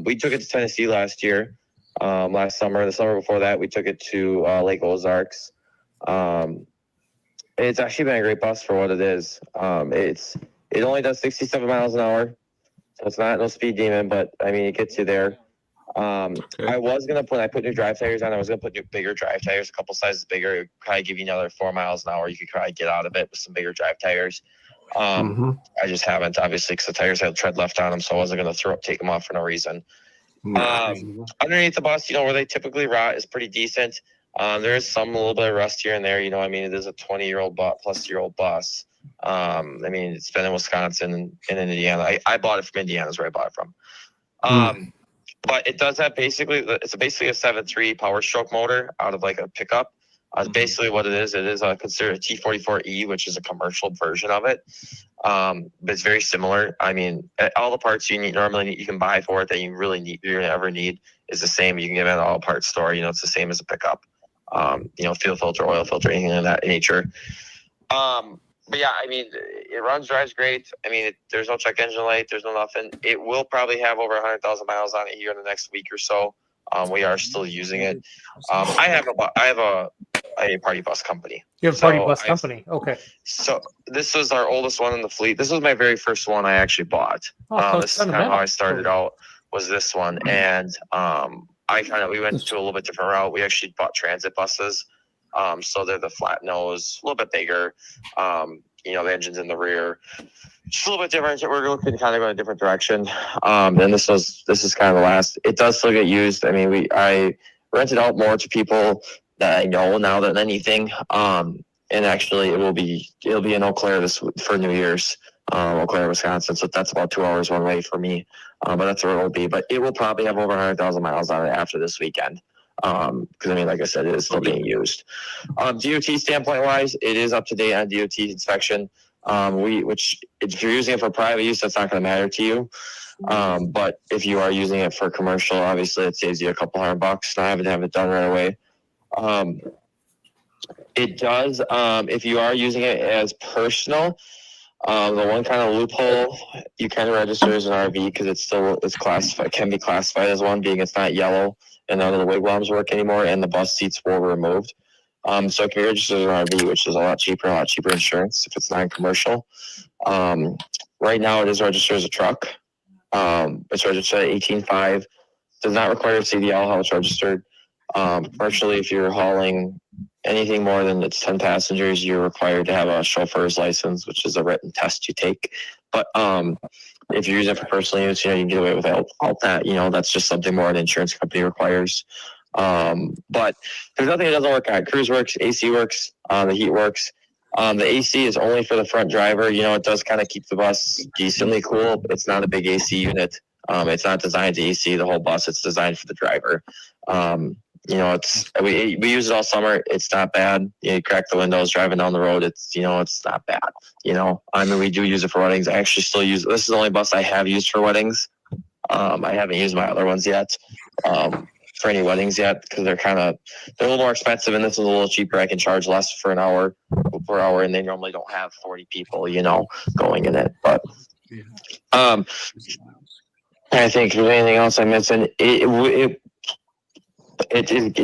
[SPEAKER 22] We took it to Tennessee last year, last summer. The summer before that, we took it to Lake Ozarks. It's actually been a great bus for what it is. It only does 67 miles an hour, so it's not no speed demon, but I mean, it gets you there. I was gonna I put new drive tires on. I was gonna put new bigger drive tires, a couple sizes bigger. It would probably give you another 4 miles an hour. You could probably get out of it with some bigger drive tires. I just haven't, obviously, because the tires had tread left on them, so I wasn't gonna take them off for no reason. Underneath the bus, where they typically rot is pretty decent. There is some a little bit of rust here and there. I mean, it is a 20-year-old plus year-old bus. I mean, it's been in Wisconsin and in Indiana. I bought it from Indiana, is where I bought it from. But it does have it's basically a 7.3 Power Stroke motor out of like a pickup. Basically what it is considered a T44E, which is a commercial version of it. But it's very similar. I mean, all the parts you can buy for it that you really need, you're gonna ever need, is the same. You can get it at all parts store. You know, it's the same as a pickup. Fuel filter, oil filter, anything of that nature. But yeah, I mean, it drives great. I mean, there's no check engine light. There's no nothing. It will probably have over 100,000 miles on it here in the next week or so. We are still using it. I have a party bus company.
[SPEAKER 4] You have a party bus company. Okay.
[SPEAKER 22] So this was our oldest one in the fleet. This was my very first one I actually bought.
[SPEAKER 4] Oh,
[SPEAKER 22] this is kind of how I started out, was this one. And we went to a little bit different route. We actually bought transit buses. So they're the flat nose, a little bit bigger. The engine's in the rear. Just a little bit different. We're looking kind of go in a different direction. And this is kind of the last. It does still get used. I mean, I rent it out more to people that I know now than anything. And actually it'll be in Eau Claire for New Year's, Eau Claire, Wisconsin. So that's about 2 hours one way for me. But that's where it'll be. But it will probably have over 100,000 miles on it after this weekend. Because I mean, like I said, it is still being used. DOT standpoint wise, it is up to date on DOT inspection. Which if you're using it for private use, that's not going to matter to you. But if you are using it for commercial, obviously it saves you a couple $100. And I haven't have it done right away. It does. If you are using it as personal, the one kind of loophole, you can register as an RV because it's classified, can be classified as one, being it's not yellow and none of the wigwams work anymore, and the bus seats were removed. So it can be registered as an RV, which is a lot cheaper insurance if it's non-commercial. Right now it is registered as a truck. It's registered at 18.5. Does not require a CDL how it's registered. Commercially, if you're hauling anything more than it's 10 passengers, you're required to have a chauffeur's license, which is a written test you take. But if you're using it for personal use, you can get away with all that. That's just something more an insurance company requires. But there's nothing that doesn't work on. Cruise works, AC works, the heat works. The AC is only for the front driver. It does kind of keep the bus decently cool. It's not a big AC unit. It's not designed to AC the whole bus. It's designed for the driver. We use it all summer. It's not bad. You crack the windows driving down the road. It's not bad. We do use it for weddings. I actually still use it. This is the only bus I have used for weddings. I haven't used my other ones yet. For any weddings yet, because they're a little more expensive, and this is a little cheaper. I can charge less for an hour per hour, and they normally don't have 40 people, going in it. But I think if there's anything else I'm missing, it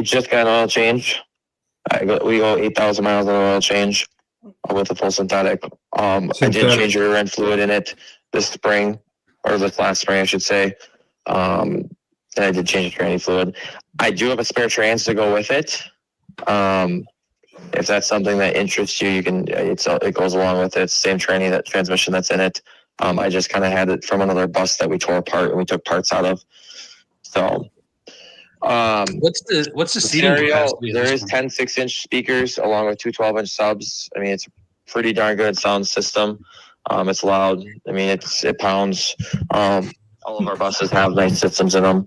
[SPEAKER 22] just got an oil change. We go 8,000 miles on an oil change with a full synthetic. I did change your rear end fluid in it this spring, or this last spring, I should say. And I did change the tranny fluid. I do have a spare trans to go with it. If that's something that interests you, you can. It goes along with it. It's the same tranny, that transmission that's in it. I just kind of had it from another bus that we tore apart and we took parts out of. So,
[SPEAKER 13] what's the seating capacity?
[SPEAKER 22] There is 10 6-inch speakers along with 2 12-inch subs. I mean, it's a pretty darn good sound system. It's loud. I mean, it pounds. All of our buses have nice systems in them.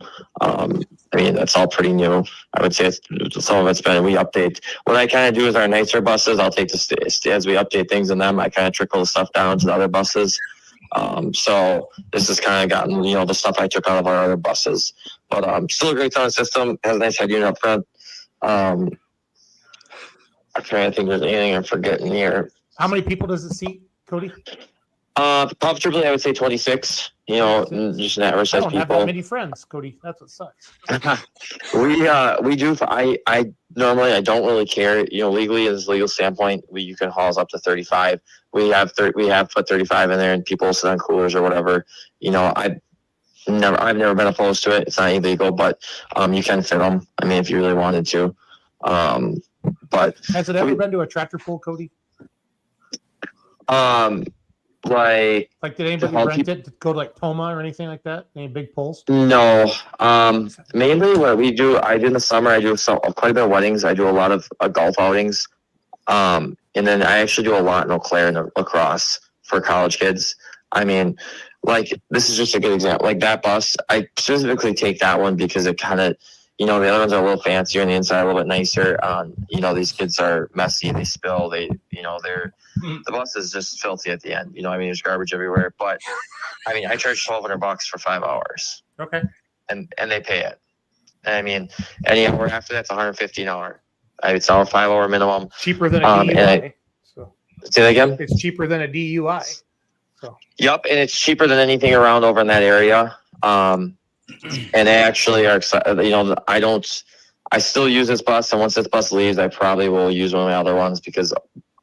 [SPEAKER 22] That's all pretty new. I would say some of it's been, we update. What I kind of do with our nicer buses, I'll take as we update things in them, I kind of trickle the stuff down to the other buses. So this has kind of gotten, the stuff I took out of our other buses. But still a great sound system. Has a nice head unit up front. I'm trying to think if there's anything I'm forgetting here.
[SPEAKER 4] How many people does it seat, Cody?
[SPEAKER 22] Comfortably, I would say 26. Just an average size
[SPEAKER 4] I don't
[SPEAKER 22] people.
[SPEAKER 4] have that many friends, Cody. That's what sucks.
[SPEAKER 22] We do. I normally don't really care. Legally, as a legal standpoint, you can haul us up to 35. We have put 35 in there, and people sit on coolers or whatever. I've never been opposed to it. It's not illegal, but you can fit them. I mean, if you really wanted to. But
[SPEAKER 4] has it ever been to a tractor pull, Cody?
[SPEAKER 22] Like
[SPEAKER 4] did anybody rent it to go to Toma or anything like that? Any big pulls?
[SPEAKER 22] No. Mainly what we do, I do in the summer, I do quite a bit of weddings. I do a lot of golf outings. And then I actually do a lot in Eau Claire and lacrosse for college kids. I mean, this is just a good example. Like that bus, I specifically take that one because it kind of, You know, the other ones are a little fancier and the inside a little bit nicer. You know, these kids are messy. They spill. The bus is just filthy at the end. You know, I mean, there's garbage everywhere. But I mean, I charge $1,200 for 5 hours.
[SPEAKER 4] Okay.
[SPEAKER 22] And they pay it. And I mean, any hour after that's $150 an hour. It's our 5 hour minimum.
[SPEAKER 4] Cheaper than a DUI.
[SPEAKER 22] Say that again?
[SPEAKER 4] It's cheaper than a DUI.
[SPEAKER 22] Yep, and it's cheaper than anything around over in that area. And they actually are excited. You know, I still use this bus, and once this bus leaves, I probably will use one of the other ones because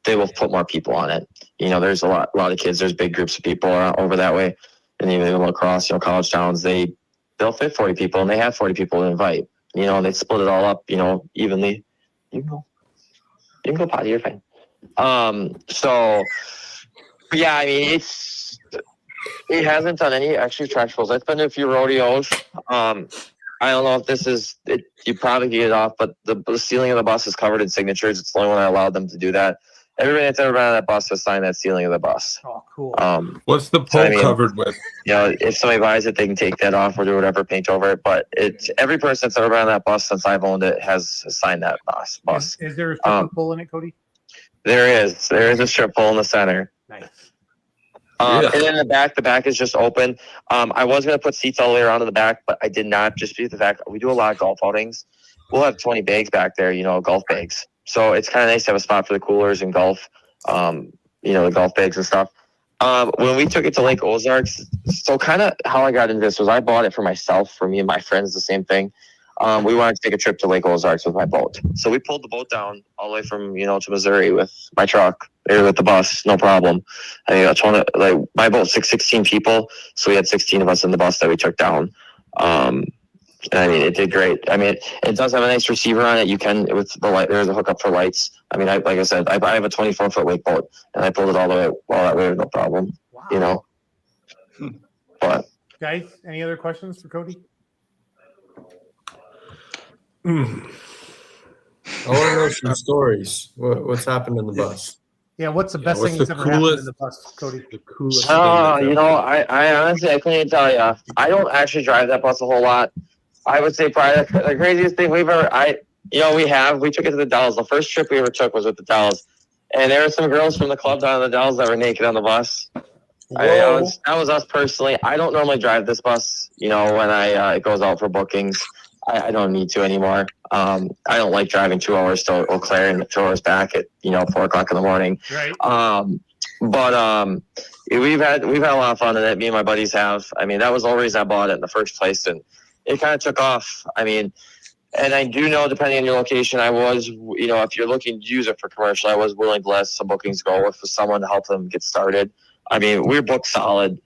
[SPEAKER 22] they will put more people on it. You know, there's a lot of kids. There's big groups of people over that way, and even across, you know, college towns, they'll fit 40 people, and they have 40 people to invite. You know, they split it all up, you know, evenly. You can go potty. You're fine. So yeah, I mean, it hasn't done any extra track pulls. I've been to a few rodeos. I don't know if this is it. You probably get it off, but the ceiling of the bus is covered in signatures. It's the only one that allowed them to do that. Everybody that's ever been on that bus has signed that ceiling of the bus.
[SPEAKER 4] Oh, cool.
[SPEAKER 14] What's the pole covered with?
[SPEAKER 22] You know, if somebody buys it, they can take that off or do whatever, paint over it. But every person that's ever been on that bus since I've owned it has signed that bus.
[SPEAKER 4] Is there a stripper pole in it, Cody?
[SPEAKER 22] There is a strip pole in the center.
[SPEAKER 4] Nice.
[SPEAKER 22] And then the back is just open. I was going to put seats all the way around in the back, but I did not, just because of the fact we do a lot of golf outings. We'll have 20 bags back there, you know, golf bags. So it's kind of nice to have a spot for the coolers and golf, you know, the golf bags and stuff. When we took it to Lake Ozarks, so kind of how I got into this was I bought it for myself, for me and my friends, the same thing. We wanted to take a trip to Lake Ozarks with my boat. So we pulled the boat down all the way from, you know, to Missouri with my truck, or with the bus, no problem. I mean, my boat 16 people, so we had 16 of us in the bus that we took down. And I mean, it did great. I mean, it does have a nice receiver on it. You can, with the light, there's a hookup for lights. I mean, like I said, I have a 24-foot wake boat, and I pulled it all the way that way, no problem. Wow. You know. But
[SPEAKER 4] guys, any other questions for Cody?
[SPEAKER 17] I want to know some stories. What's happened in the bus?
[SPEAKER 4] Yeah, what's the best thing that's ever happened in the bus, Cody? The coolest.
[SPEAKER 22] You know, I honestly, I couldn't tell you. I don't actually drive that bus a whole lot. I would say probably the craziest thing we've ever, we took it to the Dells. The first trip we ever took was with the Dells. And there were some girls from the club down in the Dells that were naked on the bus. That was us personally. I don't normally drive this bus, you know, when it goes out for bookings. I don't need to anymore. I don't like driving 2 hours to Eau Claire and 2 hours back at, you know, 4 o'clock in the morning.
[SPEAKER 4] Right.
[SPEAKER 22] But we've had a lot of fun in it. Me and my buddies have. I mean, that was the whole reason I bought it in the first place, and it kind of took off. I mean, and I do know, depending on your location, I was, you know, if you're looking to use it for commercial, I was willing to let some bookings go with someone to help them get started. I mean, we're booked solid.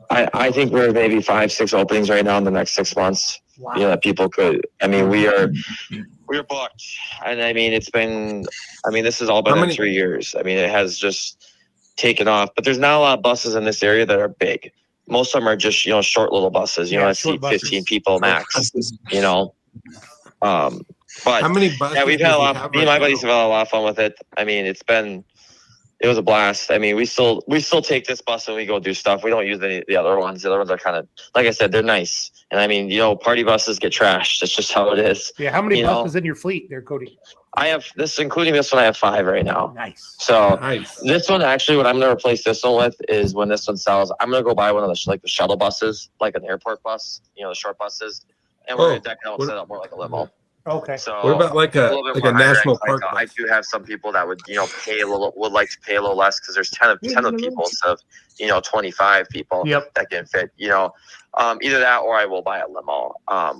[SPEAKER 22] I think we're maybe 5-6 openings right now in the next 6 months. Wow. You know, that people could. I mean, we're booked, and I mean, this has all been in 3 years. I mean, it has just taken off. But there's not a lot of buses in this area that are big. Most of them are just, you know, short little buses. You know, that seat 15 people max. You know, but
[SPEAKER 14] how many buses?
[SPEAKER 22] Yeah, we've had a lot. Me and my buddies have had a lot of fun with it. I mean, it was a blast. I mean, we still take this bus and we go do stuff. We don't use any of the other ones. The other ones are kind of, like I said, they're nice. And I mean, you know, party buses get trashed. That's just how it is.
[SPEAKER 4] Yeah. How many buses in your fleet there, Cody?
[SPEAKER 22] I have including this one, I have 5 right now.
[SPEAKER 4] Nice.
[SPEAKER 22] So this one, actually, what I'm going to replace this one with is when this one sells, I'm going to go buy one of the shuttle buses, like an airport bus, you know, the short buses. And we're going to deck it out and set up more like a limo.
[SPEAKER 4] Okay.
[SPEAKER 22] So
[SPEAKER 14] what about like a national park?
[SPEAKER 22] I do have some people that would, you know, would like to pay a little less because there's 10 of people instead of, you know, 25 people that can fit, you know, either that or I will buy a limo.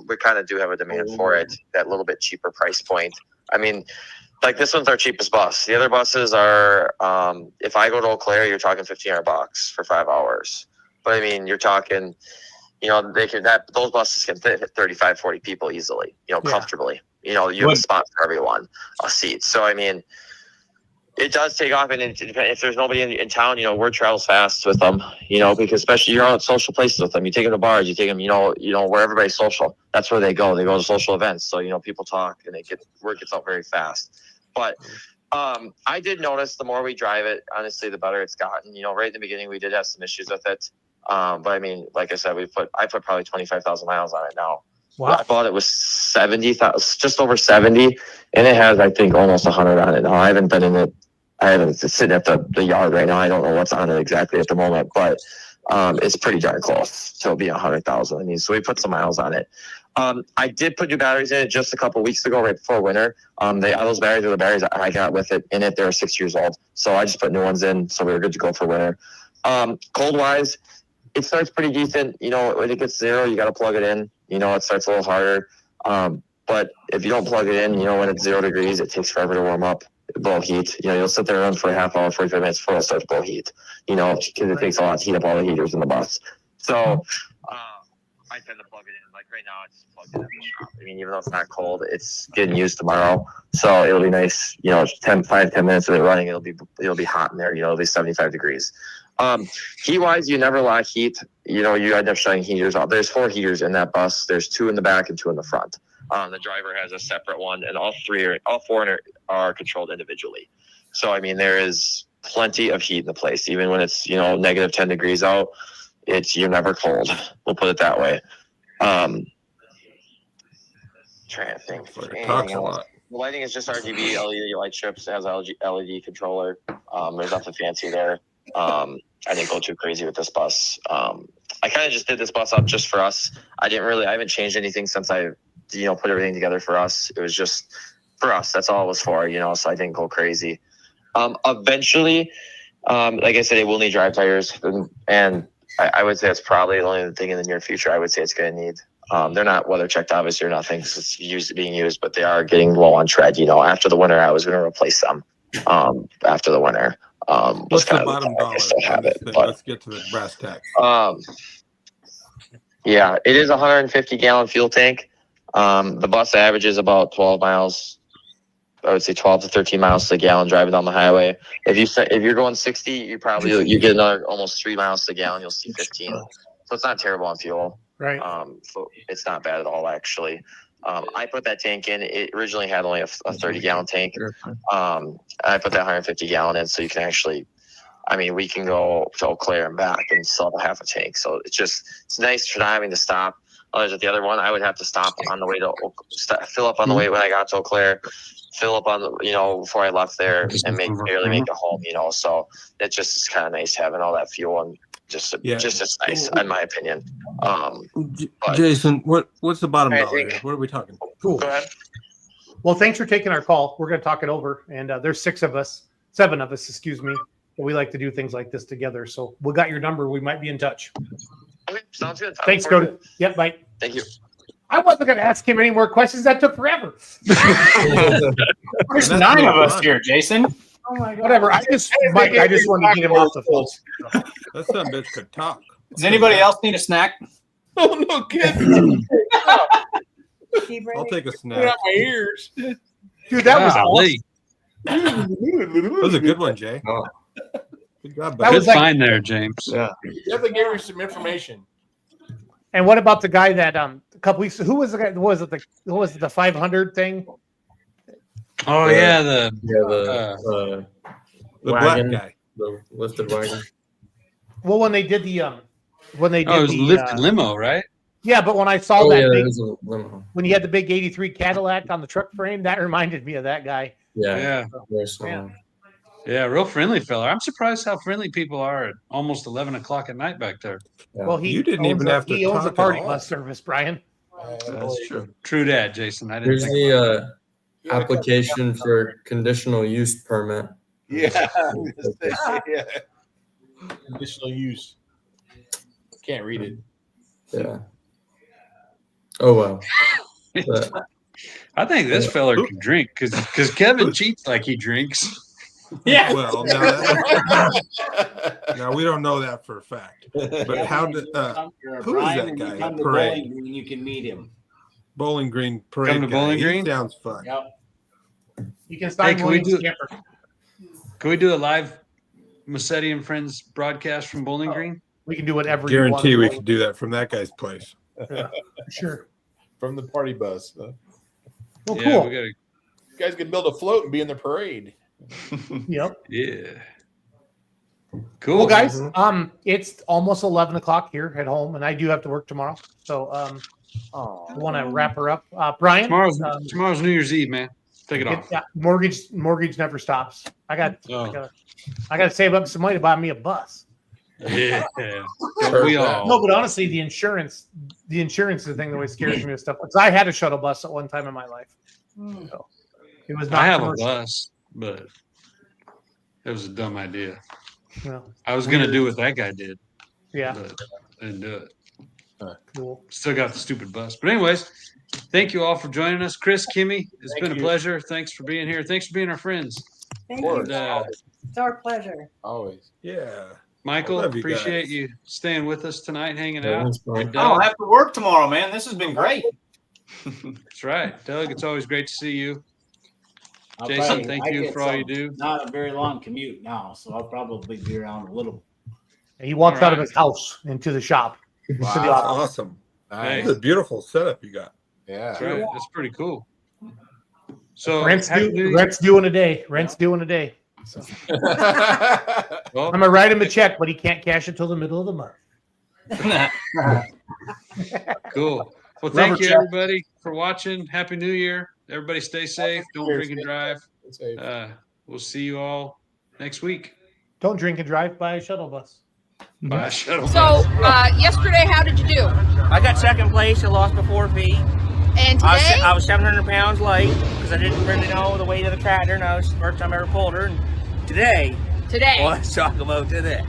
[SPEAKER 22] We kind of do have a demand for it, that little bit cheaper price point. I mean, like this one's our cheapest bus. The other buses are, if I go to Eau Claire, you're talking $1,500 for 5 hours. But I mean, you're talking, you know, those buses can fit 35, 40 people easily, you know, comfortably. You know, you have a spot for everyone, a seat. So, I mean, it does take off. And if there's nobody in town, you know, word travels fast with them, you know, because especially you're on social places with them. You take them to bars, you take them, you know, where everybody's social. That's where they go. They go to social events. So, you know, people talk and word gets out very fast. But I did notice the more we drive it, honestly, the better it's gotten. You know, right in the beginning, we did have some issues with it. But I mean, like I said, I put probably 25,000 miles on it now. I bought it with 70,000, just over 70, and it has, I think, almost 100 on it now. I haven't been in it. It's sitting at the yard right now. I don't know what's on it exactly at the moment, but it's pretty darn close to be 100,000. I mean, so we put some miles on it. I did put new batteries in it just a couple weeks ago, right before winter. Those batteries are the batteries I got with it in it. They're 6 years old, so I just put new ones in, so we were good to go for winter. Cold wise, it starts pretty decent. You know, when it gets 0, you got to plug it in. You know, it starts a little harder. But if you don't plug it in, you know, when it's 0 degrees, it takes forever to warm up, blow heat. You know, you'll sit there and run for a half hour, 45 minutes before it starts to blow heat. You know, because it takes a lot to heat up all the heaters in the bus. So I tend to plug it in. Like right now, it's plugged in at the shop. I mean, even though it's not cold, it's getting used tomorrow. So it'll be nice. You know, 10 minutes of it running, it'll be hot in there. You know, it'll be 75 degrees. Heat wise, you never lack heat. You know, you end up shutting heaters off. There's 4 heaters in that bus. There's 2 in the back and 2 in the front. The driver has a separate one, and all 4 are controlled individually. So I mean, there is plenty of heat in the place, even when it's, you know, negative 10 degrees out. You're never cold. We'll put it that way. Trying to think.
[SPEAKER 14] Talks a lot.
[SPEAKER 22] The lighting is just RGB LED light strips. It has a LED controller. There's nothing fancy there. I didn't go too crazy with this bus. I kind of just did this bus up just for us. I haven't changed anything since I, you know, put everything together for us. It was just for us. That's all it was for, you know, so I didn't go crazy. Eventually, like I said, it will need drive tires, and I would say it's probably the only thing in the near future I would say it's going to need. They're not weather checked, obviously, or nothing, because it's being used, but they are getting low on tread. You know, after the winter, I was going to replace them. After the winter,
[SPEAKER 14] what's the bottom dollar? Let's get to the brass tacks.
[SPEAKER 22] Yeah, it is a 150-gallon fuel tank. The bus averages about 12 miles. I would say 12 to 13 miles to the gallon driving down the highway. If you're going 60, you get another almost 3 miles to the gallon. You'll see 15. So it's not terrible on fuel.
[SPEAKER 4] Right.
[SPEAKER 22] So it's not bad at all, actually. I put that tank in. It originally had only a 30-gallon tank. I put that 150-gallon in, so you can actually, I mean, we can go to Eau Claire and back and still have half a tank. So it's nice for not having to stop. Otherwise, at the other one, I would have to stop on the way to fill up on the way when I got to Eau Claire, fill up on the, you know, before I left there, and barely make it home. You know, so it just is kind of nice having all that fuel, and just as nice in my opinion.
[SPEAKER 14] Jason, what's the bottom dollar here? What are we talking?
[SPEAKER 4] Cool.
[SPEAKER 22] Go ahead.
[SPEAKER 4] Well, thanks for taking our call. We're going to talk it over, and there's 7 of us, excuse me. We like to do things like this together. So we got your number. We might be in touch.
[SPEAKER 22] Okay, sounds good.
[SPEAKER 4] Thanks, Cody. Yep, bye.
[SPEAKER 22] Thank you.
[SPEAKER 4] I wasn't going to ask him any more questions. That took forever.
[SPEAKER 5] There's 9 of us here, Jason.
[SPEAKER 4] Oh my God. Whatever. I just wanted to get him off the phone.
[SPEAKER 14] That son of a bitch could talk.
[SPEAKER 5] Does anybody else need a snack?
[SPEAKER 14] Oh no, kid. I'll take a snack.
[SPEAKER 5] Get out my ears.
[SPEAKER 4] Dude, that was awesome.
[SPEAKER 14] That was a good one, Jay. Good job,
[SPEAKER 20] buddy. Good find there, James.
[SPEAKER 15] Yeah. Definitely gave me some information.
[SPEAKER 4] And what about the guy that a couple weeks? Who was the guy? Was it the 500 thing?
[SPEAKER 20] Oh yeah,
[SPEAKER 17] the
[SPEAKER 14] black guy,
[SPEAKER 17] the lifted wagon.
[SPEAKER 4] Well, when they did the it
[SPEAKER 20] was
[SPEAKER 4] the
[SPEAKER 20] lifted limo, right?
[SPEAKER 4] Yeah, but when I saw that
[SPEAKER 17] there
[SPEAKER 4] big,
[SPEAKER 17] was a limo.
[SPEAKER 4] when you had the big '83 Cadillac on the truck frame, that reminded me of that guy.
[SPEAKER 20] Yeah. Yeah, real friendly fella. I'm surprised how friendly people are at almost 11 o'clock at night back there.
[SPEAKER 4] Well, he
[SPEAKER 14] You didn't even have to
[SPEAKER 4] he owns a
[SPEAKER 14] talk at
[SPEAKER 4] party
[SPEAKER 14] all.
[SPEAKER 4] bus service, Brian.
[SPEAKER 20] That's true. True that, Jason. I didn't
[SPEAKER 17] Here's
[SPEAKER 20] think
[SPEAKER 17] the application for conditional use permit.
[SPEAKER 15] Yeah. Yeah. Conditional use. Can't read it.
[SPEAKER 17] Yeah. Oh well. But,
[SPEAKER 20] I think this fella can drink because Kevin cheats like he drinks.
[SPEAKER 5] Yeah.
[SPEAKER 14] Well, now we don't know that for a fact. But how did who is that guy?
[SPEAKER 19] Come to
[SPEAKER 14] Parade.
[SPEAKER 19] Bowling Green, you can meet him.
[SPEAKER 14] Bowling Green parade.
[SPEAKER 20] Come to
[SPEAKER 14] guy.
[SPEAKER 20] Bowling
[SPEAKER 14] He
[SPEAKER 20] Green?
[SPEAKER 14] sounds fun.
[SPEAKER 19] Yep.
[SPEAKER 4] You can start
[SPEAKER 20] Can we
[SPEAKER 4] Williams
[SPEAKER 20] do?
[SPEAKER 4] Camper.
[SPEAKER 20] Can we do a live Massetti and Friends broadcast from Bowling Green?
[SPEAKER 4] We can do whatever.
[SPEAKER 14] Guarantee
[SPEAKER 4] you
[SPEAKER 14] we
[SPEAKER 4] want.
[SPEAKER 14] could do that from that guy's place.
[SPEAKER 4] Yeah, sure.
[SPEAKER 15] From the party bus.
[SPEAKER 4] Well,
[SPEAKER 20] Yeah,
[SPEAKER 4] cool.
[SPEAKER 20] we gotta.
[SPEAKER 15] You guys could build a float and be in the parade.
[SPEAKER 4] Yep.
[SPEAKER 20] Yeah. Cool.
[SPEAKER 4] Well, guys, it's almost 11 o'clock here at home, and I do have to work tomorrow. So Want to wrap her up, Brian?
[SPEAKER 20] Tomorrow's New Year's Eve, man. Take it off.
[SPEAKER 4] Yeah, mortgage never stops. I got to save up some money to buy me a bus.
[SPEAKER 20] Yeah, we all.
[SPEAKER 4] No, but honestly, the insurance is the thing that always scares me with stuff. Because I had a shuttle bus at one time in my life. So it was not.
[SPEAKER 20] I have
[SPEAKER 4] commercial.
[SPEAKER 20] a bus, but it was a dumb idea.
[SPEAKER 4] Well,
[SPEAKER 20] I was gonna do what that guy did.
[SPEAKER 4] Yeah.
[SPEAKER 20] But I didn't do it.
[SPEAKER 4] Cool.
[SPEAKER 20] Still got the stupid bus. But anyways, thank you all for joining us. Chris, Kimmy, it's been a pleasure. Thanks for being here. Thanks for being our friends.
[SPEAKER 16] Thank you. It's our pleasure.
[SPEAKER 15] Always.
[SPEAKER 14] Yeah.
[SPEAKER 20] Michael,
[SPEAKER 14] Love you
[SPEAKER 20] appreciate
[SPEAKER 14] guys.
[SPEAKER 20] you staying with us tonight, hanging
[SPEAKER 17] Yeah,
[SPEAKER 20] out.
[SPEAKER 17] thanks, Brian.
[SPEAKER 20] And
[SPEAKER 5] I don't
[SPEAKER 20] Doug,
[SPEAKER 5] have to work tomorrow, man. This has been great.
[SPEAKER 20] that's right. Doug, it's always great to see you.
[SPEAKER 19] I'll
[SPEAKER 20] Jason,
[SPEAKER 19] probably-
[SPEAKER 20] thank
[SPEAKER 19] I
[SPEAKER 20] you
[SPEAKER 19] get
[SPEAKER 20] for all you
[SPEAKER 19] some-
[SPEAKER 20] do.
[SPEAKER 19] Not a very long commute now, so I'll probably be around a little.
[SPEAKER 4] He walks
[SPEAKER 20] All
[SPEAKER 4] out of
[SPEAKER 20] right.
[SPEAKER 4] his house into the shop.
[SPEAKER 14] Wow,
[SPEAKER 4] To the
[SPEAKER 14] that's
[SPEAKER 4] office.
[SPEAKER 14] awesome.
[SPEAKER 20] Hey.
[SPEAKER 14] That's a beautiful setup you got.
[SPEAKER 15] Yeah.
[SPEAKER 20] That's right. That's pretty cool. So
[SPEAKER 4] Rent's
[SPEAKER 20] Happy New
[SPEAKER 4] due,
[SPEAKER 20] Year.
[SPEAKER 4] rent's due in a day. Rent's due in a day.
[SPEAKER 20] Well,
[SPEAKER 4] I'm gonna write him a check, but he can't cash it till the middle of the month.
[SPEAKER 20] cool. Well,
[SPEAKER 4] Rubber
[SPEAKER 20] thank you,
[SPEAKER 4] check.
[SPEAKER 20] everybody, for watching. Happy New Year. Everybody stay safe. Don't drink and drive. We'll see you all next week.
[SPEAKER 4] Don't drink and drive by a shuttle bus.
[SPEAKER 20] Bye, shuttle.
[SPEAKER 3] So, yesterday, how did you do?
[SPEAKER 2] I got second place. I lost by 4 feet.
[SPEAKER 3] And today?
[SPEAKER 2] I was 700 pounds light because I didn't really know the weight of the tractor, and that was the first time I ever pulled her. And today, well, let's talk about today.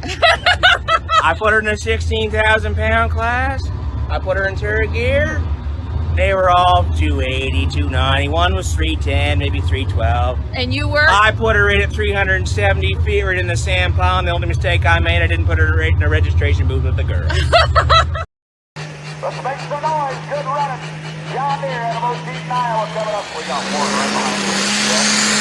[SPEAKER 2] I put her in a 16,000 pound class. I put her in turret gear. They were all 280, 290. One was 310, maybe 312.
[SPEAKER 3] And you were?
[SPEAKER 2] I put her in at 370 feet right in the sand pile. And the only mistake I made, I didn't put her right in the registration booth with the girl.
[SPEAKER 7] Let's make some noise. Good running. John Deere, Animal Deep Iowa coming up. We got one right behind you.